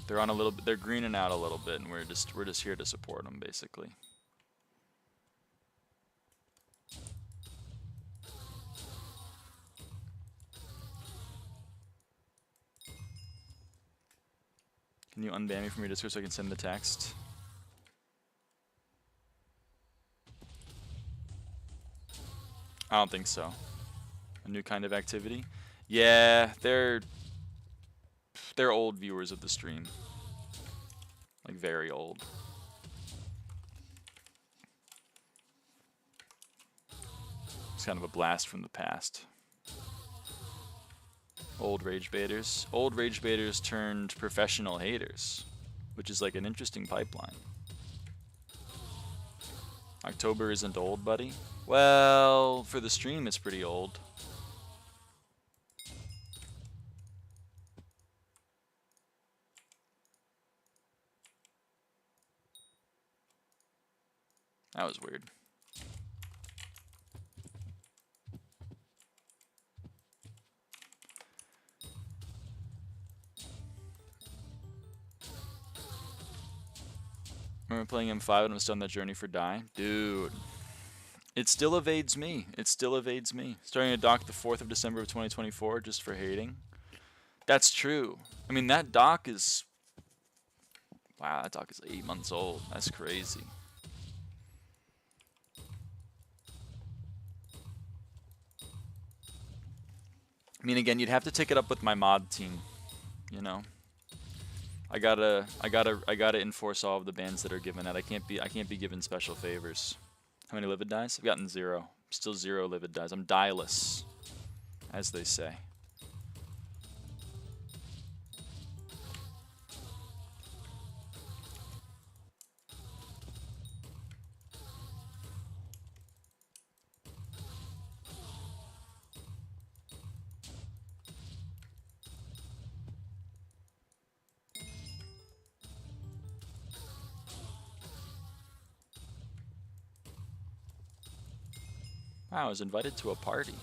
They're on a little bit. They're greening out a little bit, and we're just here to support them, basically. Can you unban me from your Discord so I can send the text? I don't think so. A new kind of activity? Yeah, they're old viewers of the stream. Like very old. It's kind of a blast from the past. Old rage baiters. Old rage baiters turned professional haters, which is like an interesting pipeline. October isn't old, buddy. Well, for the stream, it's pretty old. That was weird. Remember playing M5 and I'm still on that journey for die? Dude. It still evades me. It still evades me. Starting to dock the 4th of December of 2024 just for hating. That's true. I mean, that dock is... Wow, that dock is 8 months old. That's crazy. I mean, again, you'd have to take it up with my mod team, you know. I gotta enforce all of the bans that are given out. I can't be given special favors. How many livid dies? I've gotten 0. Still 0 livid dies. I'm die-less, as they say. Wow, I was invited to a party.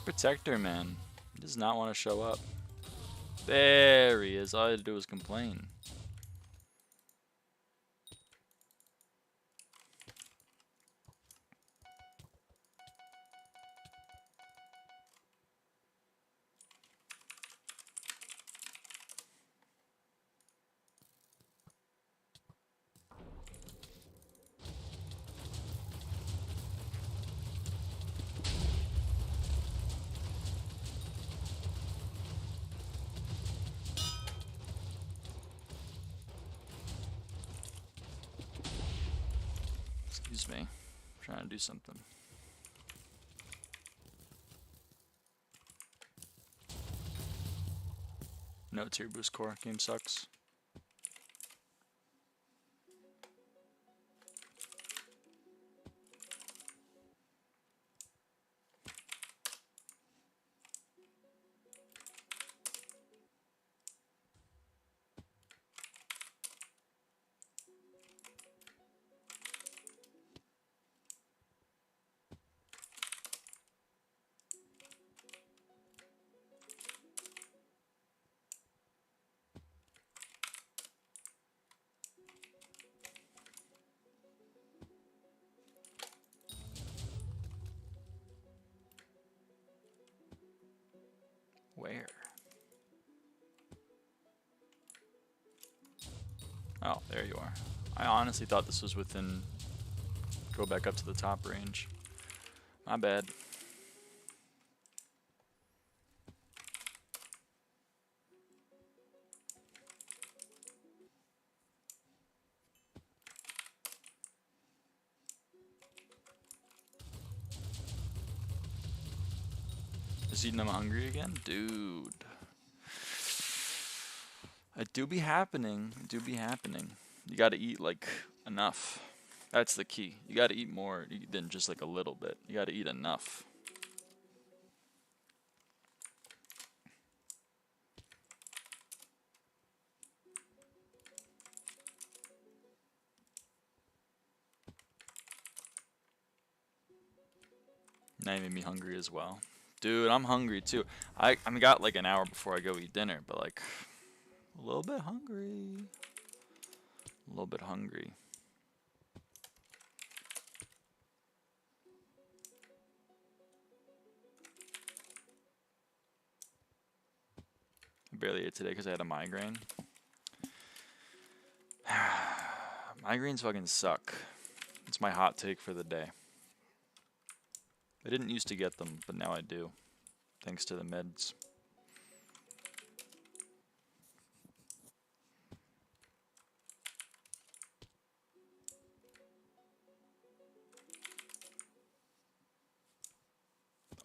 Protector, man. He does not want to show up. There he is. All I had to do was complain. Excuse me. I'm trying to do something. No tier boost core. Game sucks. Where? Oh, there you are. I honestly thought this was within... Go back up to the top range. My bad. Is eating them hungry again? Dude. It do be happening. It do be happening. You gotta eat, like, enough. That's the key. You gotta eat more than just, like, a little bit. You gotta eat enough. Now you made me hungry as well. Dude, I'm hungry too. I got like an hour before I go eat dinner, but like a little bit hungry. A little bit hungry. I barely ate today because I had a migraine. Migraines fucking suck. It's my hot take for the day. I didn't used to get them, but now I do, thanks to the meds.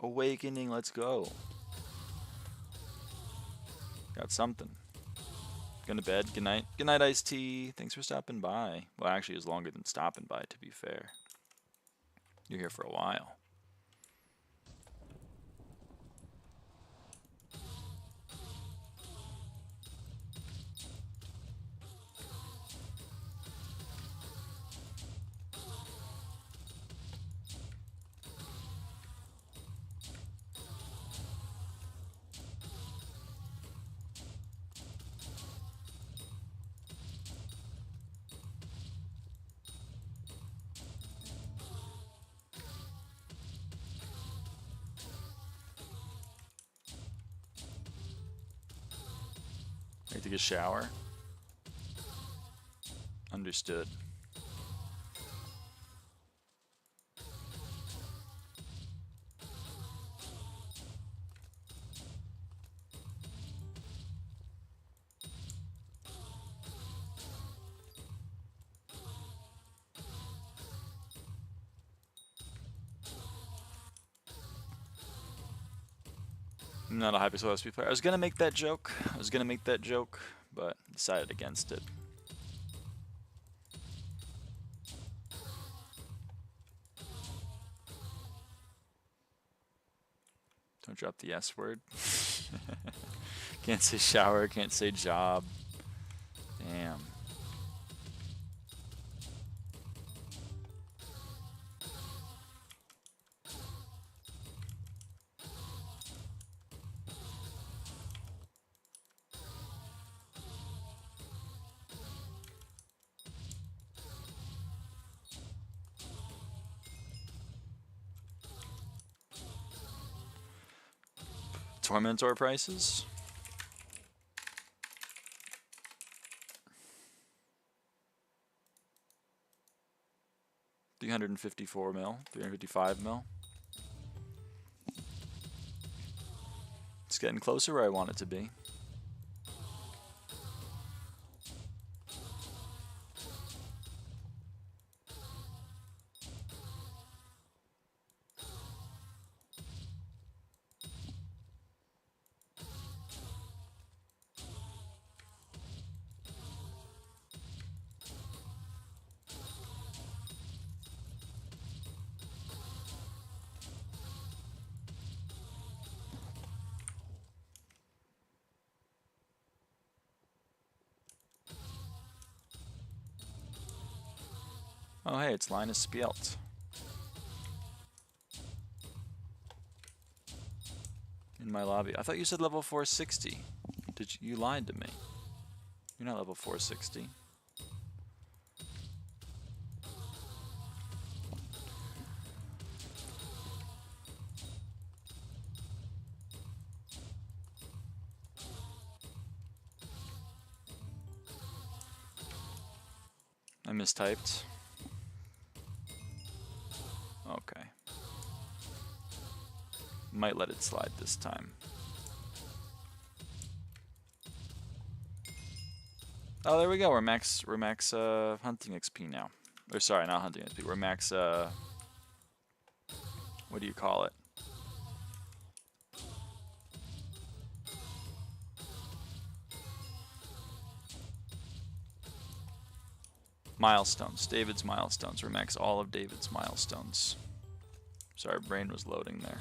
Awakening, let's go. Got something. Going to bed. Good night. Good night, Iced Tea. Thanks for stopping by. Well, actually, it was longer than stopping by, to be fair. You're here for a while. Need to get a shower. Understood. I'm not a Hypixel SB player. I was gonna make that joke. But decided against it. Don't drop the S word. Can't say shower, can't say job. Damn. Tormentor prices. $354 mil, 355 mil. It's getting closer where I want it to be. Oh hey, it's Linus Spielt. In my lobby. I thought you said level 460. You lied to me. You're not level 460. I mistyped. Okay. Might let it slide this time. Oh, there we go. We're max hunting XP now. Or sorry, not hunting XP. We're max what do you call it? Milestones. David's milestones. We're max all of David's milestones. Sorry, brain was loading there.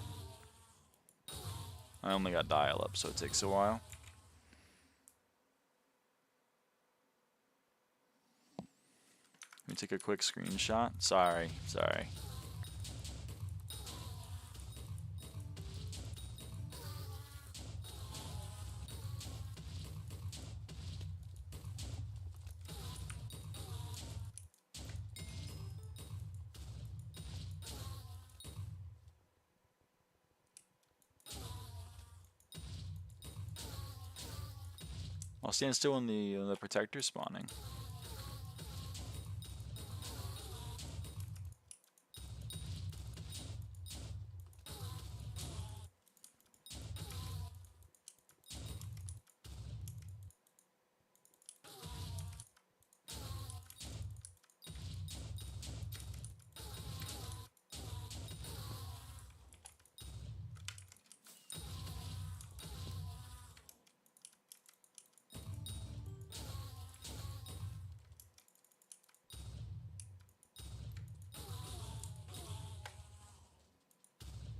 I only got dial up, so it takes a while. Let me take a quick screenshot. Sorry. I'll stand still when the protector's spawning.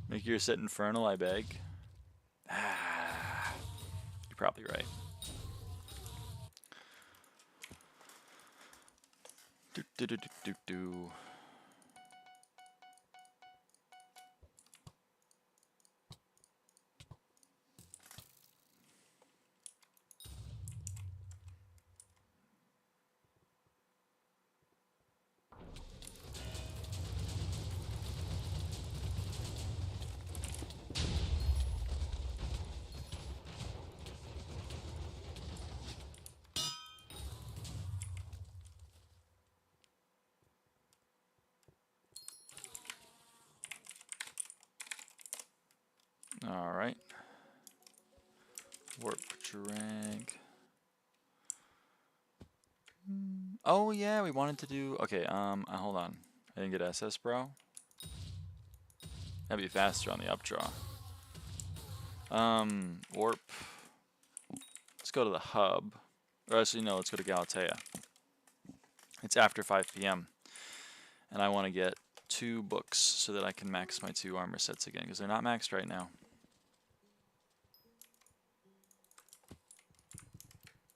Make your sit infernal, I beg. Ah, you're probably right. Do. All right. Warp drag. Oh yeah, we wanted to do. Okay, hold on. I didn't get SS, bro. That'd be faster on the updraw. Warp. Let's go to the hub. Or actually, no, let's go to Galatea. It's after 5 p.m. And I want to get 2 books so that I can max my 2 armor sets again, because they're not maxed right now.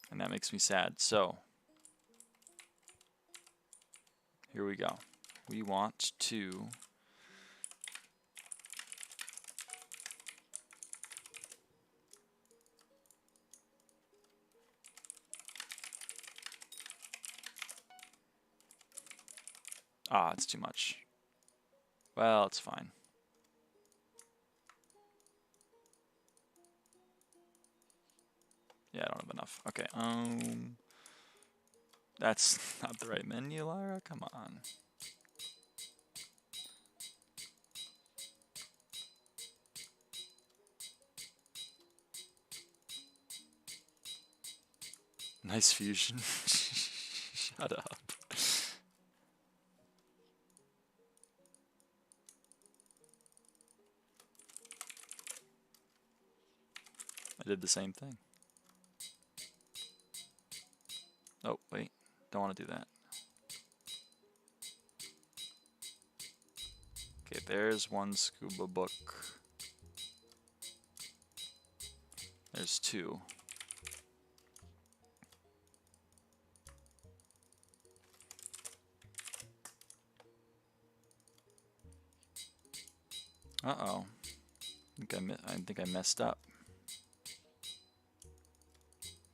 And that makes me sad. So, here we go. We want to it's too much. Well, it's fine. Yeah, I don't have enough. Okay, that's not the right menu, Lyra. Come on. Nice fusion. Shut up. I did the same thing. Oh, wait. Don't want to do that. Okay, there's one scuba book. There's two. Uh-oh. I think I messed up.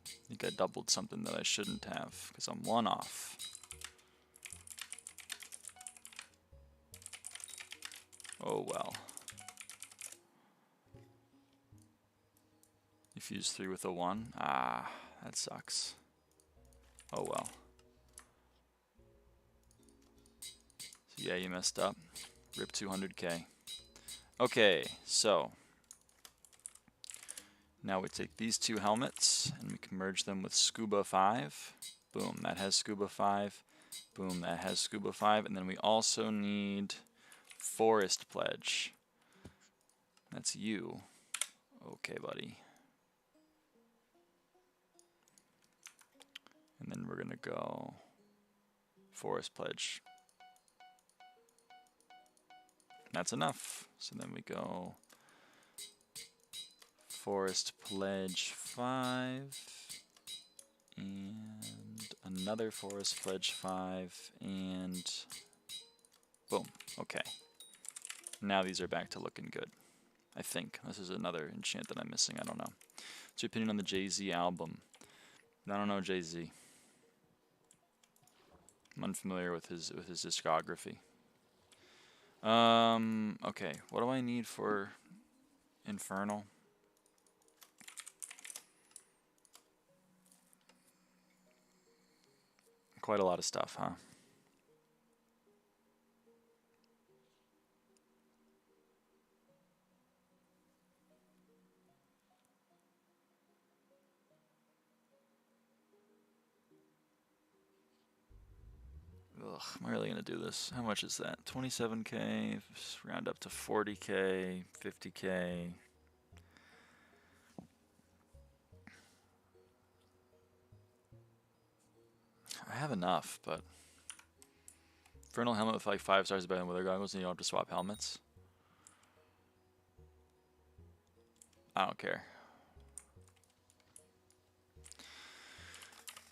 I think I doubled something that I shouldn't have, because I'm one off. Oh well. You fused 3 with a 1? Ah, that sucks. Oh well. So yeah, you messed up. RIP 200k. Okay, so now we take these two helmets and we can merge them with Scuba 5. Boom, that has Scuba 5. Boom, that has Scuba 5. And then we also need Forest Pledge. That's you. Okay, buddy. And then we're going to go Forest Pledge. That's enough. So then we go Forest Pledge 5 and another Forest Pledge 5 and boom. Okay. Now these are back to looking good. I think. This is another enchant that I'm missing. I don't know. What's your opinion on the Jay-Z album? I don't know Jay-Z. I'm unfamiliar with his discography. Okay. What do I need for Infernal? Quite a lot of stuff, huh? Ugh, am I really gonna do this? How much is that? 27k, round up to 40k, 50k. I have enough, but Infernal helmet with like 5 stars better than Wither goggles, and you don't have to swap helmets. I don't care.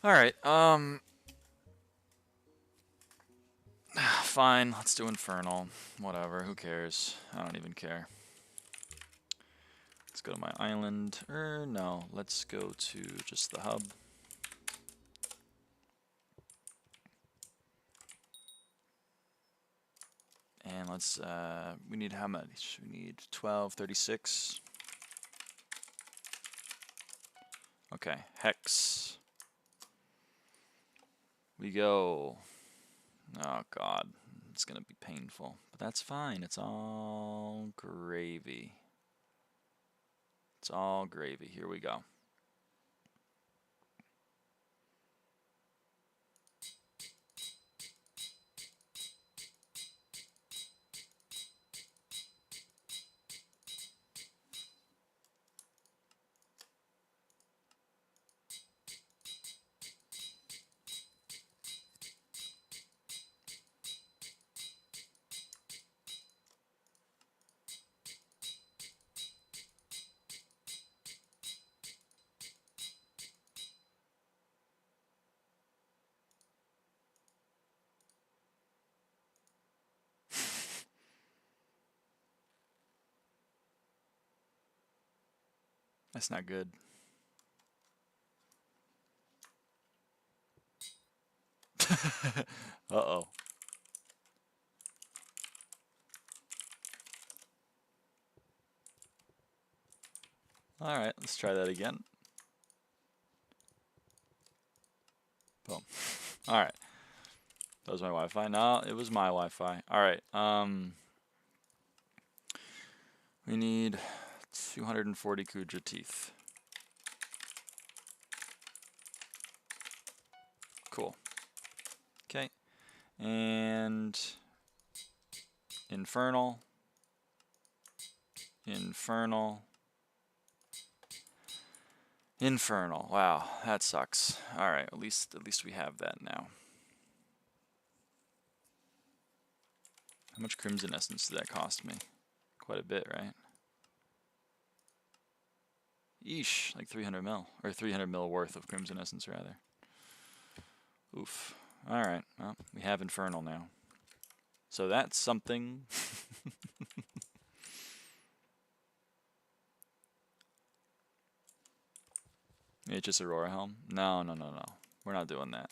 Alright, fine, let's do Infernal. Whatever, who cares? I don't even care. Let's go to my island. No, let's go to just the hub. And let's, we need how much? We need 12, 36. Okay, hex. We go. Oh god, it's gonna be painful, but that's fine. It's all gravy. It's all gravy. Here we go. That's not good. Uh-oh. Alright, let's try that again. Boom. All right. That was my Wi-Fi. No, it was my Wi-Fi. All right. We need 240 Kudra teeth. Cool. Okay. And infernal. Infernal. Infernal. Wow, that sucks. All right, at least we have that now. How much crimson essence did that cost me? Quite a bit, right? Yeesh, like 300 mil, or 300 mil worth of crimson essence rather. Oof. All right, well, we have infernal now. So that's something. It's just Aurora Helm? No. We're not doing that.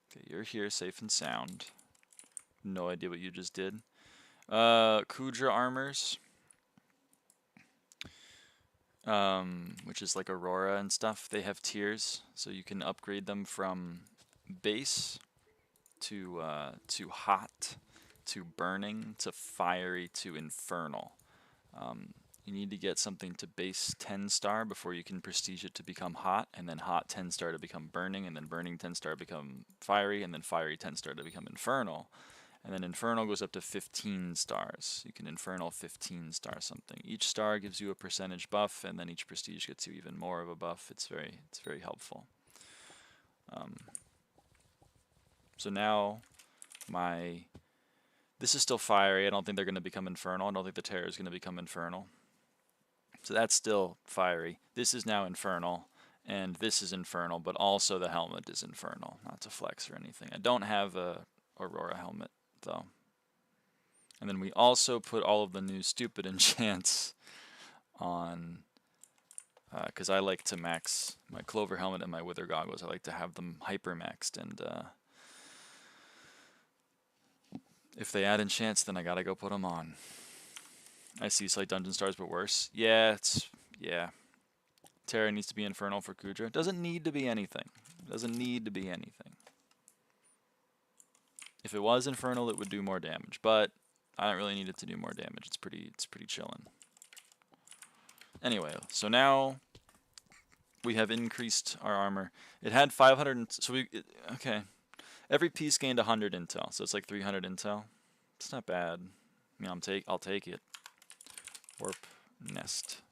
Okay, you're here safe and sound. No idea what you just did. Kudra armors. Which is like Aurora and stuff. They have tiers, so you can upgrade them from base to hot, to burning, to fiery, to infernal. You need to get something to base 10 star before you can prestige it to become hot, and then hot 10 star to become burning, and then burning 10 star to become fiery, and then fiery 10 star to become infernal. And then infernal goes up to 15 stars. You can infernal 15 star something. Each star gives you a percentage buff, and then each prestige gets you even more of a buff. It's very helpful. So now this is still fiery. I don't think they're going to become infernal. I don't think the terror is going to become infernal. So that's still fiery. This is now infernal, and this is infernal, but also the helmet is infernal. Not to flex or anything. I don't have a Aurora helmet, though. And then we also put all of the new stupid enchants on, because I like to max my Clover helmet and my Wither goggles. I like to have them hyper maxed, and if they add enchants, then I gotta go put them on. I see Slight Dungeon Stars, but worse. Yeah. Terra needs to be infernal for Kudra. Doesn't need to be anything. Doesn't need to be anything. If it was infernal, it would do more damage, but I don't really need it to do more damage. It's pretty chillin'. Anyway, so now we have increased our armor. It had 500, okay. Every piece gained 100 intel, so it's like 300 intel. It's not bad. I mean, I'll take it. Warp nest.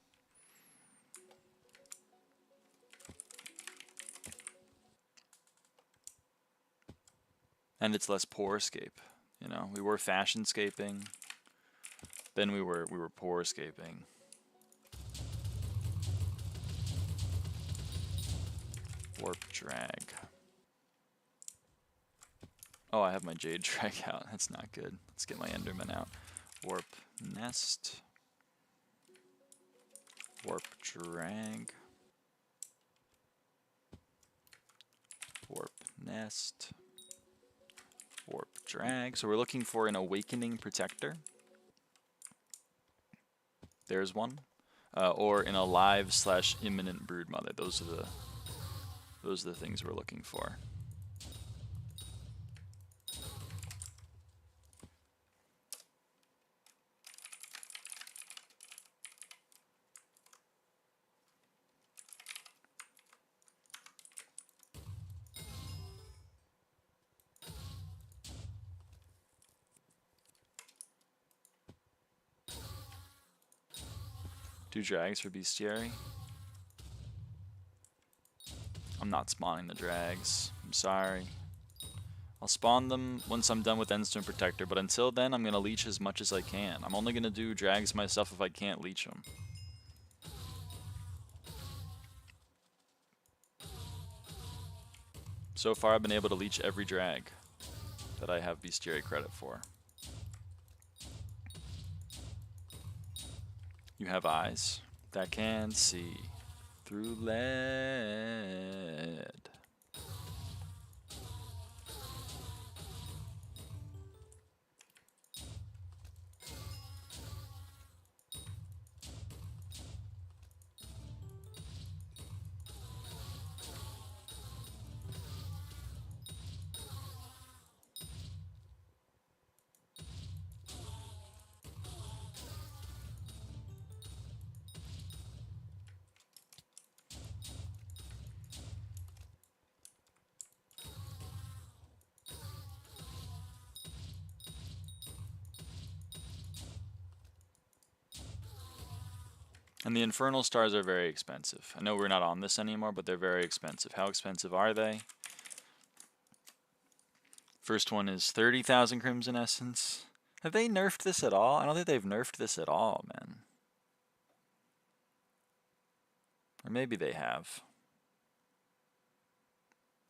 And it's less poor escape. You know, we were fashion scaping. Then we were poor escaping. Warp drag. Oh, I have my Jade drag out. That's not good. Let's get my Enderman out. Warp nest. Warp drag. Warp nest. Warp drag. So we're looking for an awakening protector. There's one. Or an alive/imminent broodmother. Those are the things we're looking for. Two drags for beastiary. I'm not spawning the drags. I'm sorry. I'll spawn them once I'm done with Endstone Protector, but until then I'm going to leech as much as I can. I'm only going to do drags myself if I can't leech them. So far I've been able to leech every drag that I have beastiary credit for. You have eyes that can see through lead. And the infernal stars are very expensive. I know we're not on this anymore, but they're very expensive. How expensive are they? First one is 30,000 Crimson Essence. Have they nerfed this at all? I don't think they've nerfed this at all, man. Or maybe they have.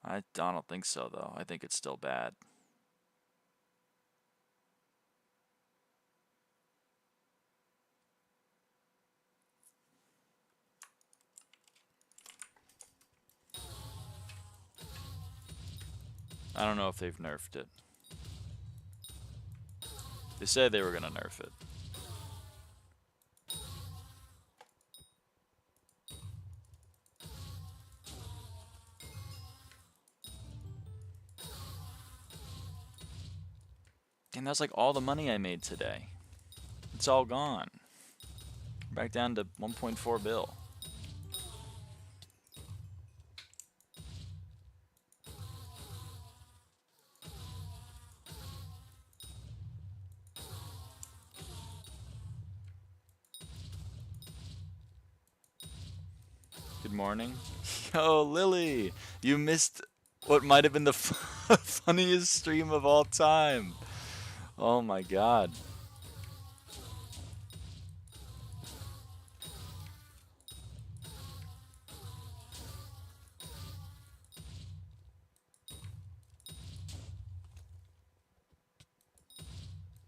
I don't think so, though. I think it's still bad. I don't know if they've nerfed it. They said they were going to nerf it. Damn, that's like all the money I made today. It's all gone. Back down to 1.4 bill. Good morning. Yo, Lily, you missed what might have been the funniest stream of all time. Oh my god.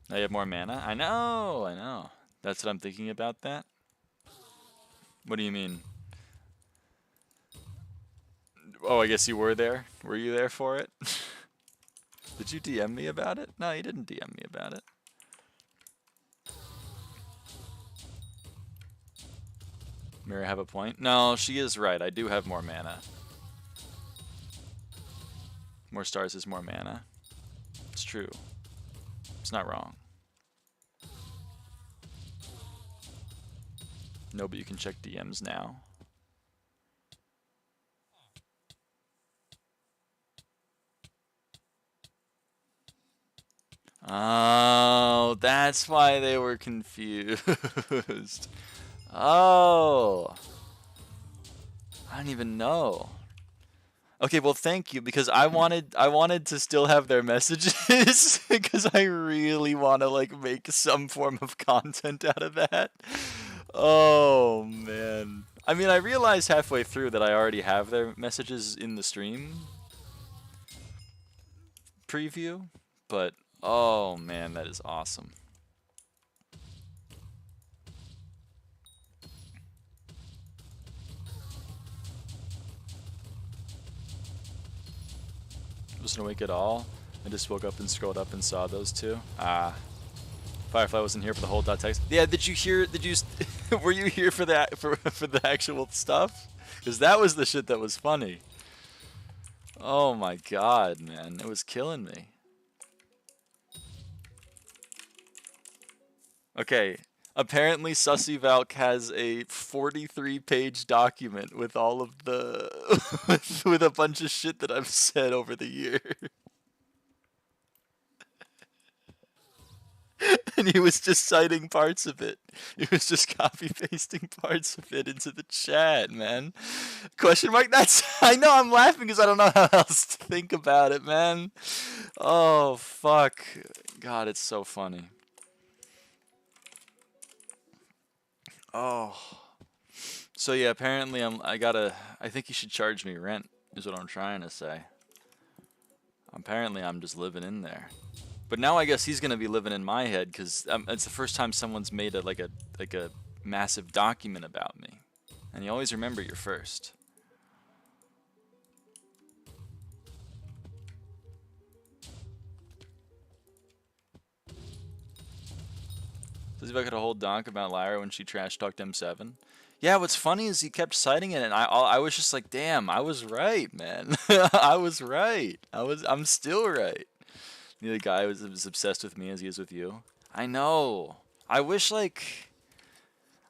Now you have more mana? I know. That's what I'm thinking about that. What do you mean? Oh, I guess you were there. Were you there for it? Did you DM me about it? No, you didn't DM me about it. Mira have a point? No, she is right. I do have more mana. More stars is more mana. It's true. It's not wrong. No, but you can check DMs now. Oh, that's why they were confused. Oh. I don't even know. Okay, well, thank you, because I wanted to still have their messages because I really want to like make some form of content out of that. Oh man. I mean, I realized halfway through that I already have their messages in the stream preview, but oh man, that is awesome. Wasn't awake at all. I just woke up and scrolled up and saw those two. Firefly wasn't here for the whole .text. Yeah, did you hear? Did you? Were you here for that for the actual stuff? Because that was the shit that was funny. Oh my god, man, it was killing me. Okay, apparently Sussy Valk has a 43-page document with all of the with a bunch of shit that I've said over the year. And he was just citing parts of it. He was just copy pasting parts of it into the chat, man. Question mark? That's I know I'm laughing because I don't know how else to think about it, man. Oh fuck. God, it's so funny. Oh. So yeah, apparently I think you should charge me rent, is what I'm trying to say. Apparently I'm just living in there. But now I guess he's gonna be living in my head because it's the first time someone's made a massive document about me, and you always remember your first. Does he have a whole donk about Lyra when she trash talked M7? Yeah, what's funny is he kept citing it, and I was just like, damn, I was right, man. I was right. I'm still right. The guy was as obsessed with me as he is with you. I know. I wish, like,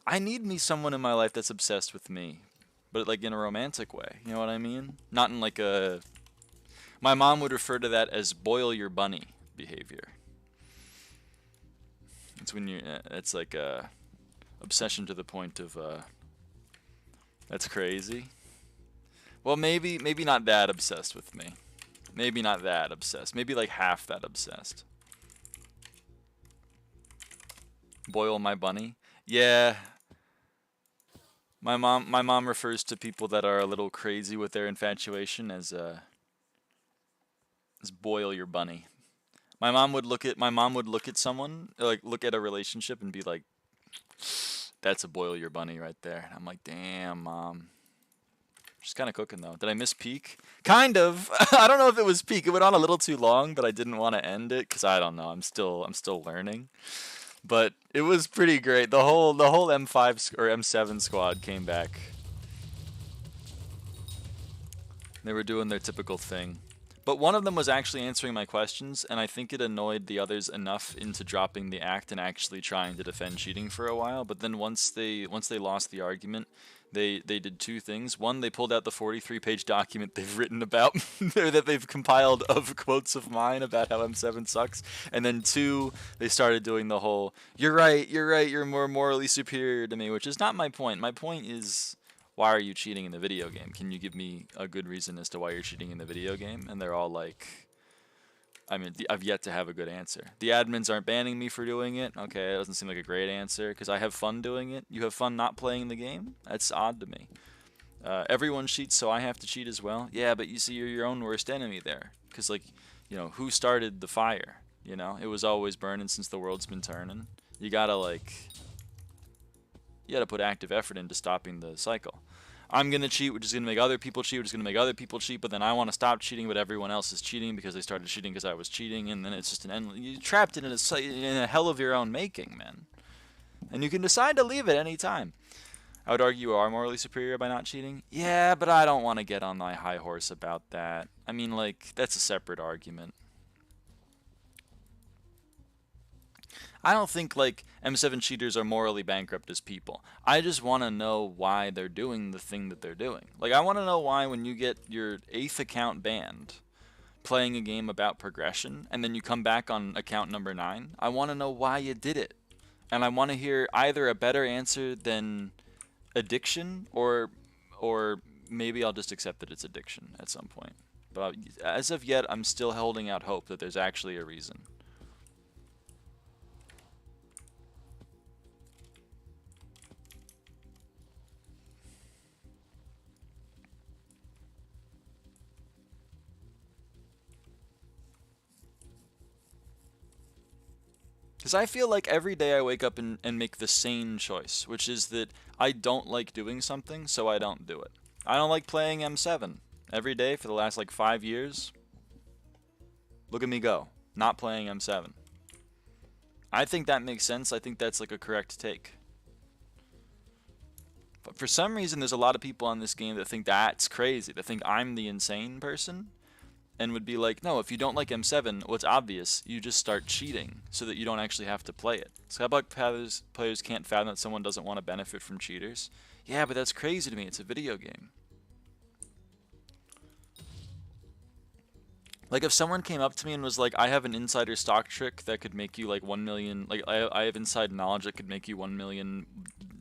I need me someone in my life that's obsessed with me, but like in a romantic way. You know what I mean? Not in like a. My mom would refer to that as boil your bunny behavior. It's when you. It's like a. Obsession to the point of, that's crazy. Well, maybe not that obsessed with me. Maybe not that obsessed. Maybe like half that obsessed. Boil my bunny? Yeah. My mom refers to people that are a little crazy with their infatuation as boil your bunny. My mom would look at someone, like look at a relationship and be like, that's a boil your bunny right there. And I'm like, damn, mom. She's kind of cooking though. Did I miss peak? Kind of. I don't know if it was peak. It went on a little too long, but I didn't want to end it because I don't know. I'm still learning. But it was pretty great. The whole M5 or M7 squad came back. They were doing their typical thing. But one of them was actually answering my questions, and I think it annoyed the others enough into dropping the act and actually trying to defend cheating for a while. But then once they lost the argument, they did two things. One, they pulled out the 43-page document they've written about, or that they've compiled of quotes of mine about how M7 sucks. And then two, they started doing the whole, you're right, you're more morally superior to me, which is not my point. My point is, why are you cheating in the video game? Can you give me a good reason as to why you're cheating in the video game? And they're all like, I mean, I've yet to have a good answer. The admins aren't banning me for doing it. Okay, that doesn't seem like a great answer because I have fun doing it. You have fun not playing the game? That's odd to me. Everyone cheats, so I have to cheat as well. Yeah, but you see, you're your own worst enemy there. Because, like, you know, who started the fire? You know, it was always burning since the world's been turning. You gotta, like, you gotta put active effort into stopping the cycle. I'm going to cheat, which is going to make other people cheat, which is going to make other people cheat, but then I want to stop cheating, but everyone else is cheating because they started cheating because I was cheating, and then it's just an endless... You're trapped in a hell of your own making, man. And you can decide to leave at any time. I would argue you are morally superior by not cheating. Yeah, but I don't want to get on my high horse about that. I mean, like, that's a separate argument. I don't think, like, M7 cheaters are morally bankrupt as people. I just want to know why they're doing the thing that they're doing. Like, I want to know why when you get your 8th account banned, playing a game about progression, and then you come back on account number 9, I want to know why you did it. And I want to hear either a better answer than addiction, or maybe I'll just accept that it's addiction at some point. But as of yet, I'm still holding out hope that there's actually a reason. Because I feel like every day I wake up and make the sane choice, which is that I don't like doing something, so I don't do it. I don't like playing M7. Every day for the last, like, 5 years, look at me go. Not playing M7. I think that makes sense. I think that's, like, a correct take. But for some reason, there's a lot of people on this game that think that's crazy. That think I'm the insane person. And would be like, no, if you don't like M7, what's obvious, you just start cheating so that you don't actually have to play it. SkyBlock players can't fathom that someone doesn't want to benefit from cheaters. Yeah, but that's crazy to me. It's a video game. Like, if someone came up to me and was like, I have an insider stock trick that could make you, like, 1 million, like, I have inside knowledge that could make you 1 million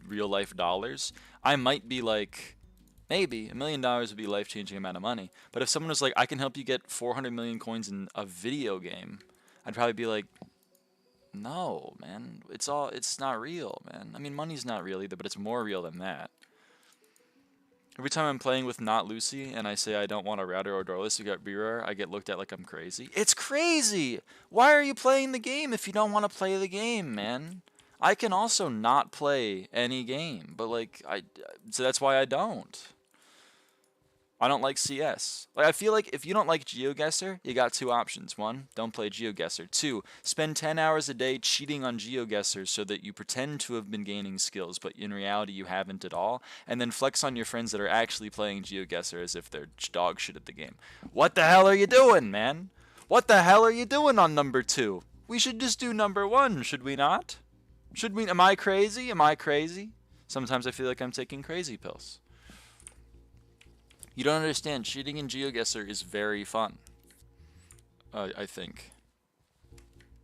real-life dollars, I might be like... Maybe. $1 million would be a life-changing amount of money. But if someone was like, I can help you get 400 million coins in a video game, I'd probably be like, no, man. It's not real, man. I mean, money's not real either, but it's more real than that. Every time I'm playing with Not Lucy and I say I don't want a router or doorless, you got BRR, I get looked at like I'm crazy. It's crazy! Why are you playing the game if you don't want to play the game, man? I can also not play any game, but, like, so that's why I don't. I don't like CS. Like, I feel like if you don't like GeoGuessr, you got two options. One, don't play GeoGuessr. Two, spend 10 hours a day cheating on GeoGuessr so that you pretend to have been gaining skills, but in reality you haven't at all. And then flex on your friends that are actually playing GeoGuessr as if they're dog shit at the game. What the hell are you doing, man? What the hell are you doing on number 2? We should just do number 1, should we not? Should we? Am I crazy? Am I crazy? Sometimes I feel like I'm taking crazy pills. You don't understand. Cheating in GeoGuessr is very fun. I think.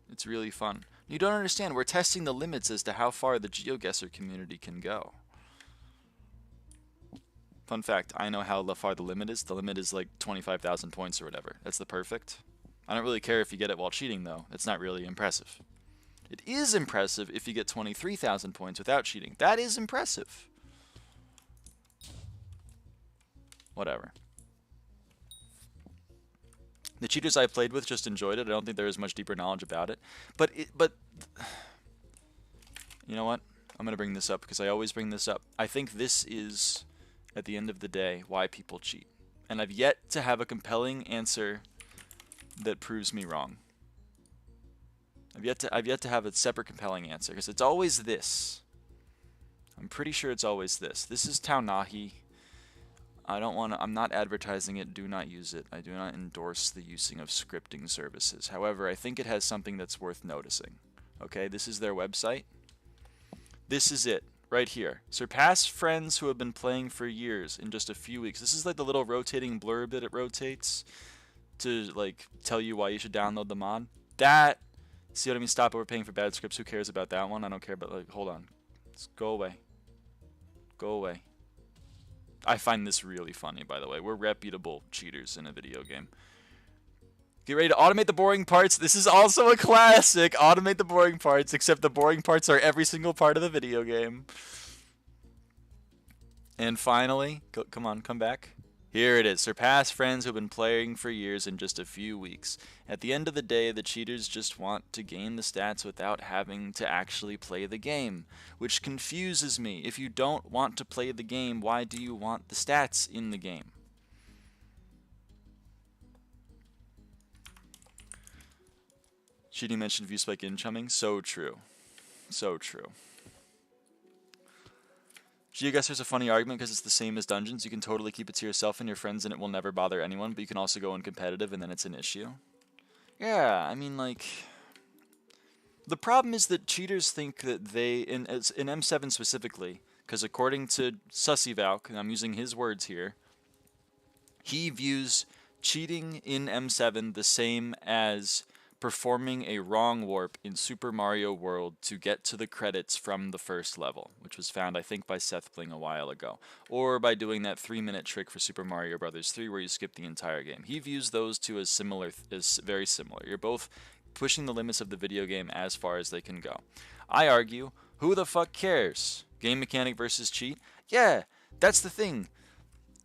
It's really fun. You don't understand. We're testing the limits as to how far the GeoGuessr community can go. Fun fact, I know how far the limit is. The limit is like 25,000 points or whatever. That's the perfect. I don't really care if you get it while cheating, though. It's not really impressive. It is impressive if you get 23,000 points without cheating. That is impressive. Whatever. The cheaters I played with just enjoyed it. I don't think there is much deeper knowledge about it. But you know what? I'm going to bring this up because I always bring this up. I think this is, at the end of the day, why people cheat. And I've yet to have a compelling answer that proves me wrong. I've yet to have a separate compelling answer because it's always this. I'm pretty sure it's always this. This is Taunahi. I'm not advertising it. Do not use it. I do not endorse the using of scripting services. However, I think it has something that's worth noticing. Okay, this is their website. This is it right here. Surpass friends who have been playing for years in just a few weeks. This is like the little rotating blurb that it rotates to like tell you why you should download the mod. That, see what I mean? Stop overpaying for bad scripts. Who cares about that one? I don't care. But like, hold on. Let's go away. Go away. I find this really funny, by the way. We're reputable cheaters in a video game. Get ready to automate the boring parts. This is also a classic. Automate the boring parts, except the boring parts are every single part of the video game. And finally, come on, come back. Here it is. Surpass friends who've been playing for years in just a few weeks. At the end of the day, the cheaters just want to gain the stats without having to actually play the game, which confuses me. If you don't want to play the game, why do you want the stats in the game? Cheating mentioned view spike inchumming. So true. So true. GeoGuessr is a funny argument because it's the same as dungeons. You can totally keep it to yourself and your friends and it will never bother anyone, but you can also go in competitive and then it's an issue. Yeah, I mean, like, the problem is that cheaters think that they, in M7 specifically, because according to Sussyvalk, and I'm using his words here, he views cheating in M7 the same as performing a wrong warp in Super Mario World to get to the credits from the first level, which was found, I think, by Seth Bling a while ago, or by doing that 3-minute trick for Super Mario Bros. 3 where you skip the entire game. He views those two as very similar. You're both pushing the limits of the video game as far as they can go. I argue, who the fuck cares? Game mechanic versus cheat? Yeah, that's the thing.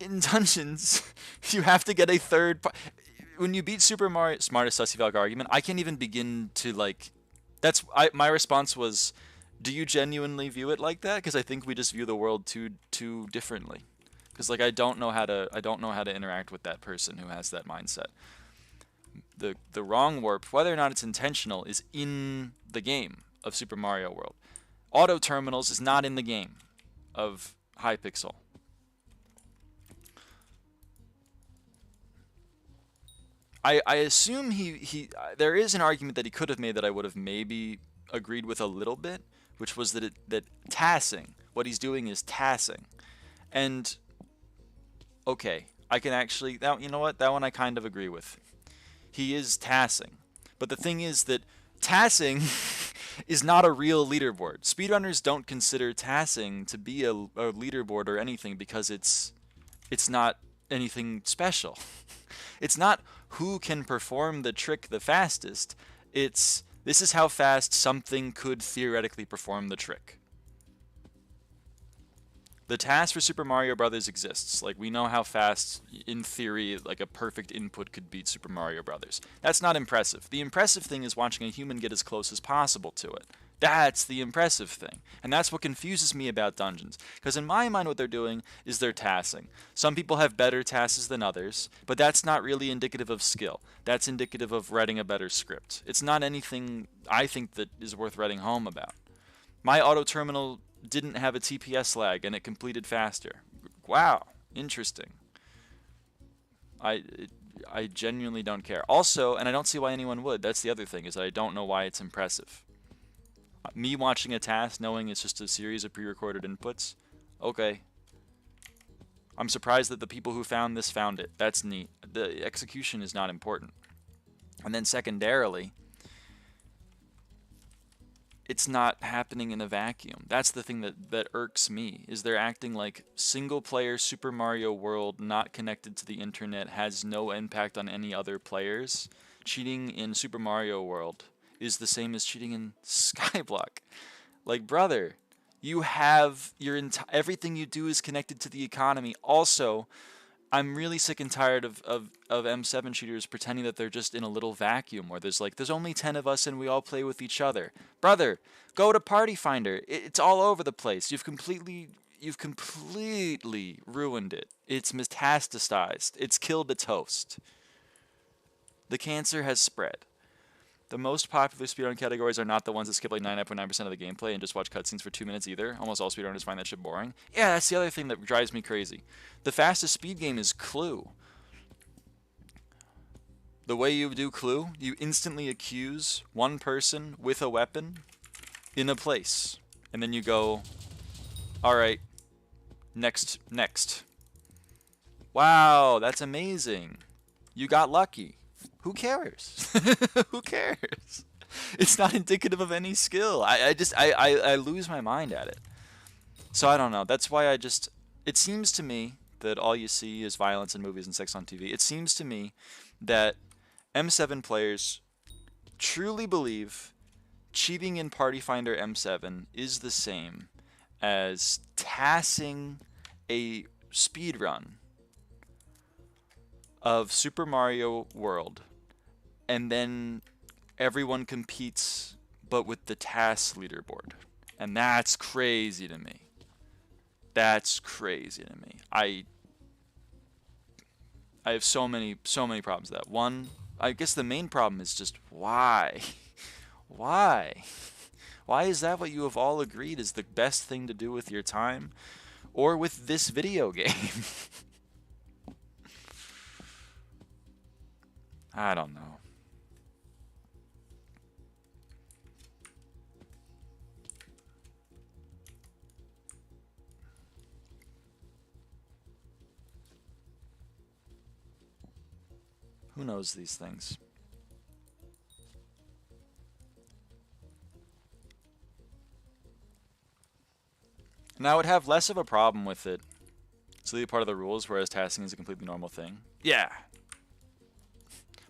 In dungeons, you have to get a third when you beat Super Mario, smartest Sussyvalk argument, I can't even begin to like. My response was, do you genuinely view it like that? Because I think we just view the world too differently. Because like I don't know how to interact with that person who has that mindset. The wrong warp, whether or not it's intentional, is in the game of Super Mario World. Auto terminals is not in the game of Hypixel. I assume there is an argument that he could have made that I would have maybe agreed with a little bit, which was that tassing, what he's doing is tassing. And okay, I can actually, you know what, that one I kind of agree with. He is tassing. But the thing is that tassing is not a real leaderboard. Speedrunners don't consider tassing to be a leaderboard or anything because it's not anything special. It's not who can perform the trick the fastest. This is how fast something could theoretically perform the trick. The task for Super Mario Brothers exists. Like, we know how fast, in theory, like a perfect input could beat Super Mario Brothers. That's not impressive. The impressive thing is watching a human get as close as possible to it. That's the impressive thing. And that's what confuses me about dungeons. Because in my mind what they're doing is they're tassing. Some people have better tasks than others, but that's not really indicative of skill. That's indicative of writing a better script. It's not anything I think that is worth writing home about. My auto terminal didn't have a TPS lag and it completed faster. Wow, interesting. I genuinely don't care. Also, and I don't see why anyone would, that's the other thing, is that I don't know why it's impressive. Me watching a task knowing it's just a series of pre-recorded inputs, okay. I'm surprised that the people who found this found it. That's neat. The execution is not important. And then secondarily, it's not happening in a vacuum. That's the thing that irks me, is they're acting like single player Super Mario World not connected to the internet has no impact on any other players. Cheating in Super Mario World is the same as cheating in SkyBlock. Like, brother, you have everything you do is connected to the economy. Also, I'm really sick and tired of M7 cheaters pretending that they're just in a little vacuum where there's only 10 of us and we all play with each other. Brother, go to Party Finder. It's all over the place. You've completely ruined it. It's metastasized. It's killed its host. The cancer has spread. The most popular speedrun categories are not the ones that skip like 99.9% of the gameplay and just watch cutscenes for 2 minutes either. Almost all speedrunners find that shit boring. Yeah, that's the other thing that drives me crazy. The fastest speed game is Clue. The way you do Clue, you instantly accuse one person with a weapon in a place. And then you go, alright, next. Wow, that's amazing. You got lucky. Who cares? Who cares? It's not indicative of any skill. I lose my mind at it. So I don't know. That's why it seems to me that all you see is violence in movies and sex on TV. It seems to me that M7 players truly believe cheating in Party Finder M7 is the same as tassing a speedrun of Super Mario World, and then everyone competes but with the TAS leaderboard. And that's crazy to me. That's crazy to me. I have so many problems with that. One, I guess the main problem is just why? Why? Why is that what you have all agreed is the best thing to do with your time or with this video game? I don't know. Who knows these things? And I would have less of a problem with it. It's really part of the rules, whereas tassing is a completely normal thing. Yeah.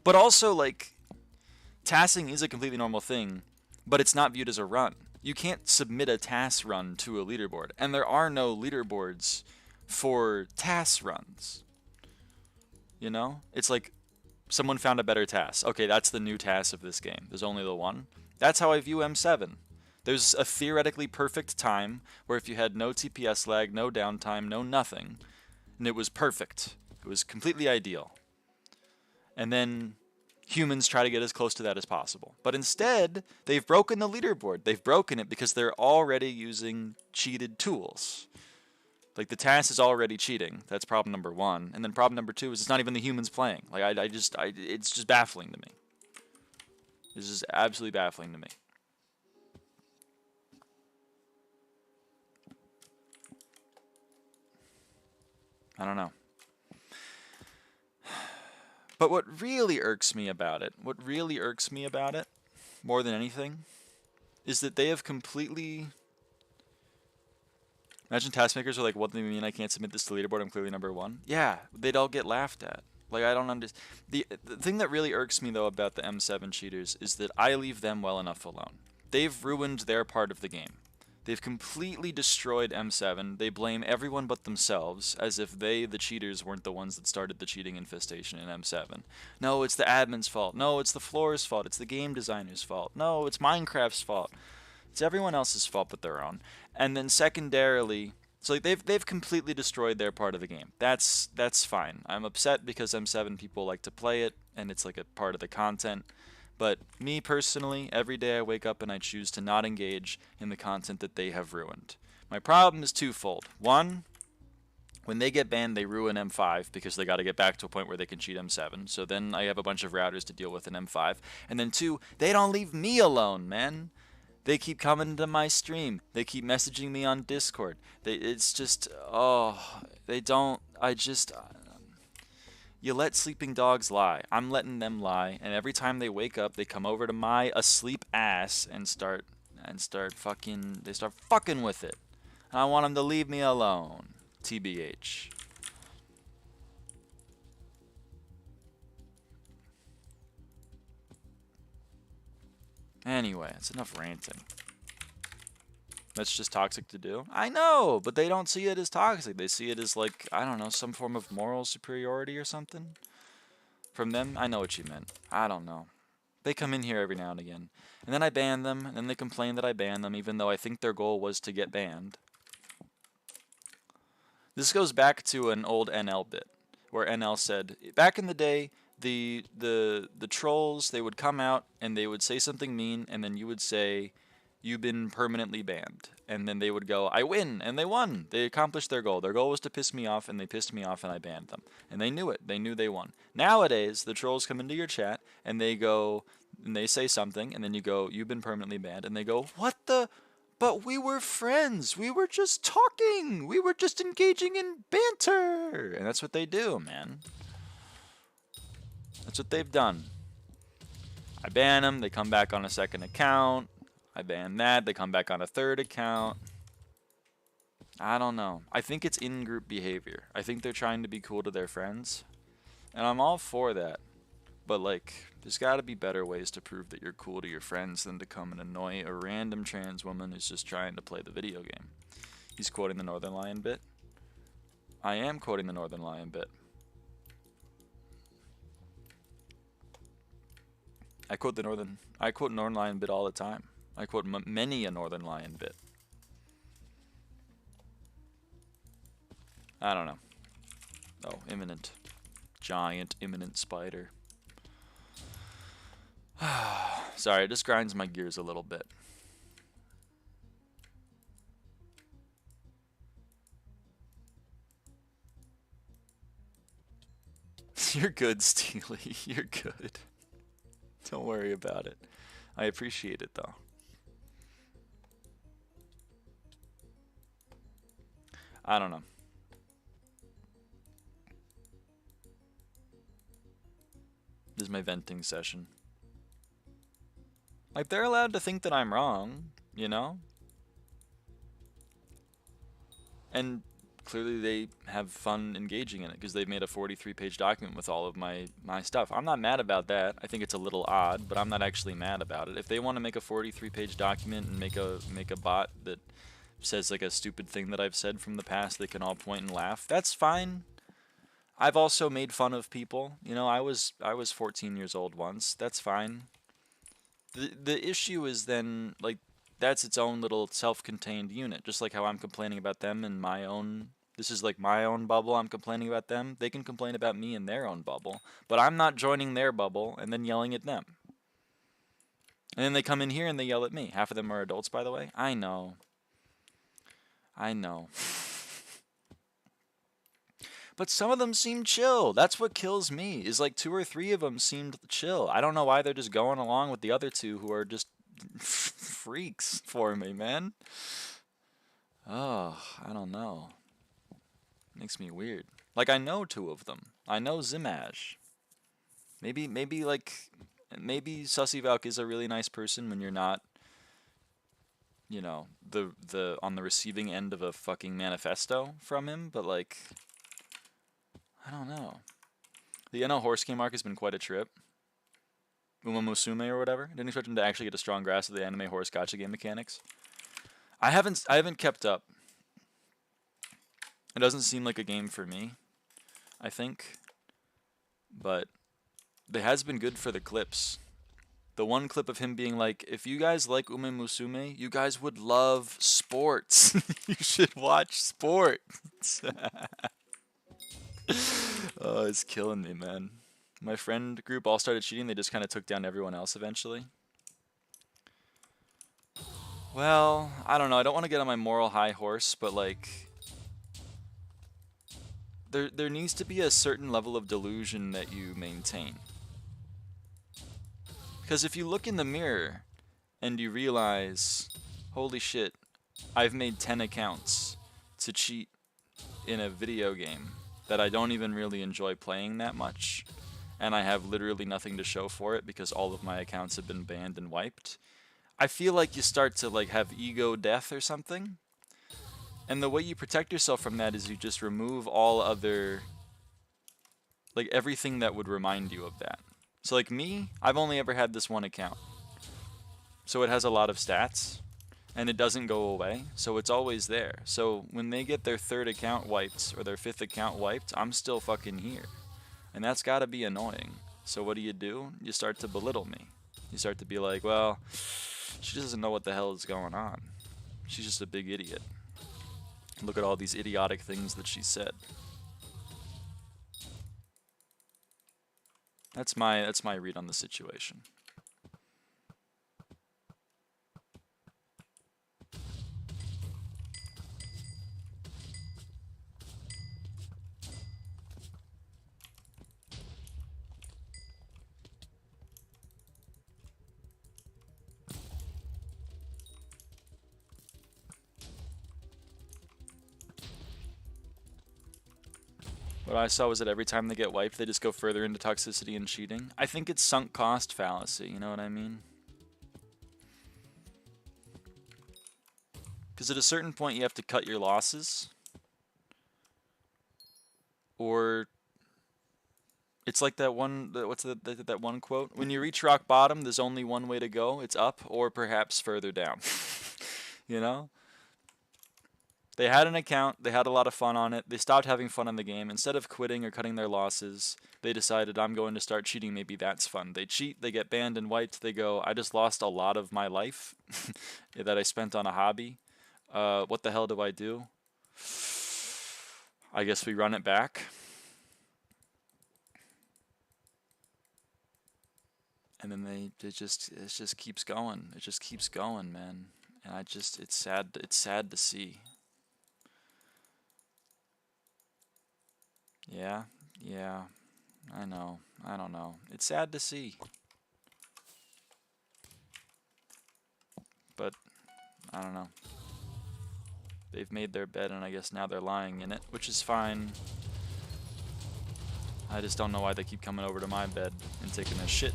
But also, like, tassing is a completely normal thing, but it's not viewed as a run. You can't submit a task run to a leaderboard, and there are no leaderboards for task runs. You know? It's like someone found a better task. Okay, that's the new task of this game. There's only the one. That's how I view M7. There's a theoretically perfect time where if you had no TPS lag, no downtime, no nothing, and it was perfect. It was completely ideal. And then humans try to get as close to that as possible. But instead, they've broken the leaderboard. They've broken it because they're already using cheated tools. Like, the task is already cheating. That's problem number one. And then problem number two is it's not even the humans playing. Like, it's just baffling to me. This is absolutely baffling to me. I don't know. But what really irks me about it, more than anything, is that they have completely... Imagine task makers are like, what do you mean I can't submit this to leaderboard? I'm clearly number one. Yeah, they'd all get laughed at. Like, I don't understand. The thing that really irks me, though, about the M7 cheaters is that I leave them well enough alone. They've ruined their part of the game. They've completely destroyed M7. They blame everyone but themselves, as if they, the cheaters, weren't the ones that started the cheating infestation in M7. No, it's the admin's fault. No, it's the floor's fault. It's the game designer's fault. No, it's Minecraft's fault. It's everyone else's fault but their own. And then secondarily, so like they've completely destroyed their part of the game. That's fine. I'm upset because M7 people like to play it, and it's like a part of the content. But me personally, every day I wake up and I choose to not engage in the content that they have ruined. My problem is twofold. One, when they get banned, they ruin M5 because they got to get back to a point where they can cheat M7. So then I have a bunch of routers to deal with in M5. And then two, they don't leave me alone, man. They keep coming to my stream. They keep messaging me on Discord. It's just, they don't, you let sleeping dogs lie. I'm letting them lie, and every time they wake up, they come over to my asleep ass and start, and they start fucking with it. And I want them to leave me alone. TBH. Anyway, it's enough ranting. That's just toxic to do. I know, but they don't see it as toxic. They see it as like, I don't know, some form of moral superiority or something. From them, I know what you meant. I don't know. They come in here every now and again. And then I ban them, and then they complain that I ban them, even though I think their goal was to get banned. This goes back to an old NL bit, where NL said, back in the day, the trolls, they would come out and they would say something mean, and then you would say, you've been permanently banned. And then they would go, I win, and they won. They accomplished their goal. Their goal was to piss me off, and they pissed me off, and I banned them. And they knew it. They knew they won. Nowadays, the trolls come into your chat, and they go, and they say something, and then you go, you've been permanently banned, and they go, what the? But we were friends. We were just talking. We were just engaging in banter. And that's what they do, man. That's what they've done. I ban them. They come back on a second account. I ban that. They come back on a third account. I don't know. I think it's in-group behavior. I think they're trying to be cool to their friends. And I'm all for that. But, like, there's got to be better ways to prove that you're cool to your friends than to come and annoy a random trans woman who's just trying to play the video game. He's quoting the Northern Lion bit. I am quoting the Northern Lion bit. I quote Northern Lion bit all the time. I quote many a Northern Lion bit. I don't know. Oh, imminent. Giant, imminent spider. Sorry, it just grinds my gears a little bit. You're good, Steely. You're good. Don't worry about it. I appreciate it, though. I don't know. This is my venting session. Like, they're allowed to think that I'm wrong, you know? And clearly they have fun engaging in it because they've made a 43-page document with all of my stuff. I'm not mad about that. I think it's a little odd, but I'm not actually mad about it. If they want to make a 43-page document and make a bot that says like a stupid thing that I've said from the past, they can all point and laugh. That's fine. I've also made fun of people. You know, I was 14 years old once. That's fine. The issue is then, like, that's its own little self-contained unit. Just like how I'm complaining about them in my own... This is like my own bubble. I'm complaining about them. They can complain about me in their own bubble. But I'm not joining their bubble and then yelling at them. And then they come in here and they yell at me. Half of them are adults, by the way. I know. I know. But some of them seem chill. That's what kills me, is like 2 or 3 of them seemed chill. I don't know why they're just going along with the other 2 who are just freaks for me, man. Oh, I don't know. Makes me weird. Like, I know 2 of them. I know Zimaj. Maybe Sussyvalk is a really nice person when you're not, you know, on the receiving end of a fucking manifesto from him, but like... I don't know. The NL horse game arc has been quite a trip. Uma Musume or whatever. Didn't expect him to actually get a strong grasp of the anime horse gacha game mechanics. I haven't kept up. It doesn't seem like a game for me, I think. But it has been good for the clips. The one clip of him being like, if you guys like Ume Musume, you guys would love sports. You should watch sports. Oh, it's killing me, man. My friend group all started cheating. They just kind of took down everyone else eventually. Well, I don't know. I don't want to get on my moral high horse, but like... There needs to be a certain level of delusion that you maintain. Because if you look in the mirror and you realize, holy shit, I've made 10 accounts to cheat in a video game that I don't even really enjoy playing that much, and I have literally nothing to show for it because all of my accounts have been banned and wiped, I feel like you start to like have ego death or something. And the way you protect yourself from that is you just remove all other, like everything that would remind you of that. So like me, I've only ever had this one account. So it has a lot of stats and it doesn't go away. So it's always there. So when they get their 3rd account wiped or their 5th account wiped, I'm still fucking here. And that's gotta be annoying. So what do? You start to belittle me. You start to be like, well, she doesn't know what the hell is going on. She's just a big idiot. Look at all these idiotic things that she said. That's my read on the situation. What I saw was that every time they get wiped, they just go further into toxicity and cheating. I think it's sunk cost fallacy, you know what I mean? Because at a certain point, you have to cut your losses. Or it's like that one, what's that one quote? When you reach rock bottom, there's only one way to go. It's up or perhaps further down. You know? They had an account, they had a lot of fun on it, they stopped having fun on the game. Instead of quitting or cutting their losses, they decided, I'm going to start cheating, maybe that's fun. They cheat, they get banned and wiped, they go, I just lost a lot of my life that I spent on a hobby. What the hell do? I guess we run it back. And then it just keeps going. It just keeps going, man. And it's sad to see. Yeah, I know. I don't know. It's sad to see. But, I don't know. They've made their bed and I guess now they're lying in it, which is fine. I just don't know why they keep coming over to my bed and taking a shit.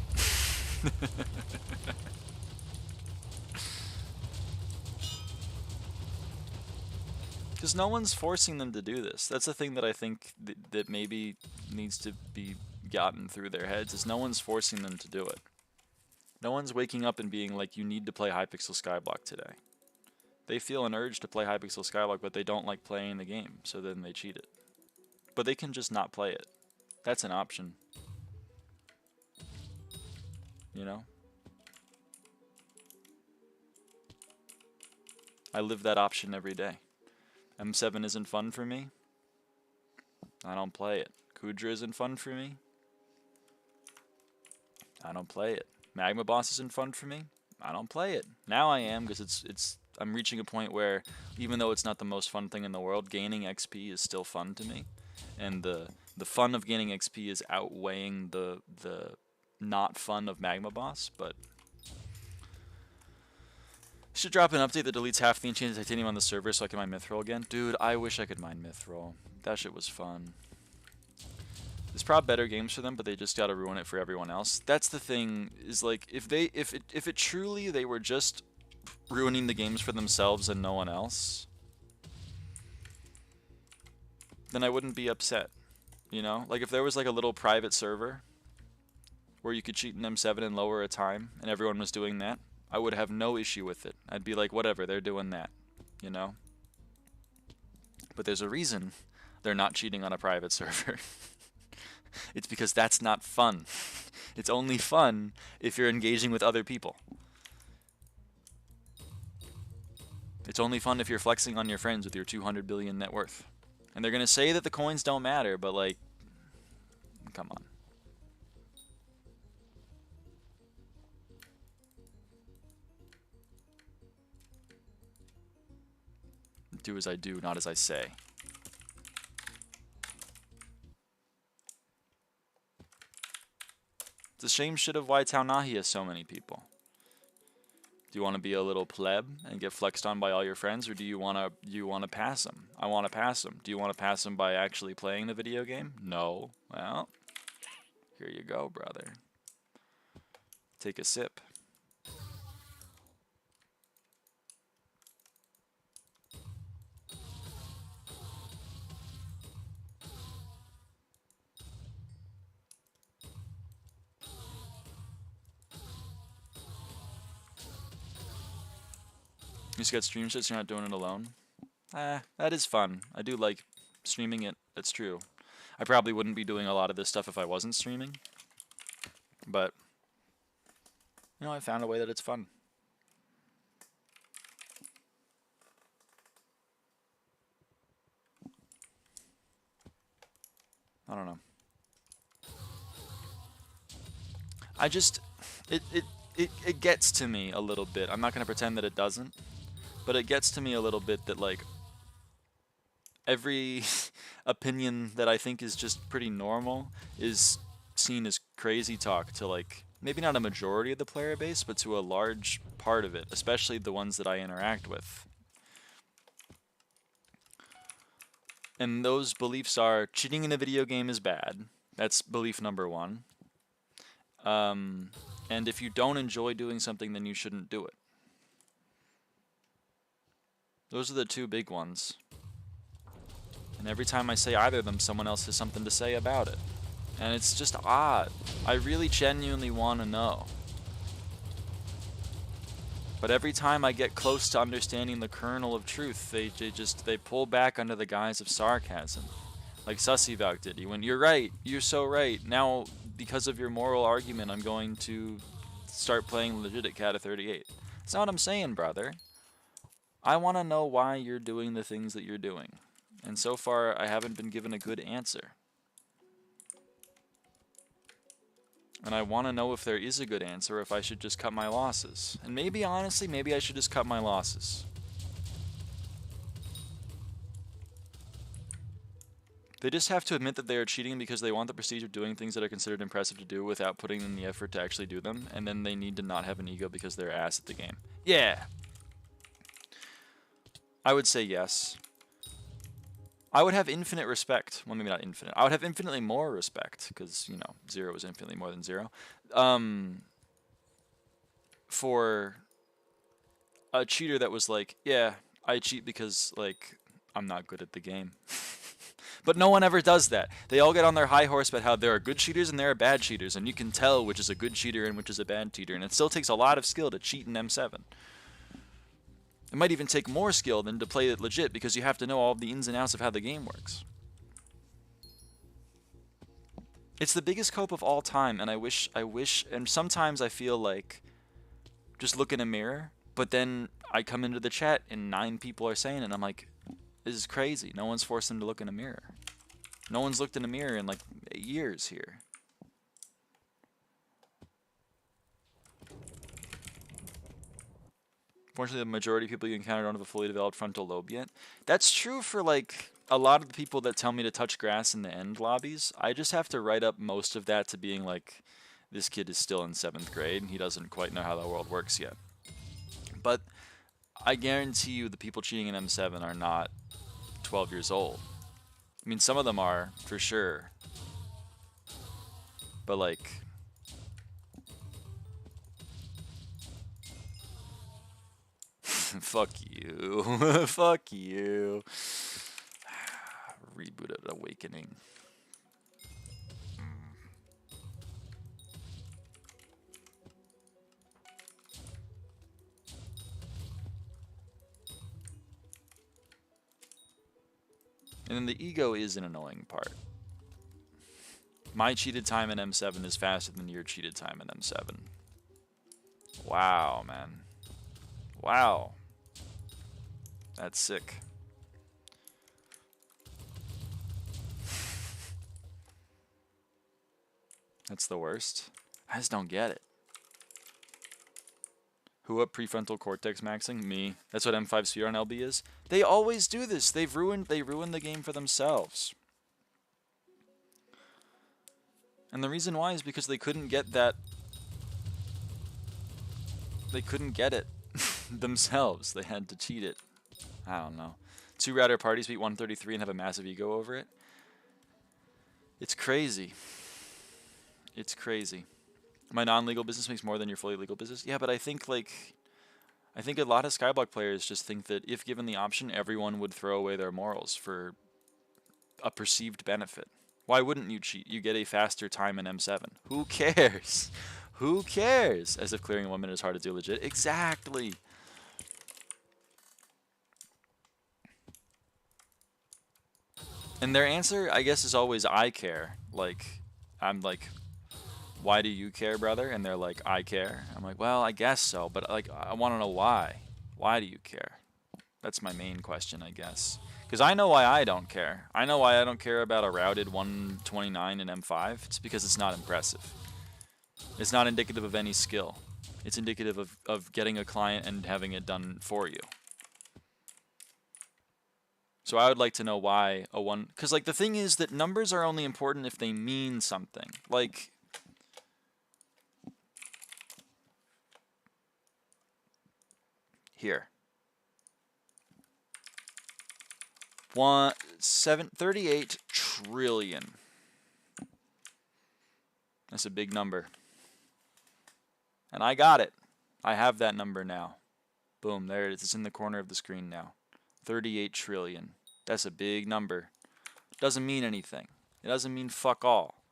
Because no one's forcing them to do this. That's the thing that I think that maybe needs to be gotten through their heads, is no one's forcing them to do it. No one's waking up and being like, you need to play Hypixel SkyBlock today. They feel an urge to play Hypixel SkyBlock, but they don't like playing the game, so then they cheat it. But they can just not play it. That's an option. You know? I live that option every day. M7 isn't fun for me. I don't play it. Kudra isn't fun for me. I don't play it. Magma Boss isn't fun for me. I don't play it. Now I am, because I'm reaching a point where, even though it's not the most fun thing in the world, gaining XP is still fun to me. And the fun of gaining XP is outweighing the not fun of Magma Boss, but should drop an update that deletes half the enchanted titanium on the server so I can mine mithril again. Dude, I wish I could mine mithril. That shit was fun. There's probably better games for them, but they just gotta ruin it for everyone else. That's the thing, is like, if it truly they were just ruining the games for themselves and no one else, then I wouldn't be upset. You know? Like if there was like a little private server where you could cheat in M7 and lower a time and everyone was doing that, I would have no issue with it. I'd be like, whatever, they're doing that, you know? But there's a reason they're not cheating on a private server. It's because that's not fun. It's only fun if you're engaging with other people. It's only fun if you're flexing on your friends with your 200 billion net worth. And they're gonna say that the coins don't matter, but like, come on. Do as I do, not as I say. It's a shame shit of why Taunahi has so many people. Do you want to be a little pleb and get flexed on by all your friends, or do you want to pass them? I want to pass them. Do you want to pass them by actually playing the video game? No. Well, here you go, brother. Take a sip. You just got stream shit, so you're not doing it alone. That is fun. I do like streaming it. That's true. I probably wouldn't be doing a lot of this stuff if I wasn't streaming. But, you know, I found a way that it's fun. I don't know. I just, it gets to me a little bit. I'm not going to pretend that it doesn't. But it gets to me a little bit that, like, every opinion that I think is just pretty normal is seen as crazy talk to, like, maybe not a majority of the player base, but to a large part of it, especially the ones that I interact with. And those beliefs are, cheating in a video game is bad. That's belief number one. And if you don't enjoy doing something, then you shouldn't do it. Those are the two big ones. And every time I say either of them, someone else has something to say about it. And it's just odd. I really genuinely want to know. But every time I get close to understanding the kernel of truth, they pull back under the guise of sarcasm. Like Sussybug did. He went, "You're right. You're so right. Now, because of your moral argument, I'm going to start playing legit at Cat of 38. That's not what I'm saying, brother. I want to know why you're doing the things that you're doing. And so far, I haven't been given a good answer. And I want to know if there is a good answer, or if I should just cut my losses. And maybe, honestly, maybe I should just cut my losses. They just have to admit that they are cheating because they want the prestige of doing things that are considered impressive to do without putting in the effort to actually do them. And then they need to not have an ego because they're ass at the game. Yeah! I would say yes. I would have infinite respect. Well, maybe not infinite. I would have infinitely more respect, because, you know, 0 is infinitely more than 0. For a cheater that was like, yeah, I cheat because, like, I'm not good at the game. But no one ever does that. They all get on their high horse about how there are good cheaters and there are bad cheaters, and you can tell which is a good cheater and which is a bad cheater, and it still takes a lot of skill to cheat in M7. It might even take more skill than to play it legit, because you have to know all the ins and outs of how the game works. It's the biggest cope of all time, and I wish, and sometimes I feel like just look in a mirror, but then I come into the chat and 9 people are saying it, and I'm like, this is crazy. No one's forced them to look in a mirror. No one's looked in a mirror in like years here. Fortunately, the majority of people you encounter don't have a fully developed frontal lobe yet. That's true for, like, a lot of the people that tell me to touch grass in the end lobbies. I just have to write up most of that to being like, this kid is still in 7th grade, and he doesn't quite know how the world works yet. But I guarantee you the people cheating in M7 are not 12 years old. I mean, some of them are, for sure. But, like... Fuck you. Fuck you. Rebooted Awakening. And then the ego is an annoying part. My cheated time in M7 is faster than your cheated time in M7. Wow, man. Wow. That's sick. That's the worst. I just don't get it. Who up prefrontal cortex maxing? Me. That's what M5 Sphere on LB is. They always do this. They ruined the game for themselves. And the reason why is because they couldn't get that. They couldn't get it themselves. They had to cheat it. I don't know. 2 router parties beat 133 and have a massive ego over it. It's crazy. It's crazy. My non-legal business makes more than your fully legal business. Yeah, but I think a lot of SkyBlock players just think that if given the option, everyone would throw away their morals for a perceived benefit. Why wouldn't you cheat? You get a faster time in M7. Who cares? Who cares? As if clearing 1 minute is hard to do legit. Exactly. And their answer, I guess, is always, I care. Like, I'm like, why do you care, brother? And they're like, I care. I'm like, well, I guess so, but like, I want to know why. Why do you care? That's my main question, I guess. Because I know why I don't care. I know why I don't care about a routed 129 in M5. It's because it's not impressive. It's not indicative of any skill. It's indicative of getting a client and having it done for you. So I would like to know why a 1... Because, like, the thing is that numbers are only important if they mean something. Like... Here. 38 trillion. That's a big number. And I got it. I have that number now. Boom, there it is. It's in the corner of the screen now. 38 trillion. That's a big number. Doesn't mean anything. It doesn't mean fuck all.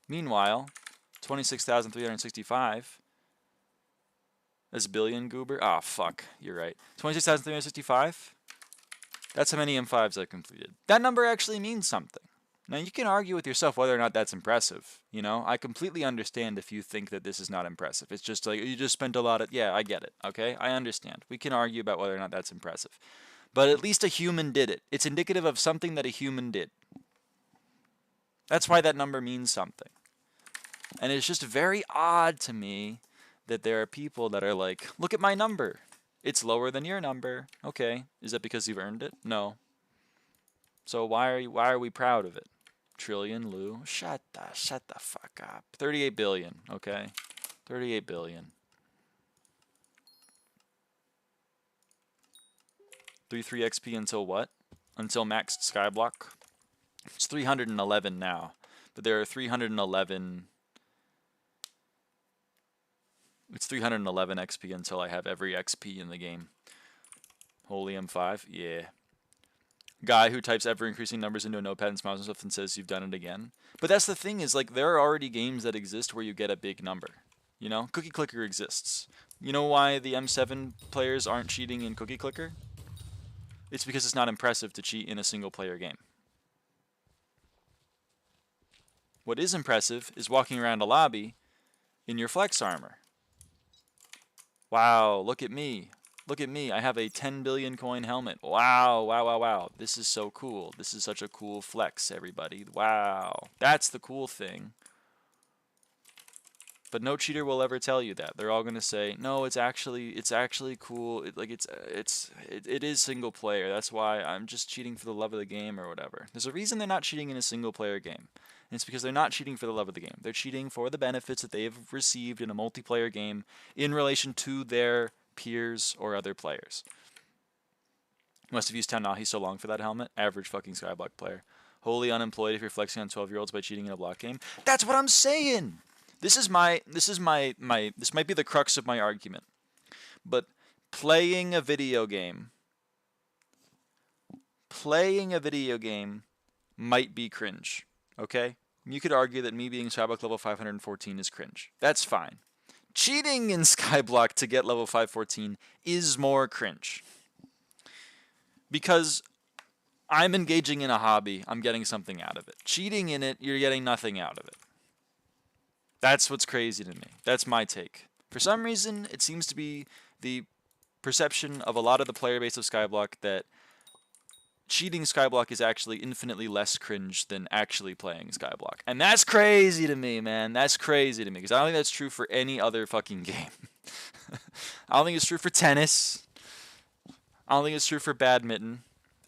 Meanwhile, 26,365. That's a billion, goober? Ah, fuck. You're right. 26,365? That's how many M5s I completed. That number actually means something. Now, you can argue with yourself whether or not that's impressive. You know, I completely understand if you think that this is not impressive. It's just like, you just spent a lot of... Yeah, I get it, okay? I understand. We can argue about whether or not that's impressive. But at least a human did it. It's indicative of something that a human did. That's why that number means something. And it's just very odd to me that there are people that are like, look at my number. It's lower than your number. Okay. Is that because you've earned it? No. So why are we proud of it? Trillion, Lou. Shut the fuck up. 38 billion, okay? 38 billion. 3 XP until what? Until maxed SkyBlock? It's 311 now. But there are 311... It's 311 XP until I have every XP in the game. Holy M5? Yeah. Guy who types ever-increasing numbers into a notepad and smiles and stuff and says you've done it again. But that's the thing is, like, there are already games that exist where you get a big number. You know? Cookie Clicker exists. You know why the M7 players aren't cheating in Cookie Clicker? It's because it's not impressive to cheat in a single-player game. What is impressive is walking around a lobby in your flex armor. Wow, look at me. Look at me. I have a 10 billion coin helmet. Wow, wow, wow, wow. This is so cool. This is such a cool flex, everybody. Wow. That's the cool thing. But no cheater will ever tell you that. They're all going to say, "No, it's actually cool. It is single player. That's why I'm just cheating for the love of the game or whatever." There's a reason they're not cheating in a single player game. And it's because they're not cheating for the love of the game. They're cheating for the benefits that they've received in a multiplayer game in relation to their peers or other players. Must have used Tanahi so long for that helmet. Average fucking SkyBlock player. Wholly unemployed if you're flexing on 12-year-olds by cheating in a block game. That's what I'm saying. This might be the crux of my argument. But playing a video game might be cringe. Okay? You could argue that me being SkyBlock level 514 is cringe. That's fine. Cheating in SkyBlock to get level 514 is more cringe. Because I'm engaging in a hobby, I'm getting something out of it. Cheating in it, you're getting nothing out of it. That's what's crazy to me. That's my take. For some reason, it seems to be the perception of a lot of the player base of SkyBlock that cheating SkyBlock is actually infinitely less cringe than actually playing SkyBlock. And that's crazy to me, man. That's crazy to me. Because I don't think that's true for any other fucking game. I don't think it's true for tennis. I don't think it's true for badminton.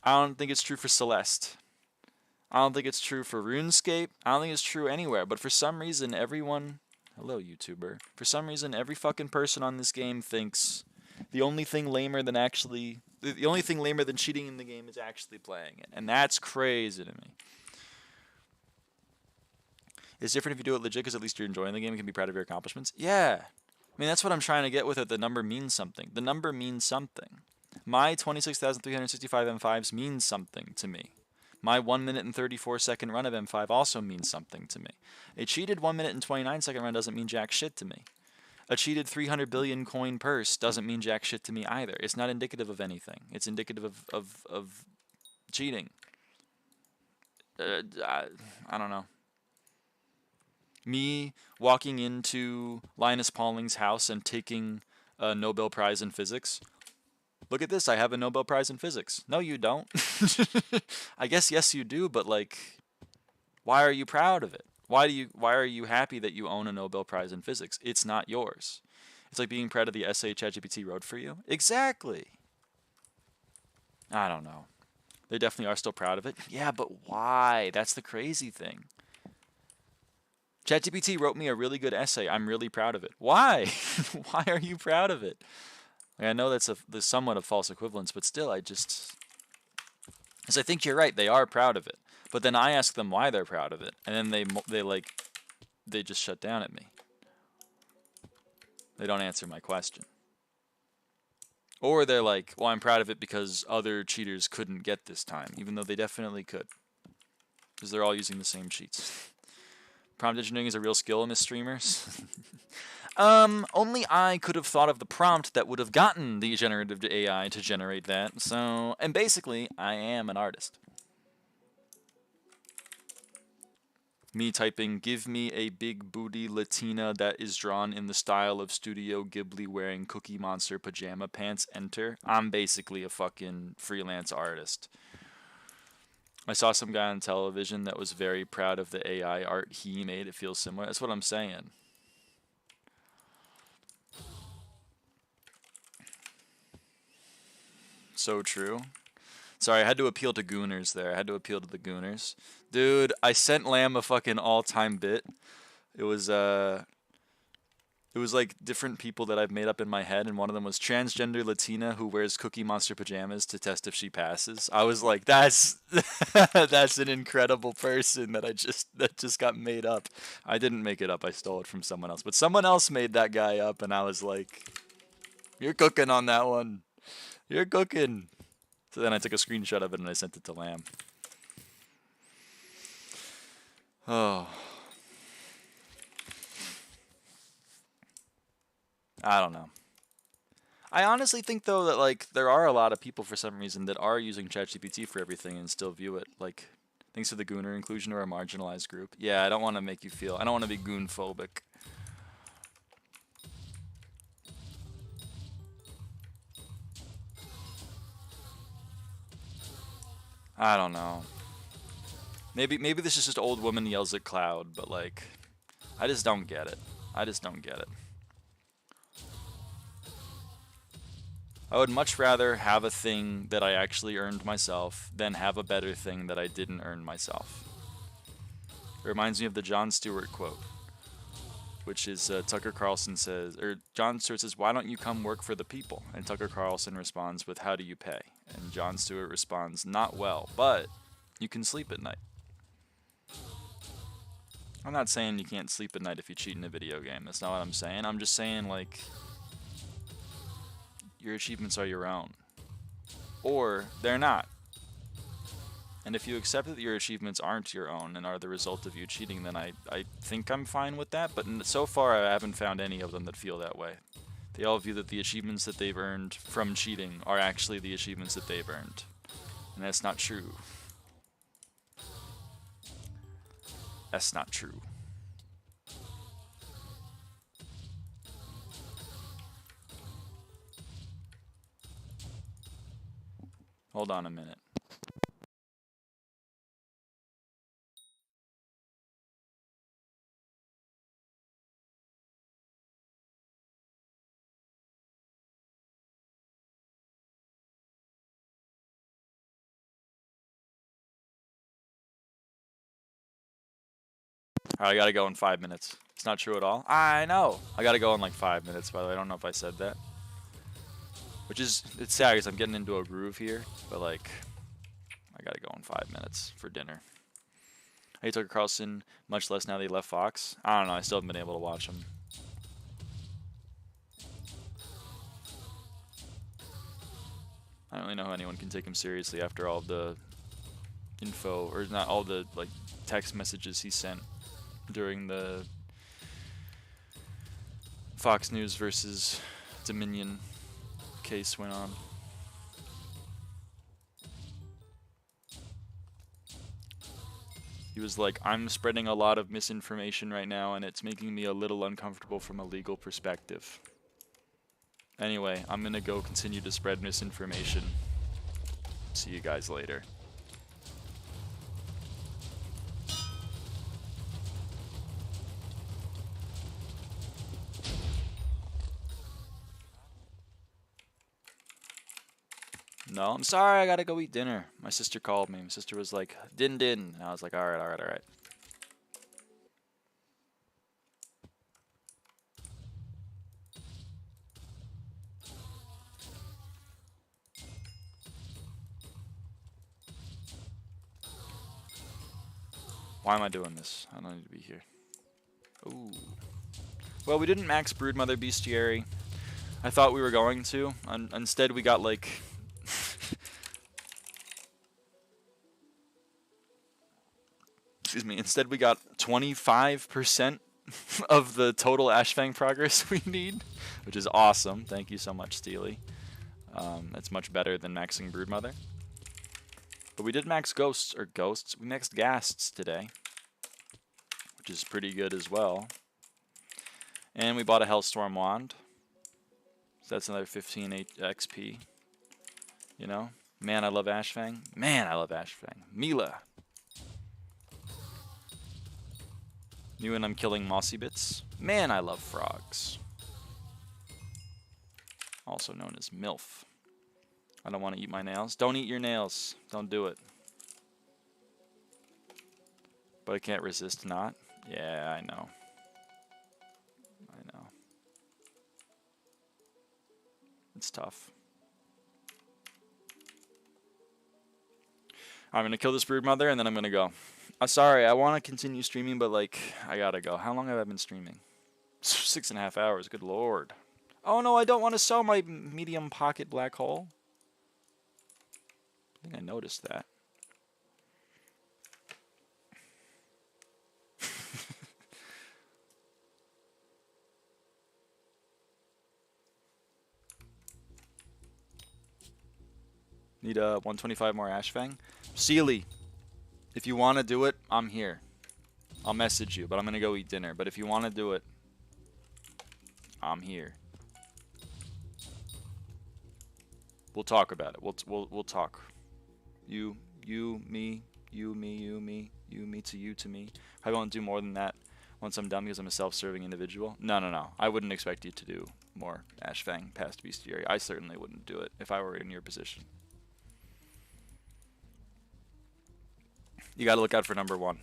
I don't think it's true for Celeste. I don't think it's true for RuneScape. I don't think it's true anywhere. But for some reason, everyone... Hello, YouTuber. For some reason, every fucking person on this game thinks the only thing lamer than actually... The only thing lamer than cheating in the game is actually playing it. And that's crazy to me. It's different if you do it legit because at least you're enjoying the game and can be proud of your accomplishments. Yeah. I mean, that's what I'm trying to get with it. The number means something. The number means something. My 26,365 M5s means something to me. My 1 minute and 34 second run of M5 also means something to me. A cheated 1 minute and 29 second run doesn't mean jack shit to me. A cheated 300 billion coin purse doesn't mean jack shit to me either. It's not indicative of anything. It's indicative of cheating. I don't know. Me walking into Linus Pauling's house and taking a Nobel Prize in physics. Look at this, I have a Nobel Prize in physics. No, you don't. I guess yes you do, but like, why are you proud of it? Why are you happy that you own a Nobel Prize in physics? It's not yours. It's like being proud of the essay ChatGPT wrote for you. Exactly. I don't know. They definitely are still proud of it. Yeah, but why? That's the crazy thing. ChatGPT wrote me a really good essay. I'm really proud of it. Why? Why are you proud of it? Like, I know there's somewhat of false equivalence, but still, because I think you're right. They are proud of it. But then I ask them why they're proud of it, and then they just shut down at me. They don't answer my question. Or they're like, well, I'm proud of it because other cheaters couldn't get this time, even though they definitely could. Because they're all using the same cheats. Prompt engineering is a real skill in this, streamers. Only I could have thought of the prompt that would have gotten the generative AI to generate that. So, and basically, I am an artist. Me typing, give me a big booty Latina that is drawn in the style of Studio Ghibli wearing Cookie Monster pajama pants, enter. I'm basically a fucking freelance artist. I saw some guy on television that was very proud of the AI art he made. It feels similar. That's what I'm saying. So true. Sorry, I had to appeal to Gooners there. I had to appeal to the Gooners. Dude, I sent Lamb a fucking all-time bit. It was like different people that I've made up in my head, and one of them was transgender Latina who wears Cookie Monster pajamas to test if she passes. I was like, that's that's an incredible person that just got made up. I didn't make it up. I stole it from someone else. But someone else made that guy up, and I was like, you're cooking on that one. You're cooking. So then I took a screenshot of it and I sent it to Lamb. Oh. I don't know. I honestly think, though, that, like, there are a lot of people, for some reason, that are using ChatGPT for everything and still view it, like, thanks to the Gooner inclusion or a marginalized group. Yeah, I don't want to make you feel... I don't want to be goon-phobic. I don't know. Maybe this is just old woman yells at cloud, but, like, I just don't get it. I just don't get it. I would much rather have a thing that I actually earned myself than have a better thing that I didn't earn myself. It reminds me of the Jon Stewart quote, which is Tucker Carlson says, or Jon Stewart says, "Why don't you come work for the people?" And Tucker Carlson responds with, "How do you pay?" And Jon Stewart responds, "Not well, but you can sleep at night." I'm not saying you can't sleep at night if you cheat in a video game. That's not what I'm saying. I'm just saying, like, your achievements are your own. Or they're not. And if you accept that your achievements aren't your own and are the result of you cheating, then I think I'm fine with that. But so far, I haven't found any of them that feel that way. They all view that the achievements that they've earned from cheating are actually the achievements that they've earned. And that's not true. That's not true. Hold on a minute. Alright, I gotta go in 5 minutes. It's not true at all. I know. I gotta go in like 5 minutes, by the way. I don't know if I said that. Which is, it's sad because I'm getting into a groove here, but like, I gotta go in 5 minutes for dinner. Hey, Tucker Carlson, much less now that he left Fox. I don't know, I still haven't been able to watch him. I don't really know how anyone can take him seriously after all the info, or not all the like text messages he sent during the Fox News versus Dominion case went on. He was like, I'm spreading a lot of misinformation right now, and it's making me a little uncomfortable from a legal perspective. Anyway, I'm gonna go continue to spread misinformation. See you guys later. No, I'm sorry, I gotta go eat dinner. My sister called me. My sister was like, din. And I was like, alright. Why am I doing this? I don't need to be here. Ooh. Well, we didn't max Broodmother Beastiary. I thought we were going to. Instead, we got like... Excuse me. Instead, we got 25% of the total Ashfang progress we need, which is awesome. Thank you so much, Steely. That's much better than maxing Broodmother. But we did max ghosts. We maxed ghasts today, which is pretty good as well. And we bought a Hellstorm Wand. So that's another 15 XP. You know? Man, I love Ashfang. Man, I love Ashfang. Mila. New and I'm killing Mossy Bits. Man, I love frogs. Also known as MILF. I don't want to eat my nails. Don't eat your nails. Don't do it. But I can't resist not. Yeah, I know. It's tough. I'm going to kill this Broodmother and then I'm going to go. Sorry, I want to continue streaming, but like, I gotta go. How long have I been streaming? 6.5 hours, good lord. Oh no, I don't want to sell my medium pocket black hole. I think I noticed that. Need 125 more Ashfang. Sealy, if you want to do it, I'm here. I'll message you, but I'm going to go eat dinner. But if you want to do it, I'm here. We'll talk about it. We'll talk. You, me, you, me, you, me, you, me to you to me. I won't do more than that once I'm done because I'm a self-serving individual. No. I wouldn't expect you to do more Ashfang past Beastiary. I certainly wouldn't do it if I were in your position. You got to look out for number one.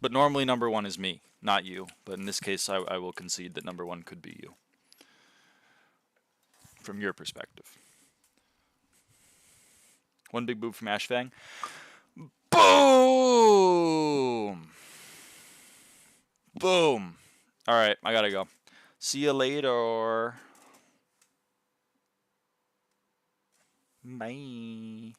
But normally number one is me, not you. But in this case, I will concede that number one could be you. From your perspective. One big boob from Ashfang. Boom! Boom! Alright, I gotta go. See you later. Bye.